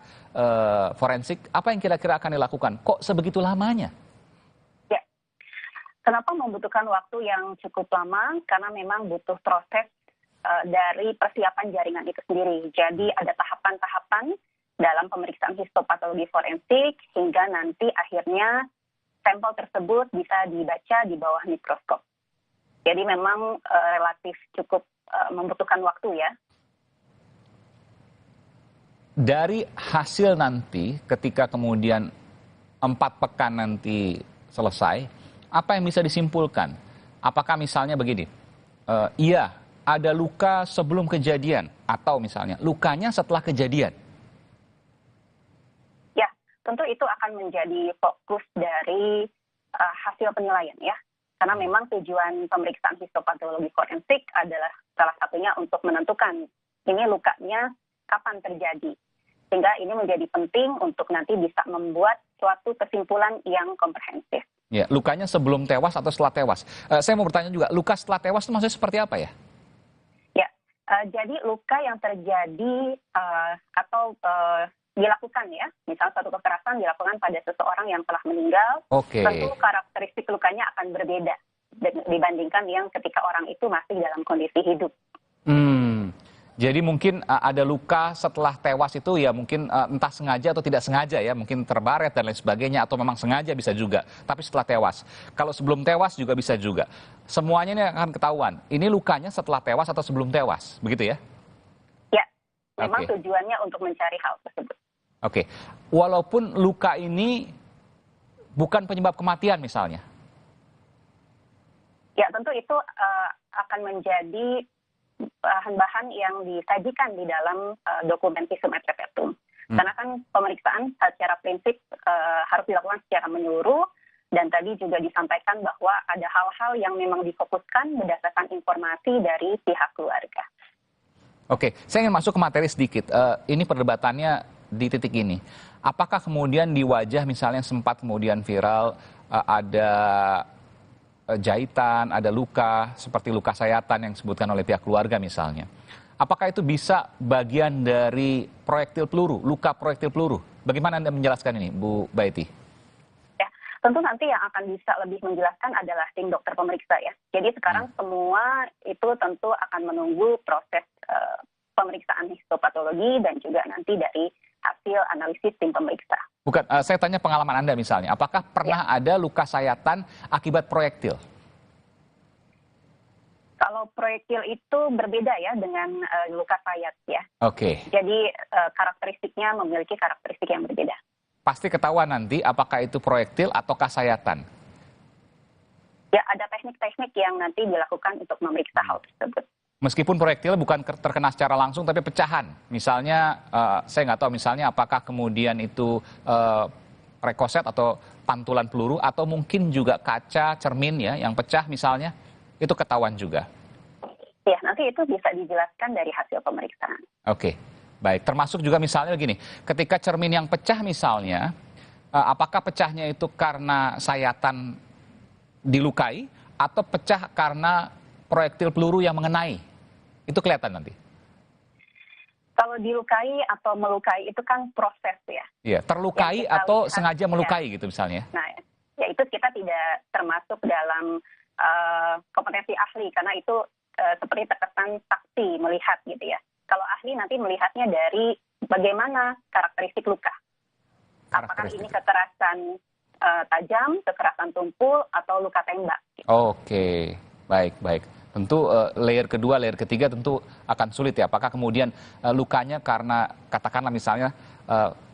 forensik, apa yang kira-kira akan dilakukan? Kok sebegitu lamanya? Ya, kenapa membutuhkan waktu yang cukup lama? Karena memang butuh proses dari persiapan jaringan itu sendiri. Jadi ada tahapan-tahapan dalam pemeriksaan histopatologi forensik hingga nanti akhirnya sampel tersebut bisa dibaca di bawah mikroskop. Jadi memang relatif cukup membutuhkan waktu ya. Dari hasil nanti ketika kemudian 4 pekan nanti selesai, apa yang bisa disimpulkan? Apakah misalnya begini, iya ada luka sebelum kejadian atau misalnya lukanya setelah kejadian? Ya, tentu itu akan menjadi fokus dari hasil penilaian ya. Karena memang tujuan pemeriksaan histopatologi forensik adalah salah satunya untuk menentukan ini lukanya kapan terjadi. Sehingga ini menjadi penting untuk nanti bisa membuat suatu kesimpulan yang komprehensif. Ya, lukanya sebelum tewas atau setelah tewas. Saya mau bertanya juga, luka setelah tewas itu maksudnya seperti apa ya? Ya, jadi luka yang terjadi atau dilakukan ya, misal suatu kekerasan dilakukan pada seseorang yang telah meninggal, tentu karakteristik lukanya akan berbeda dibandingkan yang ketika orang itu masih dalam kondisi hidup. Jadi mungkin ada luka setelah tewas itu ya mungkin entah sengaja atau tidak sengaja ya, mungkin terbaret dan lain sebagainya atau memang sengaja bisa juga, tapi setelah tewas. Kalau sebelum tewas juga bisa juga. Semuanya ini akan ketahuan. Ini lukanya setelah tewas atau sebelum tewas, begitu ya? Ya, memang tujuannya untuk mencari hal tersebut. Oke, walaupun luka ini bukan penyebab kematian misalnya. Ya, tentu itu akan menjadi bahan-bahan yang disajikan di dalam dokumen visum et repertum. Karena kan pemeriksaan secara prinsip harus dilakukan secara menyeluruh, dan tadi juga disampaikan bahwa ada hal-hal yang memang difokuskan berdasarkan informasi dari pihak keluarga. Oke, saya ingin masuk ke materi sedikit. Ini perdebatannya di titik ini. Apakah kemudian di wajah misalnya sempat kemudian viral ada jahitan, ada luka, seperti luka sayatan yang disebutkan oleh pihak keluarga misalnya. Apakah itu bisa bagian dari proyektil peluru, luka proyektil peluru? Bagaimana Anda menjelaskan ini, Bu Baiti? Ya, tentu nanti yang akan bisa lebih menjelaskan adalah tim dokter pemeriksa ya. Jadi sekarang semua itu tentu akan menunggu proses pemeriksaan histopatologi dan juga nanti dari hasil analisis tim pemeriksa. Bukan, saya tanya pengalaman Anda misalnya, apakah pernah ada luka sayatan akibat proyektil? Kalau proyektil itu berbeda ya dengan luka sayat ya. Oke. Jadi karakteristiknya memiliki karakteristik yang berbeda. Pasti ketahuan nanti apakah itu proyektil ataukah sayatan? Ya, ada teknik-teknik yang nanti dilakukan untuk memeriksa hal tersebut. Meskipun proyektil bukan terkena secara langsung tapi pecahan. Misalnya, saya nggak tahu misalnya apakah kemudian itu rekoset atau pantulan peluru atau mungkin juga kaca cermin ya yang pecah misalnya, itu ketahuan juga. Ya, nanti itu bisa dijelaskan dari hasil pemeriksaan. Oke, baik. Termasuk juga misalnya begini, ketika cermin yang pecah misalnya, apakah pecahnya itu karena sayatan dilukai atau pecah karena proyektil peluru yang mengenai? Itu kelihatan nanti. Kalau dilukai atau melukai itu kan proses ya. Iya, terlukai atau sengaja melukai gitu misalnya. Nah, ya itu kita tidak termasuk dalam kompetensi ahli karena itu seperti terkesan saksi melihat gitu ya. Kalau ahli nanti melihatnya dari bagaimana karakteristik luka. Apakah ini kekerasan tajam, kekerasan tumpul, atau luka tembak. Gitu. Oke, baik. Tentu layer kedua, layer ketiga tentu akan sulit ya. Apakah kemudian lukanya karena katakanlah misalnya,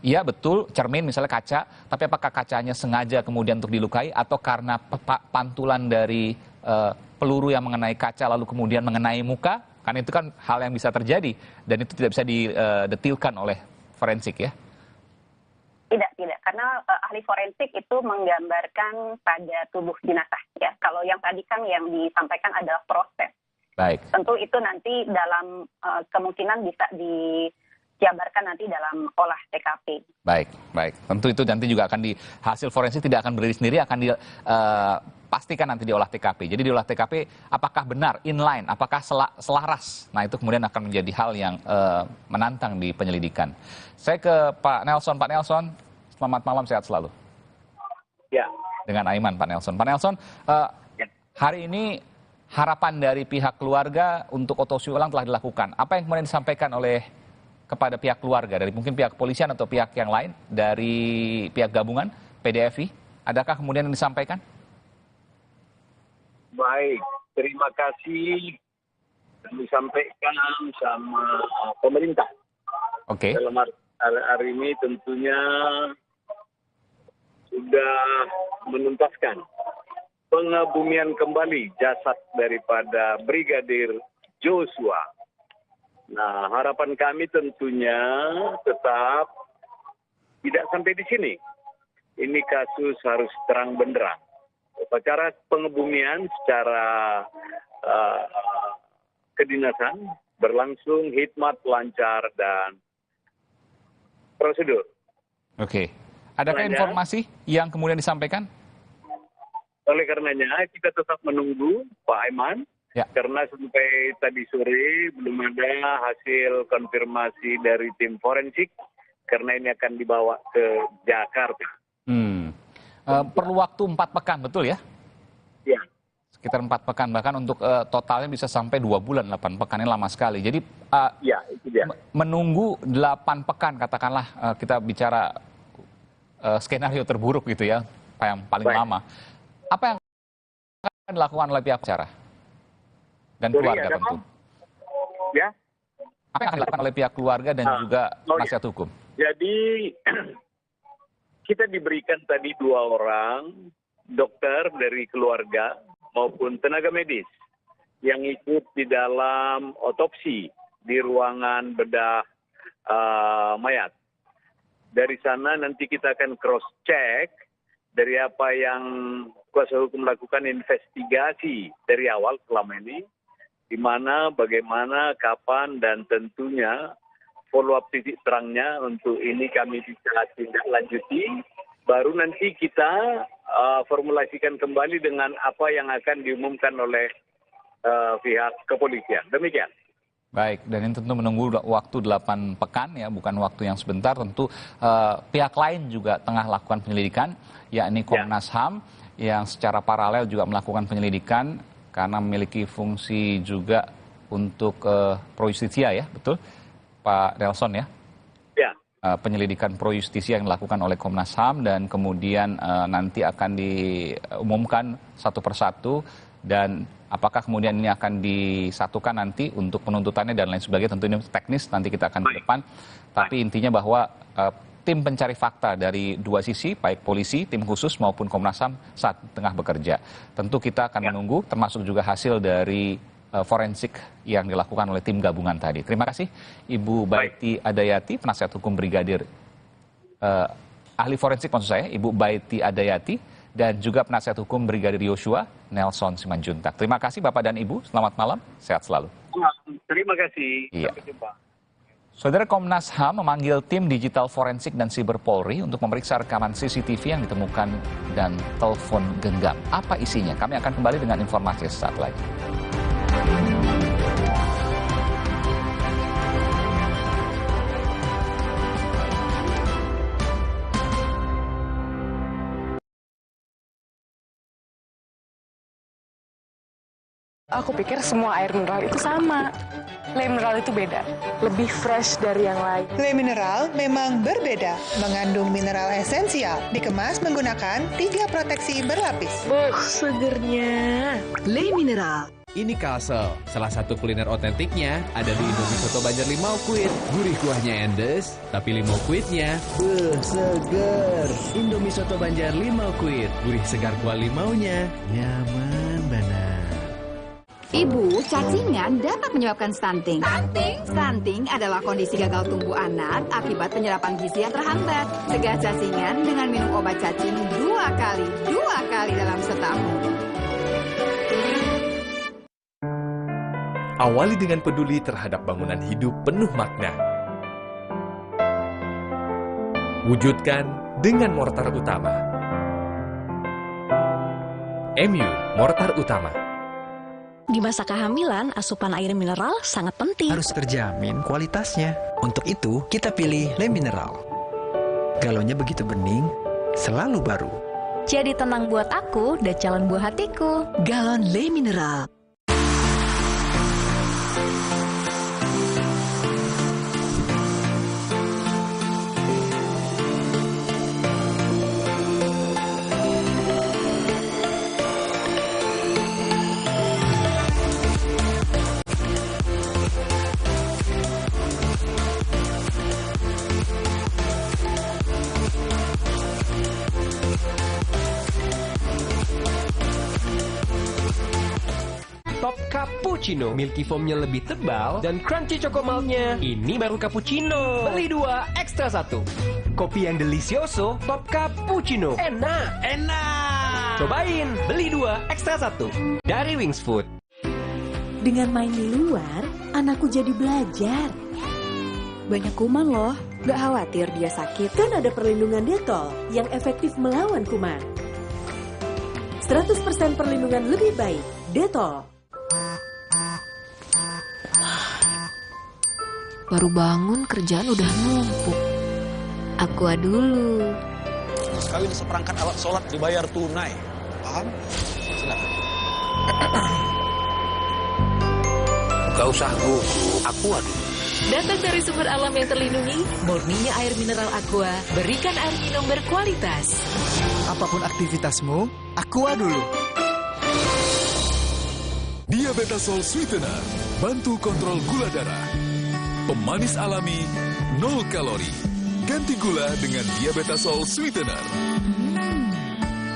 iya betul cermin misalnya kaca, tapi apakah kacanya sengaja kemudian untuk dilukai atau karena pantulan dari peluru yang mengenai kaca lalu kemudian mengenai muka? Kan itu kan hal yang bisa terjadi dan itu tidak bisa didetilkan oleh forensik ya. Tidak. Karena ahli forensik itu menggambarkan pada tubuh jenazah ya. Kalau yang tadi kan yang disampaikan adalah proses. Baik. Tentu itu nanti dalam kemungkinan bisa dijabarkan nanti dalam olah TKP. Baik. Tentu itu nanti juga akan hasil forensik tidak akan berdiri sendiri, akan dipastikan nanti di olah TKP. Jadi di olah TKP apakah benar, inline, apakah selaras. Nah itu kemudian akan menjadi hal yang menantang di penyelidikan. Saya ke Pak Nelson. Pak Nelson, selamat malam, sehat selalu. Ya. Dengan Aiman, Pak Nelson. Pak Nelson, hari ini harapan dari pihak keluarga untuk otopsi ulang telah dilakukan. Apa yang kemudian disampaikan kepada pihak keluarga, dari mungkin pihak kepolisian atau pihak yang lain, dari pihak gabungan, PDFI? Adakah kemudian yang disampaikan? Baik, terima kasih disampaikan sama pemerintah. Oke. Dalam hari ini tentunya sudah menuntaskan pengebumian kembali jasad daripada Brigadir Joshua. Nah, harapan kami tentunya tetap tidak sampai di sini. Ini kasus harus terang benderang. Upacara pengebumian secara kedinasan berlangsung hikmat, lancar, dan prosedur. Oke. Adakah informasi yang kemudian disampaikan? Oleh karenanya kita tetap menunggu Pak Aiman, karena sampai tadi sore belum ada hasil konfirmasi dari tim forensik, karena ini akan dibawa ke Jakarta. Perlu waktu 4 pekan, betul ya? Ya. Sekitar 4 pekan, bahkan untuk totalnya bisa sampai 2 bulan, 8 pekan ini lama sekali. Jadi ya, itu dia. Menunggu 8 pekan, katakanlah kita bicara skenario terburuk gitu ya, yang paling lama. Apa yang akan dilakukan oleh pihak pengacara dan keluarga tentu? Ya. Apa yang akan dilakukan oleh pihak keluarga dan juga penasihat hukum? Jadi kita diberikan tadi 2 orang dokter dari keluarga maupun tenaga medis yang ikut di dalam otopsi di ruangan bedah mayat. Dari sana nanti kita akan cross check dari apa yang kuasa hukum lakukan investigasi dari awal selama ini, di mana, bagaimana, kapan, dan tentunya follow up titik terangnya untuk ini kami bisa tindak lanjuti. Baru nanti kita formulasikan kembali dengan apa yang akan diumumkan oleh pihak kepolisian. Demikian. Baik, dan ini tentu menunggu waktu 8 pekan ya, bukan waktu yang sebentar. Tentu pihak lain juga tengah lakukan penyelidikan, yakni Komnas HAM yang secara paralel juga melakukan penyelidikan karena memiliki fungsi juga untuk pro justisia ya, betul Pak Nelson ya? Ya. Penyelidikan pro justisia yang dilakukan oleh Komnas HAM dan kemudian nanti akan diumumkan satu persatu, dan apakah kemudian ini akan disatukan nanti untuk penuntutannya dan lain sebagainya, tentu ini teknis nanti kita akan ke depan. Tapi intinya bahwa tim pencari fakta dari 2 sisi, baik polisi, tim khusus maupun Komnas HAM saat tengah bekerja. Tentu kita akan menunggu, termasuk juga hasil dari forensik yang dilakukan oleh tim gabungan tadi. Terima kasih Ibu Baiti Adayati, penasihat hukum brigadir, ahli forensik maksud saya, Ibu Baiti Adayati, dan juga penasihat hukum Brigadir Yosua, Nelson Simanjuntak. Terima kasih Bapak dan Ibu, selamat malam, sehat selalu. Terima kasih. Iya. Sampai jumpa. Saudara, Komnas HAM memanggil tim digital forensik dan siber Polri untuk memeriksa rekaman CCTV yang ditemukan dan telepon genggam. Apa isinya? Kami akan kembali dengan informasi sesaat lagi. Aku pikir semua air mineral itu sama. Le mineral itu beda, lebih fresh dari yang lain. Le mineral memang berbeda, mengandung mineral esensial, dikemas menggunakan 3 proteksi berlapis. Segernya. Le mineral. Ini Kasel, salah satu kuliner otentiknya ada di Indomie Soto Banjar Limau Kuit. Gurih kuahnya endes, tapi limau kuitnya seger. Indomie Soto Banjar Limau Kuit, gurih segar kuah limaunya, nyaman banget. Ibu, cacingan dapat menyebabkan stunting. Stunting adalah kondisi gagal tumbuh anak akibat penyerapan gizi yang terhambat. Cegah cacingan dengan minum obat cacing 2 kali dalam setahun. Awali dengan peduli terhadap bangunan hidup penuh makna. Wujudkan dengan mortar utama. MU Mortar Utama. Di masa kehamilan, asupan air mineral sangat penting. Harus terjamin kualitasnya. Untuk itu, kita pilih Le Mineral. Galonnya begitu bening, selalu baru. Jadi tenang buat aku dan calon buah hatiku. Galon Le Mineral. cappuccino, milky foamnya lebih tebal, dan crunchy chocomaltnya. Ini baru cappuccino. Beli 2, ekstra 1. Kopi yang delicioso, top cappuccino. Enak. Cobain, beli 2, ekstra 1. Dari Wings Food. Dengan main di luar, anakku jadi belajar. Banyak kuman loh, gak khawatir dia sakit. Kan ada perlindungan Dettol yang efektif melawan kuman. 100% perlindungan lebih baik, Dettol. Baru bangun kerjaan udah numpuk. Aqua dulu. Sekali seperangkat alat sholat dibayar tunai. Paham? Silakan. Gak usah gugup, Aqua dulu. Datang dari sumber alam yang terlindungi, murninya air mineral Aqua, berikan air minum berkualitas. Apapun aktivitasmu, Aqua dulu. Diabetasol Sweetener, bantu kontrol gula darah. Pemanis alami, 0 kalori. Ganti gula dengan Diabetasol Sweetener.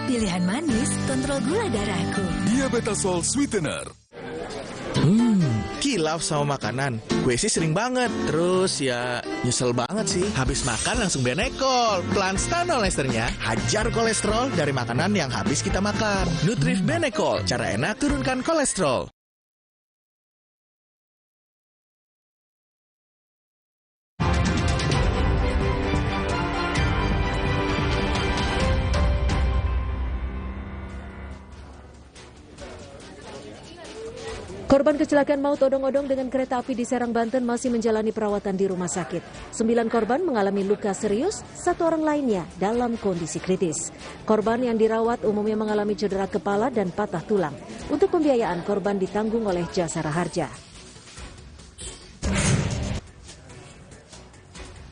Pilihan manis, kontrol gula darahku. Diabetasol Sweetener. Kilaf sama makanan. Gue sih sering banget. Terus ya nyesel banget sih. Habis makan langsung Benekol. Plan Stanol esternya hajar kolesterol dari makanan yang habis kita makan. Nutrif Benekol. Cara enak turunkan kolesterol. Korban kecelakaan maut odong-odong dengan kereta api di Serang, Banten masih menjalani perawatan di rumah sakit. 9 korban mengalami luka serius, 1 orang lainnya dalam kondisi kritis. Korban yang dirawat umumnya mengalami cedera kepala dan patah tulang. Untuk pembiayaan korban ditanggung oleh Jasara Harja.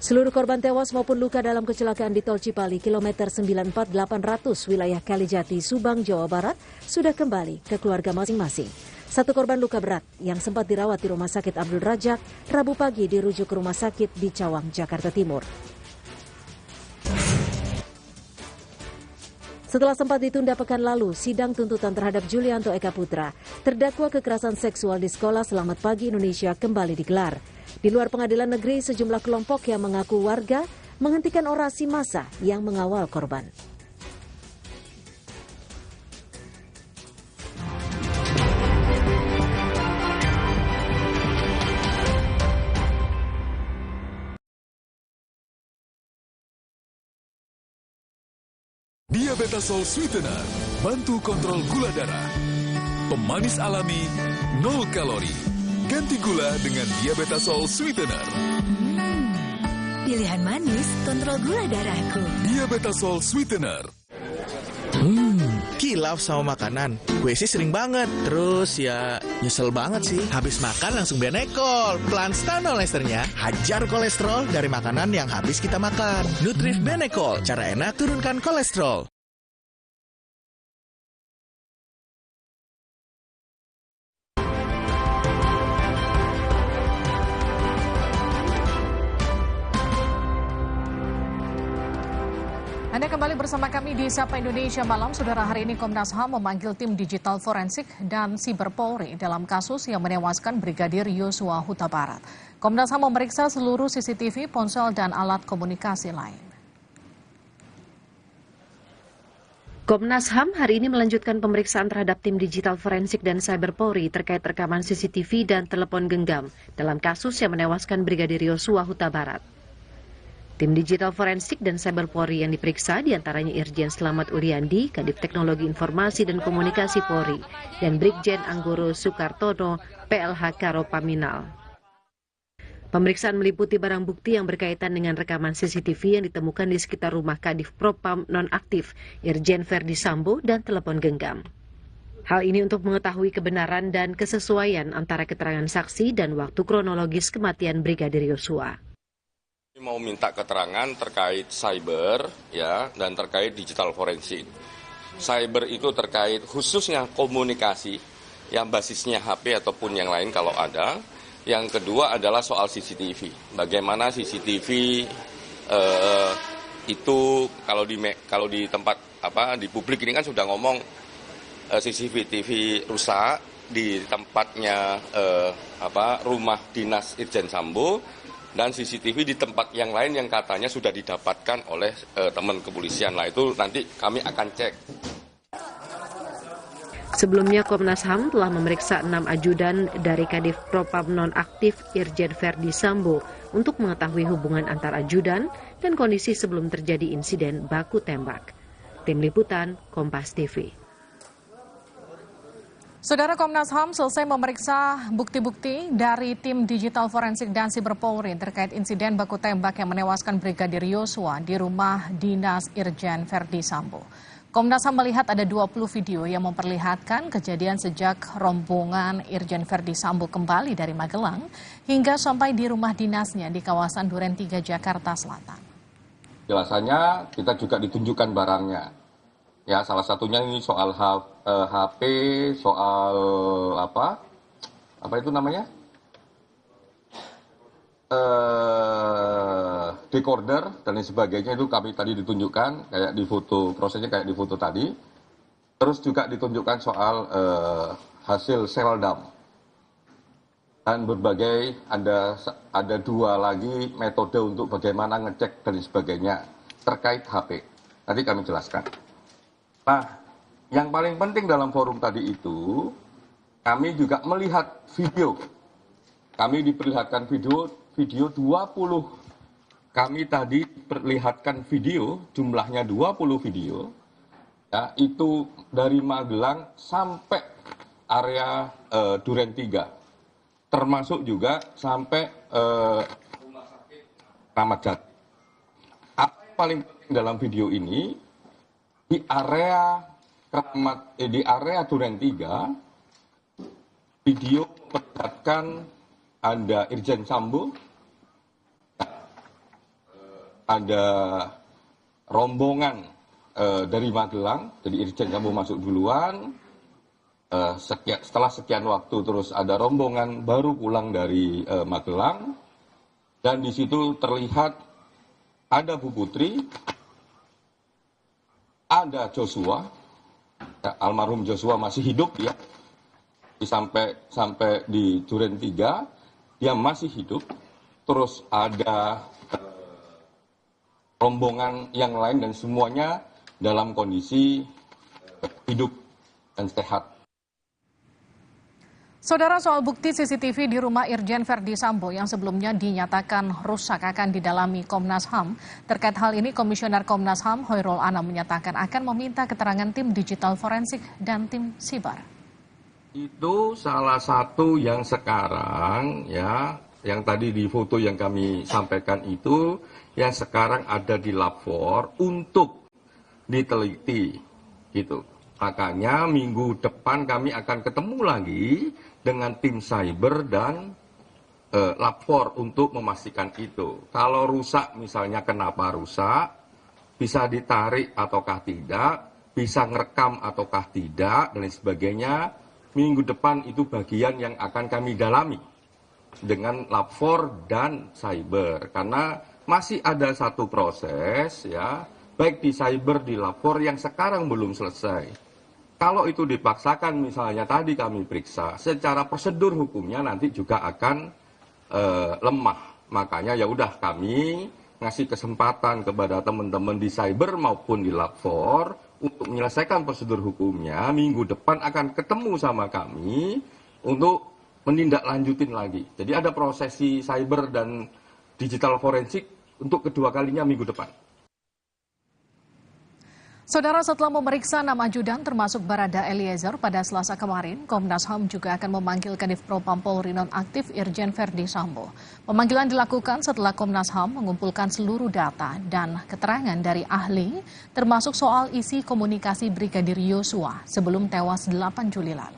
Seluruh korban tewas maupun luka dalam kecelakaan di Tol Cipali, kilometer 94800 wilayah Kalijati, Subang, Jawa Barat, sudah kembali ke keluarga masing-masing. 1 korban luka berat yang sempat dirawat di Rumah Sakit Abdul Rajak, Rabu pagi dirujuk ke Rumah Sakit di Cawang, Jakarta Timur. Setelah sempat ditunda pekan lalu, sidang tuntutan terhadap Julianto Eka Putra, terdakwa kekerasan seksual di sekolah Selamat Pagi Indonesia, kembali digelar. Di luar pengadilan negeri, sejumlah kelompok yang mengaku warga menghentikan orasi massa yang mengawal korban. Diabetasol Sweetener, bantu kontrol gula darah. Pemanis alami, 0 kalori. Ganti gula dengan Diabetasol Sweetener. Pilihan manis, kontrol gula darahku. Diabetasol Sweetener. Kilaf sama makanan. Gue sih sering banget. Terus ya nyesel banget sih. Habis makan langsung Benekol. Plan Stanol esternya hajar kolesterol dari makanan yang habis kita makan. Nutrif Benekol. Cara enak turunkan kolesterol. Anda kembali bersama kami di Sapa Indonesia Malam. Saudara, hari ini Komnas HAM memanggil tim digital forensik dan siber Polri dalam kasus yang menewaskan Brigadir Yosua Huta Barat. Komnas HAM memeriksa seluruh CCTV, ponsel, dan alat komunikasi lain. Komnas HAM hari ini melanjutkan pemeriksaan terhadap tim digital forensik dan cyber Polri terkait rekaman CCTV dan telepon genggam dalam kasus yang menewaskan Brigadir Yosua Huta Barat. Tim digital forensik dan cyber Polri yang diperiksa diantaranya Irjen Slamet Uliandi, Kadif Teknologi Informasi dan Komunikasi Polri, dan Brigjen Anggoro Soekartono, PLH Karo Paminal. Pemeriksaan meliputi barang bukti yang berkaitan dengan rekaman CCTV yang ditemukan di sekitar rumah Kadif Propam nonaktif Irjen Verdi Sambo dan telepon genggam. Hal ini untuk mengetahui kebenaran dan kesesuaian antara keterangan saksi dan waktu kronologis kematian Brigadir Yosua. Mau minta keterangan terkait cyber ya dan terkait digital forensik. Cyber itu terkait khususnya komunikasi yang basisnya HP ataupun yang lain kalau ada. Yang kedua adalah soal CCTV. Bagaimana CCTV itu kalau di tempat di publik ini kan sudah ngomong CCTV rusak di tempatnya rumah dinas Irjen Sambo dan CCTV di tempat yang lain yang katanya sudah didapatkan oleh teman kepolisian. Nah itu nanti kami akan cek. Sebelumnya Komnas HAM telah memeriksa 6 ajudan dari Kadif Propam nonaktif Irjen Verdi Sambo untuk mengetahui hubungan antar ajudan dan kondisi sebelum terjadi insiden baku tembak. Tim Liputan, Kompas TV. Saudara, Komnas HAM selesai memeriksa bukti-bukti dari tim digital forensik dan siber Polri terkait insiden baku tembak yang menewaskan Brigadir Yosua di rumah dinas Irjen Verdi Sambo. Komnas HAM melihat ada 20 video yang memperlihatkan kejadian sejak rombongan Irjen Verdi Sambo kembali dari Magelang hingga sampai di rumah dinasnya di kawasan Duren 3, Jakarta Selatan. Jelasannya kita juga ditunjukkan barangnya. Ya, salah satunya ini soal HP, soal apa itu namanya? Decoder dan lain sebagainya itu kami tadi ditunjukkan kayak di foto, prosesnya kayak di foto tadi. Terus juga ditunjukkan soal hasil seldam dan berbagai ada 2 lagi metode untuk bagaimana ngecek dan sebagainya terkait HP. Nanti kami jelaskan. Nah, yang paling penting dalam forum tadi itu kami juga melihat video. Kami diperlihatkan video 20. Kami tadi perlihatkan video, jumlahnya 20 video, ya, itu dari Magelang sampai area Duren 3, termasuk juga sampai rumah sakit Kramat Jati. Apa yang paling penting dalam video ini, di area Duren 3, video memperlihatkan ada Irjen Sambo, ada rombongan dari Magelang, jadi Irjen Sambo masuk duluan, setelah sekian waktu terus ada rombongan baru pulang dari Magelang, dan di situ terlihat ada Bu Putri, ada Joshua, ya, almarhum Joshua masih hidup ya, sampai di Duren 3 dia masih hidup, terus ada rombongan yang lain dan semuanya dalam kondisi hidup dan sehat. Saudara, soal bukti CCTV di rumah Irjen Verdi Sambo yang sebelumnya dinyatakan rusak akan didalami Komnas HAM. Terkait hal ini, Komisioner Komnas HAM Hoirul Anam menyatakan akan meminta keterangan tim digital forensik dan tim siber. Itu salah satu yang sekarang ya, yang tadi di foto yang kami sampaikan itu, yang sekarang ada di lab 4 untuk diteliti gitu. Makanya minggu depan kami akan ketemu lagi dengan tim cyber dan lab 4 untuk memastikan itu. Kalau rusak misalnya kenapa rusak, bisa ditarik ataukah tidak, bisa ngerekam ataukah tidak, dan lain sebagainya. Minggu depan itu bagian yang akan kami dalami dengan lab 4 dan cyber. Karena masih ada satu proses ya, baik di cyber, di lab 4 yang sekarang belum selesai. Kalau itu dipaksakan misalnya tadi kami periksa, secara prosedur hukumnya nanti juga akan lemah. Makanya ya udah kami ngasih kesempatan kepada teman-teman di cyber maupun di lab 4 untuk menyelesaikan prosedur hukumnya. Minggu depan akan ketemu sama kami untuk menindaklanjutin lagi. Jadi ada prosesi cyber dan digital forensik untuk kedua kalinya minggu depan. Saudara, setelah memeriksa 6 ajudan termasuk Barada Eliezer pada Selasa kemarin, Komnas HAM juga akan memanggil Kadif Propam Polri nonaktif Irjen Verdi Sambo. Pemanggilan dilakukan setelah Komnas HAM mengumpulkan seluruh data dan keterangan dari ahli, termasuk soal isi komunikasi Brigadir Yosua sebelum tewas 8 Juli lalu.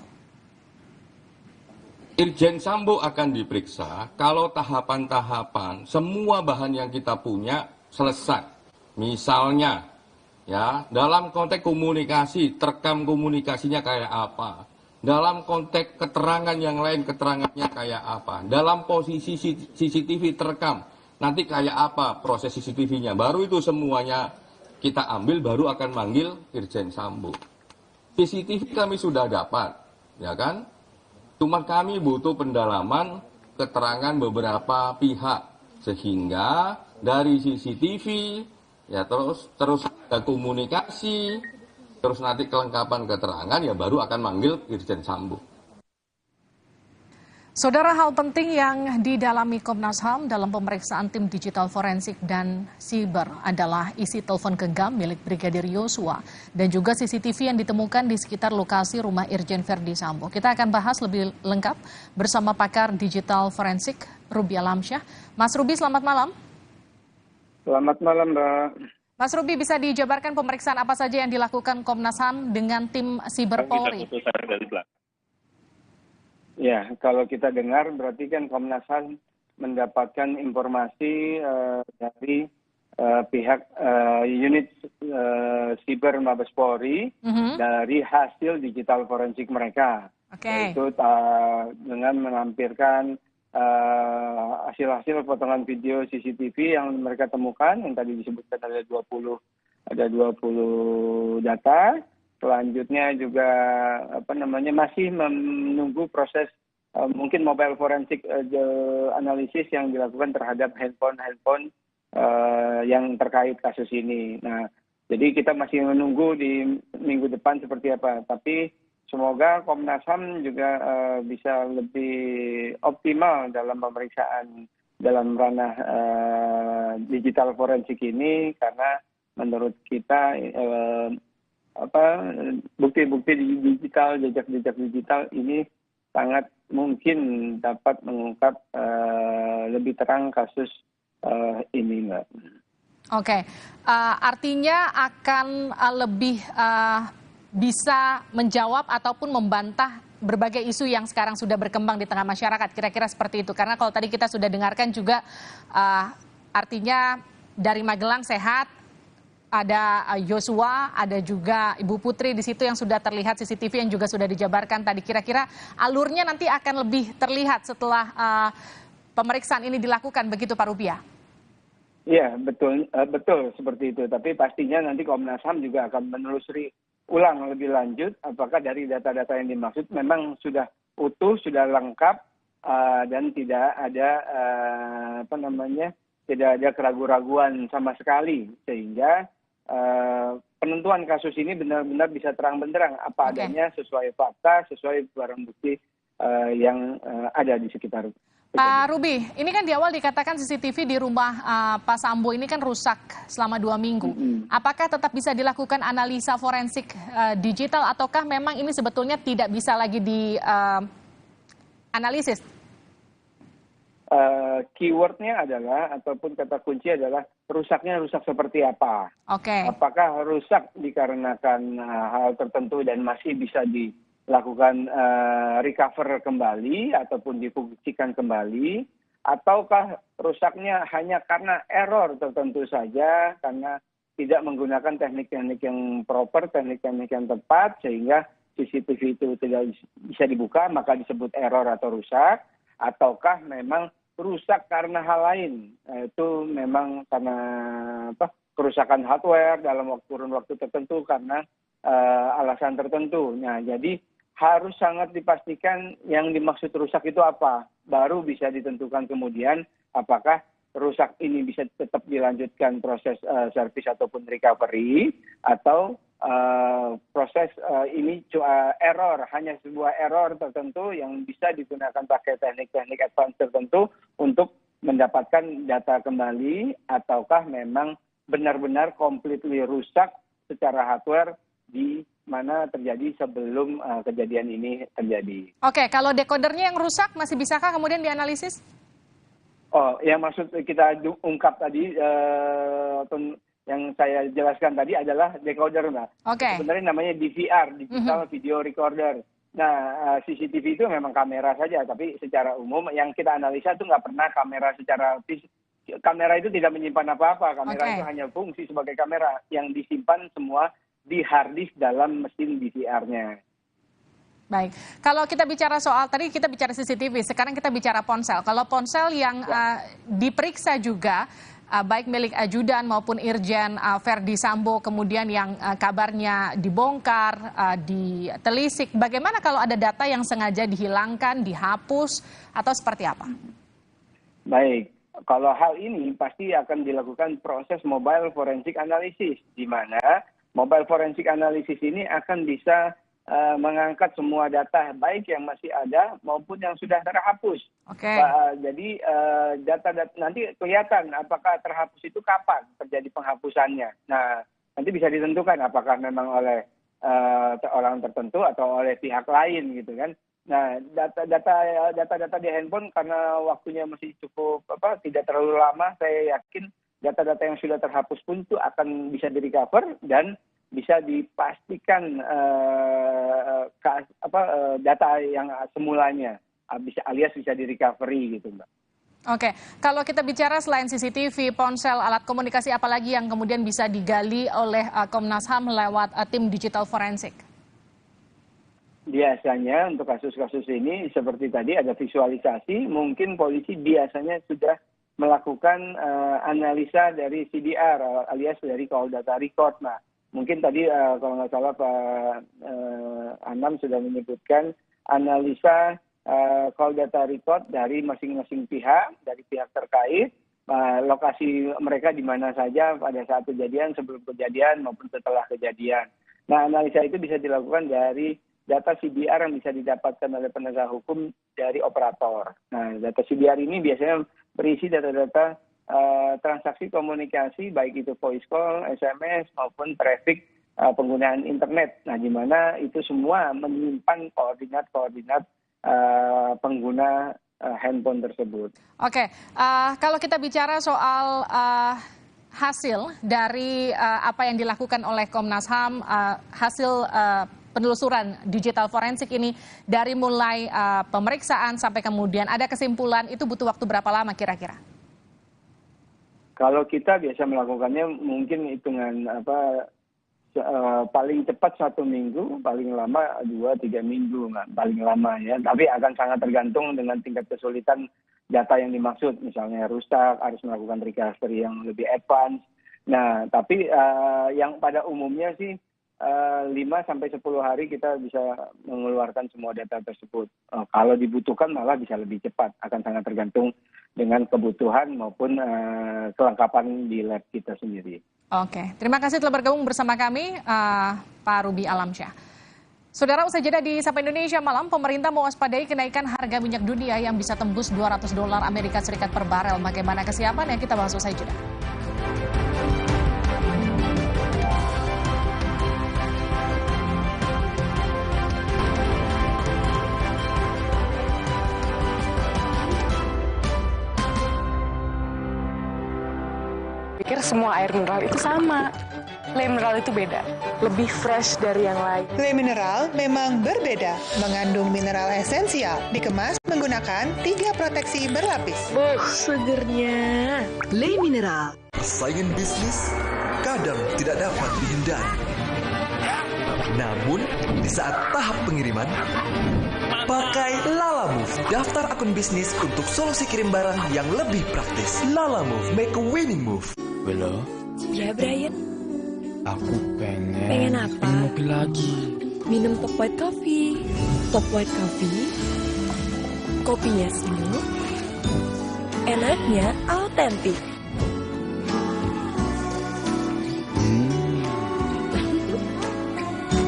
Irjen Sambo akan diperiksa kalau tahapan-tahapan semua bahan yang kita punya selesai. Misalnya, ya, dalam konteks komunikasi, terekam komunikasinya kayak apa. Dalam konteks keterangan yang lain, keterangannya kayak apa. Dalam posisi CCTV terekam, nanti kayak apa proses CCTV-nya. Baru itu semuanya kita ambil, baru akan manggil Irjen Sambo. CCTV kami sudah dapat, ya kan? Cuman kami butuh pendalaman keterangan beberapa pihak sehingga dari CCTV ya terus ada komunikasi, terus nanti kelengkapan keterangan ya baru akan manggil Irjen Sambo. Saudara, hal penting yang didalami Komnas HAM dalam pemeriksaan tim digital forensik dan siber adalah isi telepon genggam milik Brigadir Yosua dan juga CCTV yang ditemukan di sekitar lokasi rumah Irjen Verdi Sambo. Kita akan bahas lebih lengkap bersama pakar digital forensik Ruby Alamsyah. Mas Ruby, selamat malam. Selamat malam, Mbak. Mas Ruby, bisa dijabarkan pemeriksaan apa saja yang dilakukan Komnas HAM dengan tim siber Polri? Ya, kalau kita dengar berarti kan Komnas HAM mendapatkan informasi dari pihak unit siber Mabes Polri dari hasil digital forensik mereka. Yaitu dengan menampilkan hasil-hasil potongan video CCTV yang mereka temukan, yang tadi disebutkan ada 20 data. Selanjutnya juga masih menunggu proses mungkin mobile forensik analisis yang dilakukan terhadap handphone yang terkait kasus ini. Nah, jadi kita masih menunggu di minggu depan seperti apa. Tapi semoga Komnas HAM juga bisa lebih optimal dalam pemeriksaan dalam ranah digital forensik ini, karena menurut kita bukti-bukti digital, jejak-jejak digital ini sangat mungkin dapat mengungkap lebih terang kasus ini, Mbak. Oke, artinya akan lebih bisa menjawab ataupun membantah berbagai isu yang sekarang sudah berkembang di tengah masyarakat, kira-kira seperti itu. Karena kalau tadi kita sudah dengarkan juga artinya dari Magelang sehat, ada Yosua, ada juga Ibu Putri di situ yang sudah terlihat CCTV yang juga sudah dijabarkan tadi. Kira-kira alurnya nanti akan lebih terlihat setelah pemeriksaan ini dilakukan, begitu Pak Rupiah? Iya, betul seperti itu. Tapi pastinya nanti Komnas HAM juga akan menelusuri ulang lebih lanjut apakah dari data-data yang dimaksud memang sudah utuh, sudah lengkap, dan tidak ada tidak ada keraguan-raguan sama sekali, sehingga penentuan kasus ini benar-benar bisa terang benderang apa adanya, sesuai fakta, sesuai barang bukti yang ada di sekitar. Pak Ruby, ini kan di awal dikatakan CCTV di rumah Pak Sambo ini kan rusak selama 2 minggu. Apakah tetap bisa dilakukan analisa forensik digital ataukah memang ini sebetulnya tidak bisa lagi dianalisis? Keywordnya adalah ataupun kata kunci adalah rusaknya rusak seperti apa. Apakah rusak dikarenakan hal tertentu dan masih bisa dilakukan recover kembali ataupun difungsikan kembali, ataukah rusaknya hanya karena error tertentu saja, karena tidak menggunakan teknik-teknik yang proper, teknik-teknik yang tepat, sehingga CCTV itu tidak bisa dibuka, maka disebut error atau rusak, ataukah memang rusak karena hal lain, itu memang karena kerusakan hardware dalam kurun waktu tertentu karena alasan tertentu. Nah, jadi harus sangat dipastikan yang dimaksud rusak itu apa, baru bisa ditentukan kemudian apakah rusak ini bisa tetap dilanjutkan proses servis ataupun recovery, atau proses ini error, hanya sebuah error tertentu yang bisa digunakan pakai teknik-teknik advance tertentu untuk mendapatkan data kembali, ataukah memang benar-benar completely rusak secara hardware di mana terjadi sebelum kejadian ini terjadi. Oke, kalau dekodernya yang rusak masih bisakah kemudian dianalisis? Oh, yang maksud kita ungkap tadi yang saya jelaskan tadi adalah decoder, Mbak. Sebenarnya namanya DVR, Digital Video Recorder. Nah, CCTV itu memang kamera saja, tapi secara umum yang kita analisa itu nggak pernah kamera secara fisik. Kamera itu tidak menyimpan apa-apa, kamera itu hanya fungsi sebagai kamera yang disimpan semua di hard disk dalam mesin DVR-nya. Baik, kalau kita bicara soal, tadi kita bicara CCTV, sekarang kita bicara ponsel. Kalau ponsel yang diperiksa juga, baik milik ajudan maupun Irjen Verdi Sambo kemudian yang kabarnya dibongkar, ditelisik. Bagaimana kalau ada data yang sengaja dihilangkan, dihapus, atau seperti apa? Baik, kalau hal ini pasti akan dilakukan proses mobile forensic analysis, di mana mobile forensic analysis ini akan bisa mengangkat semua data baik yang masih ada maupun yang sudah terhapus. Jadi data-data nanti kelihatan apakah terhapus itu kapan terjadi penghapusannya. Nah, nanti bisa ditentukan apakah memang oleh orang tertentu atau oleh pihak lain gitu kan. Nah, data-data di handphone karena waktunya masih cukup tidak terlalu lama, saya yakin data-data yang sudah terhapus pun itu akan bisa di-recover dan bisa dipastikan data yang semulanya alias bisa di-recovery gitu, Mbak. Oke, kalau kita bicara selain CCTV, ponsel, alat komunikasi apalagi yang kemudian bisa digali oleh Komnas HAM lewat tim digital forensik? Biasanya untuk kasus-kasus ini seperti tadi ada visualisasi, mungkin polisi biasanya sudah melakukan analisa dari CDR alias dari call data record. Nah, mungkin tadi kalau nggak salah Pak Anam sudah menyebutkan analisa call data record dari masing-masing pihak, dari pihak terkait, lokasi mereka di mana saja pada saat kejadian, sebelum kejadian maupun setelah kejadian. Nah, analisa itu bisa dilakukan dari data CDR yang bisa didapatkan oleh penegak hukum dari operator. Nah, data CDR ini biasanya berisi data-data transaksi komunikasi baik itu voice call, SMS maupun traffic penggunaan internet. Nah, di mana itu semua menyimpan koordinat-koordinat pengguna handphone tersebut. Oke, kalau kita bicara soal hasil dari apa yang dilakukan oleh Komnas HAM, hasil penelusuran digital forensik ini dari mulai pemeriksaan sampai kemudian ada kesimpulan, itu butuh waktu berapa lama kira-kira? Kalau kita biasa melakukannya mungkin hitungan paling cepat 1 minggu, paling lama 2-3 minggu, paling lama ya. Tapi akan sangat tergantung dengan tingkat kesulitan data yang dimaksud, misalnya rusak, harus melakukan recovery yang lebih advance. Nah, tapi yang pada umumnya sih 5-10 hari kita bisa mengeluarkan semua data tersebut. Kalau dibutuhkan malah bisa lebih cepat, akan sangat tergantung dengan kebutuhan maupun kelengkapan di lab kita sendiri. Oke, terima kasih telah bergabung bersama kami, Pak Ruby Alamsyah. Saudara, usai jeda di Sapa Indonesia Malam, pemerintah mewaspadai kenaikan harga minyak dunia yang bisa tembus $200 Amerika Serikat per barel. Bagaimana kesiapan yang kita bahas usai jeda. Pikir semua air mineral itu sama. Le mineral itu beda, lebih fresh dari yang lain. Le mineral memang berbeda, mengandung mineral esensial, dikemas menggunakan 3 proteksi berlapis. Segernya. Le mineral. Saingan bisnis kadang tidak dapat dihindari. Namun, di saat tahap pengiriman, pakai Lalamove, daftar akun bisnis untuk solusi kirim barang yang lebih praktis. Lalamove, make a winning move. Bella? Ya, Brian. Aku pengen... Pengen apa? Minum kopi lagi. Minum Top White Coffee. Top White Coffee. Kopinya smooth. Enaknya autentik.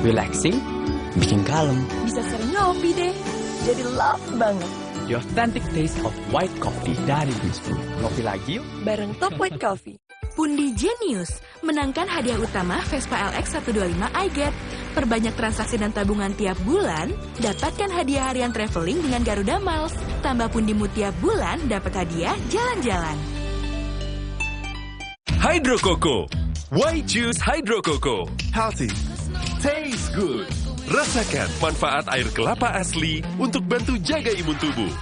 Relaxing, bikin kalem. Bisa sering ngopi deh. Jadi love banget. The authentic taste of white coffee dari Bisfood. Ngopi lagi yuk? Bareng Top White Coffee. Pundi Genius menangkan hadiah utama Vespa LX 125 iGet. Perbanyak transaksi dan tabungan tiap bulan, dapatkan hadiah harian traveling dengan Garuda Miles. Tambah pundimu tiap bulan, dapat hadiah jalan-jalan. Hydro Coco. Why choose Hydro Coco? Healthy, taste good. Rasakan manfaat air kelapa asli untuk bantu jaga imun tubuh.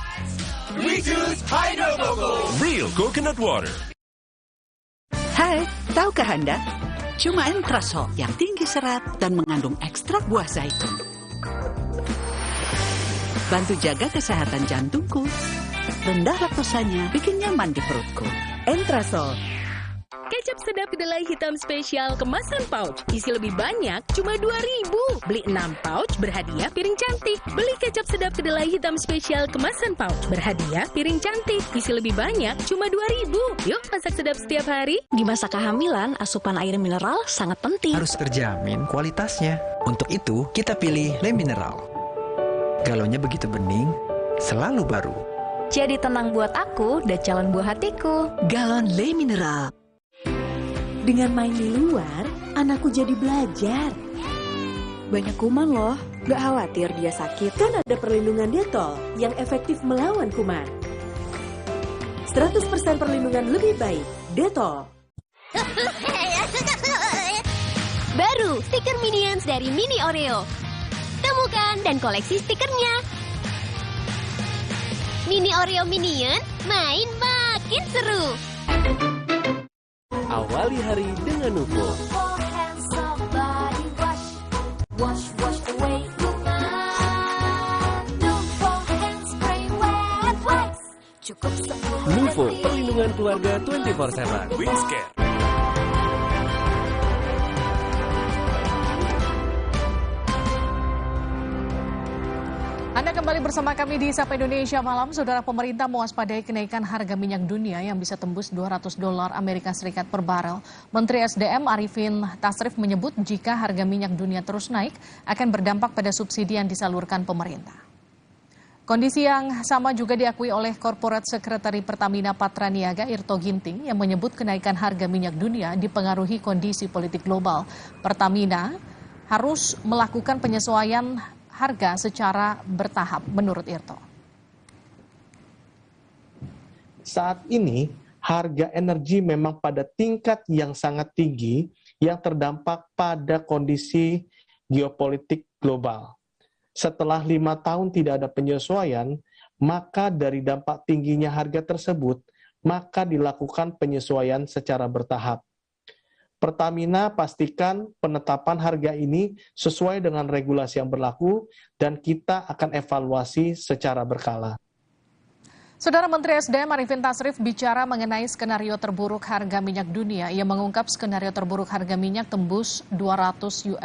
We choose Hydro Coco. Real coconut water. Hai, tahukah Anda? Cuma Entrasol yang tinggi serat dan mengandung ekstrak buah zaitun. Bantu jaga kesehatan jantungku. Rendah laktosanya bikin nyaman di perutku. Entrasol, kecap sedap kedelai hitam spesial kemasan pouch. Isi lebih banyak, cuma 2.000. Beli 6 pouch, berhadiah piring cantik. Beli kecap sedap kedelai hitam spesial kemasan pouch. Berhadiah piring cantik. Isi lebih banyak, cuma 2.000. Yuk, masak sedap setiap hari. Di masa kehamilan, asupan air mineral sangat penting. Harus terjamin kualitasnya. Untuk itu, kita pilih Le Mineral. Galonnya begitu bening, selalu baru. Jadi tenang buat aku dan calon buah hatiku. Galon Le Mineral. Dengan main di luar, anakku jadi belajar. Banyak kuman loh, gak khawatir dia sakit. Kan ada perlindungan Detol yang efektif melawan kuman. 100% perlindungan lebih baik, Detol. Baru, stiker Minions dari Mini Oreo. Temukan dan koleksi stikernya. Mini Oreo Minion, main makin seru. Awali hari dengan UFO. Nuvo, perlindungan keluarga 24/7. Wingscare. Anda kembali bersama kami di Sapa Indonesia Malam. Saudara, pemerintah mewaspadai kenaikan harga minyak dunia yang bisa tembus $200 Amerika Serikat per barel. Menteri SDM Arifin Tasrif menyebut jika harga minyak dunia terus naik akan berdampak pada subsidi yang disalurkan pemerintah. Kondisi yang sama juga diakui oleh Korporat Sekretari Pertamina Patraniaga Irto Ginting yang menyebut kenaikan harga minyak dunia dipengaruhi kondisi politik global. Pertamina harus melakukan penyesuaian harga secara bertahap menurut Irto. Saat ini harga energi memang pada tingkat yang sangat tinggi yang terdampak pada kondisi geopolitik global. Setelah 5 tahun tidak ada penyesuaian, maka dari dampak tingginya harga tersebut, maka dilakukan penyesuaian secara bertahap. Pertamina pastikan penetapan harga ini sesuai dengan regulasi yang berlaku dan kita akan evaluasi secara berkala. Saudara, Menteri SDM Arifin Tasrif bicara mengenai skenario terburuk harga minyak dunia. Ia mengungkap skenario terburuk harga minyak tembus $200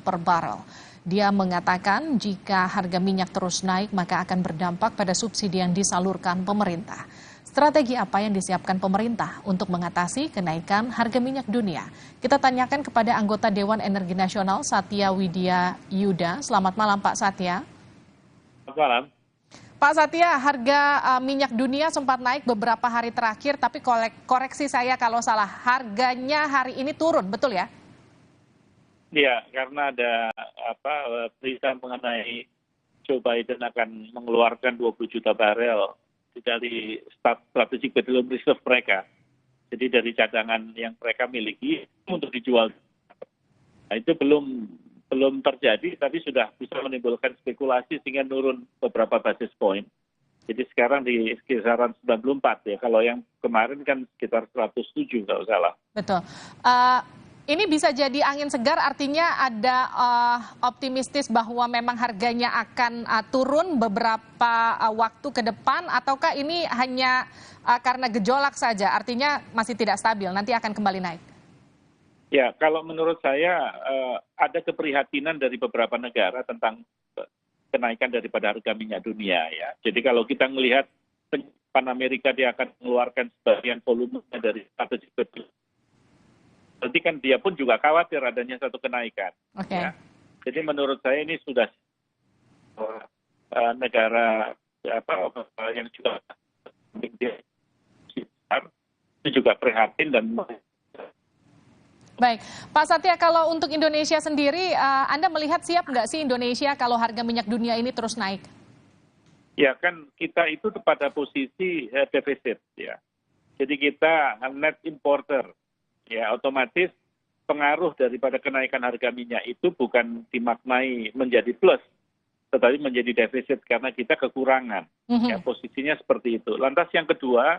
per barel. Dia mengatakan jika harga minyak terus naik maka akan berdampak pada subsidi yang disalurkan pemerintah. Strategi apa yang disiapkan pemerintah untuk mengatasi kenaikan harga minyak dunia? Kita tanyakan kepada anggota Dewan Energi Nasional Satya Widya Yuda. Selamat malam Pak Satya. Selamat malam. Pak Satya, harga minyak dunia sempat naik beberapa hari terakhir, tapi koreksi saya kalau salah, harganya hari ini turun, betul ya? Iya, karena ada berita mengenai Joe Biden akan mengeluarkan 20 juta barel dari strategic petroleum reserve mereka. Jadi dari cadangan yang mereka miliki untuk dijual. Nah, itu belum terjadi, tapi sudah bisa menimbulkan spekulasi sehingga nurun beberapa basis point. Jadi sekarang di kisaran 94 ya. Kalau yang kemarin kan sekitar 107 kalau salah. Betul. Ini bisa jadi angin segar, artinya ada optimistis bahwa memang harganya akan turun beberapa waktu ke depan, ataukah ini hanya karena gejolak saja, artinya masih tidak stabil, nanti akan kembali naik? Ya, kalau menurut saya ada keprihatinan dari beberapa negara tentang kenaikan daripada harga minyak dunia ya. Jadi kalau kita melihat penyimpanan Amerika dia akan mengeluarkan sebagian volumenya dari strategic petroleum. Berarti kan dia pun juga khawatir adanya satu kenaikan. Okay. Ya. Jadi menurut saya ini sudah negara yang juga itu juga prihatin dan. Baik, Pak Satya, kalau untuk Indonesia sendiri, Anda melihat siap nggak sih Indonesia kalau harga minyak dunia ini terus naik? Ya kan kita itu pada posisi defisit ya. Jadi kita net importer. Ya, otomatis pengaruh daripada kenaikan harga minyak itu bukan dimaknai menjadi plus, tetapi menjadi defisit karena kita kekurangan. Ya, posisinya seperti itu. Lantas yang kedua,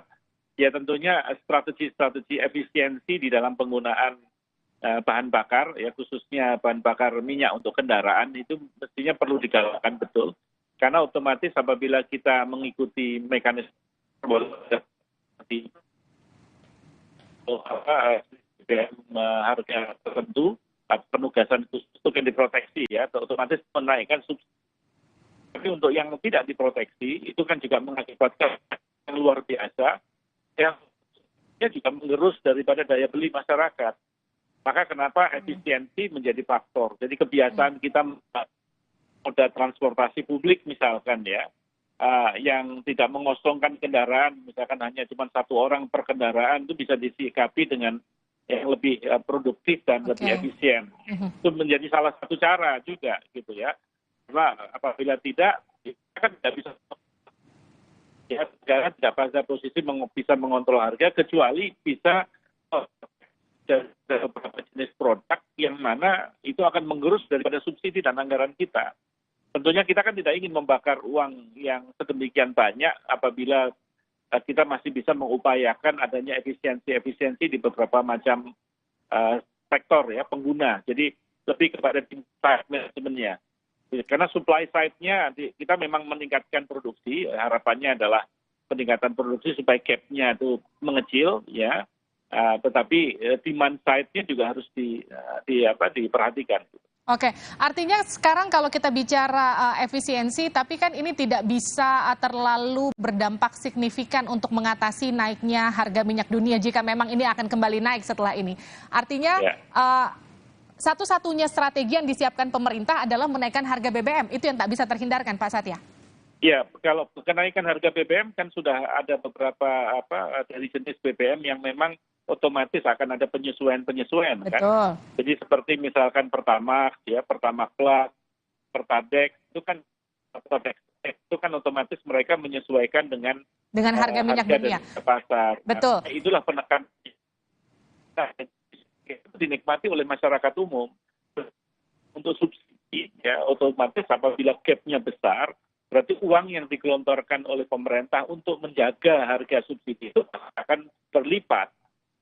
ya tentunya strategi-strategi efisiensi di dalam penggunaan bahan bakar, ya khususnya bahan bakar minyak untuk kendaraan itu mestinya perlu digalakkan betul. Karena otomatis apabila kita mengikuti mekanisme BBM harga tertentu, penugasan untuk yang diproteksi ya, otomatis menaikkan subsidi. Tapi untuk yang tidak diproteksi itu kan juga mengakibatkan yang luar biasa, yang juga mengerus daripada daya beli masyarakat. Maka kenapa efisiensi menjadi faktor? Jadi kebiasaan kita moda transportasi publik misalkan ya, yang tidak mengosongkan kendaraan, misalkan hanya cuma satu orang per kendaraan, itu bisa disikapi dengan yang lebih produktif dan lebih efisien. Itu menjadi salah satu cara juga gitu ya. Karena apabila tidak, kita kan tidak bisa, ya negara tidak pada posisi bisa mengontrol harga, kecuali bisa dari beberapa jenis produk yang mana itu akan menggerus daripada subsidi dan anggaran kita. Tentunya kita kan tidak ingin membakar uang yang sedemikian banyak apabila kita masih bisa mengupayakan adanya efisiensi di beberapa macam sektor ya pengguna. Jadi lebih kepada manajemennya. Karena supply side-nya kita memang meningkatkan produksi, harapannya adalah peningkatan produksi supaya gap-nya itu mengecil ya. Tetapi demand side-nya juga harus diperhatikan. Oke, artinya sekarang kalau kita bicara efisiensi, tapi kan ini tidak bisa terlalu berdampak signifikan untuk mengatasi naiknya harga minyak dunia jika memang ini akan kembali naik setelah ini. Artinya satu-satunya strategi yang disiapkan pemerintah adalah menaikkan harga BBM, itu yang tak bisa terhindarkan, Pak Satya. Ya, kalau kenaikan harga BBM kan sudah ada beberapa dari jenis BBM yang memang otomatis akan ada penyesuaian kan. Jadi seperti misalkan Pertamax ya, Pertamax Plus, Pertadex itu kan otomatis mereka menyesuaikan dengan harga minyak dunia pasar. Betul. Nah, itulah penekan itu dinikmati oleh masyarakat umum. Untuk subsidi ya otomatis apabila gap-nya besar, berarti uang yang digelontorkan oleh pemerintah untuk menjaga harga subsidi itu akan berlipat.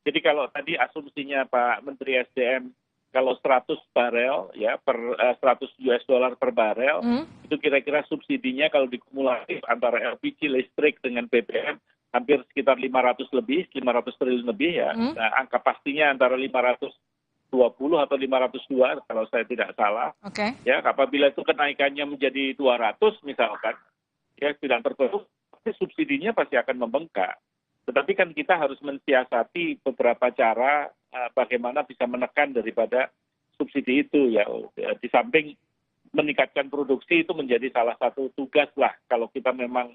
Jadi kalau tadi asumsinya Pak Menteri SDM kalau 100 barel ya per 100 US dollar per barel itu kira-kira subsidinya kalau dikumulatif antara LPG, listrik dengan BBM hampir sekitar 500 triliun lebih ya. Nah, angka pastinya antara 520 atau 502 kalau saya tidak salah. Ya, apabila itu kenaikannya menjadi 200 misalkan ya tidak tertentu subsidinya pasti akan membengkak. Tetapi kan kita harus mensiasati beberapa cara bagaimana bisa menekan daripada subsidi itu ya. Di samping meningkatkan produksi itu menjadi salah satu tugas lah kalau kita memang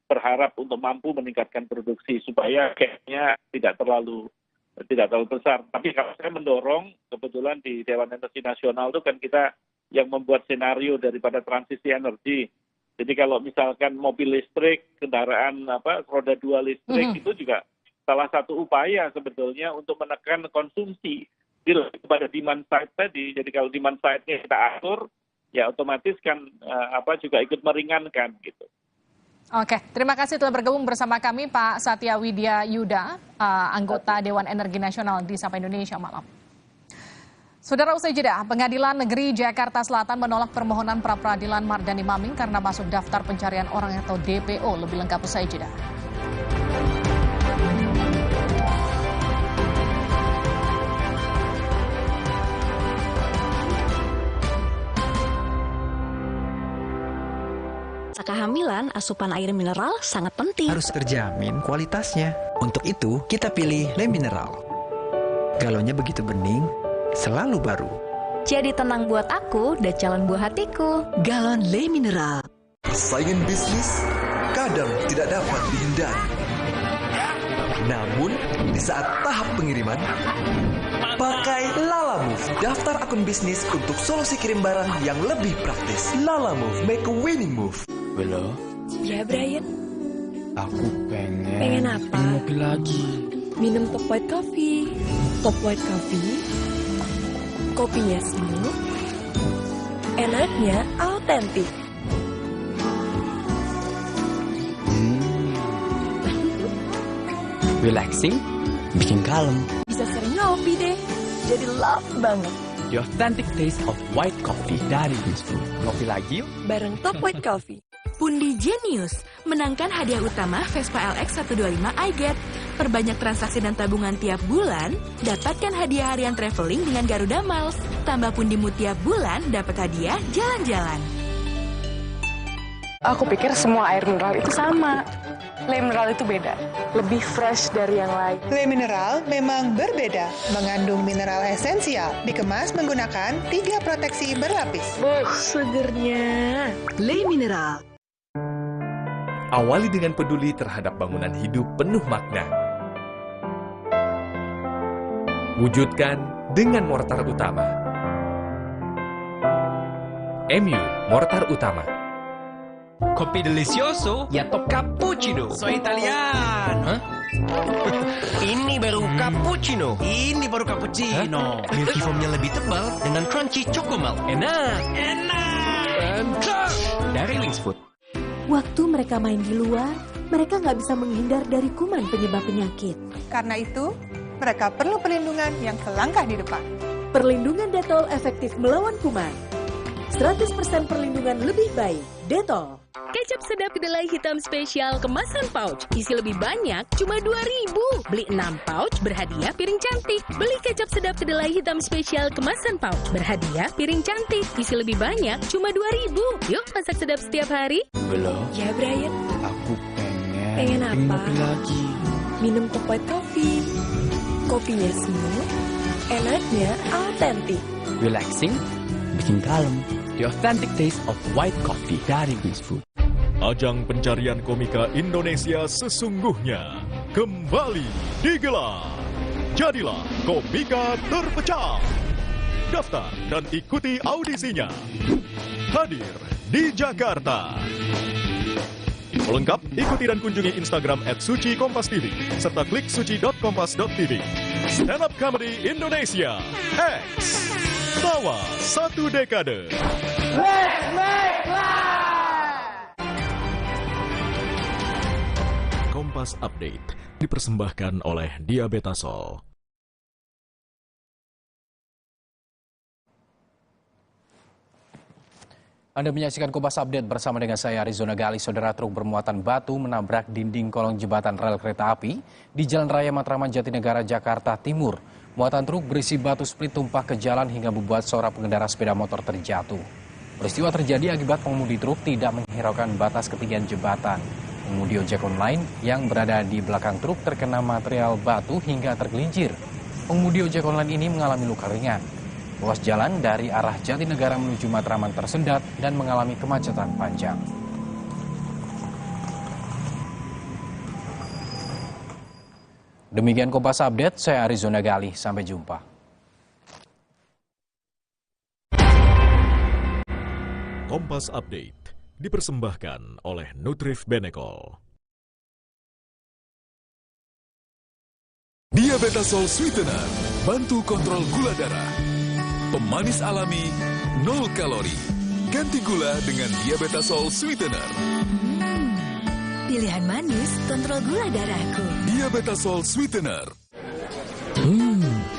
berharap untuk mampu meningkatkan produksi supaya gap-nya tidak terlalu besar. Tapi kalau saya mendorong kebetulan di Dewan Energi Nasional itu kan kita yang membuat senario daripada transisi energi. Jadi kalau misalkan mobil listrik, kendaraan roda 2 listrik itu juga salah satu upaya sebetulnya untuk menekan konsumsi kepada demand side tadi. Jadi kalau demand side-nya kita atur, ya otomatis kan juga ikut meringankan gitu. Oke, terima kasih telah bergabung bersama kami Pak Satya Widya Yuda, anggota Dewan Energi Nasional di Sapa Indonesia Malam. Saudara, usai jeda, Pengadilan Negeri Jakarta Selatan menolak permohonan pra-peradilan Mardani Maming karena masuk daftar pencarian orang atau DPO. Lebih lengkap usai jeda. Saat kehamilan, asupan air mineral sangat penting. Harus terjamin kualitasnya. Untuk itu, kita pilih Le Mineral. Galonnya begitu bening, selalu baru. Jadi tenang buat aku dan calon buah hatiku. Galon Le Mineral. Persaingan bisnis kadang tidak dapat dihindari. Namun, di saat tahap pengiriman, pakai Lalamove, daftar akun bisnis untuk solusi kirim barang yang lebih praktis. Lalamove, make a winning move. Belum? Ya, Brian. Aku pengen. Pengen apa? Minum kopi lagi. Minum Top White Coffee. Top White Coffee. Kopinya smooth. Enaknya autentik. Relaxing, bikin kalem. Bisa sering ngopi deh. Jadi love banget. The authentic taste of white coffee dari Bisfood. Ngopi lagi yuk? Bareng Top White Coffee. Pundi Genius menangkan hadiah utama Vespa LX 125 iGet. Perbanyak transaksi dan tabungan tiap bulan, dapatkan hadiah harian traveling dengan Garuda Miles. Tambah pundimu tiap bulan, dapat hadiah jalan-jalan. Aku pikir semua air mineral itu sama. Le Mineral itu beda, lebih fresh dari yang lain. Le Mineral memang berbeda, mengandung mineral esensial, dikemas menggunakan 3 proteksi berlapis. Segernya. Le Mineral. Awali dengan peduli terhadap bangunan hidup penuh makna. Wujudkan dengan mortar utama. MU Mortar Utama. Kopi delicioso ya top cappuccino. So Italian. Hah? Ini baru cappuccino. Ini baru cappuccino. Milky foamnya lebih tebal dengan crunchy choco milk. Enak. Enak. Dari Wings Food. Waktu mereka main di luar, mereka nggak bisa menghindar dari kuman penyebab penyakit. Karena itu, mereka perlu perlindungan yang selangkah di depan. Perlindungan Dettol efektif melawan kuman. 100% perlindungan lebih baik. Dettol. Kecap sedap kedelai hitam spesial kemasan pouch. Isi lebih banyak, cuma 2.000. Beli 6 pouch, berhadiah piring cantik. Beli kecap sedap kedelai hitam spesial kemasan pouch. Berhadiah piring cantik. Isi lebih banyak, cuma 2.000. Yuk, masak sedap setiap hari. Belum. Ya, Brian. Aku pengen. Pengen apa? Kopi lagi. Minum Top White Coffee. Kopinya smooth, enaknya autentik. Relaxing, bikin kalem. The authentic taste of white coffee dari Wings Food. Ajang pencarian komika Indonesia sesungguhnya kembali digelar. Jadilah komika terpecah. Daftar dan ikuti audisinya. Hadir di Jakarta. Lengkap, ikuti dan kunjungi Instagram @sucikompas.tv serta klik suci.kompas.tv. Stand Up Comedy Indonesia X. Tawa 1 dekade. Kompas Update dipersembahkan oleh Diabetasol. Anda menyaksikan Kompas Update bersama dengan saya Arizona Gali. Saudara, truk bermuatan batu menabrak dinding kolong jembatan rel kereta api di Jalan Raya Matraman Jatinegara, Jakarta Timur. Muatan truk berisi batu split tumpah ke jalan hingga membuat seorang pengendara sepeda motor terjatuh. Peristiwa terjadi akibat pengemudi truk tidak menghiraukan batas ketinggian jembatan. Pengemudi ojek online yang berada di belakang truk terkena material batu hingga tergelincir. Pengemudi ojek online ini mengalami luka ringan. Ruas jalan dari arah Jatinegara menuju Matraman tersendat dan mengalami kemacetan panjang. Demikian Kompas Update, saya Arizona Gali. Sampai jumpa. Kompas Update dipersembahkan oleh Nutrif Benecol. Diabetasol Sweetener, bantu kontrol gula darah. Pemanis alami, 0 kalori. Ganti gula dengan Diabetasol Sweetener. Pilihan manis, kontrol gula darahku. Diabetasol Sweetener.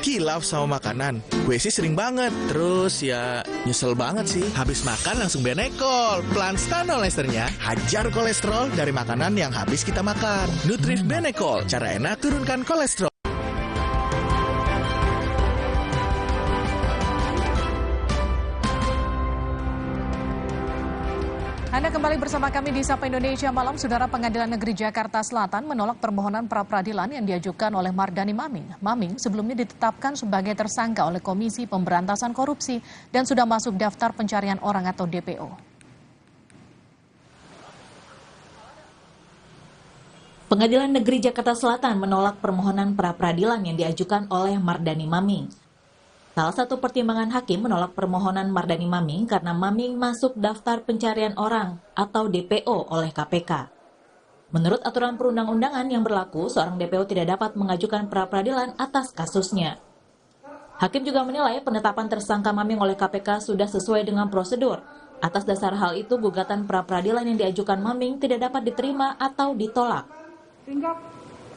Kilaf sama makanan. Gue sih sering banget. Terus ya nyesel banget sih. Habis makan langsung Benecol. Plan Stanol Esternya hajar kolesterol dari makanan yang habis kita makan. Nutrif Benecol. Cara enak turunkan kolesterol. Anda kembali bersama kami di Sapa Indonesia Malam. Saudara, Pengadilan Negeri Jakarta Selatan menolak permohonan pra-peradilan yang diajukan oleh Mardani Maming. Maming sebelumnya ditetapkan sebagai tersangka oleh Komisi Pemberantasan Korupsi dan sudah masuk daftar pencarian orang atau DPO. Pengadilan Negeri Jakarta Selatan menolak permohonan pra-peradilan yang diajukan oleh Mardani Maming. Salah satu pertimbangan hakim menolak permohonan Mardani Maming karena Maming masuk daftar pencarian orang atau DPO oleh KPK. Menurut aturan perundang-undangan yang berlaku, seorang DPO tidak dapat mengajukan pra-peradilan atas kasusnya. Hakim juga menilai penetapan tersangka Maming oleh KPK sudah sesuai dengan prosedur. Atas dasar hal itu, gugatan pra-peradilan yang diajukan Maming tidak dapat diterima atau ditolak. Sehingga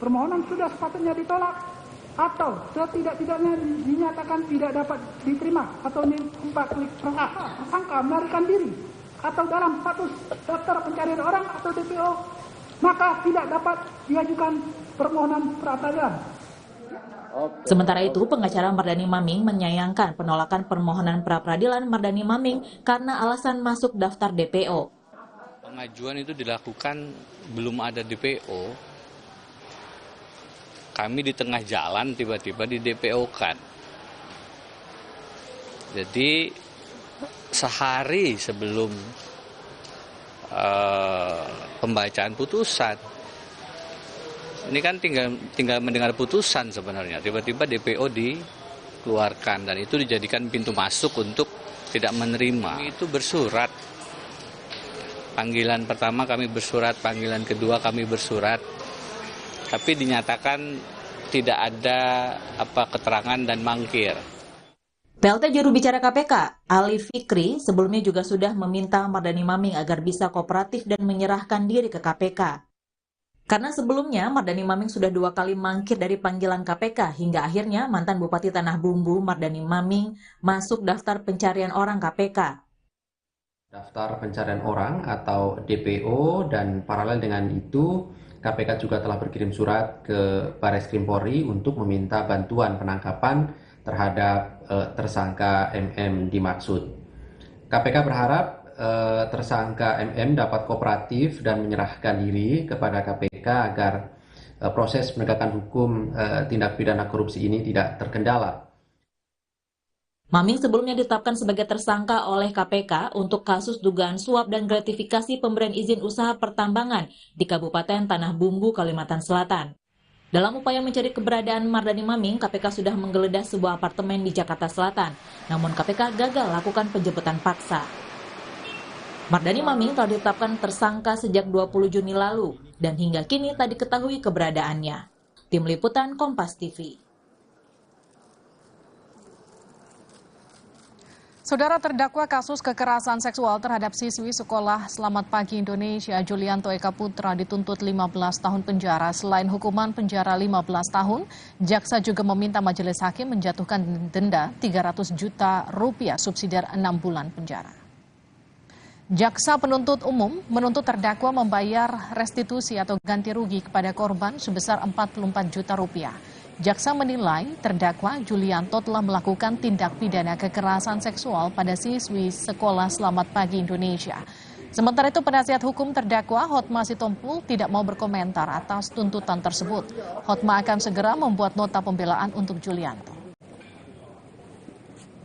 permohonan sudah sepatutnya ditolak atau setidak-tidaknya dinyatakan tidak dapat diterima atau tersangka melarikan diri atau dalam status daftar pencarian orang atau DPO maka tidak dapat diajukan permohonan pra-peradilan. Sementara itu, pengacara Mardani Maming menyayangkan penolakan permohonan pra-peradilan Mardani Maming karena alasan masuk daftar DPO. Pengajuan itu dilakukan belum ada DPO. Kami di tengah jalan tiba-tiba di DPO-kan. Jadi sehari sebelum pembacaan putusan, ini kan tinggal mendengar putusan sebenarnya, tiba-tiba DPO dikeluarkan dan itu dijadikan pintu masuk untuk tidak menerima. Itu bersurat, panggilan pertama kami bersurat, panggilan kedua kami bersurat, tapi dinyatakan tidak ada keterangan dan mangkir. PLT juru bicara KPK, Ali Fikri, sebelumnya juga sudah meminta Mardani Maming agar bisa kooperatif dan menyerahkan diri ke KPK. Karena sebelumnya Mardani Maming sudah 2 kali mangkir dari panggilan KPK, hingga akhirnya mantan Bupati Tanah Bumbu Mardani Maming masuk daftar pencarian orang KPK. Daftar pencarian orang atau DPO, dan paralel dengan itu KPK juga telah berkirim surat ke Barreskrim Polri untuk meminta bantuan penangkapan terhadap tersangka MM dimaksud. KPK berharap tersangka MM dapat kooperatif dan menyerahkan diri kepada KPK agar proses penegakan hukum tindak pidana korupsi ini tidak terkendala. Maming sebelumnya ditetapkan sebagai tersangka oleh KPK untuk kasus dugaan suap dan gratifikasi pemberian izin usaha pertambangan di Kabupaten Tanah Bumbu, Kalimantan Selatan. Dalam upaya mencari keberadaan Mardani Maming, KPK sudah menggeledah sebuah apartemen di Jakarta Selatan. Namun KPK gagal lakukan penjemputan paksa. Mardani Maming telah ditetapkan tersangka sejak 20 Juni lalu dan hingga kini tak diketahui keberadaannya. Tim Liputan Kompas TV. Saudara terdakwa kasus kekerasan seksual terhadap siswi sekolah Selamat Pagi Indonesia Julianto Eka Putra dituntut 15 tahun penjara. Selain hukuman penjara 15 tahun, jaksa juga meminta majelis hakim menjatuhkan denda 300 juta rupiah subsidiar 6 bulan penjara. Jaksa penuntut umum menuntut terdakwa membayar restitusi atau ganti rugi kepada korban sebesar 44 juta rupiah. Jaksa menilai terdakwa Julianto telah melakukan tindak pidana kekerasan seksual pada siswi sekolah Selamat Pagi Indonesia. Sementara itu penasihat hukum terdakwa Hotma Sitompul tidak mau berkomentar atas tuntutan tersebut. Hotma akan segera membuat nota pembelaan untuk Julianto.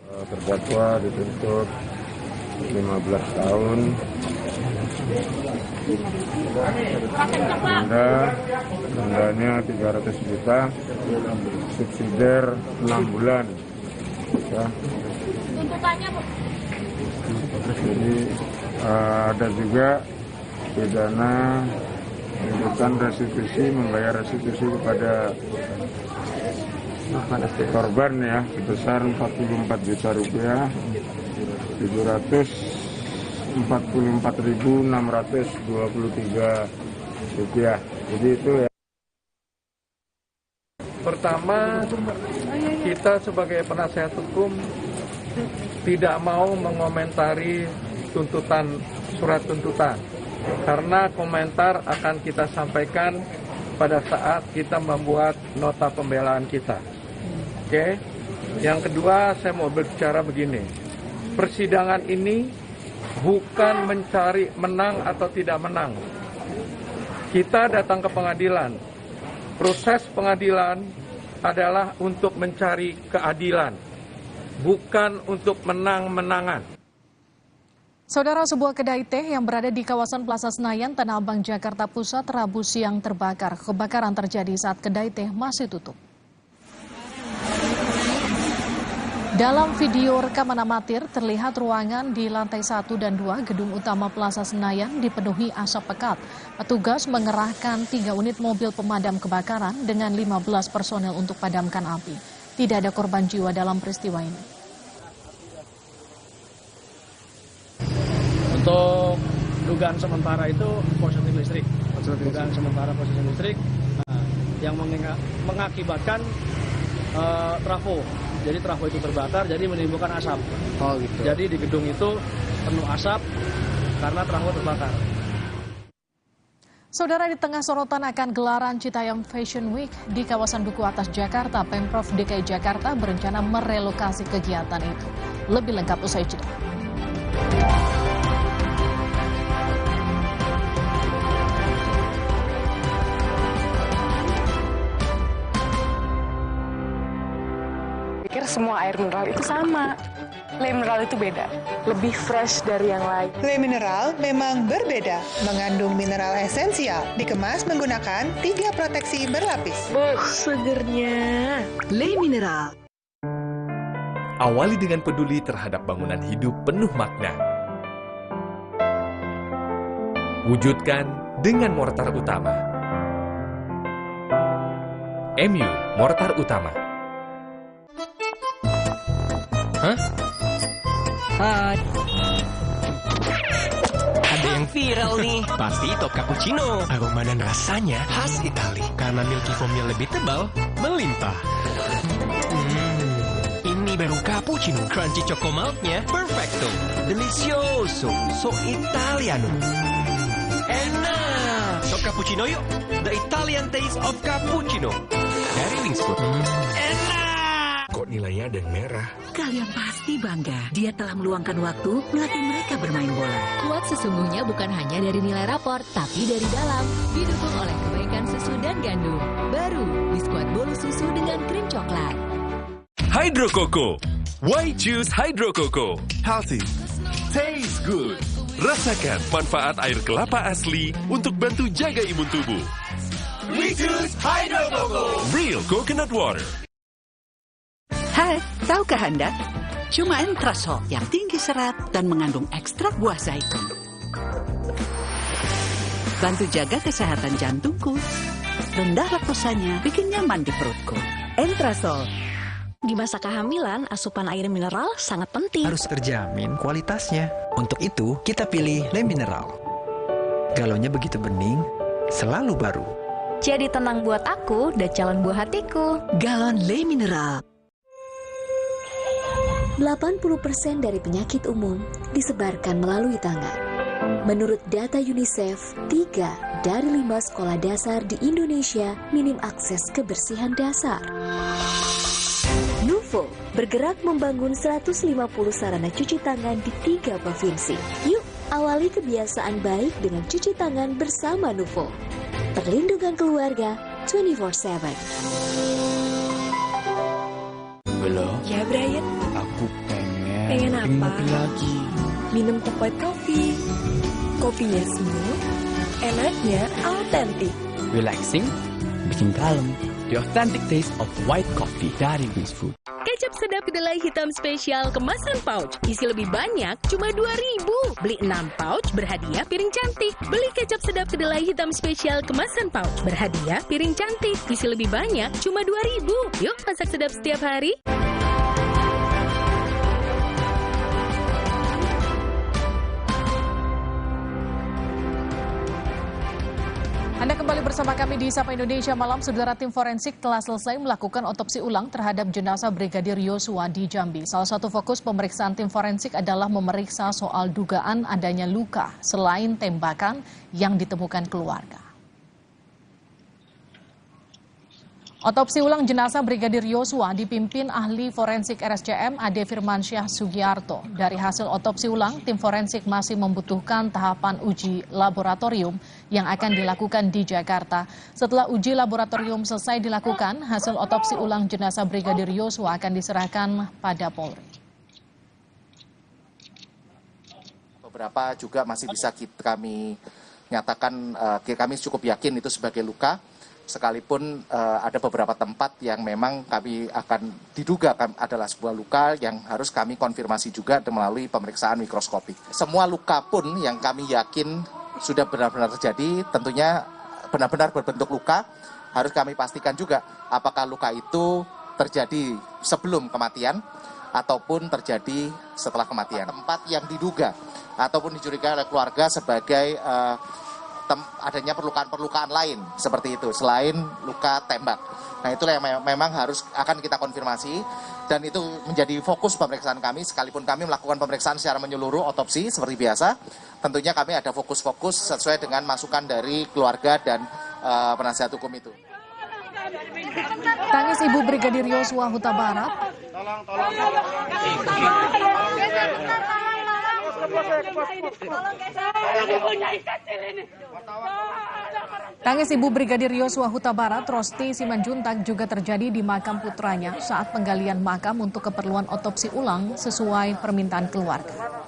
Terdakwa dituntut 15 tahun. Dendanya 300 juta, subsidiar 6 bulan. Ya. Tuntutannya, Bu? Jadi ada juga pidana tuntutan restitusi, membayar restitusi kepada korban ya sebesar 44 juta rupiah, 744.623 rupiah. Jadi itu ya. Pertama, kita sebagai penasihat hukum tidak mau mengomentari surat tuntutan, karena komentar akan kita sampaikan pada saat kita membuat nota pembelaan kita. Oke. Yang kedua, saya mau berbicara begini. Persidangan ini bukan mencari menang atau tidak menang. Kita datang ke pengadilan. Proses pengadilan adalah untuk mencari keadilan, bukan untuk menang-menangan. Saudara, sebuah kedai teh yang berada di kawasan Plaza Senayan, Tanah Abang, Jakarta Pusat, Rabu siang terbakar. Kebakaran terjadi saat kedai teh masih tutup. Dalam video rekaman amatir, terlihat ruangan di lantai 1 dan 2 gedung utama Plaza Senayan dipenuhi asap pekat. Petugas mengerahkan 3 unit mobil pemadam kebakaran dengan 15 personel untuk padamkan api. Tidak ada korban jiwa dalam peristiwa ini. Untuk dugaan sementara itu korsleting listrik. Dugaan sementara korsleting listrik yang mengakibatkan trafo. Jadi trafo itu terbakar, jadi menimbulkan asap. Oh gitu. Jadi di gedung itu penuh asap karena trafo terbakar. Saudara, di tengah sorotan akan gelaran Citayam Fashion Week di kawasan Duku Atas, Jakarta, Pemprov DKI Jakarta berencana merelokasi kegiatan itu. Lebih lengkap usai jeda. Pikir semua air mineral itu sama. Le mineral itu beda, lebih fresh dari yang lain. Le mineral memang berbeda, mengandung mineral esensial, dikemas menggunakan 3 proteksi berlapis. Segernya. Le mineral. Awali dengan peduli terhadap bangunan hidup penuh makna. Wujudkan dengan mortar utama. MU Mortar Utama. Hah? Hai. Ada yang viral nih. Pasti top cappuccino. Aroma dan rasanya khas Itali. Karena milky foamnya lebih tebal, melimpah. Ini baru cappuccino. Crunchy choco milknya perfecto. Delicioso. So Italiano. Enak. Top cappuccino yuk. The Italian taste of cappuccino. Dari Wingsfood. Enak. Kok nilainya ada yang merah? Kalian pasti bangga. Dia telah meluangkan waktu melatih mereka bermain bola. Kuat sesungguhnya bukan hanya dari nilai rapor, tapi dari dalam. Didukung oleh kebaikan susu dan gandum. Baru, biskuit bolu susu dengan krim coklat. Hydro Coco. Why choose Hydro Coco? Healthy. Taste good. Rasakan manfaat air kelapa asli untuk bantu jaga imun tubuh. We choose Hydro Coco. Real coconut water. Hai, tahukah Anda? Cuma Entrasol yang tinggi serat dan mengandung ekstrak buah zaitun. Bantu jaga kesehatan jantungku. Rendah laktosanya bikin nyaman di perutku. Entrasol. Di masa kehamilan, asupan air mineral sangat penting. Harus terjamin kualitasnya. Untuk itu, kita pilih Le Mineral. Galonnya begitu bening, selalu baru. Jadi tenang buat aku dan calon buah hatiku. Galon Le Mineral. 80% dari penyakit umum disebarkan melalui tangan. Menurut data UNICEF, 3 dari 5 sekolah dasar di Indonesia minim akses kebersihan dasar. Nuvo bergerak membangun 150 sarana cuci tangan di 3 provinsi. Yuk, awali kebiasaan baik dengan cuci tangan bersama Nuvo. Perlindungan keluarga 24/7. Belum. Ya, Brian. Aku pengen. Pengen apa? Kopi lagi. Minum Top White Coffee. Kopinya smooth, enaknya autentik. Relaxing, bikin kalem. The authentic taste of white coffee dari Wingsfood. Kecap sedap kedelai hitam spesial kemasan pouch. Isi lebih banyak, cuma 2.000. Beli 6 pouch, berhadiah piring cantik. Beli kecap sedap kedelai hitam spesial kemasan pouch. Berhadiah piring cantik. Isi lebih banyak, cuma 2.000. Yuk, masak sedap setiap hari. Anda kembali bersama kami di Sapa Indonesia Malam. Saudara, tim forensik telah selesai melakukan otopsi ulang terhadap jenazah Brigadir Yosua di Jambi. Salah satu fokus pemeriksaan tim forensik adalah memeriksa soal dugaan adanya luka selain tembakan yang ditemukan keluarga. Otopsi ulang jenazah Brigadir Yosua dipimpin ahli forensik RSCM Ade Firmansyah Sugiarto. Dari hasil otopsi ulang, tim forensik masih membutuhkan tahapan uji laboratorium yang akan dilakukan di Jakarta. Setelah uji laboratorium selesai dilakukan, hasil otopsi ulang jenazah Brigadir Yosua akan diserahkan pada Polri. Beberapa juga masih bisa kami nyatakan, kami cukup yakin itu sebagai luka. Sekalipun ada beberapa tempat yang memang kami akan diduga adalah sebuah luka yang harus kami konfirmasi juga melalui pemeriksaan mikroskopik. Semua luka pun yang kami yakin sudah benar-benar terjadi, tentunya benar-benar berbentuk luka, harus kami pastikan juga apakah luka itu terjadi sebelum kematian ataupun terjadi setelah kematian. Tempat yang diduga ataupun dicurigai oleh keluarga sebagai adanya perlukaan-perlukaan lain seperti itu selain luka tembak. Nah, itulah yang memang akan kita konfirmasi dan itu menjadi fokus pemeriksaan kami. Sekalipun kami melakukan pemeriksaan secara menyeluruh otopsi seperti biasa, tentunya kami ada fokus-fokus sesuai dengan masukan dari keluarga dan penasihat hukum itu. Tangis Ibu Brigadir Yosua Huta Barat. Tangis Ibu Brigadir Yosua Huta Barat, Rosti Simanjuntak, juga terjadi di makam putranya saat penggalian makam untuk keperluan otopsi ulang sesuai permintaan keluarga.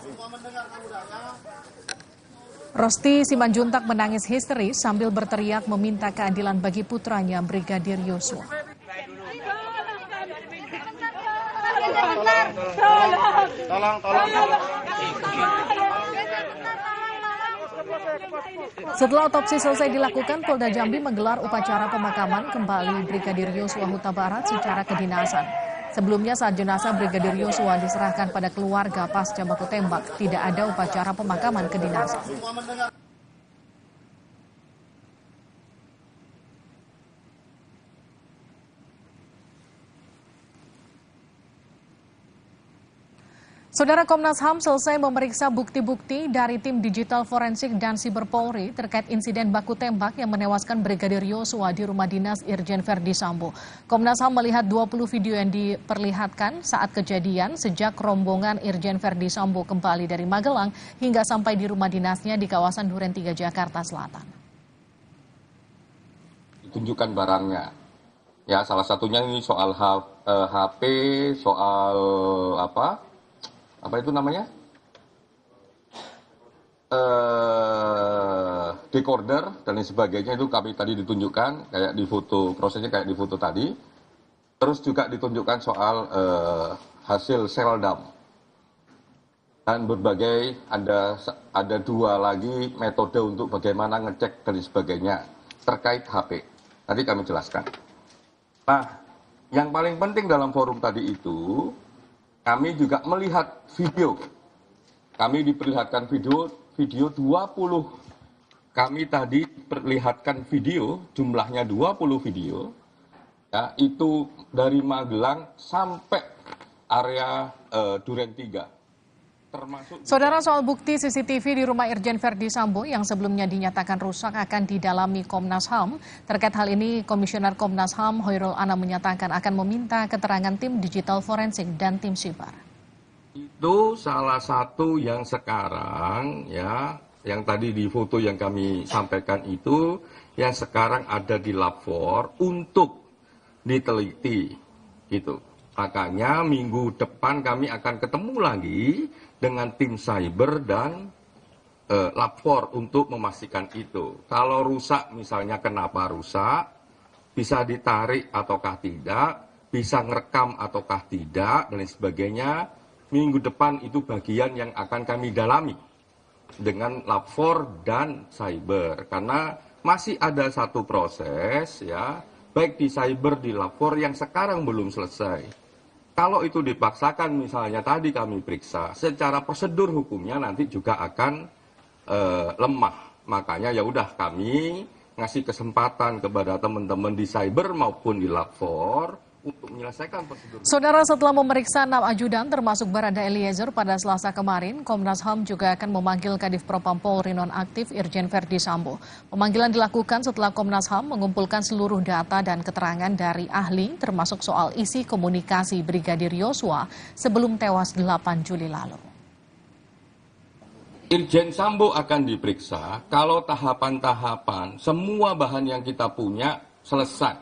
Rosti Simanjuntak menangis histeris sambil berteriak meminta keadilan bagi putranya Brigadir Yosua. Tolong. Setelah otopsi selesai dilakukan, Polda Jambi menggelar upacara pemakaman kembali Brigadir Yosua Huta Barat secara kedinasan. Sebelumnya saat jenazah Brigadir Yosua diserahkan pada keluarga pasca baku tembak, tidak ada upacara pemakaman kedinasan. Saudara, Komnas HAM selesai memeriksa bukti-bukti dari tim digital forensik dan siber Polri terkait insiden baku tembak yang menewaskan Brigadir Yosua di rumah dinas Irjen Verdi Sambo. Komnas HAM melihat 20 video yang diperlihatkan saat kejadian sejak rombongan Irjen Verdi Sambo kembali dari Magelang hingga sampai di rumah dinasnya di kawasan Duren 3, Jakarta Selatan. Tunjukkan barangnya. Ya, salah satunya ini soal HP, soal apa itu namanya, decoder dan lain sebagainya, itu kami tadi ditunjukkan kayak di foto, prosesnya kayak di foto tadi. Terus juga ditunjukkan soal hasil seldam dan berbagai, ada dua lagi metode untuk bagaimana ngecek dan sebagainya terkait HP. Tadi kami jelaskan. Nah, yang paling penting dalam forum tadi itu, kami juga melihat video. Kami diperlihatkan video 20. Kami tadi perlihatkan video, jumlahnya 20 video. Ya, itu dari Magelang sampai area Duren 3. Saudara, soal bukti CCTV di rumah Irjen Verdi Sambo yang sebelumnya dinyatakan rusak akan didalami Komnas HAM. Terkait hal ini, Komisioner Komnas HAM Hoirul Anam menyatakan akan meminta keterangan tim digital forensik dan tim siber. Itu salah satu yang sekarang, ya, yang tadi di foto yang kami sampaikan itu, yang sekarang ada di Lab 4 untuk diteliti, gitu. Makanya minggu depan kami akan ketemu lagi dengan tim cyber dan Lab 4 untuk memastikan itu. Kalau rusak, misalnya kenapa rusak, bisa ditarik ataukah tidak, bisa ngerekam ataukah tidak, dan lain sebagainya. Minggu depan itu bagian yang akan kami dalami dengan Lab 4 dan cyber. Karena masih ada satu proses, ya, baik di cyber, di Lab 4 yang sekarang belum selesai. Kalau itu dipaksakan, misalnya tadi kami periksa, secara prosedur hukumnya nanti juga akan lemah. Makanya ya udah, kami ngasih kesempatan kepada teman-teman di cyber maupun di Lab 4 untuk menyelesaikan prosedur. Saudara, setelah memeriksa 6 ajudan termasuk Barada Eliezer pada Selasa kemarin, Komnas HAM juga akan memanggil Kadif Propam Polri nonaktif Irjen Verdi Sambo. Pemanggilan dilakukan setelah Komnas HAM mengumpulkan seluruh data dan keterangan dari ahli termasuk soal isi komunikasi Brigadir Yosua sebelum tewas 8 Juli lalu. Irjen Sambo akan diperiksa kalau tahapan-tahapan semua bahan yang kita punya selesai.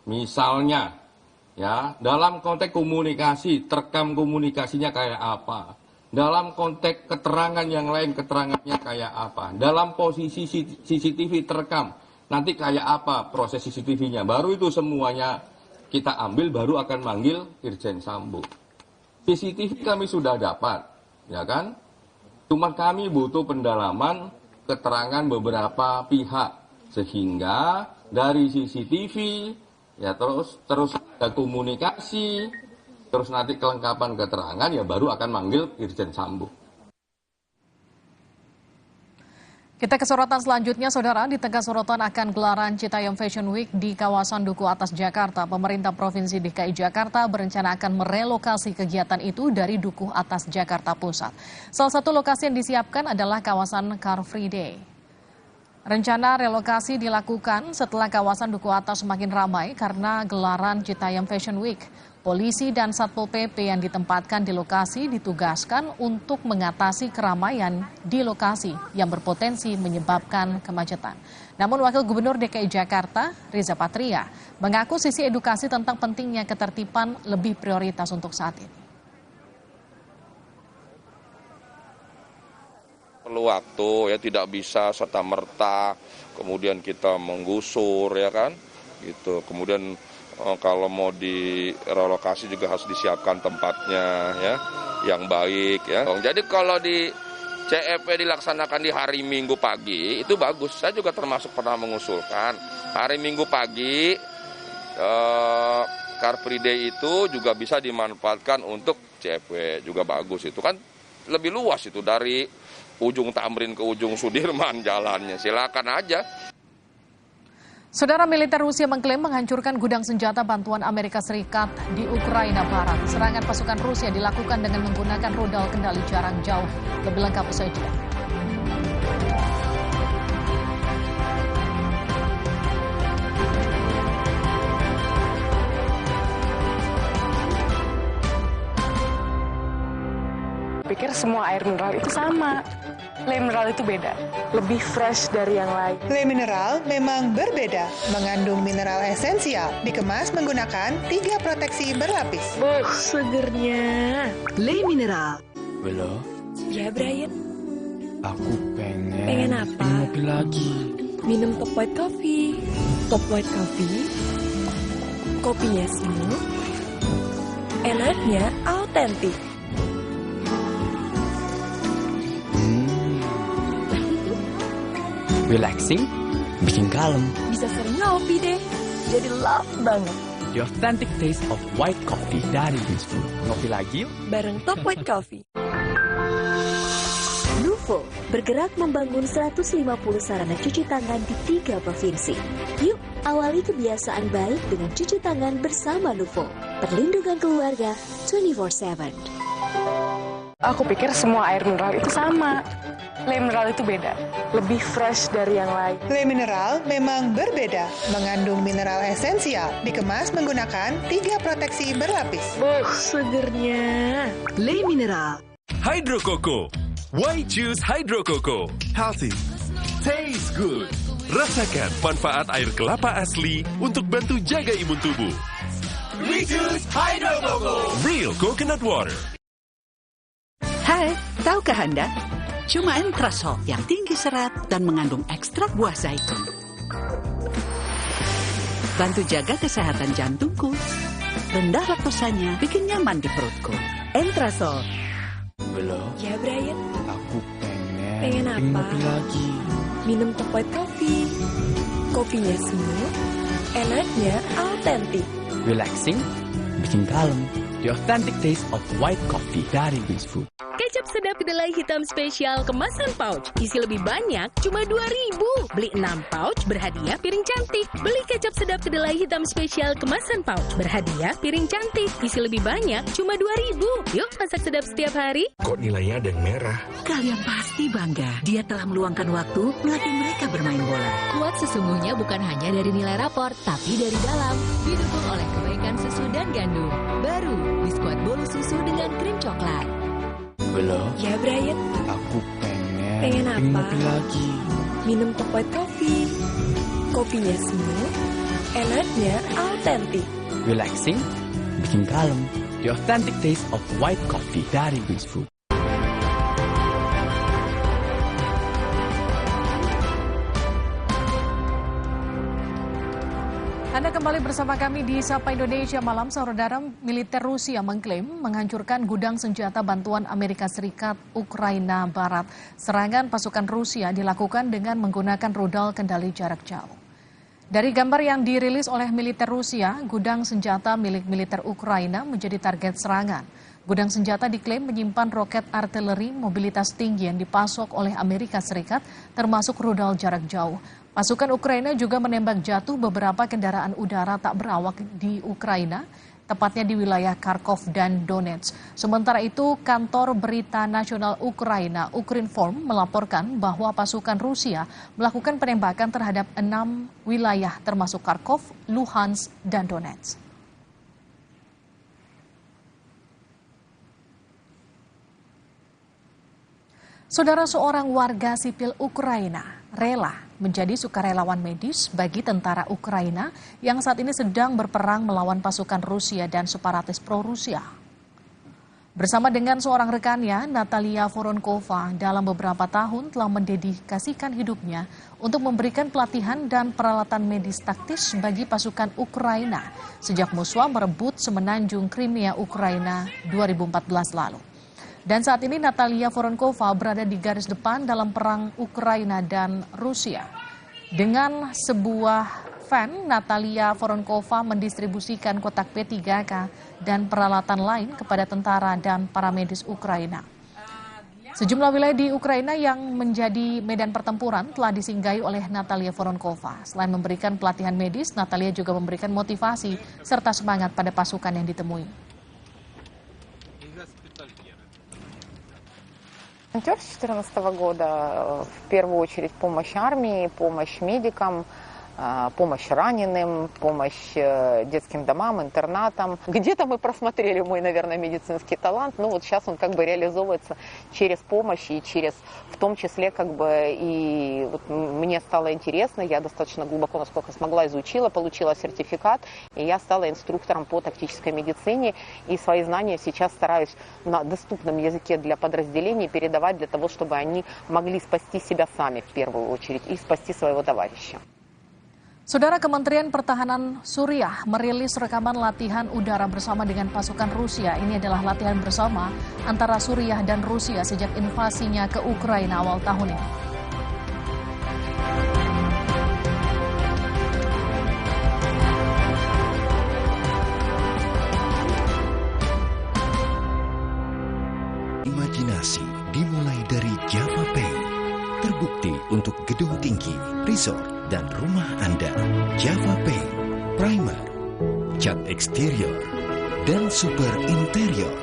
Misalnya, ya, dalam konteks komunikasi, terekam komunikasinya kayak apa. Dalam konteks keterangan yang lain, keterangannya kayak apa. Dalam posisi CCTV terekam, nanti kayak apa proses CCTV-nya. Baru itu semuanya kita ambil, baru akan manggil Irjen Sambo. CCTV kami sudah dapat, ya kan? Cuma kami butuh pendalaman keterangan beberapa pihak. Sehingga dari CCTV, ya terus ada komunikasi, terus nanti kelengkapan keterangan, ya baru akan manggil Irjen Sambo. Kita ke sorotan selanjutnya, Saudara. Di tengah sorotan akan gelaran Citayam Fashion Week di kawasan Duku Atas, Jakarta, pemerintah Provinsi DKI Jakarta berencana akan merelokasi kegiatan itu dari Duku Atas, Jakarta Pusat. Salah satu lokasi yang disiapkan adalah kawasan Car Free Day. Rencana relokasi dilakukan setelah kawasan Duku Atas semakin ramai karena gelaran Citayam Fashion Week. Polisi dan Satpol PP yang ditempatkan di lokasi ditugaskan untuk mengatasi keramaian di lokasi yang berpotensi menyebabkan kemacetan. Namun Wakil Gubernur DKI Jakarta, Riza Patria, mengaku sisi edukasi tentang pentingnya ketertiban lebih prioritas untuk saat ini. Perlu waktu, ya, tidak bisa serta-merta, kemudian kita menggusur, ya kan, gitu. Kemudian kalau mau direlokasi juga harus disiapkan tempatnya, ya, yang baik, ya. Jadi kalau di CEP dilaksanakan di hari Minggu pagi itu bagus. Saya juga termasuk pernah mengusulkan hari Minggu pagi Car Free Day itu juga bisa dimanfaatkan untuk CEP, juga bagus. Itu kan lebih luas itu dari ujung Tamrin ke ujung Sudirman jalannya. Silakan aja. Saudara, militer Rusia mengklaim menghancurkan gudang senjata bantuan Amerika Serikat di Ukraina Barat. Serangan pasukan Rusia dilakukan dengan menggunakan rudal kendali jarak jauh. Lebih lengkap usai jeda. Pikir semua air mineral itu sama. Le mineral itu beda, lebih fresh dari yang lain. Le mineral memang berbeda, mengandung mineral esensial, dikemas menggunakan 3 proteksi berlapis. Segernya. Le mineral. Belum. Ya, Brian. Aku pengen. Pengen apa? Minum kopi lagi. Minum top white coffee. Top white coffee. Kopinya smooth. Enaknya autentik. Relaxing, bikin kalem. Bisa sering ngopi deh, jadi love banget. The authentic taste of white coffee dari Wings Food. Ngopi lagi yuk? Bareng Top White Coffee. Nuvo bergerak membangun 150 sarana cuci tangan di 3 provinsi. Yuk, awali kebiasaan baik dengan cuci tangan bersama Nuvo. Perlindungan keluarga 24/7. Aku pikir semua air mineral itu sama. Le mineral itu beda, lebih fresh dari yang lain. Le mineral memang berbeda, mengandung mineral esensial, dikemas menggunakan 3 proteksi berlapis. Segernya. Le mineral. Hydro Coco. Why choose Hydro Coco? Healthy, taste good. Rasakan manfaat air kelapa asli untuk bantu jaga imun tubuh. We choose Hydro Coco. Real coconut water. Hai, tahukah Anda? Cuma Entrasol yang tinggi serat dan mengandung ekstrak buah zaitun. Bantu jaga kesehatan jantungku. Rendah laktosanya bikin nyaman di perutku. Entrasol. Belum. Ya, Brian. Aku pengen. Pengen apa? Ngopi lagi. Minum top white coffee. Kopinya smooth. Enaknya autentik. Relaxing, bikin kalem. The authentic taste of white coffee dari Wings Food. Kecap sedap kedelai hitam spesial kemasan pouch. Isi lebih banyak, cuma 2.000. Beli 6 pouch, berhadiah piring cantik. Beli kecap sedap kedelai hitam spesial kemasan pouch. Berhadiah piring cantik. Isi lebih banyak, cuma 2.000. Yuk, masak sedap setiap hari. Kok nilainya ada yang merah? Kalian pasti bangga. Dia telah meluangkan waktu melatih mereka bermain bola. Kuat sesungguhnya bukan hanya dari nilai rapor, tapi dari dalam. Didukung oleh kebaikan susu dan gandum. Baru, biskuit bolu susu dengan krim coklat. Belum. Ya, Brian. Aku pengen. Pengen apa? Ngopi lagi. Minum top white coffee. Kopinya smooth. Enaknya autentik. Relaxing, bikin kalem. The authentic taste of white coffee dari Wings Food. Anda kembali bersama kami di Sapa Indonesia Malam. Saudara, militer Rusia mengklaim menghancurkan gudang senjata bantuan Amerika Serikat Ukraina Barat. Serangan pasukan Rusia dilakukan dengan menggunakan rudal kendali jarak jauh. Dari gambar yang dirilis oleh militer Rusia, gudang senjata milik militer Ukraina menjadi target serangan. Gudang senjata diklaim menyimpan roket artileri mobilitas tinggi yang dipasok oleh Amerika Serikat, termasuk rudal jarak jauh. Pasukan Ukraina juga menembak jatuh beberapa kendaraan udara tak berawak di Ukraina, tepatnya di wilayah Kharkov dan Donetsk. Sementara itu, kantor berita nasional Ukraina, Ukrinform, melaporkan bahwa pasukan Rusia melakukan penembakan terhadap 6 wilayah termasuk Kharkov, Luhansk, dan Donetsk. Saudara, seorang warga sipil Ukraina rela menjadi sukarelawan medis bagi tentara Ukraina yang saat ini sedang berperang melawan pasukan Rusia dan separatis pro-Rusia. Bersama dengan seorang rekannya, Natalia Voronkova, dalam beberapa tahun telah mendedikasikan hidupnya untuk memberikan pelatihan dan peralatan medis taktis bagi pasukan Ukraina sejak Moskwa merebut semenanjung Crimea Ukraina 2014 lalu. Dan saat ini Natalia Voronkova berada di garis depan dalam perang Ukraina dan Rusia. Dengan sebuah van, Natalia Voronkova mendistribusikan kotak P3K dan peralatan lain kepada tentara dan para medis Ukraina. Sejumlah wilayah di Ukraina yang menjadi medan pertempuran telah disinggahi oleh Natalia Voronkova. Selain memberikan pelatihan medis, Natalia juga memberikan motivasi serta semangat pada pasukan yang ditemui. Волонтер с 2014 года, в первую очередь помощь армии, помощь медикам, помощь раненым, помощь детским домам, интернатам. Где-то мы просмотрели мой, наверное, медицинский талант, но вот сейчас он как бы реализовывается через помощь и через, в том числе, как бы, и вот мне стало интересно, я достаточно глубоко, насколько смогла, изучила, получила сертификат, и я стала инструктором по тактической медицине, и свои знания сейчас стараюсь на доступном языке для подразделений передавать для того, чтобы они могли спасти себя сами в первую очередь и спасти своего товарища. Saudara, Kementerian Pertahanan Suriah merilis rekaman latihan udara bersama dengan pasukan Rusia. Ini adalah latihan bersama antara Suriah dan Rusia sejak invasinya ke Ukraina awal tahun ini. Imajinasi dimulai dari Java Pay. Terbukti untuk gedung tinggi, resort, dan rumah Anda. Java Pay, primer, cat eksterior, dan super interior.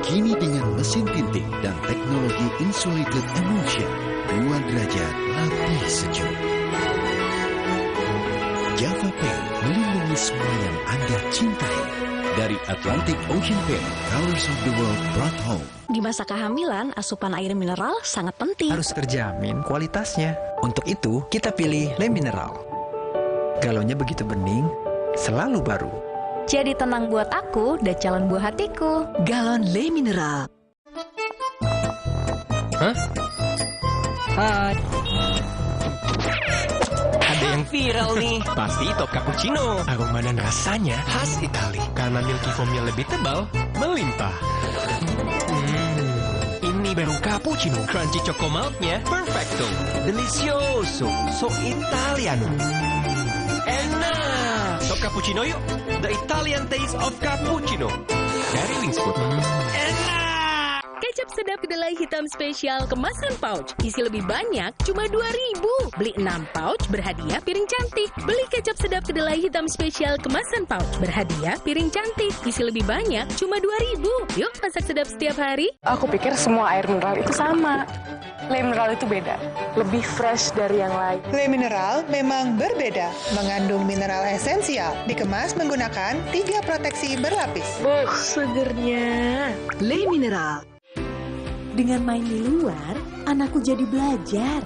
Kini dengan mesin tinting dan teknologi insulated emulsion, 2 derajat lebih sejuk. Java Pay melindungi semua yang Anda cintai. Dari Atlantic Ocean Paint, Colors of the World brought home. Di masa kehamilan, asupan air mineral sangat penting. Harus terjamin kualitasnya. Untuk itu, kita pilih Le Mineral. Galonnya begitu bening, selalu baru. Jadi tenang buat aku dan calon buah hatiku. Galon Le Mineral. Hah? Hai. Ada yang viral nih. Pasti top cappuccino. Aroma dan rasanya khas Itali. Karena milky foamnya lebih tebal, melimpah. Ini baru cappuccino. Crunchy choco milknya perfecto. Delicioso. So Italiano. Enak. Top cappuccino yuk. The Italian taste of cappuccino. Dari Wingsfood. Enak. Kecap sedap kedelai hitam spesial kemasan pouch. Isi lebih banyak, cuma 2.000. Beli 6 pouch, berhadiah piring cantik. Beli kecap sedap kedelai hitam spesial kemasan pouch. Berhadiah piring cantik. Isi lebih banyak, cuma 2.000. Yuk, masak sedap setiap hari. Aku pikir semua air mineral itu sama. Le Mineral itu beda, lebih fresh dari yang lain. Le Mineral memang berbeda, mengandung mineral esensial, dikemas menggunakan 3 proteksi berlapis. Segernya. Le Mineral. Dengan main di luar, anakku jadi belajar.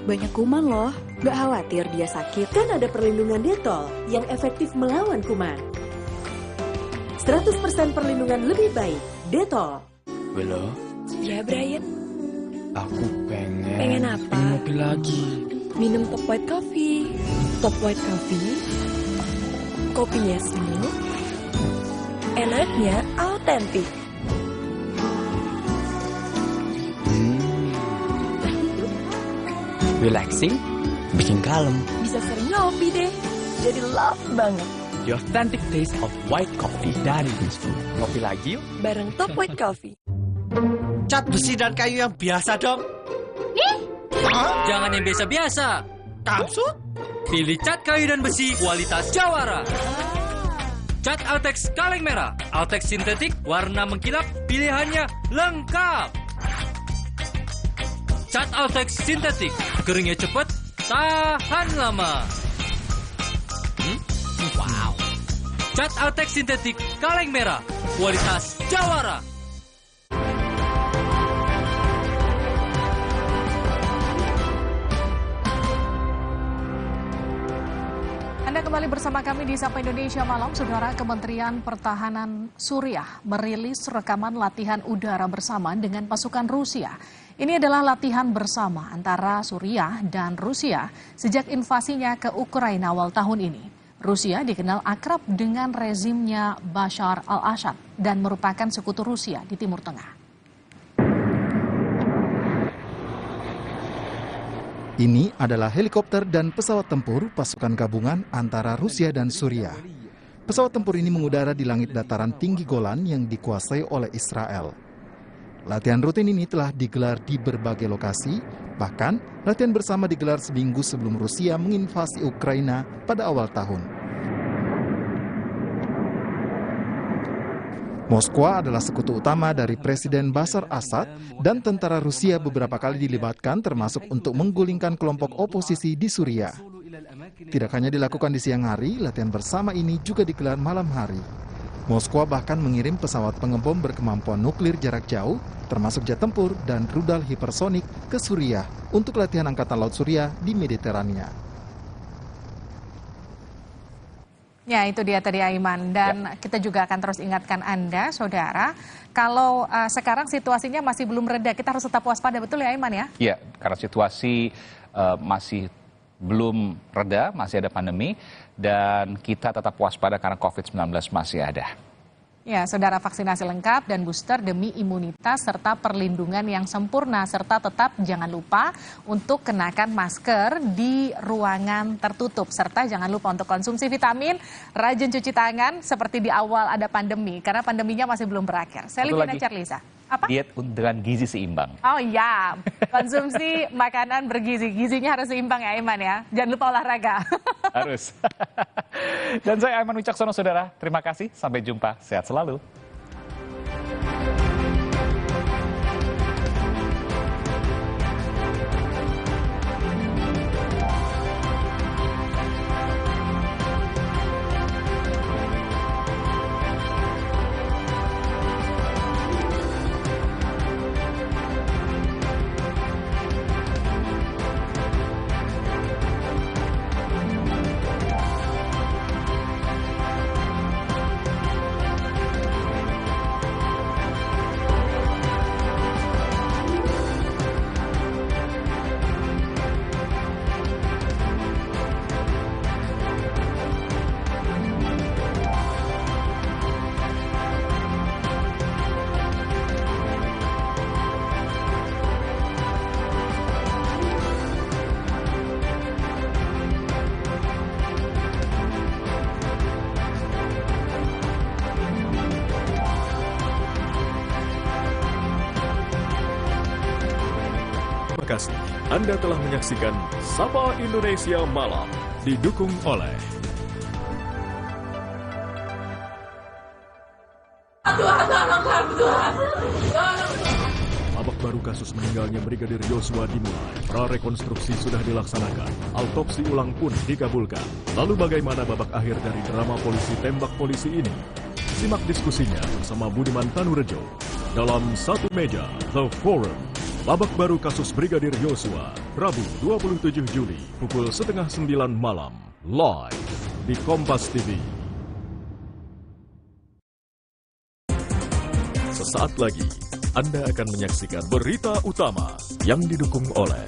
Banyak kuman loh, gak khawatir dia sakit. Kan ada perlindungan Detol yang efektif melawan kuman. 100% perlindungan lebih baik, Detol. Bella? Ya, Brian. Aku pengen... Pengen apa? Minum kopi lagi. Minum Top White Coffee. Top White Coffee. Kopinya smooth. Enaknya autentik. Relaxing, bikin kalem. Bisa sering ngopi deh. Jadi love banget. The authentic taste of white coffee dari Winsfood. Kopi lagi yuk? Bareng Top White Coffee. Cat besi dan kayu yang biasa dong. Nih? Jangan yang biasa-biasa. Maksud? Pilih cat kayu dan besi kualitas Jawara. Cat Altex kaleng merah, Altex sintetik, warna mengkilap, pilihannya lengkap. Cat Altex sintetik, keringnya cepat, tahan lama. Wow. Cat Altex sintetik kaleng merah, kualitas Jawara. Anda kembali bersama kami di Sapa Indonesia Malam. Saudara, Kementerian Pertahanan Suriah merilis rekaman latihan udara bersama dengan pasukan Rusia. Ini adalah latihan bersama antara Suriah dan Rusia sejak invasinya ke Ukraina awal tahun ini. Rusia dikenal akrab dengan rezimnya Bashar al-Assad dan merupakan sekutu Rusia di Timur Tengah. Ini adalah helikopter dan pesawat tempur pasukan gabungan antara Rusia dan Suriah. Pesawat tempur ini mengudara di langit dataran tinggi Golan yang dikuasai oleh Israel. Latihan rutin ini telah digelar di berbagai lokasi, bahkan latihan bersama digelar seminggu sebelum Rusia menginvasi Ukraina pada awal tahun. Moskwa adalah sekutu utama dari Presiden Bashar Assad dan tentara Rusia beberapa kali dilibatkan termasuk untuk menggulingkan kelompok oposisi di Suriah. Tidak hanya dilakukan di siang hari, latihan bersama ini juga digelar malam hari. Moskwa bahkan mengirim pesawat pengebom berkemampuan nuklir jarak jauh, termasuk jet tempur dan rudal hipersonik ke Suriah untuk latihan Angkatan Laut Suriah di Mediterania. Ya, itu dia tadi Aiman. Dan kita juga akan terus ingatkan Anda, saudara, kalau sekarang situasinya masih belum reda, kita harus tetap waspada, betul ya Aiman ya? Iya, karena situasi masih belum reda, masih ada pandemi, dan kita tetap waspada karena COVID-19 masih ada. Ya, saudara, vaksinasi lengkap dan booster demi imunitas serta perlindungan yang sempurna. Serta tetap jangan lupa untuk kenakan masker di ruangan tertutup. Serta jangan lupa untuk konsumsi vitamin, rajin cuci tangan seperti di awal ada pandemi. Karena pandeminya masih belum berakhir. Saya Livina Charlisa. Apa? Diet dengan gizi seimbang. Oh iya, konsumsi makanan bergizi. Gizinya harus seimbang ya Aiman ya. Jangan lupa olahraga. Harus. Dan saya Aiman Wicaksono, saudara. Terima kasih, sampai jumpa. Sehat selalu. Terima kasih. Anda telah menyaksikan Sapa Indonesia Malam, didukung oleh babak baru kasus meninggalnya Brigadir Yosua dimulai. Prarekonstruksi sudah dilaksanakan. Autopsi ulang pun dikabulkan. Lalu bagaimana babak akhir dari drama polisi tembak polisi ini? Simak diskusinya bersama Budiman Tanurejo dalam Satu Meja The Forum. Babak baru kasus Brigadir Yosua, Rabu 27 Juli, pukul 8:30 malam, live di Kompas TV. Sesaat lagi, Anda akan menyaksikan berita utama yang didukung oleh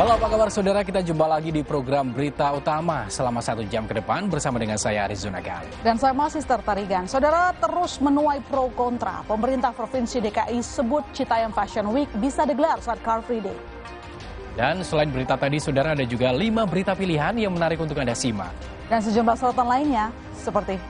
Halo, apa kabar saudara? Kita jumpa lagi di program Berita Utama selama 1 jam ke depan bersama dengan saya Arizona Gali. Dan saya masih Tarigan. Saudara, terus menuai pro kontra. Pemerintah Provinsi DKI sebut Citayam Fashion Week bisa digelar saat Car Free Day. Dan selain berita tadi, saudara, ada juga 5 berita pilihan yang menarik untuk Anda simak. Dan sejumlah sorotan lainnya seperti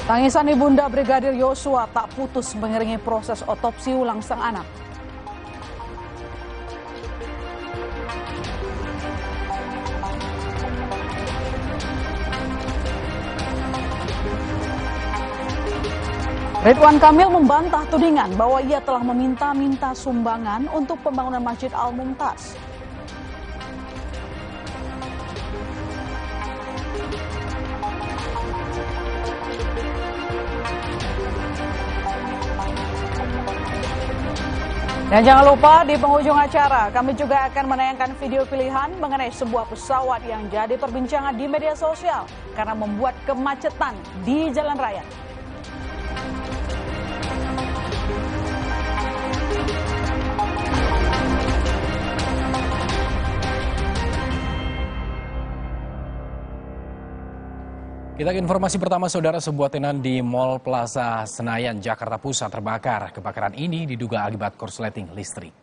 tangisan Ibunda Brigadir Yosua tak putus mengiringi proses otopsi ulang sang anak. Ridwan Kamil membantah tudingan bahwa ia telah meminta-minta sumbangan untuk pembangunan Masjid Al-Mumtaz. Dan jangan lupa di penghujung acara kami juga akan menayangkan video pilihan mengenai sebuah pesawat yang jadi perbincangan di media sosial karena membuat kemacetan di jalan raya. Kita ke informasi pertama, saudara. Sebuah tenan di Mall Plaza Senayan, Jakarta Pusat terbakar. Kebakaran ini diduga akibat korsleting listrik.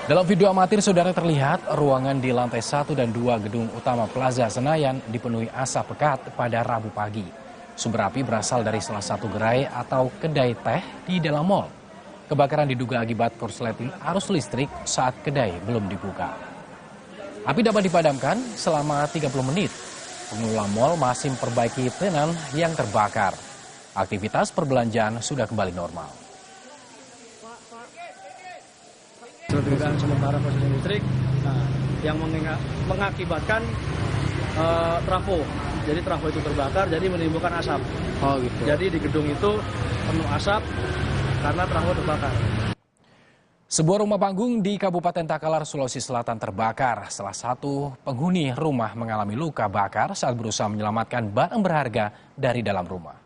Dalam video amatir, saudara, terlihat ruangan di lantai 1 dan 2 gedung utama Plaza Senayan dipenuhi asap pekat pada Rabu pagi. Sumber api berasal dari salah satu gerai atau kedai teh di dalam mall. Kebakaran diduga akibat korsleting arus listrik saat kedai belum dibuka. Api dapat dipadamkan selama 30 menit. Pengelola mal masih memperbaiki tenan yang terbakar. Aktivitas perbelanjaan sudah kembali normal. Dugaan sementara korsleting listrik yang mengakibatkan trafo. Jadi trafo itu terbakar, jadi menimbulkan asap. Oh gitu. Jadi di gedung itu penuh asap karena trafo terbakar. Sebuah rumah panggung di Kabupaten Takalar, Sulawesi Selatan terbakar. Salah satu penghuni rumah mengalami luka bakar saat berusaha menyelamatkan barang berharga dari dalam rumah.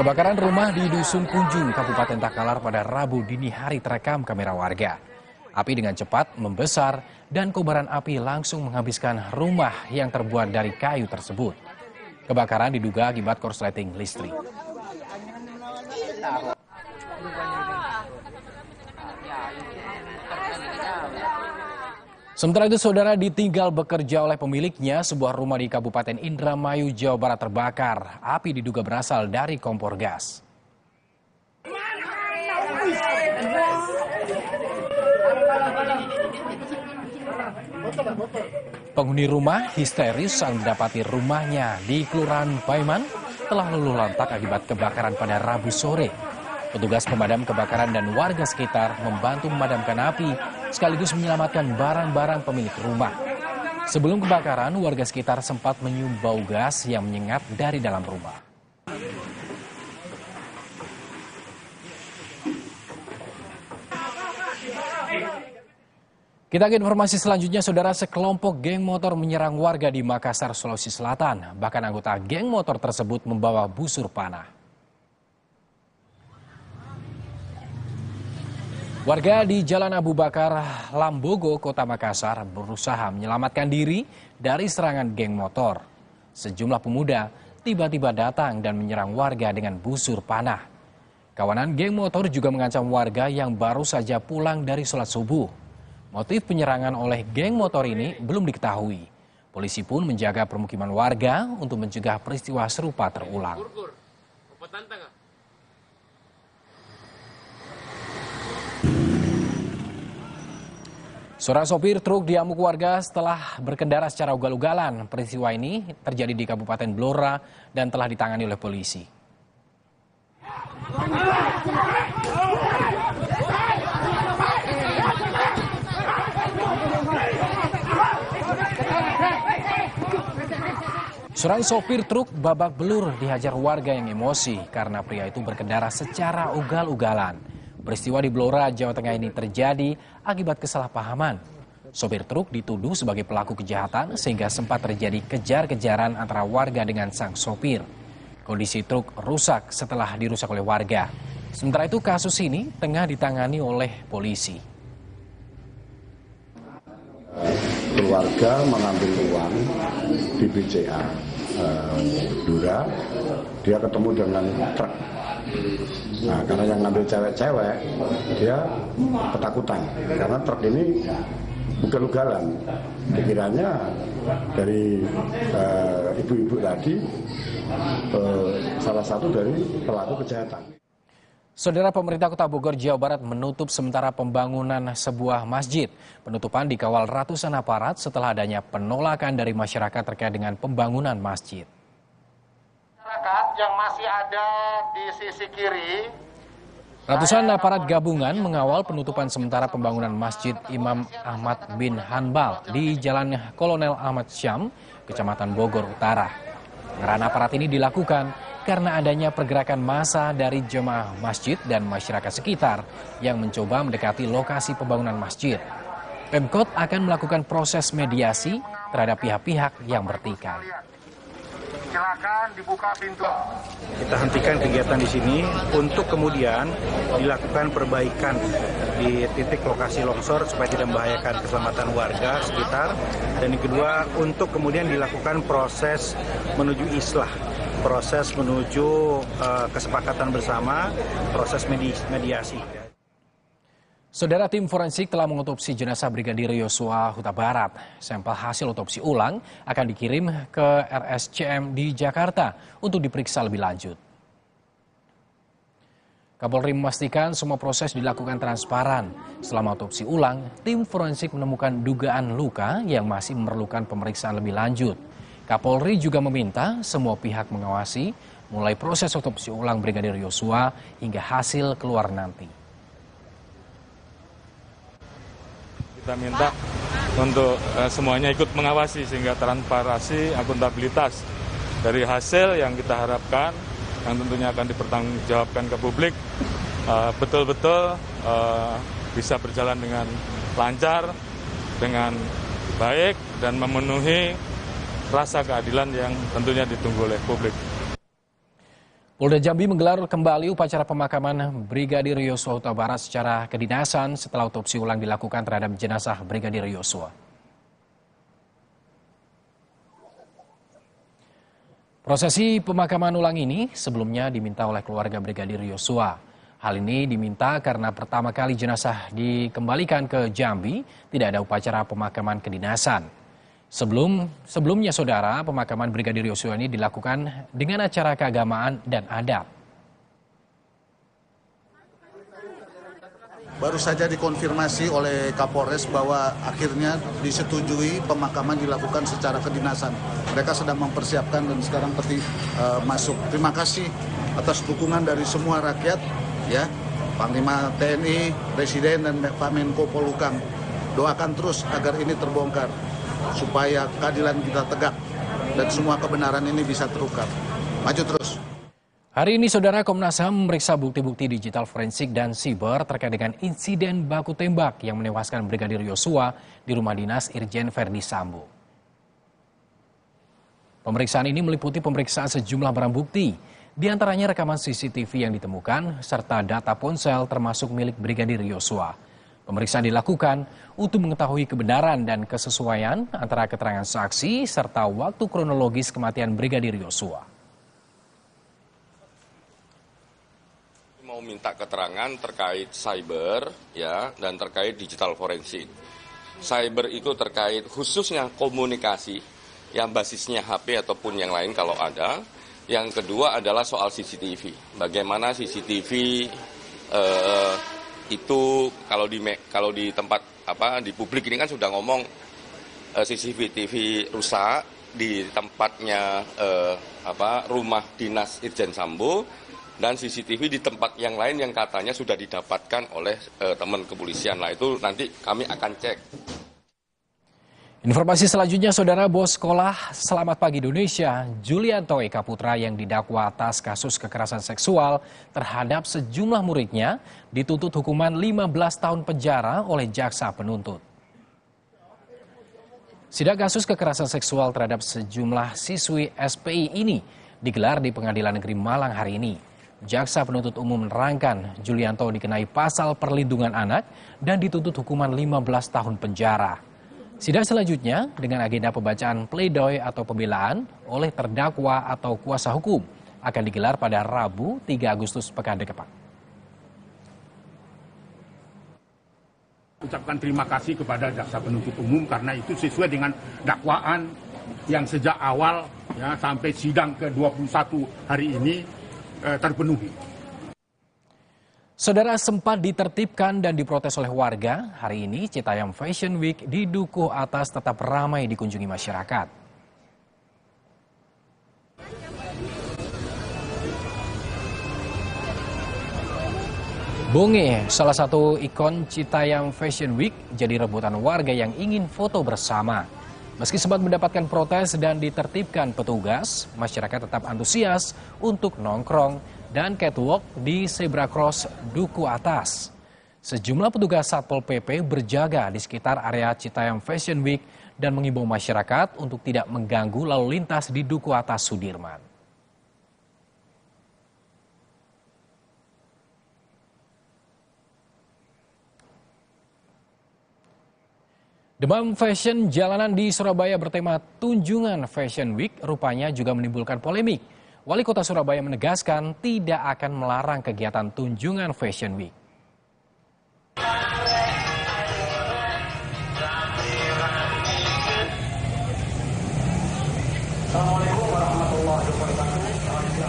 Kebakaran rumah di Dusun Kunjung, Kabupaten Takalar pada Rabu dini hari terekam kamera warga. Api dengan cepat membesar dan kobaran api langsung menghabiskan rumah yang terbuat dari kayu tersebut. Kebakaran diduga akibat korsleting listrik. Sementara itu, saudara, ditinggal bekerja oleh pemiliknya, sebuah rumah di Kabupaten Indramayu, Jawa Barat terbakar. Api diduga berasal dari kompor gas. Penghuni rumah histeris saat mendapati rumahnya di Kelurahan Paiman telah luluh lantak akibat kebakaran pada Rabu sore. Petugas pemadam kebakaran dan warga sekitar membantu memadamkan api sekaligus menyelamatkan barang-barang pemilik rumah. Sebelum kebakaran, warga sekitar sempat menyium bau gas yang menyengat dari dalam rumah. Kita ke informasi selanjutnya, saudara. Sekelompok geng motor menyerang warga di Makassar, Sulawesi Selatan. Bahkan anggota geng motor tersebut membawa busur panah. Warga di Jalan Abu Bakar, Lambogo, Kota Makassar berusaha menyelamatkan diri dari serangan geng motor. Sejumlah pemuda tiba-tiba datang dan menyerang warga dengan busur panah. Kawanan geng motor juga mengancam warga yang baru saja pulang dari sholat subuh. Motif penyerangan oleh geng motor ini belum diketahui. Polisi pun menjaga permukiman warga untuk mencegah peristiwa serupa terulang. Seorang sopir truk diamuk warga setelah berkendara secara ugal-ugalan. Peristiwa ini terjadi di Kabupaten Blora dan telah ditangani oleh polisi. Seorang sopir truk babak belur dihajar warga yang emosi karena pria itu berkendara secara ugal-ugalan. Peristiwa di Blora, Jawa Tengah ini terjadi akibat kesalahpahaman. Sopir truk dituduh sebagai pelaku kejahatan sehingga sempat terjadi kejar-kejaran antara warga dengan sang sopir. Kondisi truk rusak setelah dirusak oleh warga. Sementara itu kasus ini tengah ditangani oleh polisi. Keluarga mengambil uang di BCA Blora, dia ketemu dengan truk. Nah, karena yang ngambil cewek-cewek, dia ketakutan karena truk ini ugal-ugalan. Pikirannya dari ibu-ibu tadi salah satu dari pelaku kejahatan. Saudara, pemerintah Kota Bogor, Jawa Barat menutup sementara pembangunan sebuah masjid. Penutupan dikawal ratusan aparat setelah adanya penolakan dari masyarakat terkait dengan pembangunan masjid. Masyarakat yang masih ada di sisi kiri. Ratusan aparat gabungan mengawal penutupan sementara pembangunan Masjid Imam Ahmad bin Hanbal di Jalan Kolonel Ahmad Syam, Kecamatan Bogor Utara. Pengerahan aparat ini dilakukan karena adanya pergerakan massa dari jemaah masjid dan masyarakat sekitar yang mencoba mendekati lokasi pembangunan masjid. Pemkot akan melakukan proses mediasi terhadap pihak-pihak yang bertikai. Silakan dibuka pintu. Kita hentikan kegiatan di sini untuk kemudian dilakukan perbaikan di titik lokasi longsor supaya tidak membahayakan keselamatan warga sekitar. Dan yang kedua, untuk kemudian dilakukan proses menuju islah, proses menuju kesepakatan bersama, proses mediasi. Saudara, tim forensik telah mengotopsi jenazah Brigadir Yosua Huta Barat. Sampel hasil otopsi ulang akan dikirim ke RSCM di Jakarta untuk diperiksa lebih lanjut. Kapolri memastikan semua proses dilakukan transparan. Selama otopsi ulang, tim forensik menemukan dugaan luka yang masih memerlukan pemeriksaan lebih lanjut. Kapolri juga meminta semua pihak mengawasi mulai proses otopsi ulang Brigadir Yosua hingga hasil keluar nanti. Kita minta untuk semuanya ikut mengawasi sehingga transparansi, akuntabilitas dari hasil yang kita harapkan yang tentunya akan dipertanggungjawabkan ke publik betul-betul bisa berjalan dengan lancar, dengan baik dan memenuhi rasa keadilan yang tentunya ditunggu oleh publik. Polda Jambi menggelar kembali upacara pemakaman Brigadir Yosua Huta Barat secara kedinasan setelah otopsi ulang dilakukan terhadap jenazah Brigadir Yosua. Prosesi pemakaman ulang ini sebelumnya diminta oleh keluarga Brigadir Yosua. Hal ini diminta karena pertama kali jenazah dikembalikan ke Jambi tidak ada upacara pemakaman kedinasan. Sebelumnya, saudara, pemakaman Brigadir Yosua ini dilakukan dengan acara keagamaan dan adat. Baru saja dikonfirmasi oleh Kapolres bahwa akhirnya disetujui pemakaman dilakukan secara kedinasan. Mereka sedang mempersiapkan dan sekarang masuk. Terima kasih atas dukungan dari semua rakyat, ya, Panglima TNI, Presiden dan Pak Menko Polhukam. Doakan terus agar ini terbongkar, supaya keadilan kita tegak dan semua kebenaran ini bisa terungkap. Maju terus. Hari ini, saudara, Komnas HAM memeriksa bukti-bukti digital forensik dan siber terkait dengan insiden baku tembak yang menewaskan Brigadir Yosua di rumah dinas Irjen Verdi Sambo. Pemeriksaan ini meliputi pemeriksaan sejumlah barang bukti, di antaranya rekaman CCTV yang ditemukan serta data ponsel termasuk milik Brigadir Yosua. Pemeriksaan dilakukan untuk mengetahui kebenaran dan kesesuaian antara keterangan saksi serta waktu kronologis kematian Brigadir Yosua. Mau minta keterangan terkait cyber, ya, dan terkait digital forensik. Cyber itu terkait khususnya komunikasi yang basisnya HP ataupun yang lain kalau ada. Yang kedua adalah soal CCTV. Bagaimana CCTV itu kalau di tempat di publik ini kan sudah ngomong CCTV rusak di tempatnya rumah dinas Irjen Sambo dan CCTV di tempat yang lain yang katanya sudah didapatkan oleh teman kepolisian. Nah, itu nanti kami akan cek. Informasi selanjutnya, Saudara, bos sekolah Selamat Pagi Indonesia, Julianto Eka Putra yang didakwa atas kasus kekerasan seksual terhadap sejumlah muridnya dituntut hukuman 15 tahun penjara oleh jaksa penuntut. Sidang kasus kekerasan seksual terhadap sejumlah siswi SPI ini digelar di Pengadilan Negeri Malang hari ini. Jaksa penuntut umum menerangkan Julianto dikenai pasal perlindungan anak dan dituntut hukuman 15 tahun penjara. Sidang selanjutnya dengan agenda pembacaan pledoi atau pembelaan oleh terdakwa atau kuasa hukum akan digelar pada Rabu 3 Agustus pekan depan. Ucapkan terima kasih kepada jaksa penuntut umum karena itu sesuai dengan dakwaan yang sejak awal ya, sampai sidang ke-21 hari ini terpenuhi. Saudara, sempat ditertibkan dan diprotes oleh warga, hari ini Citayam Fashion Week di Dukuh Atas tetap ramai dikunjungi masyarakat. Bonge, salah satu ikon Citayam Fashion Week, jadi rebutan warga yang ingin foto bersama. Meski sempat mendapatkan protes dan ditertibkan petugas, masyarakat tetap antusias untuk nongkrong dan catwalk di Zebra Cross Dukuh Atas. Sejumlah petugas Satpol PP berjaga di sekitar area Citayam Fashion Week dan mengimbau masyarakat untuk tidak mengganggu lalu lintas di Dukuh Atas Sudirman. Demam fashion jalanan di Surabaya bertema Tunjungan Fashion Week rupanya juga menimbulkan polemik. Wali Kota Surabaya menegaskan tidak akan melarang kegiatan Tunjungan Fashion Week.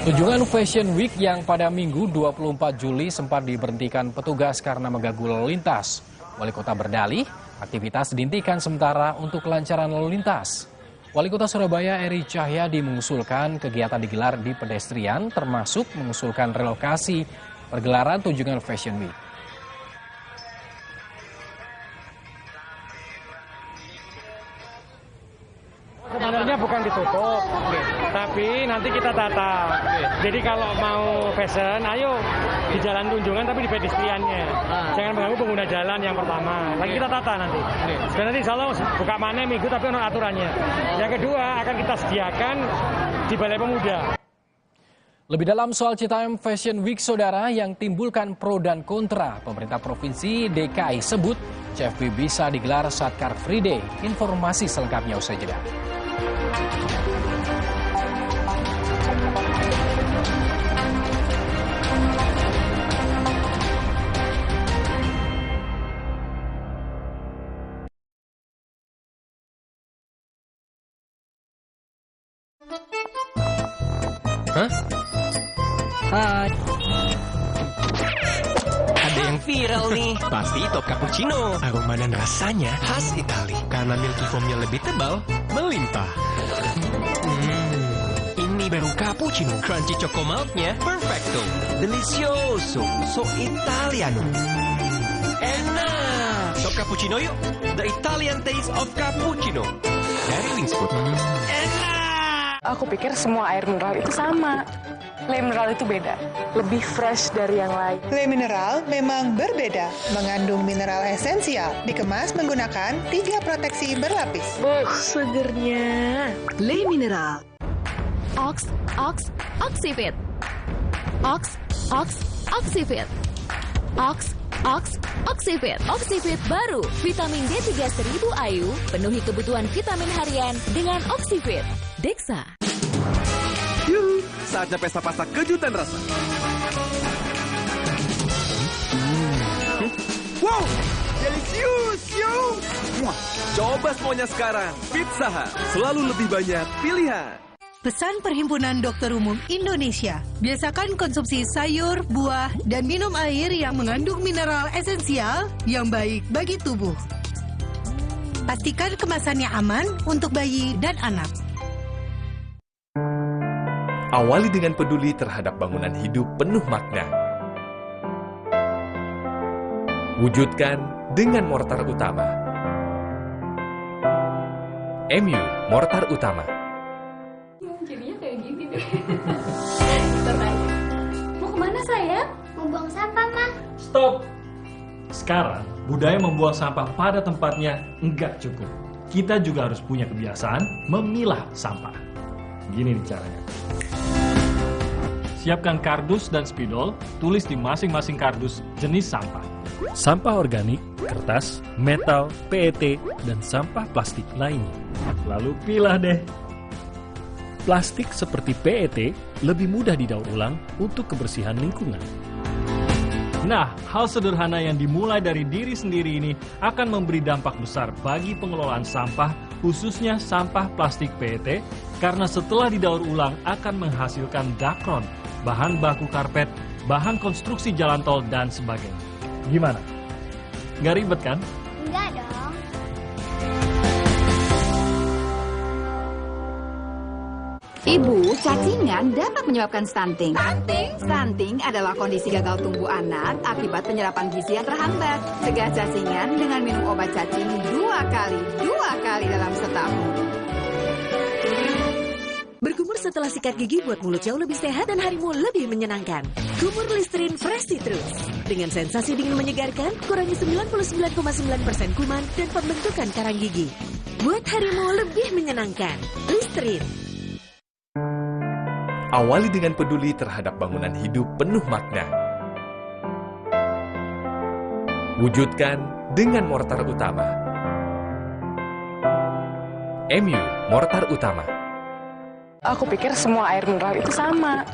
Tunjungan Fashion Week yang pada Minggu 24 Juli sempat diberhentikan petugas karena mengganggu lalu lintas. Wali Kota berdalih, aktivitas dihentikan sementara untuk kelancaran lalu lintas. Wali Kota Surabaya Eri Cahyadi mengusulkan kegiatan digelar di pedestrian termasuk mengusulkan relokasi pergelaran Tunjungan Fashion Week. Sebenarnya bukan ditutup, tapi nanti kita tata. Jadi kalau mau fashion, ayo di jalan Tunjungan tapi di pedestriannya. Jangan mengganggu pengguna jalan yang pertama. Lagi kita tata nanti. Dan nanti insya Allah buka mana minggu tapi ada aturannya. Yang kedua akan kita sediakan di Balai Pemuda. Lebih dalam soal Citayam Fashion Week, Saudara, yang timbulkan pro dan kontra, pemerintah Provinsi DKI sebut CFW bisa digelar saat Car Free Day. Informasi selengkapnya usai jeda. Hah? Hai. Ada yang viral nih. Pasti top cappuccino. Aroma dan rasanya khas Itali. Karena milky foamnya lebih tebal, melimpah. Ini baru cappuccino. Crunchy choco milknya perfecto. Delicioso. So Italiano. Enak. Top cappuccino yuk. The Italian taste of cappuccino. Dari Wingsfood. Enak. Aku pikir semua air mineral itu sama. Le mineral itu beda, lebih fresh dari yang lain. Le mineral memang berbeda, mengandung mineral esensial, dikemas menggunakan 3 proteksi berlapis. Segernya. Le mineral. Oxifit. Oxifit. Oxifit. Oxifit baru, vitamin D3 1000 IU, penuhi kebutuhan vitamin harian dengan Oxifit. Dexa. Yuhu, saatnya pesta-pasta kejutan rasa. Wow, delicious, yo! Coba semuanya sekarang. Pizza Hut, selalu lebih banyak pilihan. Pesan Perhimpunan Dokter Umum Indonesia, biasakan konsumsi sayur, buah, dan minum air yang mengandung mineral esensial yang baik bagi tubuh. Pastikan kemasannya aman untuk bayi dan anak. Awali dengan peduli terhadap bangunan hidup penuh makna. Wujudkan dengan mortar utama. MU Mortar Utama. Jadinya kayak gini deh. Mau kemana sayang? Mau buang sampah, Ma. Stop! Sekarang, budaya membuang sampah pada tempatnya enggak cukup. Kita juga harus punya kebiasaan memilah sampah. Gini nih caranya. Siapkan kardus dan spidol, tulis di masing-masing kardus jenis sampah. Sampah organik, kertas, metal, PET, dan sampah plastik lainnya. Lalu pilah deh. Plastik seperti PET lebih mudah didaur ulang untuk kebersihan lingkungan. Nah, hal sederhana yang dimulai dari diri sendiri ini akan memberi dampak besar bagi pengelolaan sampah, khususnya sampah plastik PET, karena setelah didaur ulang akan menghasilkan dakron, bahan baku karpet, bahan konstruksi jalan tol, dan sebagainya. Gimana? Nggak ribet kan? Enggak dong. Ibu, cacingan dapat menyebabkan stunting. Stunting adalah kondisi gagal tumbuh anak akibat penyerapan gizi yang terhambat. Cegah cacingan dengan minum obat cacing 2 kali dalam setahun. Berkumur setelah sikat gigi buat mulut jauh lebih sehat dan harimu lebih menyenangkan. Kumur Listerine Fresh Citrus. Dengan sensasi dingin menyegarkan, kurangi 99,9% kuman dan pembentukan karang gigi. Buat harimu lebih menyenangkan. Listerine. Awali dengan peduli terhadap bangunan hidup penuh makna. Wujudkan dengan Mortar Utama. MU Mortar Utama. Aku pikir semua air mineral itu sama.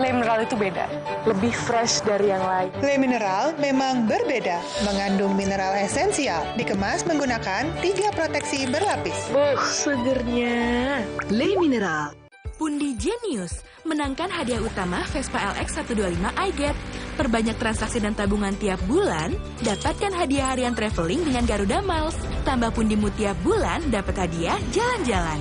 Le mineral itu beda, lebih fresh dari yang lain. Le mineral memang berbeda, mengandung mineral esensial, dikemas menggunakan 3 proteksi berlapis. Segernya. Le mineral. Pundi Genius menangkan hadiah utama Vespa LX 125 iGet. Perbanyak transaksi dan tabungan tiap bulan, dapatkan hadiah harian traveling dengan Garuda Miles. Tambah pundimu tiap bulan, dapat hadiah jalan-jalan.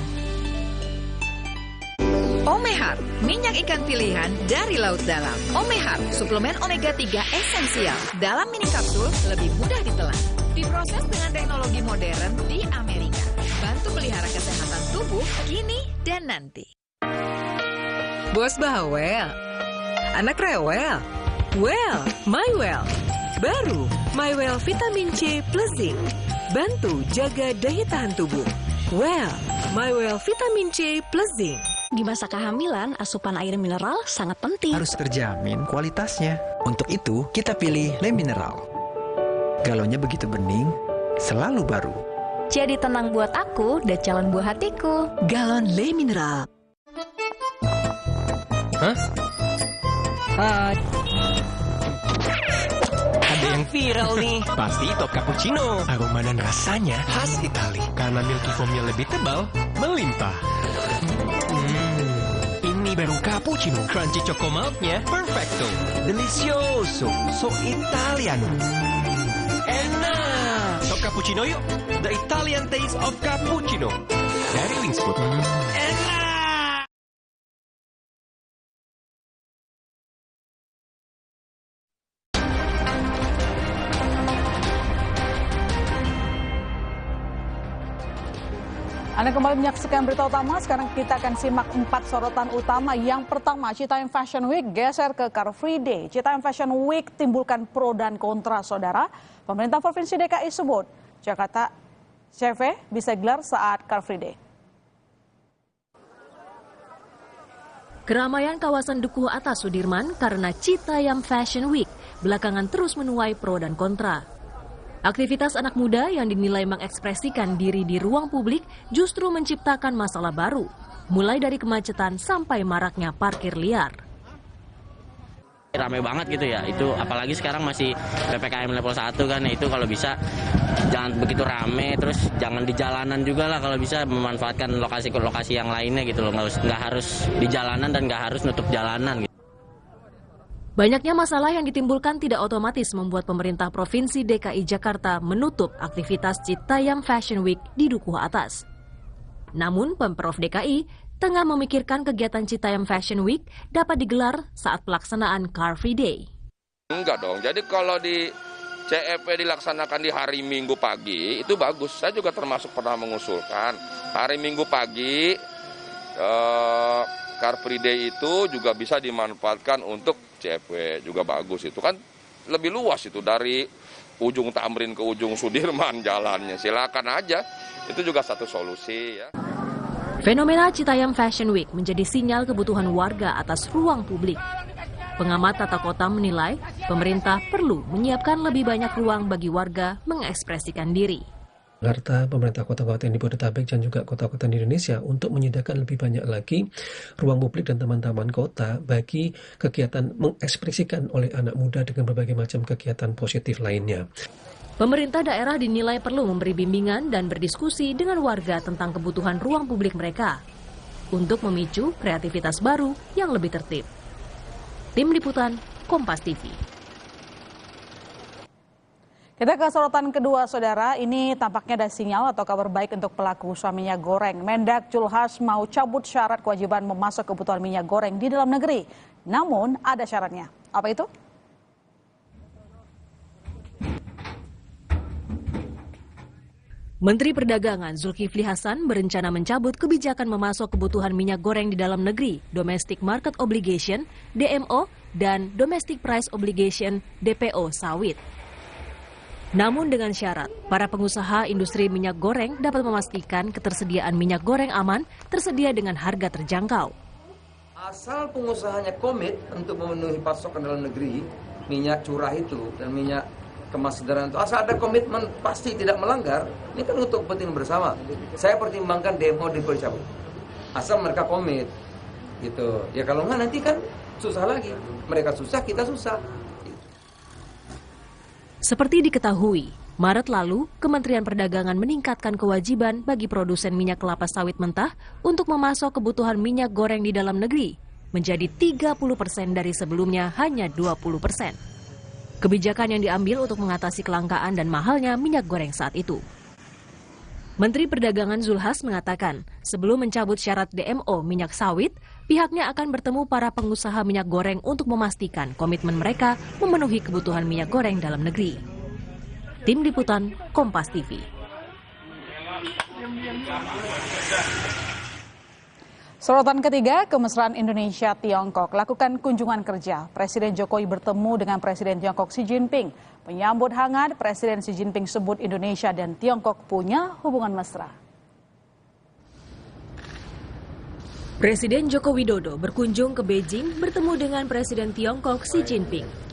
Omehar, minyak ikan pilihan dari laut dalam. Omehar, suplemen omega 3 esensial. Dalam mini kapsul, lebih mudah ditelan. Diproses dengan teknologi modern di Amerika. Bantu pelihara kesehatan tubuh kini dan nanti. Bos bawel, anak rewel, well, MyWell. Baru, MyWell Vitamin C plus Zinc. Bantu jaga daya tahan tubuh. Well, MyWell Vitamin C plus Zinc. Di masa kehamilan, asupan air mineral sangat penting. Harus terjamin kualitasnya. Untuk itu, kita pilih Le Mineral. Galonnya begitu bening, selalu baru. Jadi tenang buat aku dan calon buah hatiku. Galon Le Mineral. Hah? Hai. Ada yang viral nih. Pasti top cappuccino. Aroma dan rasanya khas Itali. Karena milky foamnya lebih tebal, melimpah. Ini baru cappuccino. Crunchy choco milknya perfecto. Delicioso. So Italiano. Enak. Top cappuccino yuk. The Italian taste of cappuccino. Dari Wings Food. Enak. Anda kembali menyaksikan berita utama, sekarang kita akan simak 4 sorotan utama. Yang pertama, Citayam Fashion Week geser ke Car Free Day. Citayam Fashion Week timbulkan pro dan kontra, saudara. Pemerintah Provinsi DKI sebut Jakarta CV bisa gelar saat Car Free Day. Keramaian kawasan Dukuh Atas Sudirman karena Citayam Fashion Week belakangan terus menuai pro dan kontra. Aktivitas anak muda yang dinilai mengekspresikan diri di ruang publik justru menciptakan masalah baru, mulai dari kemacetan sampai maraknya parkir liar. Ramai banget gitu ya, itu apalagi sekarang masih PPKM level 1 kan, itu kalau bisa jangan begitu rame, terus jangan di jalanan juga lah kalau bisa, memanfaatkan lokasi-lokasi yang lainnya gitu loh, nggak harus di jalanan dan nggak harus nutup jalanan gitu. Banyaknya masalah yang ditimbulkan tidak otomatis membuat pemerintah Provinsi DKI Jakarta menutup aktivitas Citayam Fashion Week di Dukuh Atas. Namun Pemprov DKI tengah memikirkan kegiatan Citayam Fashion Week dapat digelar saat pelaksanaan Car Free Day. Enggak dong, jadi kalau di CFW dilaksanakan di hari Minggu pagi, itu bagus. Saya juga termasuk pernah mengusulkan hari Minggu pagi, Car Free Day itu juga bisa dimanfaatkan untuk CFW, juga bagus. Itu kan lebih luas itu, dari ujung Tamrin ke ujung Sudirman jalannya. Silakan aja, itu juga satu solusi ya. Fenomena Citayam Fashion Week menjadi sinyal kebutuhan warga atas ruang publik. Pengamat tata kota menilai pemerintah perlu menyiapkan lebih banyak ruang bagi warga mengekspresikan diri. Jakarta, pemerintah kota kabupaten di Bodetabek dan juga kota-kota di Indonesia untuk menyediakan lebih banyak lagi ruang publik dan taman-taman kota bagi kegiatan mengekspresikan oleh anak muda dengan berbagai macam kegiatan positif lainnya. Pemerintah daerah dinilai perlu memberi bimbingan dan berdiskusi dengan warga tentang kebutuhan ruang publik mereka untuk memicu kreativitas baru yang lebih tertib. Tim Liputan, Kompas TV. Kita ke sorotan kedua, saudara. Ini tampaknya ada sinyal atau kabar baik untuk pelaku usaha minyak goreng. Mendak Julhas mau cabut syarat kewajiban memasok kebutuhan minyak goreng di dalam negeri. Namun ada syaratnya. Apa itu? Menteri Perdagangan Zulkifli Hasan berencana mencabut kebijakan memasok kebutuhan minyak goreng di dalam negeri, Domestic Market Obligation, DMO, dan Domestic Price Obligation, DPO, sawit. Namun dengan syarat, para pengusaha industri minyak goreng dapat memastikan ketersediaan minyak goreng aman tersedia dengan harga terjangkau. Asal pengusahanya komit untuk memenuhi pasokan dalam negeri, minyak curah itu dan minyak kemas sederhana itu, asal ada komitmen pasti tidak melanggar, ini kan untuk kepentingan bersama. Saya pertimbangkan demo dicabut. Asal mereka komit, gitu. Ya kalau nggak nanti kan susah lagi. Mereka susah, kita susah. Seperti diketahui, Maret lalu Kementerian Perdagangan meningkatkan kewajiban bagi produsen minyak kelapa sawit mentah untuk memasok kebutuhan minyak goreng di dalam negeri menjadi 30% dari sebelumnya hanya 20%. Kebijakan yang diambil untuk mengatasi kelangkaan dan mahalnya minyak goreng saat itu. Menteri Perdagangan Zulhas mengatakan, sebelum mencabut syarat DMO minyak sawit, pihaknya akan bertemu para pengusaha minyak goreng untuk memastikan komitmen mereka memenuhi kebutuhan minyak goreng dalam negeri. Tim Liputan, Kompas TV. Sorotan ketiga, kemesraan Indonesia-Tiongkok lakukan kunjungan kerja. Presiden Jokowi bertemu dengan Presiden Tiongkok Xi Jinping. Menyambut hangat, Presiden Xi Jinping sebut Indonesia dan Tiongkok punya hubungan mesra. Presiden Joko Widodo berkunjung ke Beijing bertemu dengan Presiden Tiongkok Xi Jinping.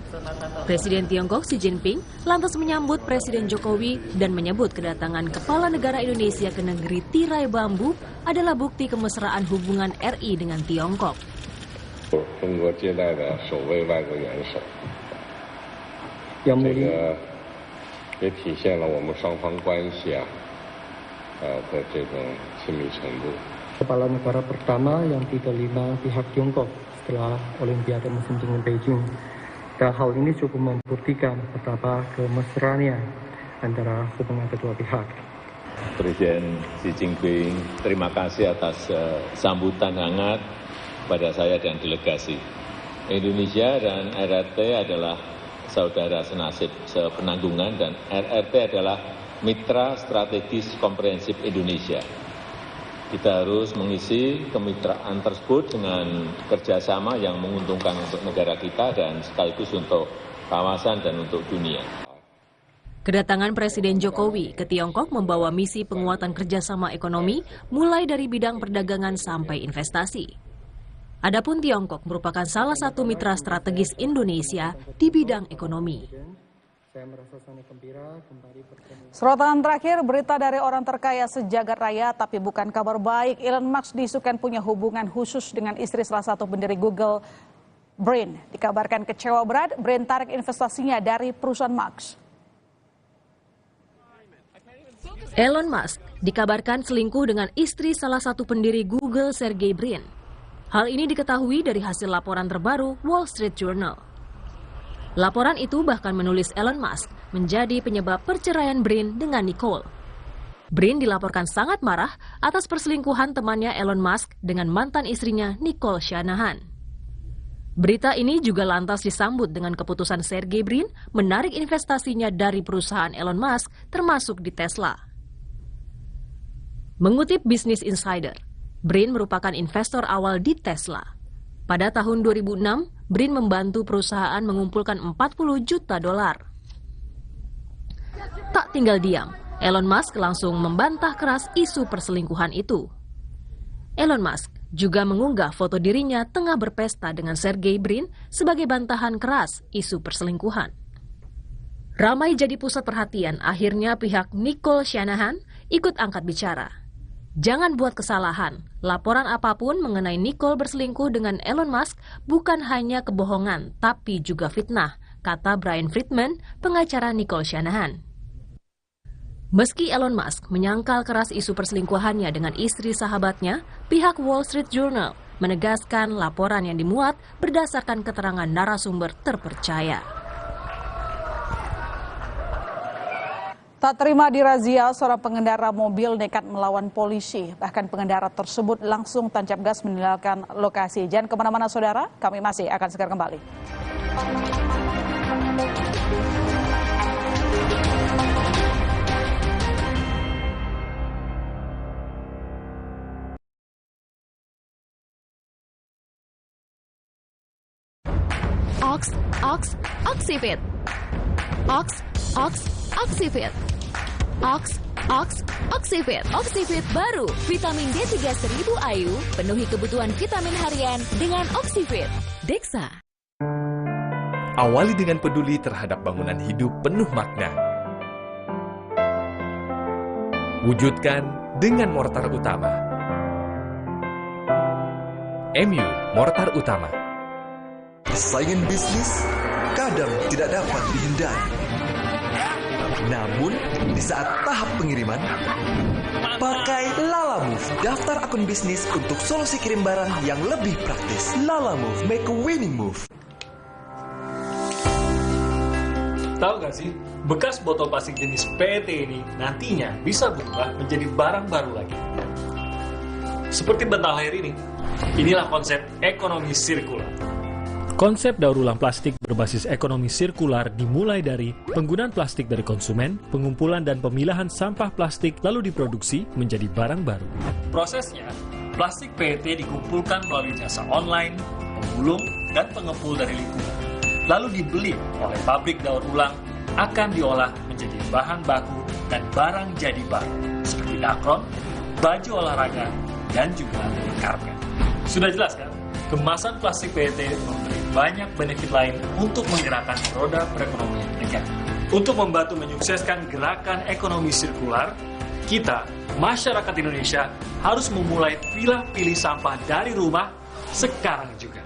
Presiden Tiongkok Xi Jinping lantas menyambut Presiden Jokowi dan menyebut kedatangan Kepala Negara Indonesia ke negeri tirai bambu adalah bukti kemesraan hubungan RI dengan Tiongkok. Kepala negara pertama yang diterima pihak Tiongkok setelah Olimpiade musim dingin Beijing. Dan hal ini cukup membuktikan betapa kemesraannya antara hubungan kedua pihak. Presiden Xi Jinping, terima kasih atas sambutan hangat pada saya dan delegasi. Indonesia dan RRT adalah saudara senasib sepenanggungan dan RRT adalah mitra strategis komprehensif Indonesia. Kita harus mengisi kemitraan tersebut dengan kerjasama yang menguntungkan untuk negara kita dan sekaligus untuk kawasan dan untuk dunia. Kedatangan Presiden Jokowi ke Tiongkok membawa misi penguatan kerjasama ekonomi mulai dari bidang perdagangan sampai investasi. Adapun Tiongkok merupakan salah satu mitra strategis Indonesia di bidang ekonomi. Sorotan terakhir, berita dari orang terkaya sejagat raya, tapi bukan kabar baik. Elon Musk diisukan punya hubungan khusus dengan istri salah satu pendiri Google, Brin. Dikabarkan kecewa berat, Brin tarik investasinya dari perusahaan Musk. Elon Musk dikabarkan selingkuh dengan istri salah satu pendiri Google, Sergey Brin. Hal ini diketahui dari hasil laporan terbaru Wall Street Journal. Laporan itu bahkan menulis Elon Musk menjadi penyebab perceraian Brin dengan Nicole. Brin dilaporkan sangat marah atas perselingkuhan temannya Elon Musk dengan mantan istrinya Nicole Shanahan. Berita ini juga lantas disambut dengan keputusan Sergey Brin menarik investasinya dari perusahaan Elon Musk, termasuk di Tesla. Mengutip Business Insider, Brin merupakan investor awal di Tesla. Pada tahun 2006, Brin membantu perusahaan mengumpulkan 40 juta dolar. Tak tinggal diam, Elon Musk langsung membantah keras isu perselingkuhan itu. Elon Musk juga mengunggah foto dirinya tengah berpesta dengan Sergey Brin sebagai bantahan keras isu perselingkuhan. Ramai jadi pusat perhatian, akhirnya pihak Nicole Shanahan ikut angkat bicara. Jangan buat kesalahan, laporan apapun mengenai Nicole berselingkuh dengan Elon Musk bukan hanya kebohongan, tapi juga fitnah, kata Brian Friedman, pengacara Nicole Shanahan. Meski Elon Musk menyangkal keras isu perselingkuhannya dengan istri sahabatnya, pihak Wall Street Journal menegaskan laporan yang dimuat berdasarkan keterangan narasumber terpercaya. Tak terima dirazia, seorang pengendara mobil nekat melawan polisi. Bahkan pengendara tersebut langsung tancap gas meninggalkan lokasi. Jangan kemana-mana saudara, kami masih akan segera kembali. Oxyfit. Oxyfit. Oxyfit. Oxyfit baru, vitamin D3 1000 IU, penuhi kebutuhan vitamin harian dengan Oxyfit. Dexa. Awali dengan peduli terhadap bangunan hidup penuh makna. Wujudkan dengan mortar utama. MU Mortar Utama. Saingan bisnis kadang tidak dapat dihindari. Namun, di saat tahap pengiriman, pakai Lalamove, daftar akun bisnis untuk solusi kirim barang yang lebih praktis. Lalamove, make a winning move. Tahu nggak sih, bekas botol plastik jenis PET ini nantinya bisa berubah menjadi barang baru lagi. Seperti bantal air ini, inilah konsep ekonomi sirkular. Konsep daur ulang plastik berbasis ekonomi sirkular dimulai dari penggunaan plastik dari konsumen, pengumpulan dan pemilahan sampah plastik lalu diproduksi menjadi barang baru. Prosesnya, plastik PET dikumpulkan melalui jasa online, pemulung, dan pengepul dari lingkungan. Lalu dibeli oleh pabrik daur ulang, akan diolah menjadi bahan baku dan barang jadi baru, seperti dakron, baju olahraga, dan juga karpet. Sudah jelas kan? Kemasan plastik PET memberi banyak benefit lain untuk menggerakkan roda perekonomian negara. Untuk membantu menyukseskan gerakan ekonomi sirkular, kita, masyarakat Indonesia, harus memulai pilih sampah dari rumah sekarang juga.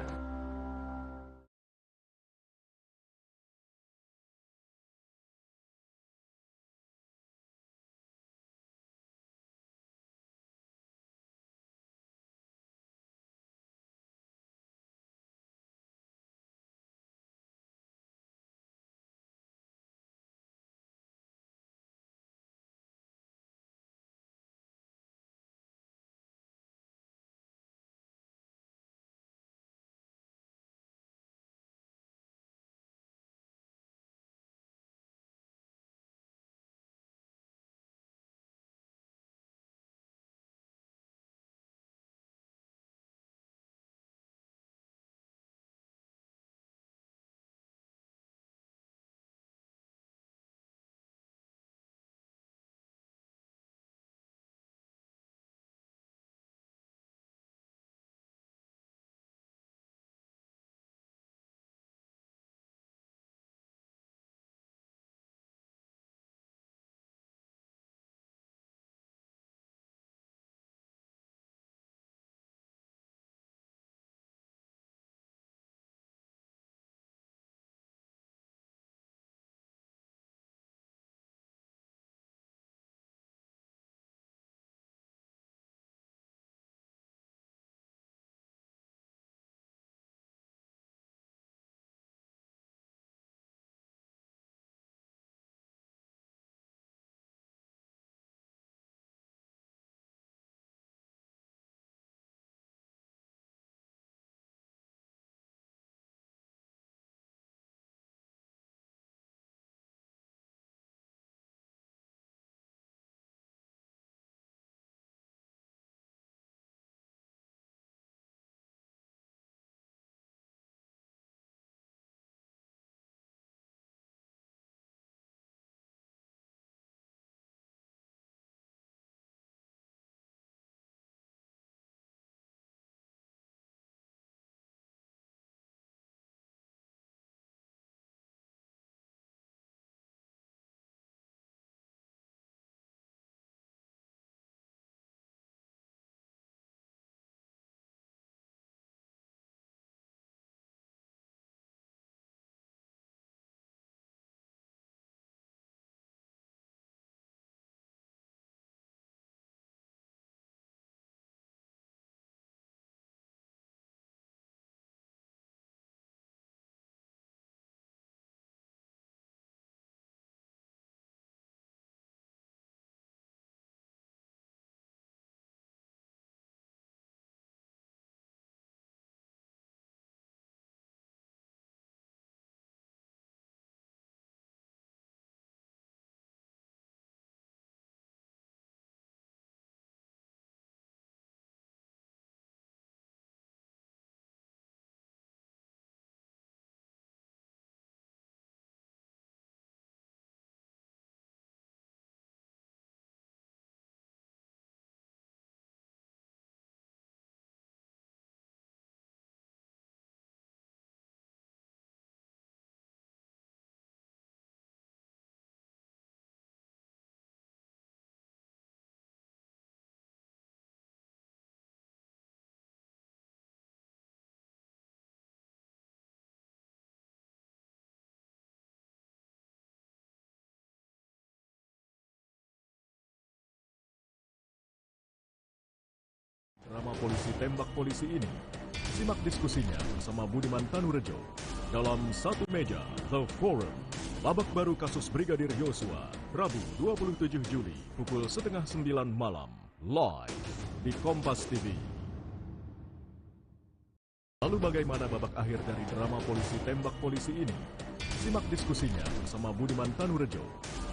drama polisi tembak polisi ini. Simak diskusinya bersama Budiman Tanurejo dalam Satu Meja The Forum. Babak baru kasus Brigadir Yosua, Rabu 27 Juli pukul 8:30 malam, live di Kompas TV. Lalu bagaimana babak akhir dari drama polisi tembak polisi ini? Simak diskusinya bersama Budiman Tanurejo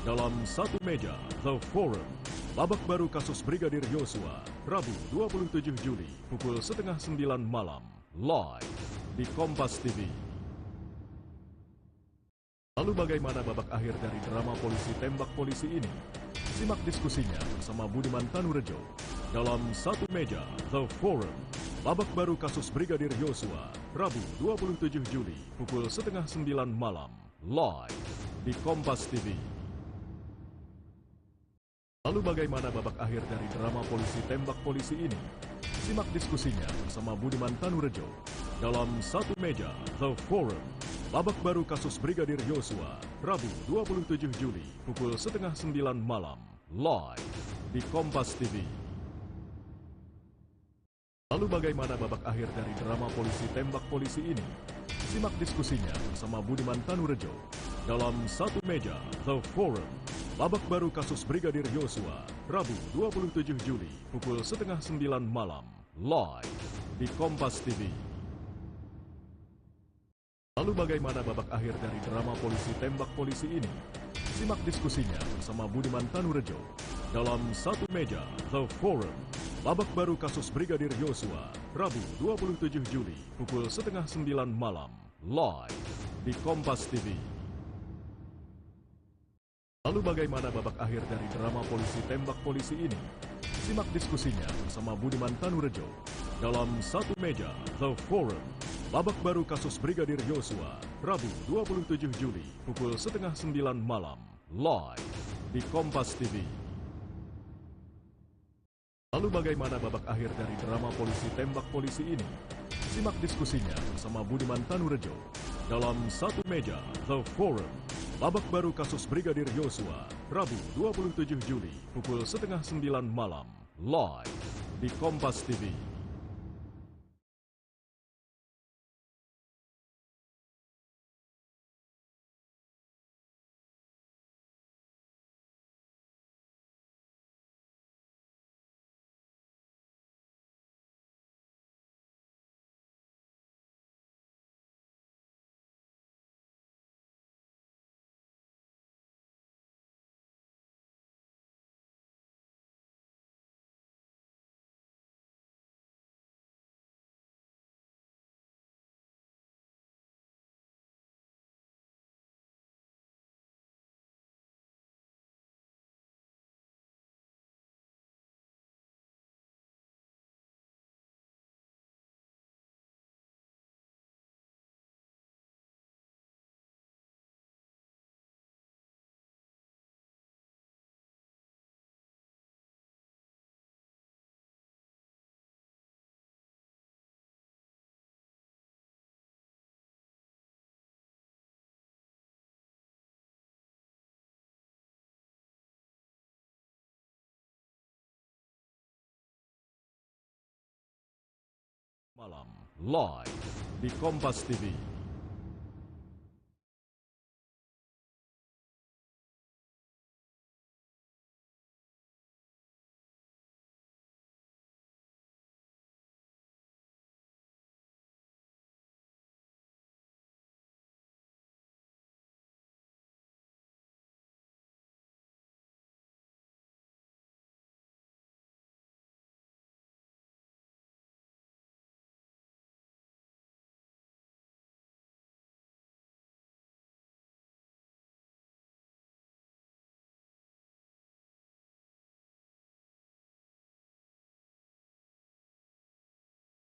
dalam Satu Meja The Forum. Babak baru kasus Brigadir Yosua, Rabu 27 Juli pukul 8:30 malam, live di Kompas TV. Lalu bagaimana babak akhir dari drama polisi tembak polisi ini? Simak diskusinya bersama Budiman Tanurejo dalam Satu Meja The Forum. Babak baru kasus Brigadir Yosua, Rabu 27 Juli pukul 8:30 malam, live di Kompas TV. Lalu bagaimana babak akhir dari drama polisi tembak polisi ini? Simak diskusinya bersama Budiman Tanurejo dalam Satu Meja The Forum. Babak baru kasus Brigadir Yosua, Rabu 27 Juli pukul 8:30 malam, live di Kompas TV. Lalu bagaimana babak akhir dari drama polisi tembak polisi ini? Simak diskusinya bersama Budiman Tanurejo dalam Satu Meja The Forum. Babak baru kasus Brigadir Yosua, Rabu 27 Juli pukul 8:30 malam, live di Kompas TV. Lalu bagaimana babak akhir dari drama polisi tembak polisi ini? Simak diskusinya bersama Budiman Tanurejo dalam Satu Meja The Forum. Babak baru kasus Brigadir Yosua, Rabu 27 Juli pukul 8:30 malam, live di Kompas TV. Lalu bagaimana babak akhir dari drama polisi tembak polisi ini? Simak diskusinya bersama Budiman Tanurejo dalam Satu Meja The Forum. Babak baru kasus Brigadir Yosua, Rabu 27 Juli pukul 8:30 malam, live di Kompas TV. Lalu bagaimana babak akhir dari drama polisi tembak polisi ini? Simak diskusinya bersama Budiman Tanurejo dalam Satu Meja The Forum. Babak baru kasus Brigadir Yosua, Rabu 27 Juli pukul 8:30 malam, live di Kompas TV. Malam, live di Kompas TV.